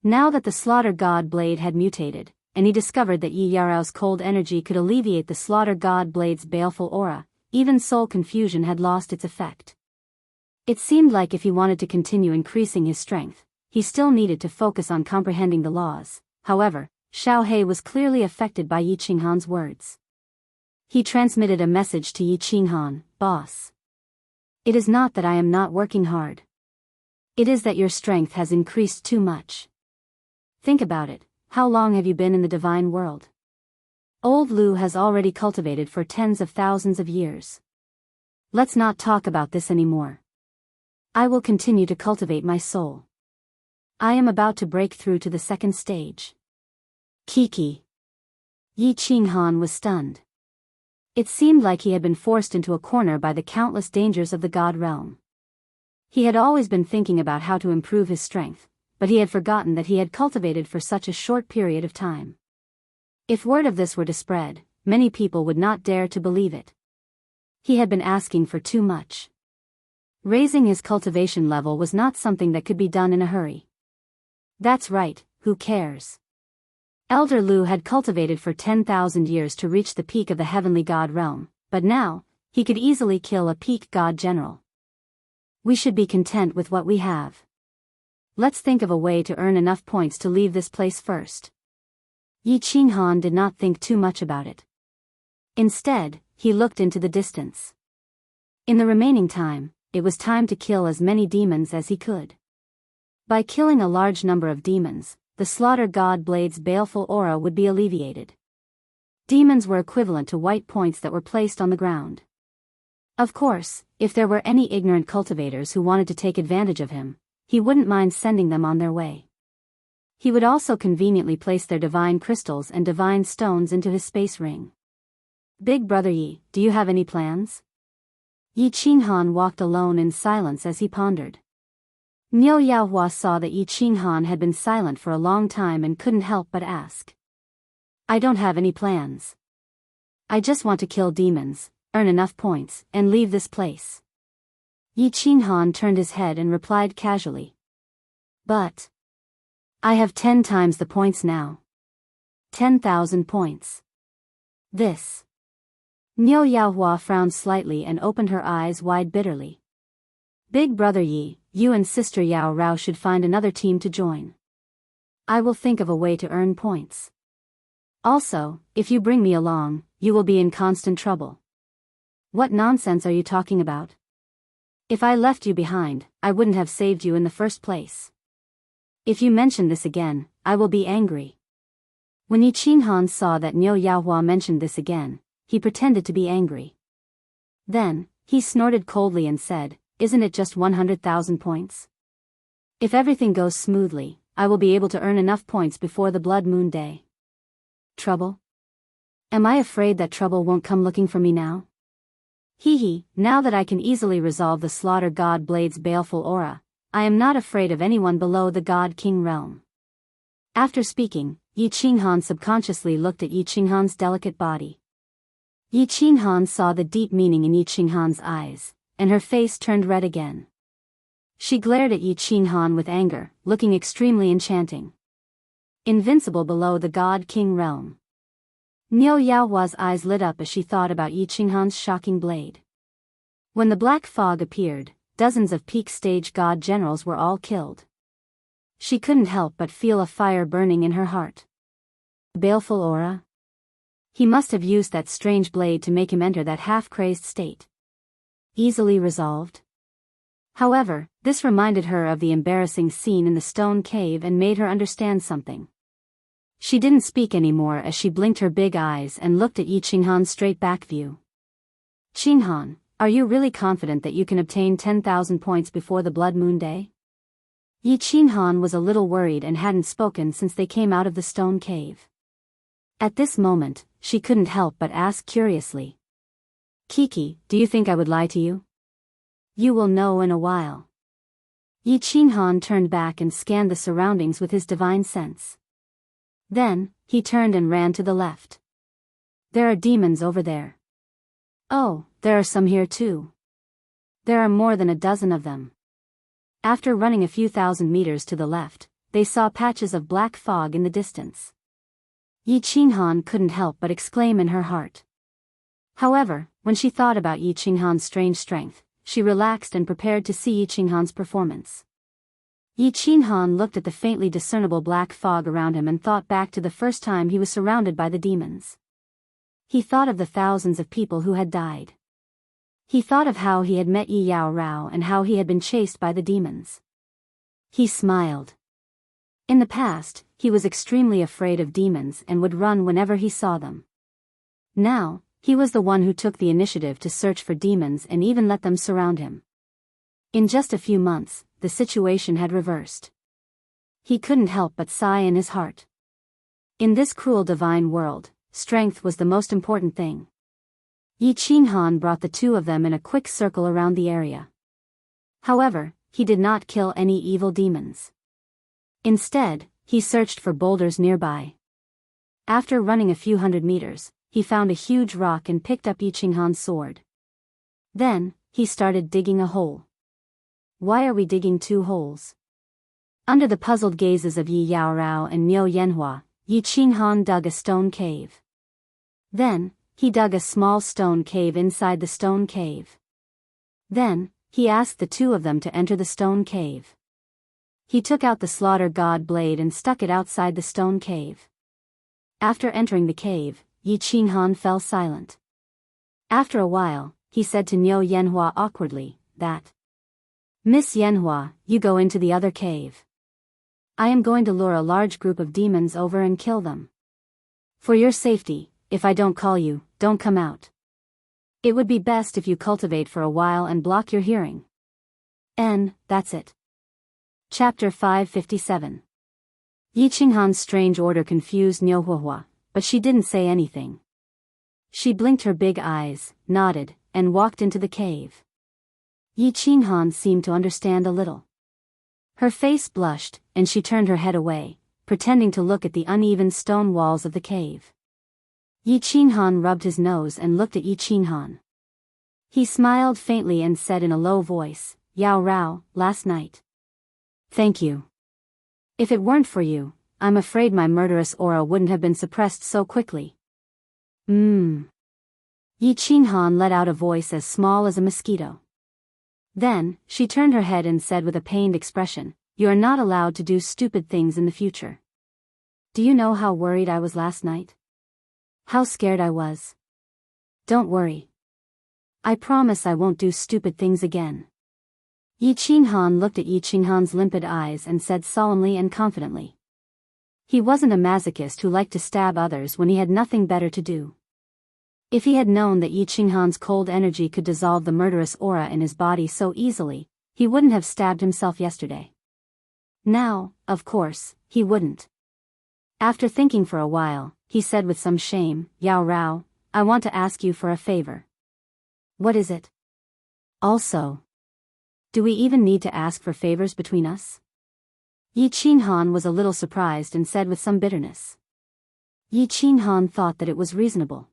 Now that the Slaughter God Blade had mutated, and he discovered that Yi Yarao's cold energy could alleviate the Slaughter God Blade's baleful aura, even Soul Confusion had lost its effect. It seemed like if he wanted to continue increasing his strength, he still needed to focus on comprehending the laws. However, Xiao He was clearly affected by Yi Qinghan's words. He transmitted a message to Yi Qinghan, "Boss. It is not that I am not working hard. It is that your strength has increased too much. Think about it, how long have you been in the divine world? Old Lu has already cultivated for tens of thousands of years. Let's not talk about this anymore. I will continue to cultivate my soul. I am about to break through to the 2nd stage." Kiki. Yi Qinghan was stunned. It seemed like he had been forced into a corner by the countless dangers of the god realm. He had always been thinking about how to improve his strength, but he had forgotten that he had cultivated for such a short period of time. If word of this were to spread, many people would not dare to believe it. He had been asking for too much. Raising his cultivation level was not something that could be done in a hurry. That's right, who cares? Elder Lu had cultivated for 10,000 years to reach the peak of the heavenly god realm, but now, he could easily kill a peak god general. We should be content with what we have. Let's think of a way to earn enough points to leave this place first. Yi Qinghan did not think too much about it. Instead, he looked into the distance. In the remaining time, it was time to kill as many demons as he could. By killing a large number of demons, the Slaughter God Blade's baleful aura would be alleviated. Demons were equivalent to white points that were placed on the ground. Of course, if there were any ignorant cultivators who wanted to take advantage of him, he wouldn't mind sending them on their way. He would also conveniently place their divine crystals and divine stones into his space ring. Big Brother Yi, do you have any plans? Yi Qinghan walked alone in silence as he pondered. Niu Yaohua saw that Yi Qinghan had been silent for a long time and couldn't help but ask. I don't have any plans. I just want to kill demons, earn enough points, and leave this place. Yi Qinghan turned his head and replied casually. But I have 10 times the points now. 10,000 points. This. Niu Yaohua frowned slightly and opened her eyes wide bitterly. Big Brother Yi, you and Sister Yao Rao should find another team to join. I will think of a way to earn points. Also, if you bring me along, you will be in constant trouble. What nonsense are you talking about? If I left you behind, I wouldn't have saved you in the first place. If you mention this again, I will be angry. When Yi Qinghan saw that Niu Yaohua mentioned this again, he pretended to be angry. Then, he snorted coldly and said, Isn't it just 100,000 points? If everything goes smoothly, I will be able to earn enough points before the blood moon day. Trouble? Am I afraid that trouble won't come looking for me now? Hee, now that I can easily resolve the Slaughter God Blade's baleful aura, I am not afraid of anyone below the God King realm. After speaking, Yi Qinghan subconsciously looked at Yi Qinghan's delicate body. Yi Qinghan saw the deep meaning in Yi Qinghan's eyes, and her face turned red again. She glared at Yi Qinghan with anger, looking extremely enchanting. Invincible below the God King realm. Niu Yaohua's eyes lit up as she thought about Yi Qinghan's shocking blade. When the black fog appeared, dozens of peak stage god generals were all killed. She couldn't help but feel a fire burning in her heart. Baleful aura? He must have used that strange blade to make him enter that half-crazed state. Easily resolved. However, this reminded her of the embarrassing scene in the stone cave and made her understand something. She didn't speak anymore as she blinked her big eyes and looked at Yi Qinghan's straight-back view. Qinghan, are you really confident that you can obtain 10,000 points before the blood moon day? Yi Qinghan was a little worried and hadn't spoken since they came out of the stone cave. At this moment, she couldn't help but ask curiously. Kiki, do you think I would lie to you? You will know in a while. Yi Qinghan turned back and scanned the surroundings with his divine sense. Then, he turned and ran to the left. There are demons over there. Oh, there are some here too. There are more than a dozen of them. After running a few thousand meters to the left, they saw patches of black fog in the distance. Yi Qinghan couldn't help but exclaim in her heart. However, when she thought about Yi Qinghan's strange strength, she relaxed and prepared to see Yi Qinghan's performance. Yi Qinghan looked at the faintly discernible black fog around him and thought back to the first time he was surrounded by the demons. He thought of the thousands of people who had died. He thought of how he had met Yi Yao Rao and how he had been chased by the demons. He smiled. In the past, he was extremely afraid of demons and would run whenever he saw them. Now, he was the one who took the initiative to search for demons and even let them surround him. In just a few months, the situation had reversed. He couldn't help but sigh in his heart. In this cruel divine world, strength was the most important thing. Yi Qinghan brought the two of them in a quick circle around the area. However, he did not kill any evil demons. Instead, he searched for boulders nearby. After running a few hundred meters, he found a huge rock and picked up Yi Qinghan's sword. Then, he started digging a hole. Why are we digging two holes? Under the puzzled gazes of Yi Yao Rao and Niu Yanhua, Yi Qinghan dug a stone cave. Then, he dug a small stone cave inside the stone cave. Then, he asked the two of them to enter the stone cave. He took out the Slaughter God blade and stuck it outside the stone cave. After entering the cave, Yi Qinghan fell silent. After a while, he said to Niu Yanhua awkwardly, that Miss Yanhua, you go into the other cave. I am going to lure a large group of demons over and kill them. For your safety, if I don't call you, don't come out. It would be best if you cultivate for a while and block your hearing. That's it. Chapter 557. Yi Qinghan's strange order confused Niu Huahua, but she didn't say anything. She blinked her big eyes, nodded, and walked into the cave. Yi Qinghan seemed to understand a little. Her face blushed, and she turned her head away, pretending to look at the uneven stone walls of the cave. Yi Qinghan rubbed his nose and looked at Yi Qinghan. He smiled faintly and said in a low voice, "Yao Rao, last night." "Thank you. If it weren't for you, I'm afraid my murderous aura wouldn't have been suppressed so quickly." Yi Qinghan let out a voice as small as a mosquito. Then, she turned her head and said with a pained expression, "You are not allowed to do stupid things in the future. Do you know how worried I was last night? How scared I was? Don't worry. I promise I won't do stupid things again." Yi Qinghan looked at Yi Qinghan's limpid eyes and said solemnly and confidently. He wasn't a masochist who liked to stab others when he had nothing better to do. If he had known that Yi Qinghan's cold energy could dissolve the murderous aura in his body so easily, he wouldn't have stabbed himself yesterday. Now, of course, he wouldn't. After thinking for a while, he said with some shame, "Yao Rao, I want to ask you for a favor." "What is it?" "Also, do we even need to ask for favors between us?" Yi Qinghan was a little surprised and said with some bitterness. Yi Qinghan thought that it was reasonable.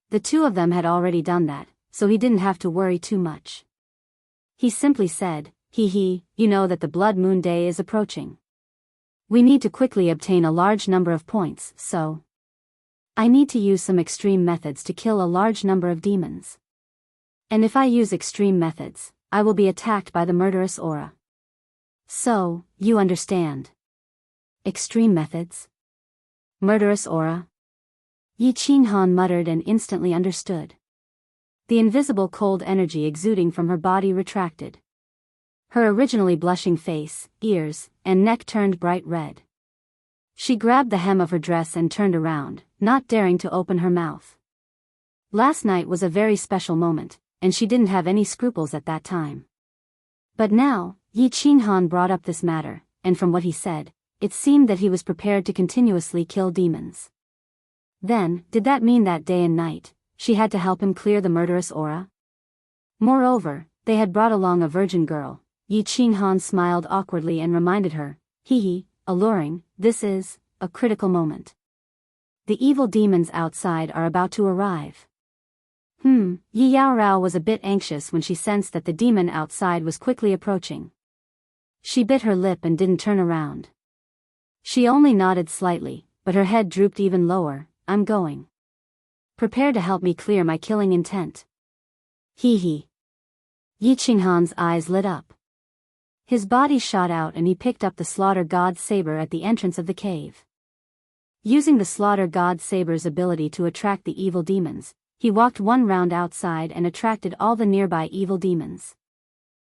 The two of them had already done that, so he didn't have to worry too much. He simply said, You know that the blood moon day is approaching. We need to quickly obtain a large number of points, so I need to use some extreme methods to kill a large number of demons. And if I use extreme methods, I will be attacked by the murderous aura. So, you understand. Extreme methods? Murderous aura? Yi Qinghan muttered and instantly understood. The invisible cold energy exuding from her body retracted. Her originally blushing face, ears, and neck turned bright red. She grabbed the hem of her dress and turned around, not daring to open her mouth. Last night was a very special moment, and she didn't have any scruples at that time. But now, Yi Qinghan brought up this matter, and from what he said, it seemed that he was prepared to continuously kill demons. Then, did that mean that day and night, she had to help him clear the murderous aura? Moreover, they had brought along a virgin girl. Yi Qinghan smiled awkwardly and reminded her, alluring, this is a critical moment. The evil demons outside are about to arrive. Yi Yao Rao was a bit anxious when she sensed that the demon outside was quickly approaching. She bit her lip and didn't turn around. She only nodded slightly, but her head drooped even lower. "I'm going. Prepare to help me clear my killing intent." Yi Qinghan's eyes lit up. His body shot out and he picked up the slaughter god's saber at the entrance of the cave. Using the slaughter god's saber's ability to attract the evil demons, he walked one round outside and attracted all the nearby evil demons.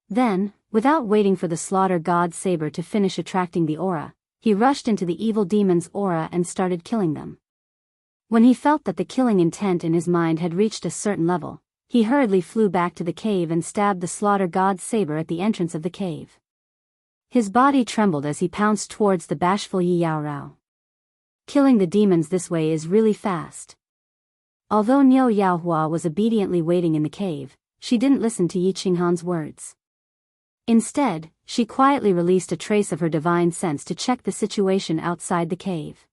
Then, without waiting for the slaughter god's saber to finish attracting the aura, he rushed into the evil demons' aura and started killing them. When he felt that the killing intent in his mind had reached a certain level, he hurriedly flew back to the cave and stabbed the slaughter god's saber at the entrance of the cave. His body trembled as he pounced towards the bashful Yi Yao Rao. Killing the demons this way is really fast. Although Niu Yaohua was obediently waiting in the cave, she didn't listen to Yi Qinghan's words. Instead, she quietly released a trace of her divine sense to check the situation outside the cave.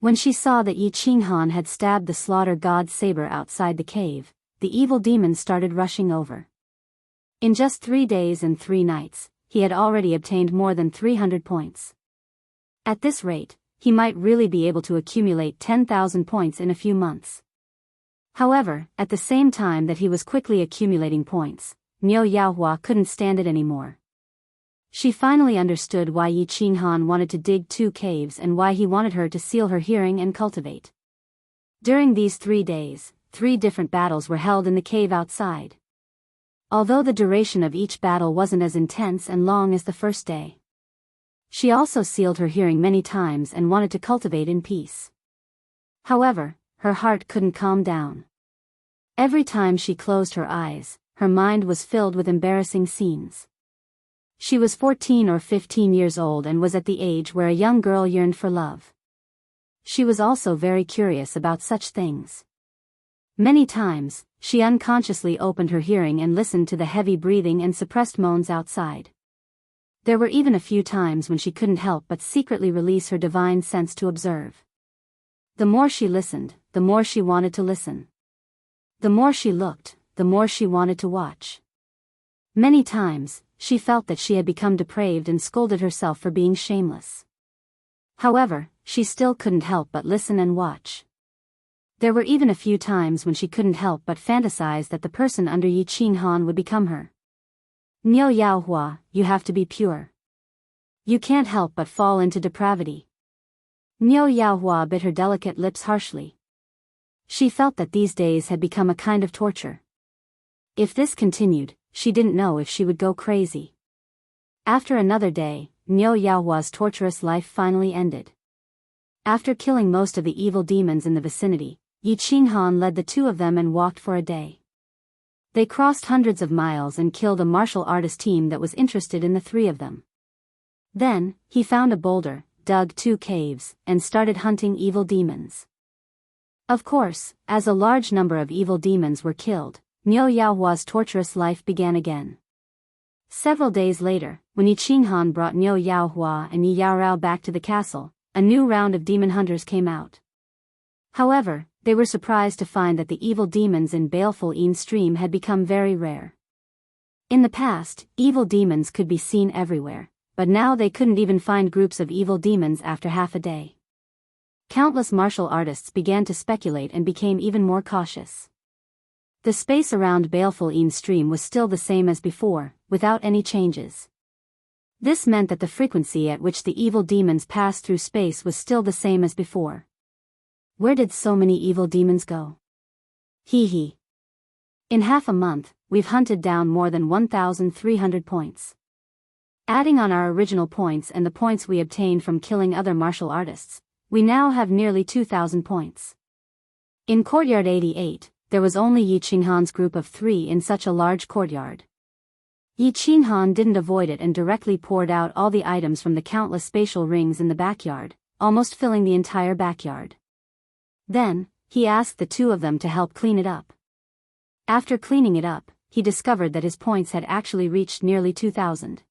When she saw that Yi Qinghan had stabbed the slaughter god's saber outside the cave, the evil demons started rushing over. In just 3 days and 3 nights, he had already obtained more than 300 points. At this rate, he might really be able to accumulate 10,000 points in a few months. However, at the same time that he was quickly accumulating points, Niu Yaohua couldn't stand it anymore. She finally understood why Yi Qinghan wanted to dig 2 caves and why he wanted her to seal her hearing and cultivate. During these 3 days, 3 different battles were held in the cave outside. Although the duration of each battle wasn't as intense and long as the first day. She also sealed her hearing many times and wanted to cultivate in peace. However, her heart couldn't calm down. Every time she closed her eyes, her mind was filled with embarrassing scenes. She was 14 or 15 years old and was at the age where a young girl yearned for love. She was also very curious about such things. Many times, she unconsciously opened her hearing and listened to the heavy breathing and suppressed moans outside. There were even a few times when she couldn't help but secretly release her divine sense to observe. The more she listened, the more she wanted to listen. The more she looked, the more she wanted to watch. Many times, she felt that she had become depraved and scolded herself for being shameless. However, she still couldn't help but listen and watch. There were even a few times when she couldn't help but fantasize that the person under Yi Qinghan would become her. Niu Yaohua, you have to be pure. You can't help but fall into depravity. Niu Yaohua bit her delicate lips harshly. She felt that these days had become a kind of torture. If this continued, she didn't know if she would go crazy. After another day, Niu Yaohua's torturous life finally ended. After killing most of the evil demons in the vicinity, Yi Qinghan led the two of them and walked for a day. They crossed hundreds of miles and killed a martial artist team that was interested in the three of them. Then, he found a boulder, dug 2 caves, and started hunting evil demons. Of course, as a large number of evil demons were killed, Niu Yaohua's torturous life began again. Several days later, when Yi Qinghan brought Niu Yaohua and Yi Yaorao back to the castle, a new round of demon hunters came out. However, they were surprised to find that the evil demons in Baleful Een stream had become very rare. In the past, evil demons could be seen everywhere, but now they couldn't even find groups of evil demons after half a day. Countless martial artists began to speculate and became even more cautious. The space around Baleful Een stream was still the same as before, without any changes. This meant that the frequency at which the evil demons passed through space was still the same as before. Where did so many evil demons go? Hee. In half a month, we've hunted down more than 1,300 points. Adding on our original points and the points we obtained from killing other martial artists, we now have nearly 2,000 points. In Courtyard 88, there was only Yi Qinghan's group of 3 in such a large courtyard. Yi Qinghan didn't avoid it and directly poured out all the items from the countless spatial rings in the backyard, almost filling the entire backyard. Then, he asked the two of them to help clean it up. After cleaning it up, he discovered that his points had actually reached nearly 2,000.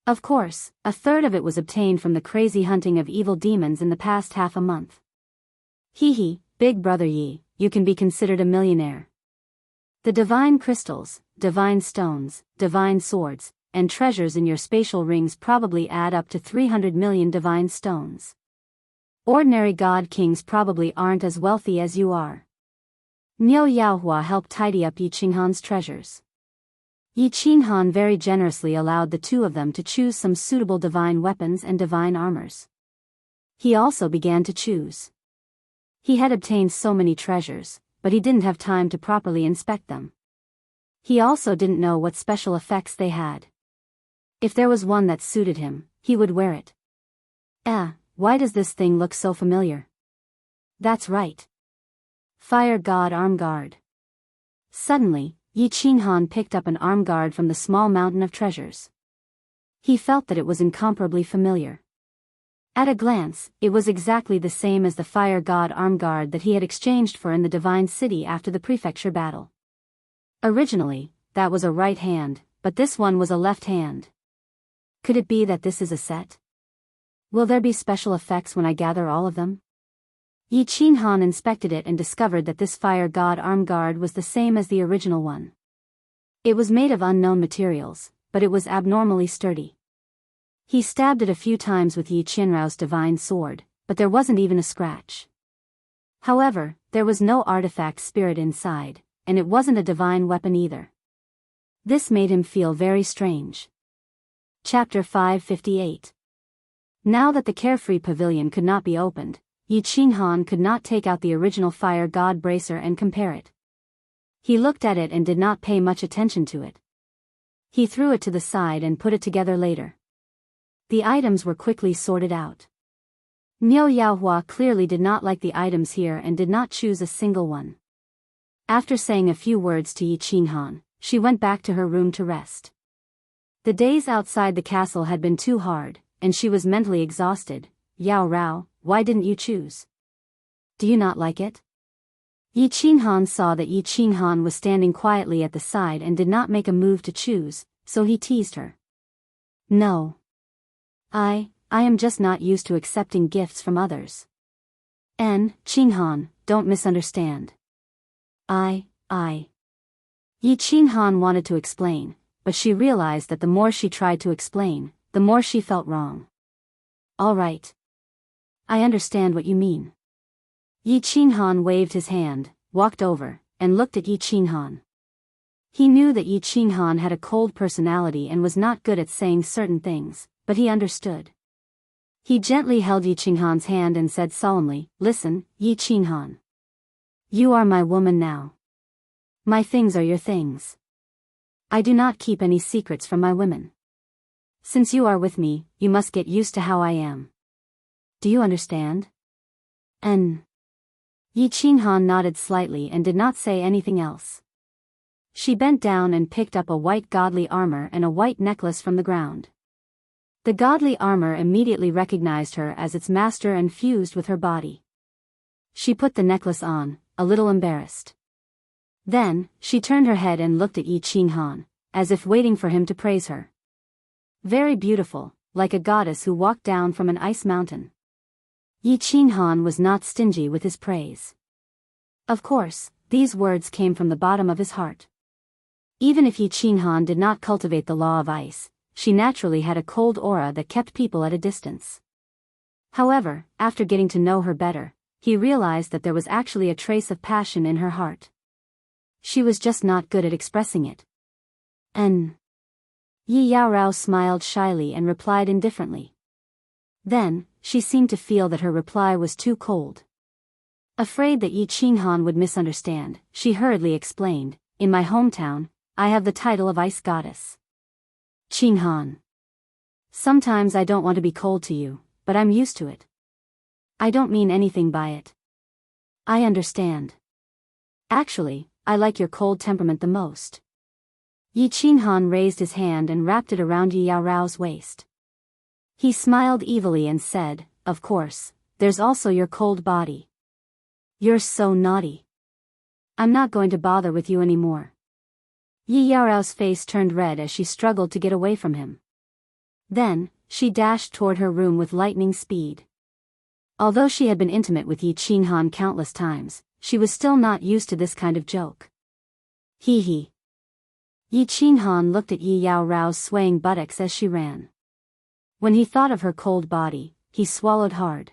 Of course, a third of it was obtained from the crazy hunting of evil demons in the past half a month. Hee, Big Brother Yi, you can be considered a millionaire. The divine crystals, divine stones, divine swords, and treasures in your spatial rings probably add up to 300 million divine stones. Ordinary god kings probably aren't as wealthy as you are. Niu Yaohua helped tidy up Yi Qinghan's treasures. Yi Qinghan very generously allowed the two of them to choose some suitable divine weapons and divine armors. He also began to choose. He had obtained so many treasures, but he didn't have time to properly inspect them. He also didn't know what special effects they had. If there was one that suited him, he would wear it. Why does this thing look so familiar? That's right. Fire God Arm Guard. Suddenly, Yi Qinghan picked up an arm guard from the small mountain of treasures. He felt that it was incomparably familiar. At a glance, it was exactly the same as the Fire God arm guard that he had exchanged for in the Divine City after the prefecture battle. Originally, that was a right hand, but this one was a left hand. Could it be that this is a set? Will there be special effects when I gather all of them? Yi Qinghan inspected it and discovered that this Fire God arm guard was the same as the original one. It was made of unknown materials, but it was abnormally sturdy. He stabbed it a few times with Yi Qinrao's divine sword, but there wasn't even a scratch. However, there was no artifact spirit inside, and it wasn't a divine weapon either. This made him feel very strange. Chapter 558. Now that the Carefree Pavilion could not be opened, Yi Qinghan could not take out the original Fire God bracer and compare it. He looked at it and did not pay much attention to it. He threw it to the side and put it together later. The items were quickly sorted out. Niu Yaohua clearly did not like the items here and did not choose a single one. After saying a few words to Yi Qinghan, she went back to her room to rest. The days outside the castle had been too hard, and she was mentally exhausted. Yao Rao, why didn't you choose? Do you not like it? Yi Qinghan saw that Yi Qinghan was standing quietly at the side and did not make a move to choose, so he teased her. No. I am just not used to accepting gifts from others. Qinghan, don't misunderstand. Yi Qinghan wanted to explain, but she realized that the more she tried to explain, the more she felt wrong. All right. I understand what you mean. Yi Qinghan waved his hand, walked over, and looked at Yi Qinghan. He knew that Yi Qinghan had a cold personality and was not good at saying certain things, but he understood. He gently held Yi Qinghan's hand and said solemnly, Listen, Yi Qinghan. You are my woman now. My things are your things. I do not keep any secrets from my women. Since you are with me, you must get used to how I am. Do you understand? Yi Qinghan nodded slightly and did not say anything else. She bent down and picked up a white godly armor and a white necklace from the ground. The godly armor immediately recognized her as its master and fused with her body. She put the necklace on, a little embarrassed. Then, she turned her head and looked at Yi Qinghan, as if waiting for him to praise her. Very beautiful, like a goddess who walked down from an ice mountain. Yi Qinghan was not stingy with his praise. Of course, these words came from the bottom of his heart. Even if Yi Qinghan did not cultivate the law of ice, she naturally had a cold aura that kept people at a distance. However, after getting to know her better, he realized that there was actually a trace of passion in her heart. She was just not good at expressing it. Yi Yaorao smiled shyly and replied indifferently. Then, she seemed to feel that her reply was too cold. Afraid that Yi Qinghan would misunderstand, she hurriedly explained, In my hometown, I have the title of Ice Goddess. Qinghan. Sometimes I don't want to be cold to you, but I'm used to it. I don't mean anything by it. I understand. Actually, I like your cold temperament the most. Yi Qinghan raised his hand and wrapped it around Yi Yaorao's waist. He smiled evilly and said, Of course, there's also your cold body. You're so naughty. I'm not going to bother with you anymore. Yi Yaorao's face turned red as she struggled to get away from him. Then, she dashed toward her room with lightning speed. Although she had been intimate with Yi Qinghan countless times, she was still not used to this kind of joke. Hee hee. Yi Qinghan looked at Yi Yaorao's swaying buttocks as she ran. When he thought of her cold body, he swallowed hard.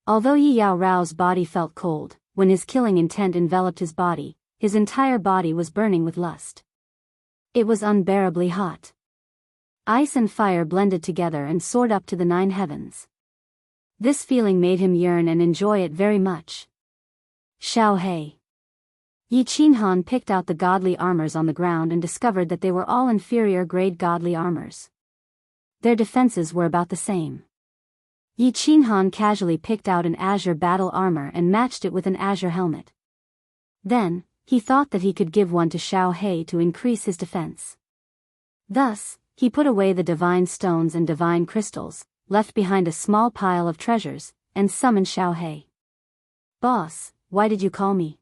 Although Yi Yaorao's body felt cold, when his killing intent enveloped his body, his entire body was burning with lust. It was unbearably hot. Ice and fire blended together and soared up to the 9 heavens. This feeling made him yearn and enjoy it very much. Xiao He. Yi Qinghan picked out the godly armors on the ground and discovered that they were all inferior grade godly armors. Their defenses were about the same. Yi Qinghan casually picked out an azure battle armor and matched it with an azure helmet. Then, he thought that he could give one to Xiao He to increase his defense. Thus, he put away the divine stones and divine crystals, left behind a small pile of treasures, and summoned Xiao He. Boss, why did you call me?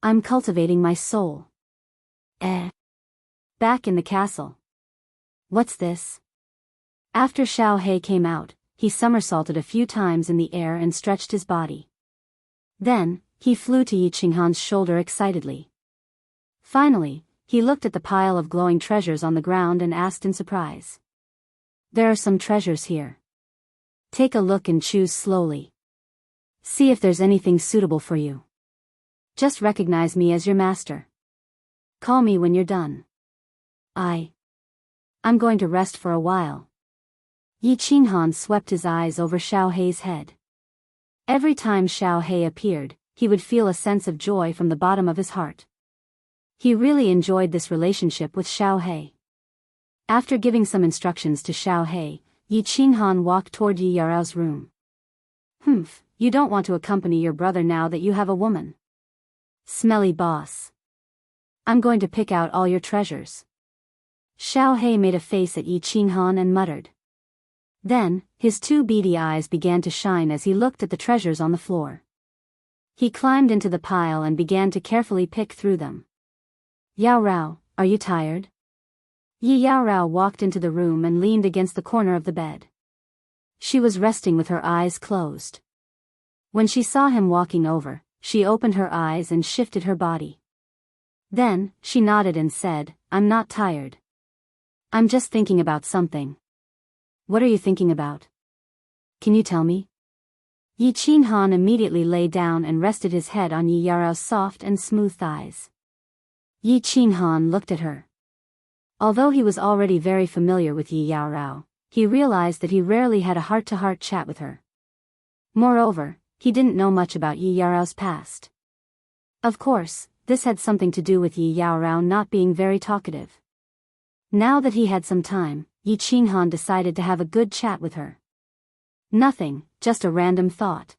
I'm cultivating my soul. Back in the castle. What's this? After Xiao He came out, he somersaulted a few times in the air and stretched his body. Then, he flew to Yi Qinghan's shoulder excitedly. Finally, he looked at the pile of glowing treasures on the ground and asked in surprise. There are some treasures here. Take a look and choose slowly. See if there's anything suitable for you. Just recognize me as your master. Call me when you're done. I'm going to rest for a while. Yi Qinghan swept his eyes over Xiao He's head. Every time Xiao He appeared, he would feel a sense of joy from the bottom of his heart. He really enjoyed this relationship with Xiao He. After giving some instructions to Xiao He, Yi Qinghan walked toward Yi Yaorao's room. You don't want to accompany your brother now that you have a woman. Smelly boss. I'm going to pick out all your treasures. Xiao He made a face at Yi Qinghan and muttered. Then, his two beady eyes began to shine as he looked at the treasures on the floor. He climbed into the pile and began to carefully pick through them. Yao Rao, are you tired? Yi Yao Rao walked into the room and leaned against the corner of the bed. She was resting with her eyes closed. When she saw him walking over, she opened her eyes and shifted her body. Then, she nodded and said, I'm not tired. I'm just thinking about something. What are you thinking about? Can you tell me? Yi Qinghan immediately lay down and rested his head on Yi Yao Rao's soft and smooth thighs. Yi Qinghan looked at her. Although he was already very familiar with Yi Yao Rao, he realized that he rarely had a heart-to-heart chat with her. Moreover, he didn't know much about Yi Yao Rao's past. Of course, this had something to do with Yi Yao Rao not being very talkative. Now that he had some time, Yi Qinghan decided to have a good chat with her. Nothing, just a random thought.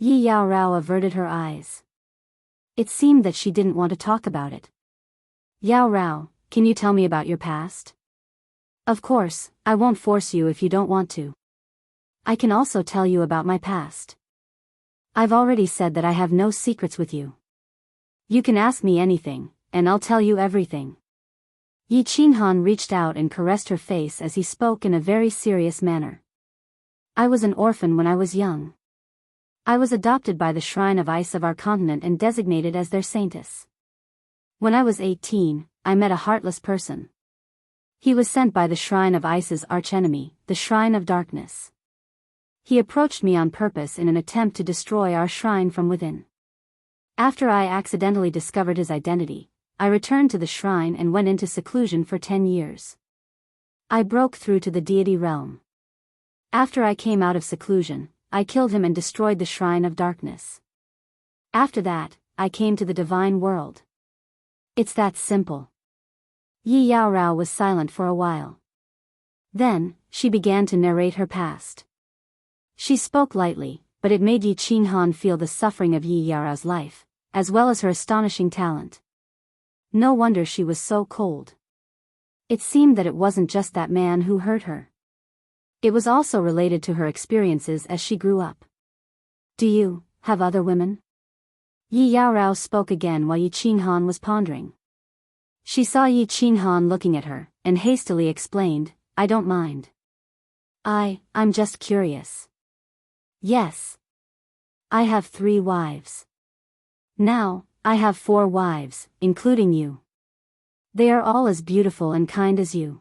Yi Yao Rao averted her eyes. It seemed that she didn't want to talk about it. Yao Rao, can you tell me about your past? Of course, I won't force you if you don't want to. I can also tell you about my past. I've already said that I have no secrets with you. You can ask me anything, and I'll tell you everything. Yi Qinghan reached out and caressed her face as he spoke in a very serious manner. I was an orphan when I was young. I was adopted by the Shrine of Ice of our continent and designated as their saintess. When I was 18, I met a heartless person. He was sent by the Shrine of Ice's archenemy, the Shrine of Darkness. He approached me on purpose in an attempt to destroy our shrine from within. After I accidentally discovered his identity, I returned to the shrine and went into seclusion for 10 years. I broke through to the deity realm. After I came out of seclusion, I killed him and destroyed the Shrine of Darkness. After that, I came to the divine world. It's that simple. Yi Yao Rao was silent for a while. Then, she began to narrate her past. She spoke lightly, but it made Yi Qinghan feel the suffering of Yi Yao Rao's life, as well as her astonishing talent. No wonder she was so cold. It seemed that it wasn't just that man who hurt her. It was also related to her experiences as she grew up. Do you have other women? Yi Yao Rao spoke again while Yi Qinghan was pondering. She saw Yi Qinghan looking at her, and hastily explained, I don't mind. I'm just curious. Yes. I have 3 wives. Now, I have 4 wives, including you. They are all as beautiful and kind as you.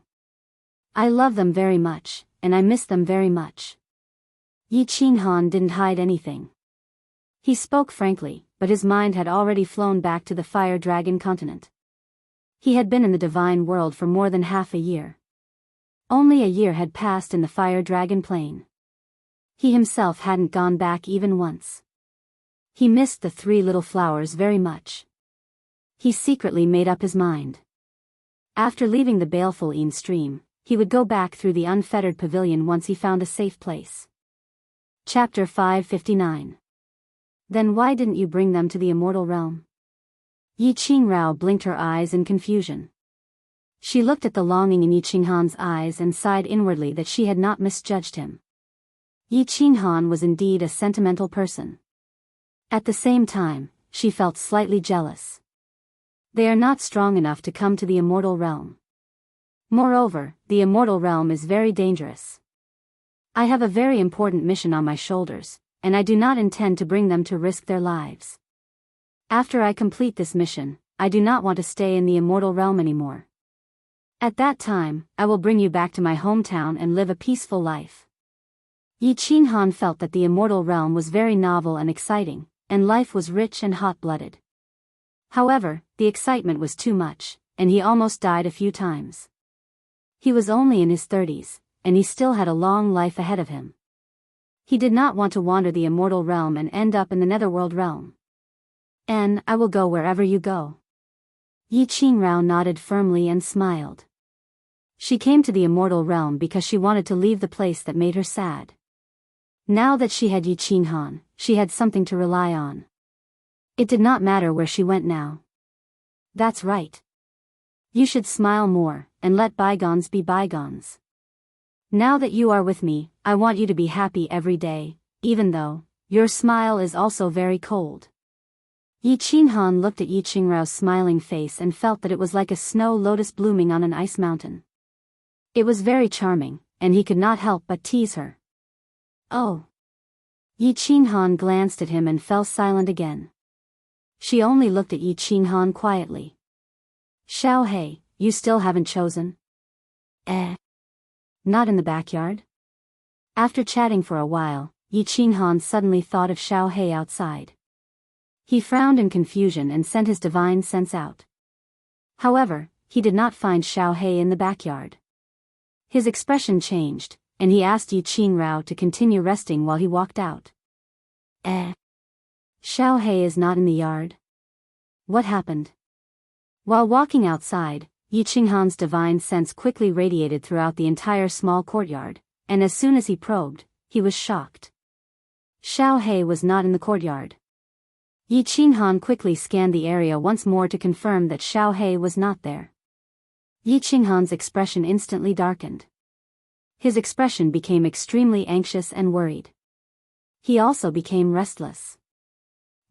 I love them very much, and I miss them very much. Yi Qinghan didn't hide anything. He spoke frankly, but his mind had already flown back to the Fire Dragon continent. He had been in the divine world for more than half a year. Only a year had passed in the Fire Dragon plane. He himself hadn't gone back even once. He missed the 3 little flowers very much. He secretly made up his mind. After leaving the baleful Een stream, he would go back through the unfettered pavilion once he found a safe place. Chapter 559. Then why didn't you bring them to the immortal realm? Yi Qingrao blinked her eyes in confusion. She looked at the longing in Yi Qinghan's eyes and sighed inwardly that she had not misjudged him. Yi Qinghan was indeed a sentimental person. At the same time, she felt slightly jealous. They are not strong enough to come to the immortal realm. Moreover, the immortal realm is very dangerous. I have a very important mission on my shoulders, and I do not intend to bring them to risk their lives. After I complete this mission, I do not want to stay in the immortal realm anymore. At that time, I will bring you back to my hometown and live a peaceful life. Yi Qinghan felt that the immortal realm was very novel and exciting, and life was rich and hot-blooded. However, the excitement was too much, and he almost died a few times. He was only in his 30s, and he still had a long life ahead of him. He did not want to wander the immortal realm and end up in the netherworld realm. And I will go wherever you go. Yi Qingrao nodded firmly and smiled. She came to the immortal realm because she wanted to leave the place that made her sad. Now that she had Yi Qinghan, she had something to rely on. It did not matter where she went now. That's right. You should smile more, and let bygones be bygones. Now that you are with me, I want you to be happy every day, even though your smile is also very cold. Yi Qinghan looked at Yi Qingrao's smiling face and felt that it was like a snow lotus blooming on an ice mountain. It was very charming, and he could not help but tease her. Oh. Yi Qinghan glanced at him and fell silent again. She only looked at Yi Qinghan quietly. Xiao He, you still haven't chosen? Not in the backyard? After chatting for a while, Yi Qinghan suddenly thought of Xiao He outside. He frowned in confusion and sent his divine sense out. However, he did not find Xiao He in the backyard. His expression changed, and he asked Yi Qingrao to continue resting while he walked out. Xiao He is not in the yard? What happened? While walking outside, Yi Qinghan's divine sense quickly radiated throughout the entire small courtyard, and as soon as he probed, he was shocked. Xiao He was not in the courtyard. Yi Qinghan quickly scanned the area once more to confirm that Xiao He was not there. Yi Qinghan's expression instantly darkened. His expression became extremely anxious and worried. He also became restless.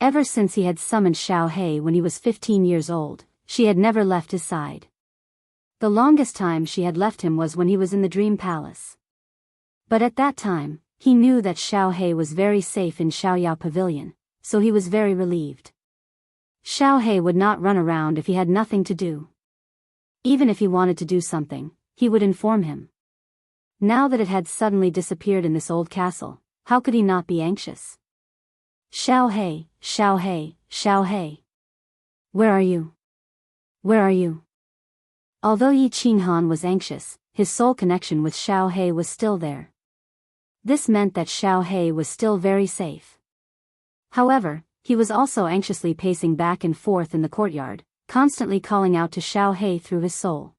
Ever since he had summoned Xiao He when he was 15 years old, she had never left his side. The longest time she had left him was when he was in the Dream Palace. But at that time, he knew that Xiao He was very safe in Xiaoyao Pavilion, so he was very relieved. Xiao He would not run around if he had nothing to do. Even if he wanted to do something, he would inform him. Now that it had suddenly disappeared in this old castle, how could he not be anxious? Xiao He, Xiao He, Xiao He. Where are you? Where are you? Although Yi Qinghan was anxious, his soul connection with Xiao He was still there. This meant that Xiao He was still very safe. However, he was also anxiously pacing back and forth in the courtyard, constantly calling out to Xiao He through his soul.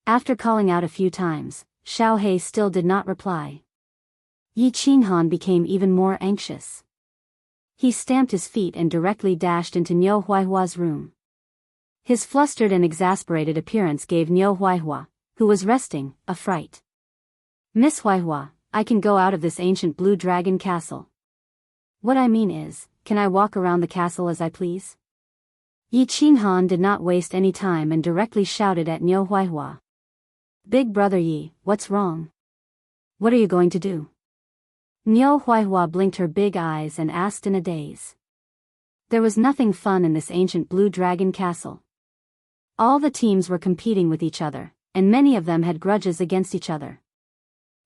After calling out a few times, Xiao He still did not reply. Yi Qinghan became even more anxious. He stamped his feet and directly dashed into Niu Huaihua's room. His flustered and exasperated appearance gave Niu Huaihua, who was resting, a fright. Miss Huaihua, I can go out of this ancient blue dragon castle. What I mean is, can I walk around the castle as I please? Yi Qinghan did not waste any time and directly shouted at Niu Huaihua. Big brother Yi, what's wrong? What are you going to do? Niu Huaihua blinked her big eyes and asked in a daze. There was nothing fun in this ancient blue dragon castle. All the teams were competing with each other, and many of them had grudges against each other.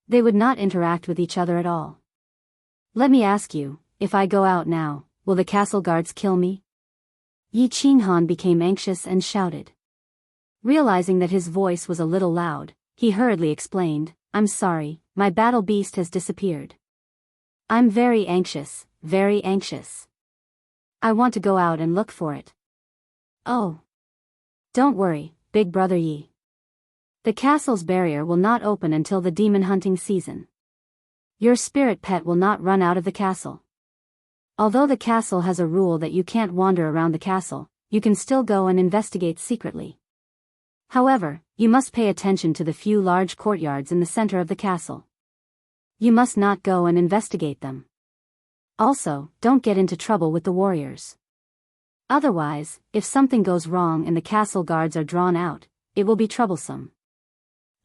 They would not interact with each other at all. Let me ask you, if I go out now, will the castle guards kill me? Yi Qinghan became anxious and shouted. Realizing that his voice was a little loud, he hurriedly explained, I'm sorry, my battle beast has disappeared. I'm very anxious, very anxious. I want to go out and look for it. Oh. Don't worry, big brother Yi. The castle's barrier will not open until the demon hunting season. Your spirit pet will not run out of the castle. Although the castle has a rule that you can't wander around the castle, you can still go and investigate secretly. However, you must pay attention to the few large courtyards in the center of the castle. You must not go and investigate them. Also, don't get into trouble with the warriors. Otherwise, if something goes wrong and the castle guards are drawn out, it will be troublesome.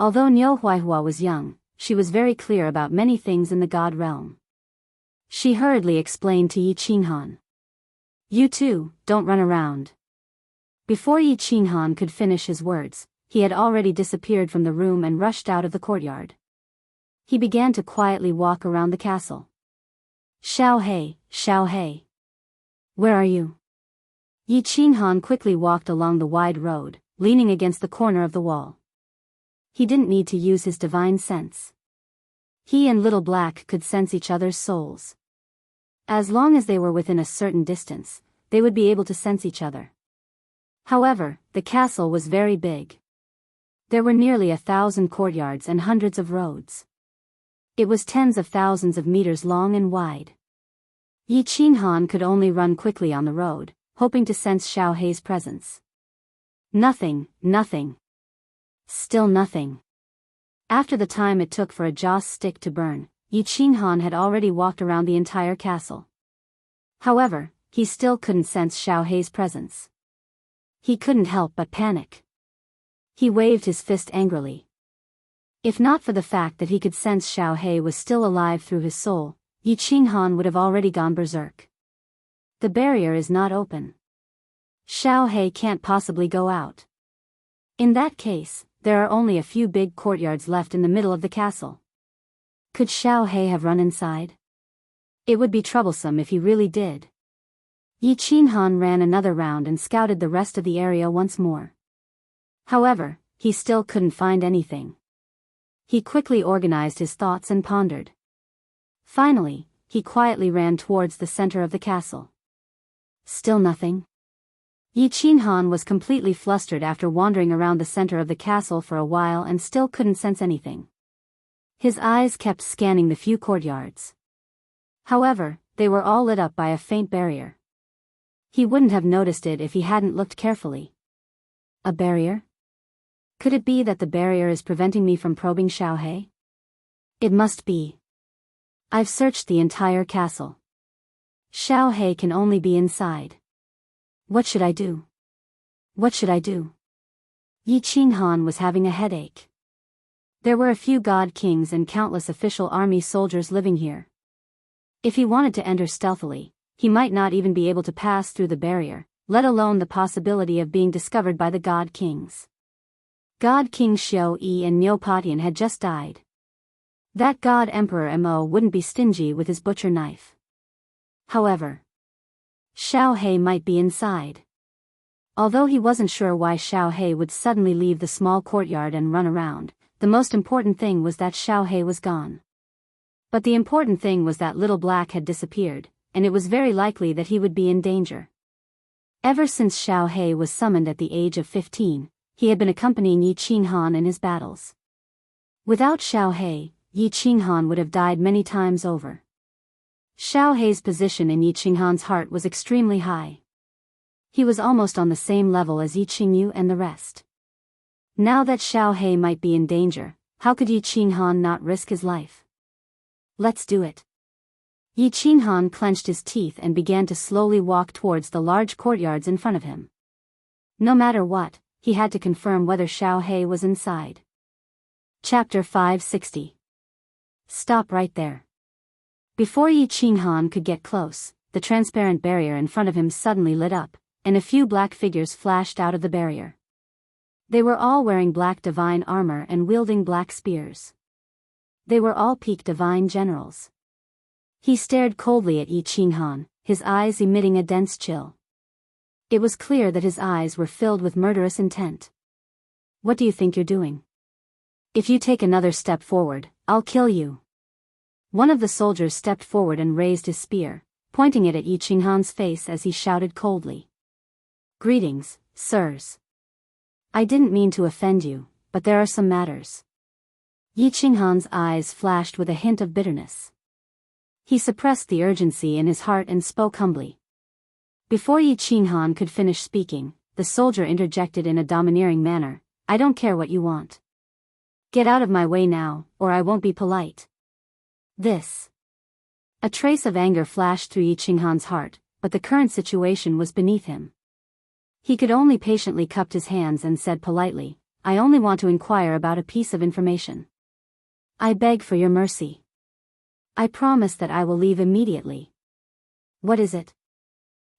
Although Niu Huaihua was young, she was very clear about many things in the god realm. She hurriedly explained to Yi Qinghan. You too, don't run around. Before Yi Qinghan could finish his words, he had already disappeared from the room and rushed out of the courtyard. He began to quietly walk around the castle. Xiao He, Xiao He. Where are you? Yi Qinghan quickly walked along the wide road, leaning against the corner of the wall. He didn't need to use his divine sense. He and Little Black could sense each other's souls. As long as they were within a certain distance, they would be able to sense each other. However, the castle was very big. There were nearly 1,000 courtyards and hundreds of roads. It was tens of thousands of meters long and wide. Yi Qinghan could only run quickly on the road, hoping to sense Xiao Hei's presence. Nothing, nothing. Still nothing. After the time it took for a joss stick to burn, Yi Qinghan had already walked around the entire castle. However, he still couldn't sense Xiao Hei's presence. He couldn't help but panic. He waved his fist angrily. If not for the fact that he could sense Xiao Hei was still alive through his soul, Yi Qinghan would have already gone berserk. The barrier is not open. Xiao Hei can't possibly go out. In that case, there are only a few big courtyards left in the middle of the castle. Could Xiao Hei have run inside? It would be troublesome if he really did. Yi Qinghan ran another round and scouted the rest of the area once more. However, he still couldn't find anything. He quickly organized his thoughts and pondered. Finally, he quietly ran towards the center of the castle. Still nothing. Yi Qinghan was completely flustered after wandering around the center of the castle for a while and still couldn't sense anything. His eyes kept scanning the few courtyards. However, they were all lit up by a faint barrier. He wouldn't have noticed it if he hadn't looked carefully. A barrier? Could it be that the barrier is preventing me from probing Xiao Hei? It must be. I've searched the entire castle. Xiao Hei can only be inside. What should I do? What should I do? Yi Qinghan was having a headache. There were a few god kings and countless official army soldiers living here. If he wanted to enter stealthily, he might not even be able to pass through the barrier, let alone the possibility of being discovered by the god kings. God King Xiao Yi and Neopatian had just died. That god Emperor Mo wouldn't be stingy with his butcher knife. However, Xiao Hei might be inside. Although he wasn't sure why Xiao Hei would suddenly leave the small courtyard and run around, the most important thing was that Xiao Hei was gone. But the important thing was that Little Black had disappeared, and it was very likely that he would be in danger. Ever since Xiao Hei was summoned at the age of 15, he had been accompanying Yi Qinghan in his battles. Without Xiao Hei, Yi Qinghan would have died many times over. Xiao Hei's position in Yi Qinghan's heart was extremely high. He was almost on the same level as Yi Qingyu and the rest. Now that Xiao Hei might be in danger, how could Yi Qinghan not risk his life? Let's do it. Yi Qinghan clenched his teeth and began to slowly walk towards the large courtyards in front of him. No matter what, he had to confirm whether Xiao Hei was inside. Chapter 560. Stop right there. Before Yi Qinghan could get close, the transparent barrier in front of him suddenly lit up, and a few black figures flashed out of the barrier. They were all wearing black divine armor and wielding black spears. They were all peak divine generals. He stared coldly at Yi Qinghan, his eyes emitting a dense chill. It was clear that his eyes were filled with murderous intent. What do you think you're doing? If you take another step forward, I'll kill you. One of the soldiers stepped forward and raised his spear, pointing it at Yi Qinghan's face as he shouted coldly. Greetings, sirs. I didn't mean to offend you, but there are some matters. Yi Qinghan's eyes flashed with a hint of bitterness. He suppressed the urgency in his heart and spoke humbly. Before Yi Qinghan could finish speaking, the soldier interjected in a domineering manner, I don't care what you want. Get out of my way now, or I won't be polite. This. A trace of anger flashed through Yi Qinghan's heart, but the current situation was beneath him. He could only patiently cup his hands and said politely, I only want to inquire about a piece of information. I beg for your mercy. I promise that I will leave immediately. What is it?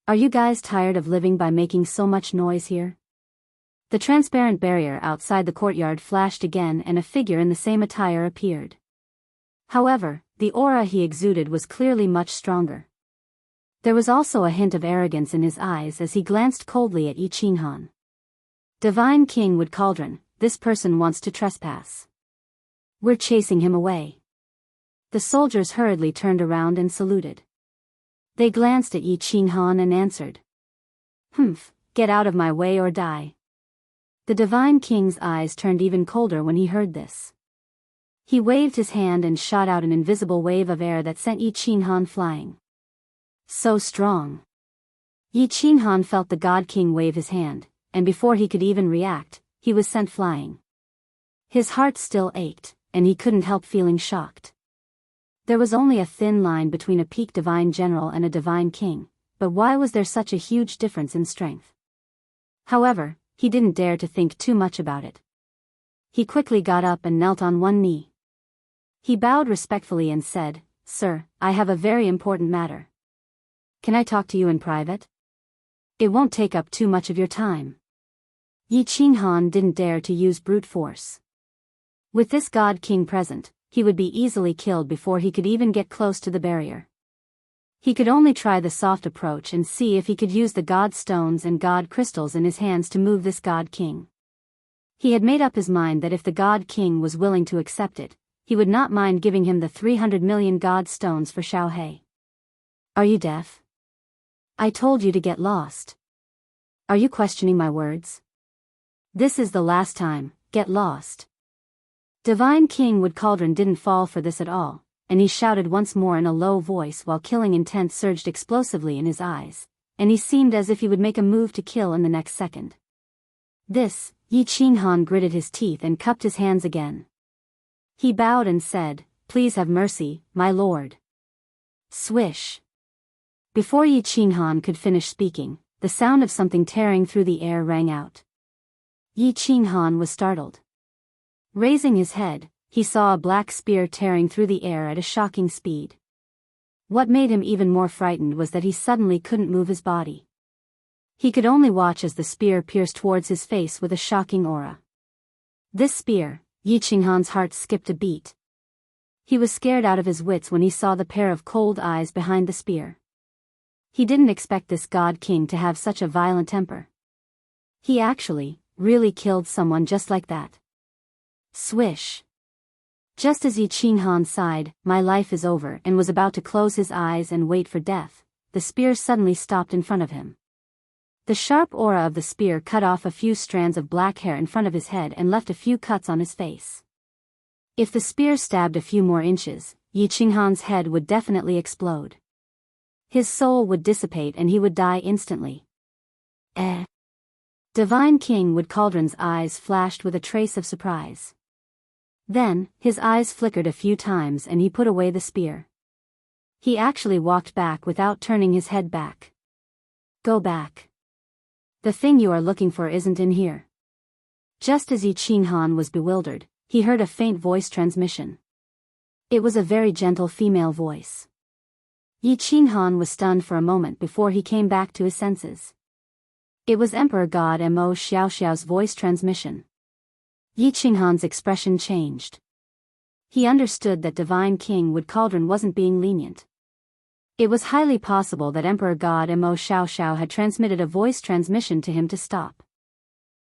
Are you guys tired of living by making so much noise here? The transparent barrier outside the courtyard flashed again and a figure in the same attire appeared. However, the aura he exuded was clearly much stronger. There was also a hint of arrogance in his eyes as he glanced coldly at Yi Qinghan. Divine King Wood Cauldron, this person wants to trespass. We're chasing him away. The soldiers hurriedly turned around and saluted. They glanced at Yi Qinghan and answered. Humph, get out of my way or die. The Divine King's eyes turned even colder when he heard this. He waved his hand and shot out an invisible wave of air that sent Yi Qinghan flying. So strong. Yi Qinghan felt the God King wave his hand, and before he could even react, he was sent flying. His heart still ached, and he couldn't help feeling shocked. There was only a thin line between a peak divine general and a divine king, but why was there such a huge difference in strength? However, he didn't dare to think too much about it. He quickly got up and knelt on one knee. He bowed respectfully and said, "Sir, I have a very important matter. Can I talk to you in private? It won't take up too much of your time." Yi Qinghan didn't dare to use brute force. With this God King present, he would be easily killed before he could even get close to the barrier. He could only try the soft approach and see if he could use the God stones and God crystals in his hands to move this God King. He had made up his mind that if the God King was willing to accept it, he would not mind giving him the 300 million God stones for Xiaohe. Are you deaf? I told you to get lost. Are you questioning my words? This is the last time, get lost. Divine King Wood Cauldron didn't fall for this at all, and he shouted once more in a low voice while killing intent surged explosively in his eyes, and he seemed as if he would make a move to kill in the next second. This, Yi Qinghan gritted his teeth and cupped his hands again. He bowed and said, "Please have mercy, my lord." Swish. Before Yi Qinghan could finish speaking, the sound of something tearing through the air rang out. Yi Qinghan was startled. Raising his head, he saw a black spear tearing through the air at a shocking speed. What made him even more frightened was that he suddenly couldn't move his body. He could only watch as the spear pierced towards his face with a shocking aura. This spear, Yi Qinghan's heart skipped a beat. He was scared out of his wits when he saw the pair of cold eyes behind the spear. He didn't expect this God King to have such a violent temper. He actually, really killed someone just like that. Swish. Just as Yi Qinghan sighed, "My life is over," and was about to close his eyes and wait for death, the spear suddenly stopped in front of him. The sharp aura of the spear cut off a few strands of black hair in front of his head and left a few cuts on his face. If the spear stabbed a few more inches, Yi Qinghan's head would definitely explode. His soul would dissipate and he would die instantly. Divine King Wood Cauldron's eyes flashed with a trace of surprise. Then, his eyes flickered a few times and he put away the spear. He actually walked back without turning his head back. Go back. The thing you are looking for isn't in here. Just as Yi Qinghan was bewildered, he heard a faint voice transmission. It was a very gentle female voice. Yi Qinghan was stunned for a moment before he came back to his senses. It was Emperor God Mo Xiaoxiao's voice transmission. Yi Qinghan's expression changed. He understood that Divine King Wood Cauldron wasn't being lenient. It was highly possible that Emperor God Mo Xiaoxiao had transmitted a voice transmission to him to stop.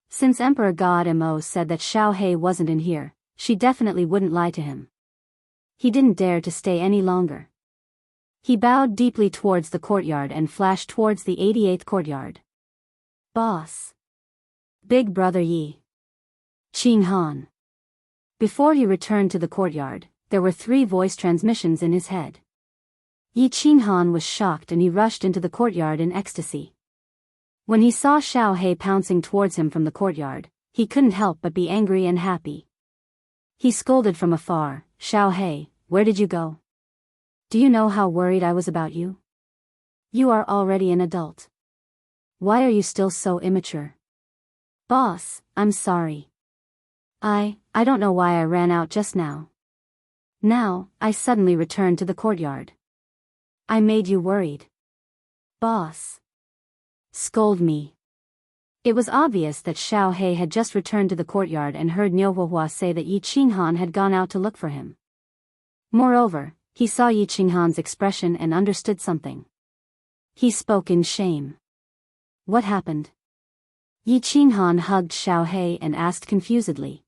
Since Emperor God Mo said that Xiaohe wasn't in here, she definitely wouldn't lie to him. He didn't dare to stay any longer. He bowed deeply towards the courtyard and flashed towards the 88th courtyard. Boss. Big Brother Yi Qinghan. Before he returned to the courtyard, there were 3 voice transmissions in his head. Yi Qinghan was shocked and he rushed into the courtyard in ecstasy. When he saw Xiaohe pouncing towards him from the courtyard, he couldn't help but be angry and happy. He scolded from afar, "Xiaohe, where did you go? Do you know how worried I was about you? You are already an adult. Why are you still so immature?" "Boss, I'm sorry. I don't know why I ran out just now. Now, I suddenly returned to the courtyard. I made you worried." "Boss. Scold me." It was obvious that Xiaohe had just returned to the courtyard and heard Niu Huahua say that Yi Qinghan had gone out to look for him. Moreover, he saw Yi Qinghan's expression and understood something. He spoke in shame. "What happened?" Yi Qinghan hugged Xiaohe and asked confusedly.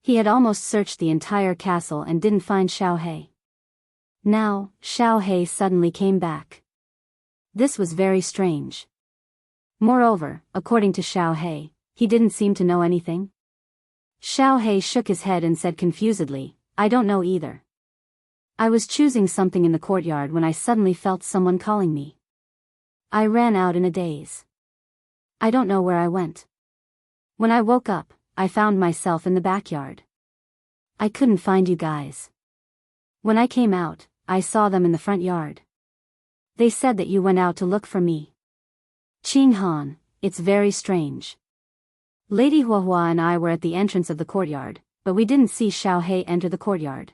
He had almost searched the entire castle and didn't find Xiaohe. Now, Xiaohe suddenly came back. This was very strange. Moreover, according to Xiaohe, he didn't seem to know anything. Xiaohe shook his head and said confusedly, "I don't know either." I was choosing something in the courtyard when I suddenly felt someone calling me. I ran out in a daze. I don't know where I went. When I woke up, I found myself in the backyard. I couldn't find you guys. When I came out, I saw them in the front yard. They said that you went out to look for me. Qing Han, it's very strange. Lady Huahua and I were at the entrance of the courtyard, but we didn't see Xiao He enter the courtyard.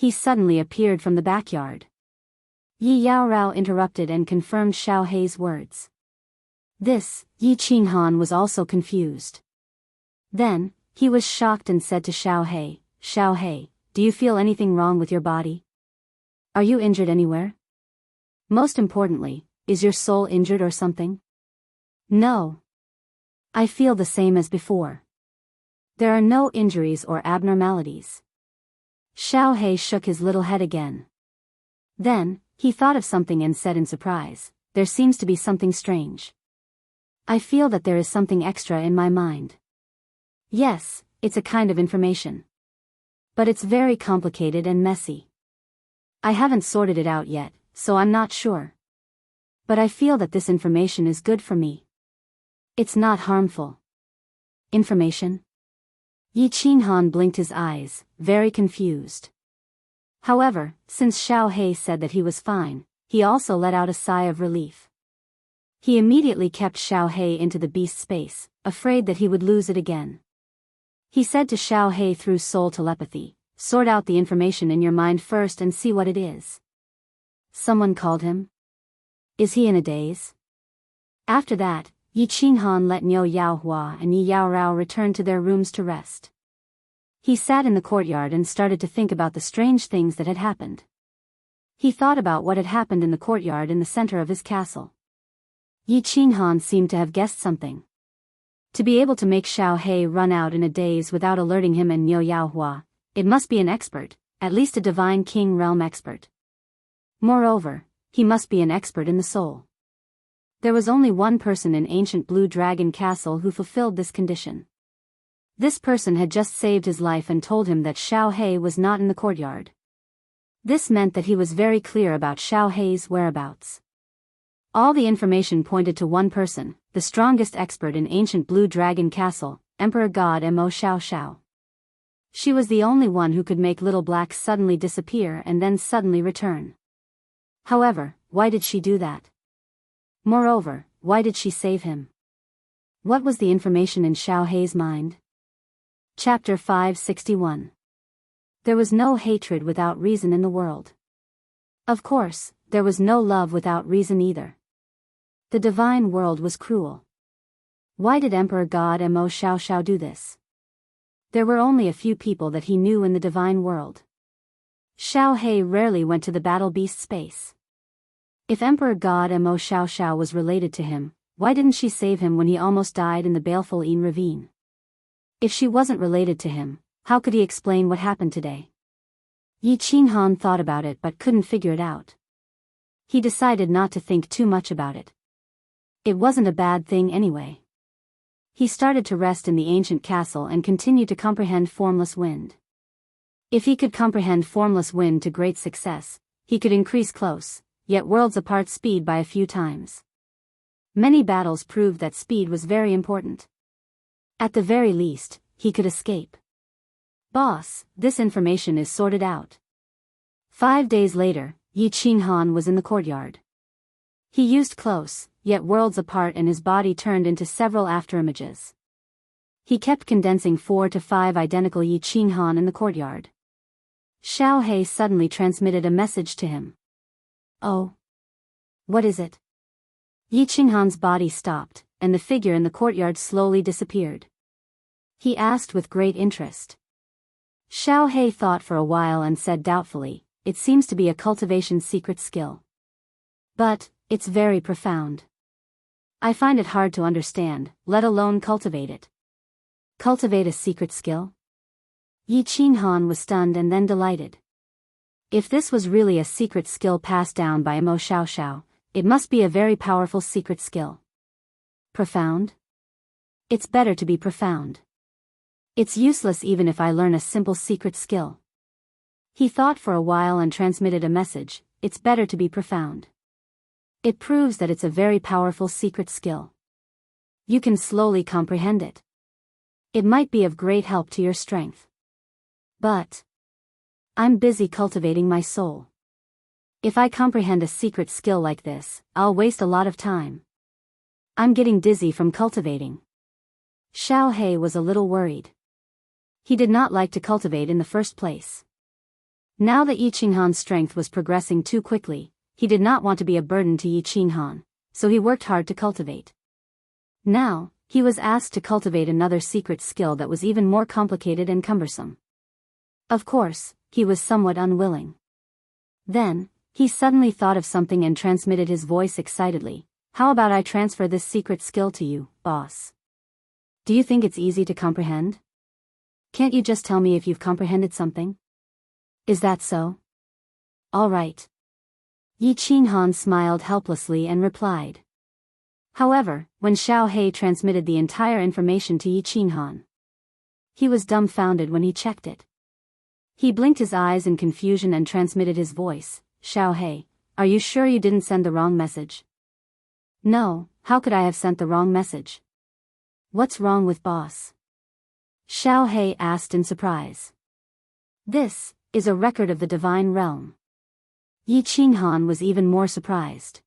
He suddenly appeared from the backyard. Yi Yao Rao interrupted and confirmed Xiao He's words. This, Yi Qing Han was also confused. Then, he was shocked and said to Xiao He, do you feel anything wrong with your body? Are you injured anywhere? Most importantly, is your soul injured or something? No. I feel the same as before. There are no injuries or abnormalities. Xiao He shook his little head again. Then, he thought of something and said in surprise, there seems to be something strange. I feel that there is something extra in my mind. Yes, it's a kind of information. But it's very complicated and messy. I haven't sorted it out yet, so I'm not sure. But I feel that this information is good for me. It's not harmful. Information? Yi Qing Han blinked his eyes, very confused. However, since Xiao He said that he was fine, he also let out a sigh of relief. He immediately kept Xiao He into the beast space, afraid that he would lose it again. He said to Xiao He through soul telepathy, sort out the information in your mind first and see what it is. Someone called him? Is he in a daze? After that, Yi Qing Han let Niu Yaohua and Yi Yao Rao return to their rooms to rest. He sat in the courtyard and started to think about the strange things that had happened. He thought about what had happened in the courtyard in the center of his castle. Yi Qing Han seemed to have guessed something. To be able to make Xiao He run out in a daze without alerting him and Niu Yaohua, it must be an expert, at least a divine king realm expert. Moreover, he must be an expert in the soul. There was only one person in ancient Blue Dragon Castle who fulfilled this condition. This person had just saved his life and told him that Xiao He was not in the courtyard. This meant that he was very clear about Xiao He's whereabouts. All the information pointed to one person, the strongest expert in ancient Blue Dragon Castle, Emperor God Mo Xiao Xiao. She was the only one who could make Little Black suddenly disappear and then suddenly return. However, why did she do that? Moreover, why did she save him? What was the information in Xiao He's mind? Chapter 561. There was no hatred without reason in the world. Of course, there was no love without reason either. The divine world was cruel. Why did Emperor God Mo Xiao Xiao do this? There were only a few people that he knew in the divine world. Xiao He rarely went to the battle beast space. If Emperor God Mo Xiao Xiao was related to him, why didn't she save him when he almost died in the baleful Yin ravine? If she wasn't related to him, how could he explain what happened today? Yi Qing Han thought about it but couldn't figure it out. He decided not to think too much about it. It wasn't a bad thing anyway. He started to rest in the ancient castle and continued to comprehend formless wind. If he could comprehend formless wind to great success, he could increase close, yet worlds apart speed by a few times. Many battles proved that speed was very important. At the very least, he could escape. Boss, this information is sorted out. 5 days later, Yi Qing Han was in the courtyard. He used close, yet worlds apart and his body turned into several afterimages. He kept condensing 4 to 5 identical Yi Qing Han in the courtyard. Xiao He suddenly transmitted a message to him. Oh. What is it? Yi Qing Han's body stopped, and the figure in the courtyard slowly disappeared. He asked with great interest. Xiao He thought for a while and said doubtfully, it seems to be a cultivation secret skill. But, it's very profound. I find it hard to understand, let alone cultivate it. Cultivate a secret skill? Yi Qing Han was stunned and then delighted. If this was really a secret skill passed down by Mo Xiao Xiao, it must be a very powerful secret skill. Profound? It's better to be profound. It's useless even if I learn a simple secret skill. He thought for a while and transmitted a message: it's better to be profound. It proves that it's a very powerful secret skill. You can slowly comprehend it. It might be of great help to your strength. But I'm busy cultivating my soul. If I comprehend a secret skill like this, I'll waste a lot of time. I'm getting dizzy from cultivating. Xiao He was a little worried. He did not like to cultivate in the first place. Now that Yi Qinghan's strength was progressing too quickly, he did not want to be a burden to Yi Qinghan, so he worked hard to cultivate. Now, he was asked to cultivate another secret skill that was even more complicated and cumbersome. Of course, he was somewhat unwilling. Then, he suddenly thought of something and transmitted his voice excitedly. How about I transfer this secret skill to you, boss? Do you think it's easy to comprehend? Can't you just tell me if you've comprehended something? Is that so? All right. Yi Qinghan smiled helplessly and replied. However, when Xiao He transmitted the entire information to Yi Qinghan, he was dumbfounded when he checked it. He blinked his eyes in confusion and transmitted his voice. Xiao He, are you sure you didn't send the wrong message? No, how could I have sent the wrong message? What's wrong with boss? Xiao He asked in surprise. This is a record of the divine realm. Yi Qinghan was even more surprised.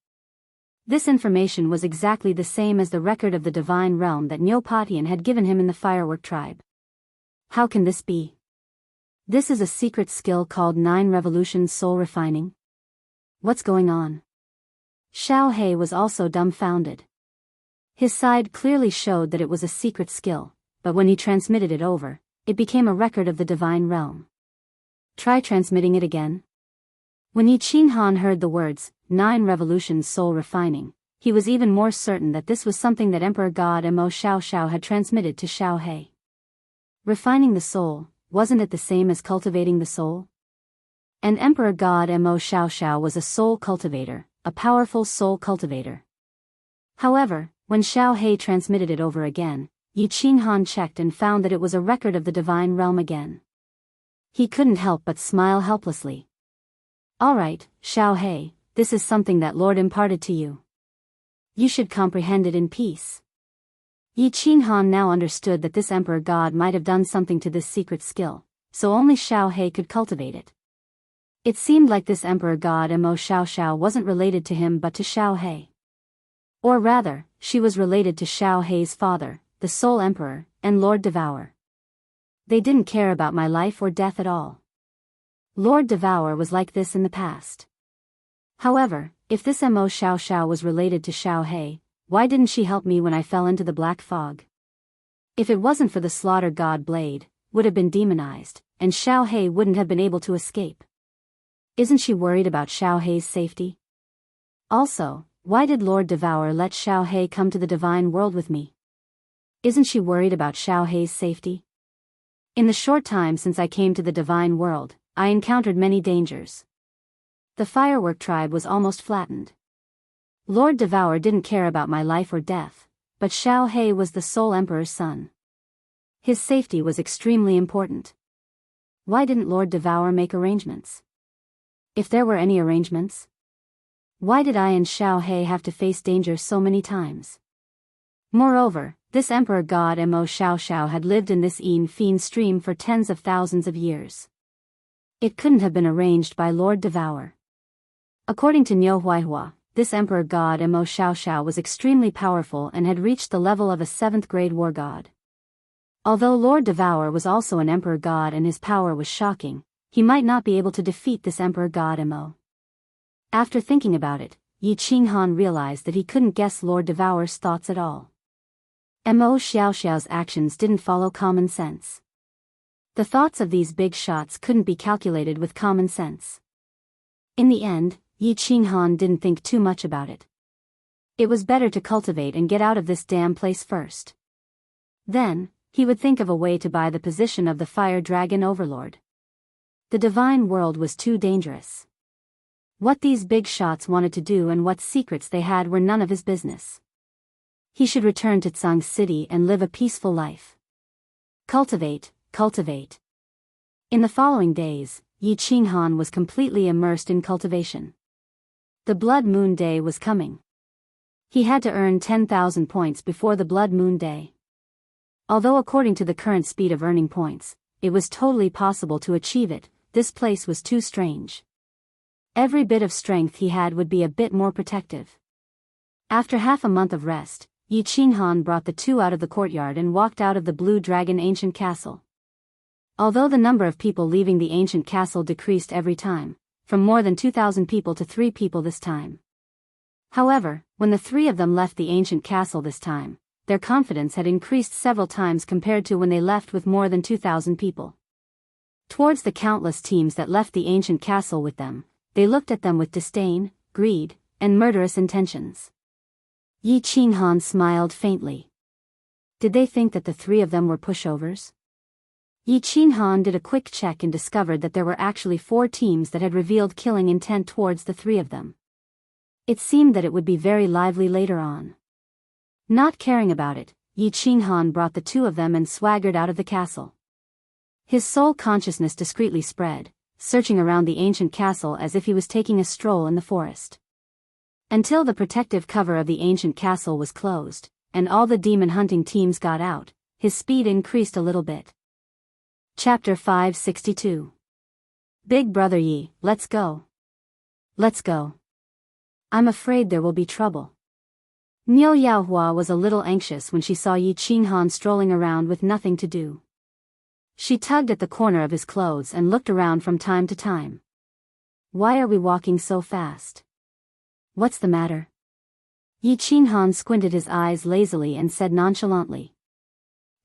This information was exactly the same as the record of the divine realm that Niu Patian had given him in the firework tribe. How can this be? This is a secret skill called 9 Revolutions Soul Refining. What's going on? Xiao He was also dumbfounded. His side clearly showed that it was a secret skill, but when he transmitted it over, it became a record of the divine realm. Try transmitting it again. When Yi Qinghan heard the words, 9 Revolutions Soul Refining, he was even more certain that this was something that Emperor God Mo Xiao had transmitted to Xiao He. Refining the soul, wasn't it the same as cultivating the soul? And Emperor God Mo Xiao was a soul cultivator, a powerful soul cultivator. However, when Xiao He transmitted it over again, Yi Qinghan checked and found that it was a record of the divine realm again. He couldn't help but smile helplessly. All right, Xiao He, this is something that Lord imparted to you. You should comprehend it in peace. Yi Qinghan now understood that this Emperor God might have done something to this secret skill, so only Xiao He could cultivate it. It seemed like this Emperor God Mo Xiao wasn't related to him but to Xiao He. Or rather, she was related to Xiao He's father, the Soul Emperor, and Lord Devour. They didn't care about my life or death at all. Lord Devour was like this in the past. However, if this Mo Xiao was related to Xiao He, why didn't she help me when I fell into the black fog? If it wasn't for the slaughter god blade, would have been demonized, and Xiao He wouldn't have been able to escape. Isn't she worried about Xiao He's safety? Also, why did Lord Devour let Xiao He come to the divine world with me? Isn't she worried about Xiao He's safety? In the short time since I came to the divine world, I encountered many dangers. The firework tribe was almost flattened. Lord Devour didn't care about my life or death, but Xiao He was the Soul Emperor's son. His safety was extremely important. Why didn't Lord Devour make arrangements? If there were any arrangements, why did I and Xiao He have to face danger so many times? Moreover, this Emperor God Mo Xiao had lived in this Yin stream for tens of thousands of years. It couldn't have been arranged by Lord Devour. According to Niu Huaihua, this Emperor God Mo Xiao was extremely powerful and had reached the level of a 7th grade war god. Although Lord Devour was also an Emperor God and his power was shocking, he might not be able to defeat this Emperor God Mo. After thinking about it, Yi Qinghan realized that he couldn't guess Lord Devour's thoughts at all. Mo Xiao's actions didn't follow common sense. The thoughts of these big shots couldn't be calculated with common sense. In the end, Yi Qinghan didn't think too much about it. It was better to cultivate and get out of this damn place first. Then, he would think of a way to buy the position of the Fire Dragon Overlord. The divine world was too dangerous. What these big shots wanted to do and what secrets they had were none of his business. He should return to Tsang City and live a peaceful life. Cultivate. In the following days, Yi Qinghan was completely immersed in cultivation. The Blood Moon Day was coming. He had to earn 10,000 points before the Blood Moon Day. Although according to the current speed of earning points, it was totally possible to achieve it, this place was too strange. Every bit of strength he had would be a bit more protective. After half a month of rest, Yi Qinghan brought the two out of the courtyard and walked out of the Blue Dragon ancient castle. Although the number of people leaving the ancient castle decreased every time, from more than 2,000 people to 3 people this time. However, when the 3 of them left the ancient castle this time, their confidence had increased several times compared to when they left with more than 2,000 people. Towards the countless teams that left the ancient castle with them, they looked at them with disdain, greed, and murderous intentions. Yi Qinghan smiled faintly. Did they think that the 3 of them were pushovers? Yi Qinghan did a quick check and discovered that there were actually 4 teams that had revealed killing intent towards the 3 of them. It seemed that it would be very lively later on. Not caring about it, Yi Qinghan brought the 2 of them and swaggered out of the castle. His soul consciousness discreetly spread, searching around the ancient castle as if he was taking a stroll in the forest. Until the protective cover of the ancient castle was closed, and all the demon hunting teams got out, his speed increased a little bit. Chapter 562. Big Brother Yi, let's go. Let's go. I'm afraid there will be trouble. Niu Yaohua was a little anxious when she saw Yi Qinghan strolling around with nothing to do. She tugged at the corner of his clothes and looked around from time to time. Why are we walking so fast? What's the matter? Yi Qinghan squinted his eyes lazily and said nonchalantly.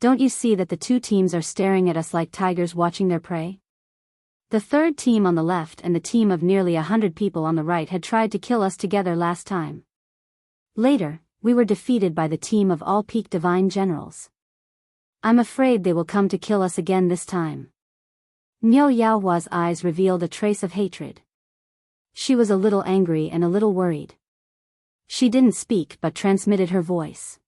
Don't you see that the 2 teams are staring at us like tigers watching their prey? The 3rd team on the left and the team of nearly 100 people on the right had tried to kill us together last time. Later, we were defeated by the team of all peak divine generals. I'm afraid they will come to kill us again this time. Niu Yaohua's eyes revealed a trace of hatred. She was a little angry and a little worried. She didn't speak but transmitted her voice.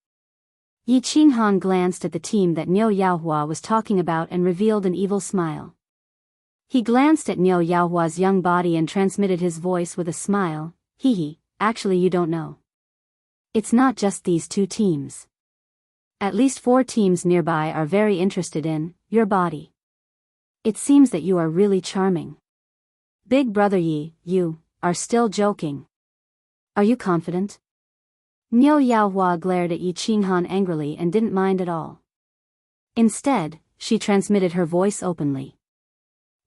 Yi Qinghan glanced at the team that Niu Yaohua was talking about and revealed an evil smile. He glanced at Niu Yaohua's young body and transmitted his voice with a smile. Hee, actually you don't know. It's not just these 2 teams. At least 4 teams nearby are very interested in your body. It seems that you are really charming. Big Brother Yi, you are still joking. Are you confident? Niu Yaohua glared at Yi Qinghan angrily and didn't mind at all. Instead, she transmitted her voice openly.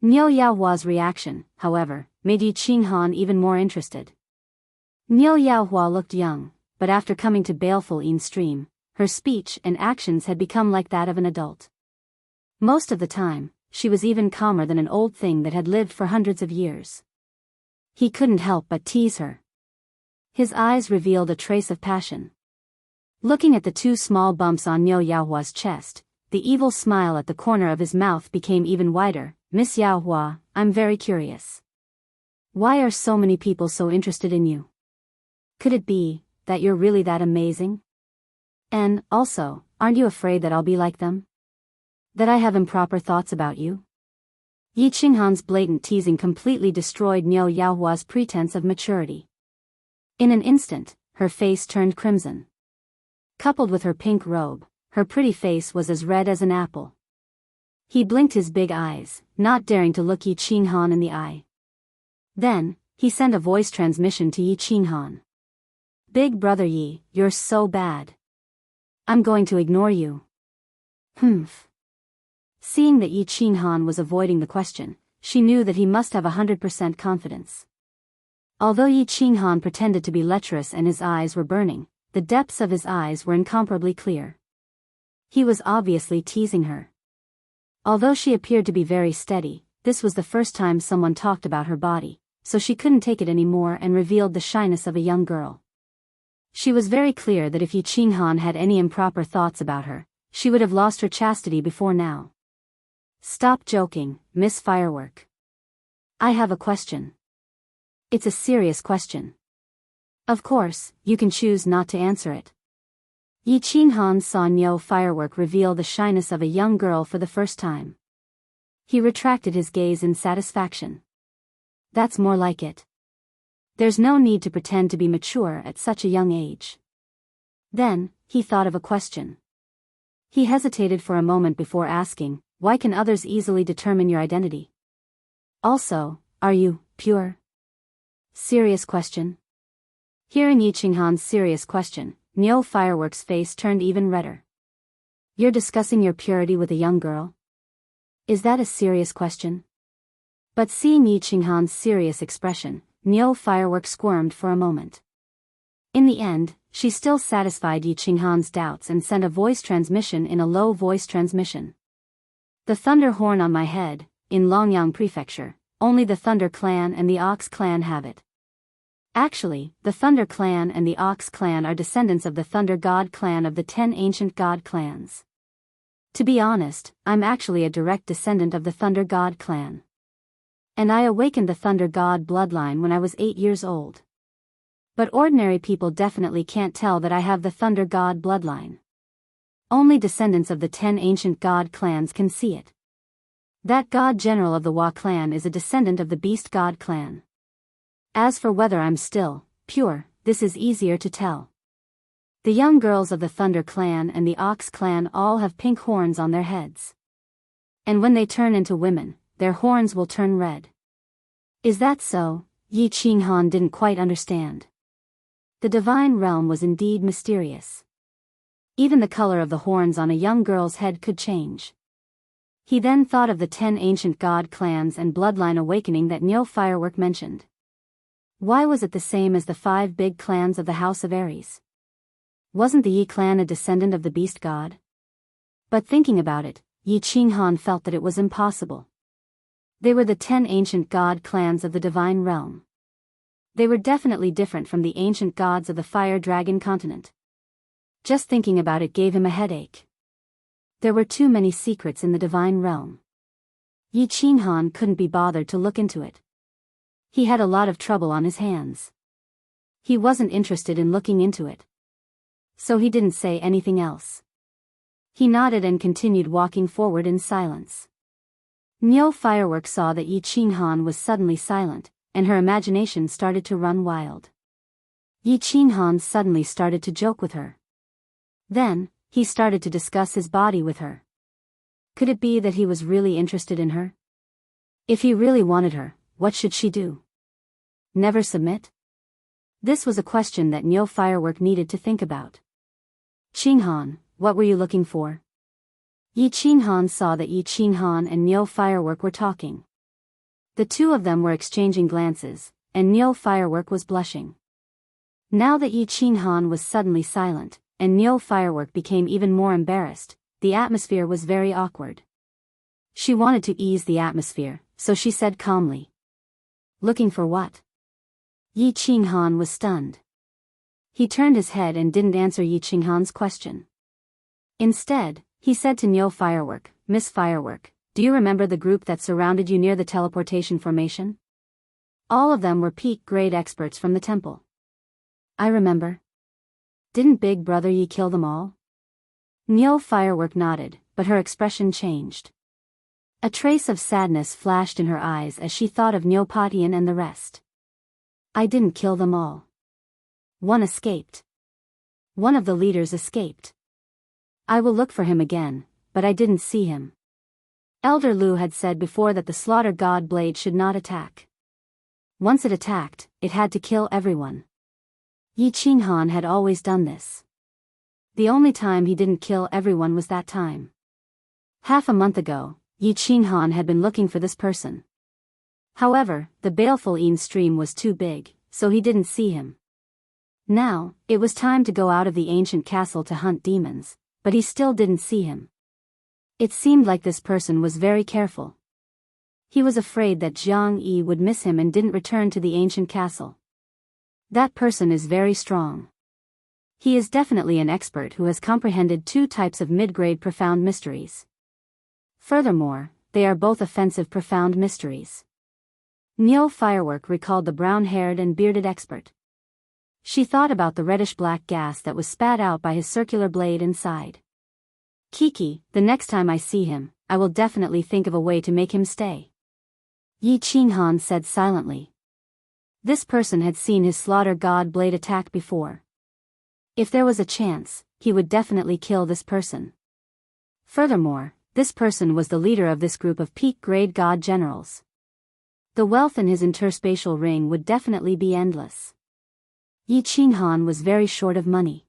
Niu Yaohua's reaction, however, made Yi Qinghan even more interested. Niu Yaohua looked young, but after coming to Baleful Een Stream, her speech and actions had become like that of an adult. Most of the time, she was even calmer than an old thing that had lived for hundreds of years. He couldn't help but tease her. His eyes revealed a trace of passion. Looking at the 2 small bumps on Niu Yaohua's chest, the evil smile at the corner of his mouth became even wider. Miss Yaohua, I'm very curious. Why are so many people so interested in you? Could it be that you're really that amazing? And, also, aren't you afraid that I'll be like them? That I have improper thoughts about you? Yi Qinghan's blatant teasing completely destroyed Niu Yaohua's pretense of maturity. In an instant, her face turned crimson. Coupled with her pink robe, her pretty face was as red as an apple. He blinked his big eyes, not daring to look Yi Qinghan in the eye. Then, he sent a voice transmission to Yi Qinghan. Big Brother Yi, you're so bad. I'm going to ignore you. Humph. Seeing that Yi Qinghan was avoiding the question, she knew that he must have 100% confidence. Although Yi Qinghan pretended to be lecherous and his eyes were burning, the depths of his eyes were incomparably clear. He was obviously teasing her. Although she appeared to be very steady, this was the first time someone talked about her body, so she couldn't take it anymore and revealed the shyness of a young girl. She was very clear that if Yi Qinghan had any improper thoughts about her, she would have lost her chastity before now. Stop joking, Miss Firework. I have a question. It's a serious question. Of course, you can choose not to answer it. Yi Qinghan saw Niu Firework reveal the shyness of a young girl for the first time. He retracted his gaze in satisfaction. That's more like it. There's no need to pretend to be mature at such a young age. Then, he thought of a question. He hesitated for a moment before asking, why can others easily determine your identity? Also, are you pure? Serious question. Hearing Yi Qinghan's serious question, Neo Fireworks' face turned even redder. You're discussing your purity with a young girl? Is that a serious question? But seeing Yi Qinghan's serious expression, Neo Fireworks squirmed for a moment. In the end, she still satisfied Yi Qinghan's doubts and sent a voice transmission in a low voice transmission. The thunder horn on my head, in Longyang Prefecture, only the Thunder Clan and the Ox Clan have it. Actually, the Thunder Clan and the Ox Clan are descendants of the Thunder God Clan of the 10 ancient God clans. To be honest, I'm actually a direct descendant of the Thunder God Clan. And I awakened the Thunder God bloodline when I was 8 years old. But ordinary people definitely can't tell that I have the Thunder God bloodline. Only descendants of the 10 ancient God clans can see it. That God General of the Wa clan is a descendant of the Beast God clan. As for whether I'm still pure, this is easier to tell. The young girls of the Thunder Clan and the Ox Clan all have pink horns on their heads. And when they turn into women, their horns will turn red. Is that so? Yi Qinghan didn't quite understand. The divine realm was indeed mysterious. Even the color of the horns on a young girl's head could change. He then thought of the 10 ancient god clans and bloodline awakening that Neo Firework mentioned. Why was it the same as the 5 big clans of the House of Aries? Wasn't the Yi clan a descendant of the beast god? But thinking about it, Yi Qinghan felt that it was impossible. They were the 10 ancient god clans of the divine realm. They were definitely different from the ancient gods of the Fire Dragon continent. Just thinking about it gave him a headache. There were too many secrets in the divine realm. Yi Qinghan couldn't be bothered to look into it. He had a lot of trouble on his hands. He wasn't interested in looking into it. So he didn't say anything else. He nodded and continued walking forward in silence. Neo Firework saw that Yi Qinghan was suddenly silent, and her imagination started to run wild. Yi Qinghan suddenly started to joke with her. Then, he started to discuss his body with her. Could it be that he was really interested in her? If he really wanted her, what should she do? Never submit? This was a question that Neo Firework needed to think about. Qinghan, what were you looking for? Yi Qinghan saw that Yi Qinghan and Neo Firework were talking. The two of them were exchanging glances, and Neo Firework was blushing. Now that Yi Qinghan was suddenly silent, and Neo Firework became even more embarrassed, the atmosphere was very awkward. She wanted to ease the atmosphere, so she said calmly. Looking for what? Yi Qinghan was stunned. He turned his head and didn't answer Yi Qinghan's question. Instead, he said to Neo Firework, Miss Firework, do you remember the group that surrounded you near the teleportation formation? All of them were peak grade experts from the temple. I remember. Didn't Big Brother Yi kill them all? Neo Firework nodded, but her expression changed. A trace of sadness flashed in her eyes as she thought of Neo Patian and the rest. I didn't kill them all. One escaped. One of the leaders escaped. I will look for him again, but I didn't see him. Elder Lu had said before that the Slaughter God Blade should not attack. Once it attacked, it had to kill everyone. Yi Qinghan had always done this. The only time he didn't kill everyone was that time. Half a month ago, Yi Qinghan had been looking for this person. However, the baleful Yin stream was too big, so he didn't see him. Now, it was time to go out of the ancient castle to hunt demons, but he still didn't see him. It seemed like this person was very careful. He was afraid that Jiang Yi would miss him and didn't return to the ancient castle. That person is very strong. He is definitely an expert who has comprehended 2 types of mid-grade profound mysteries. Furthermore, they are both offensive profound mysteries. Neo Firework recalled the brown-haired and bearded expert. She thought about the reddish-black gas that was spat out by his circular blade inside. Kiki, the next time I see him, I will definitely think of a way to make him stay. Yi Qinghan said silently. This person had seen his slaughter god blade attack before. If there was a chance, he would definitely kill this person. Furthermore, this person was the leader of this group of peak-grade god generals. The wealth in his interspatial ring would definitely be endless. Yi Qinghan was very short of money.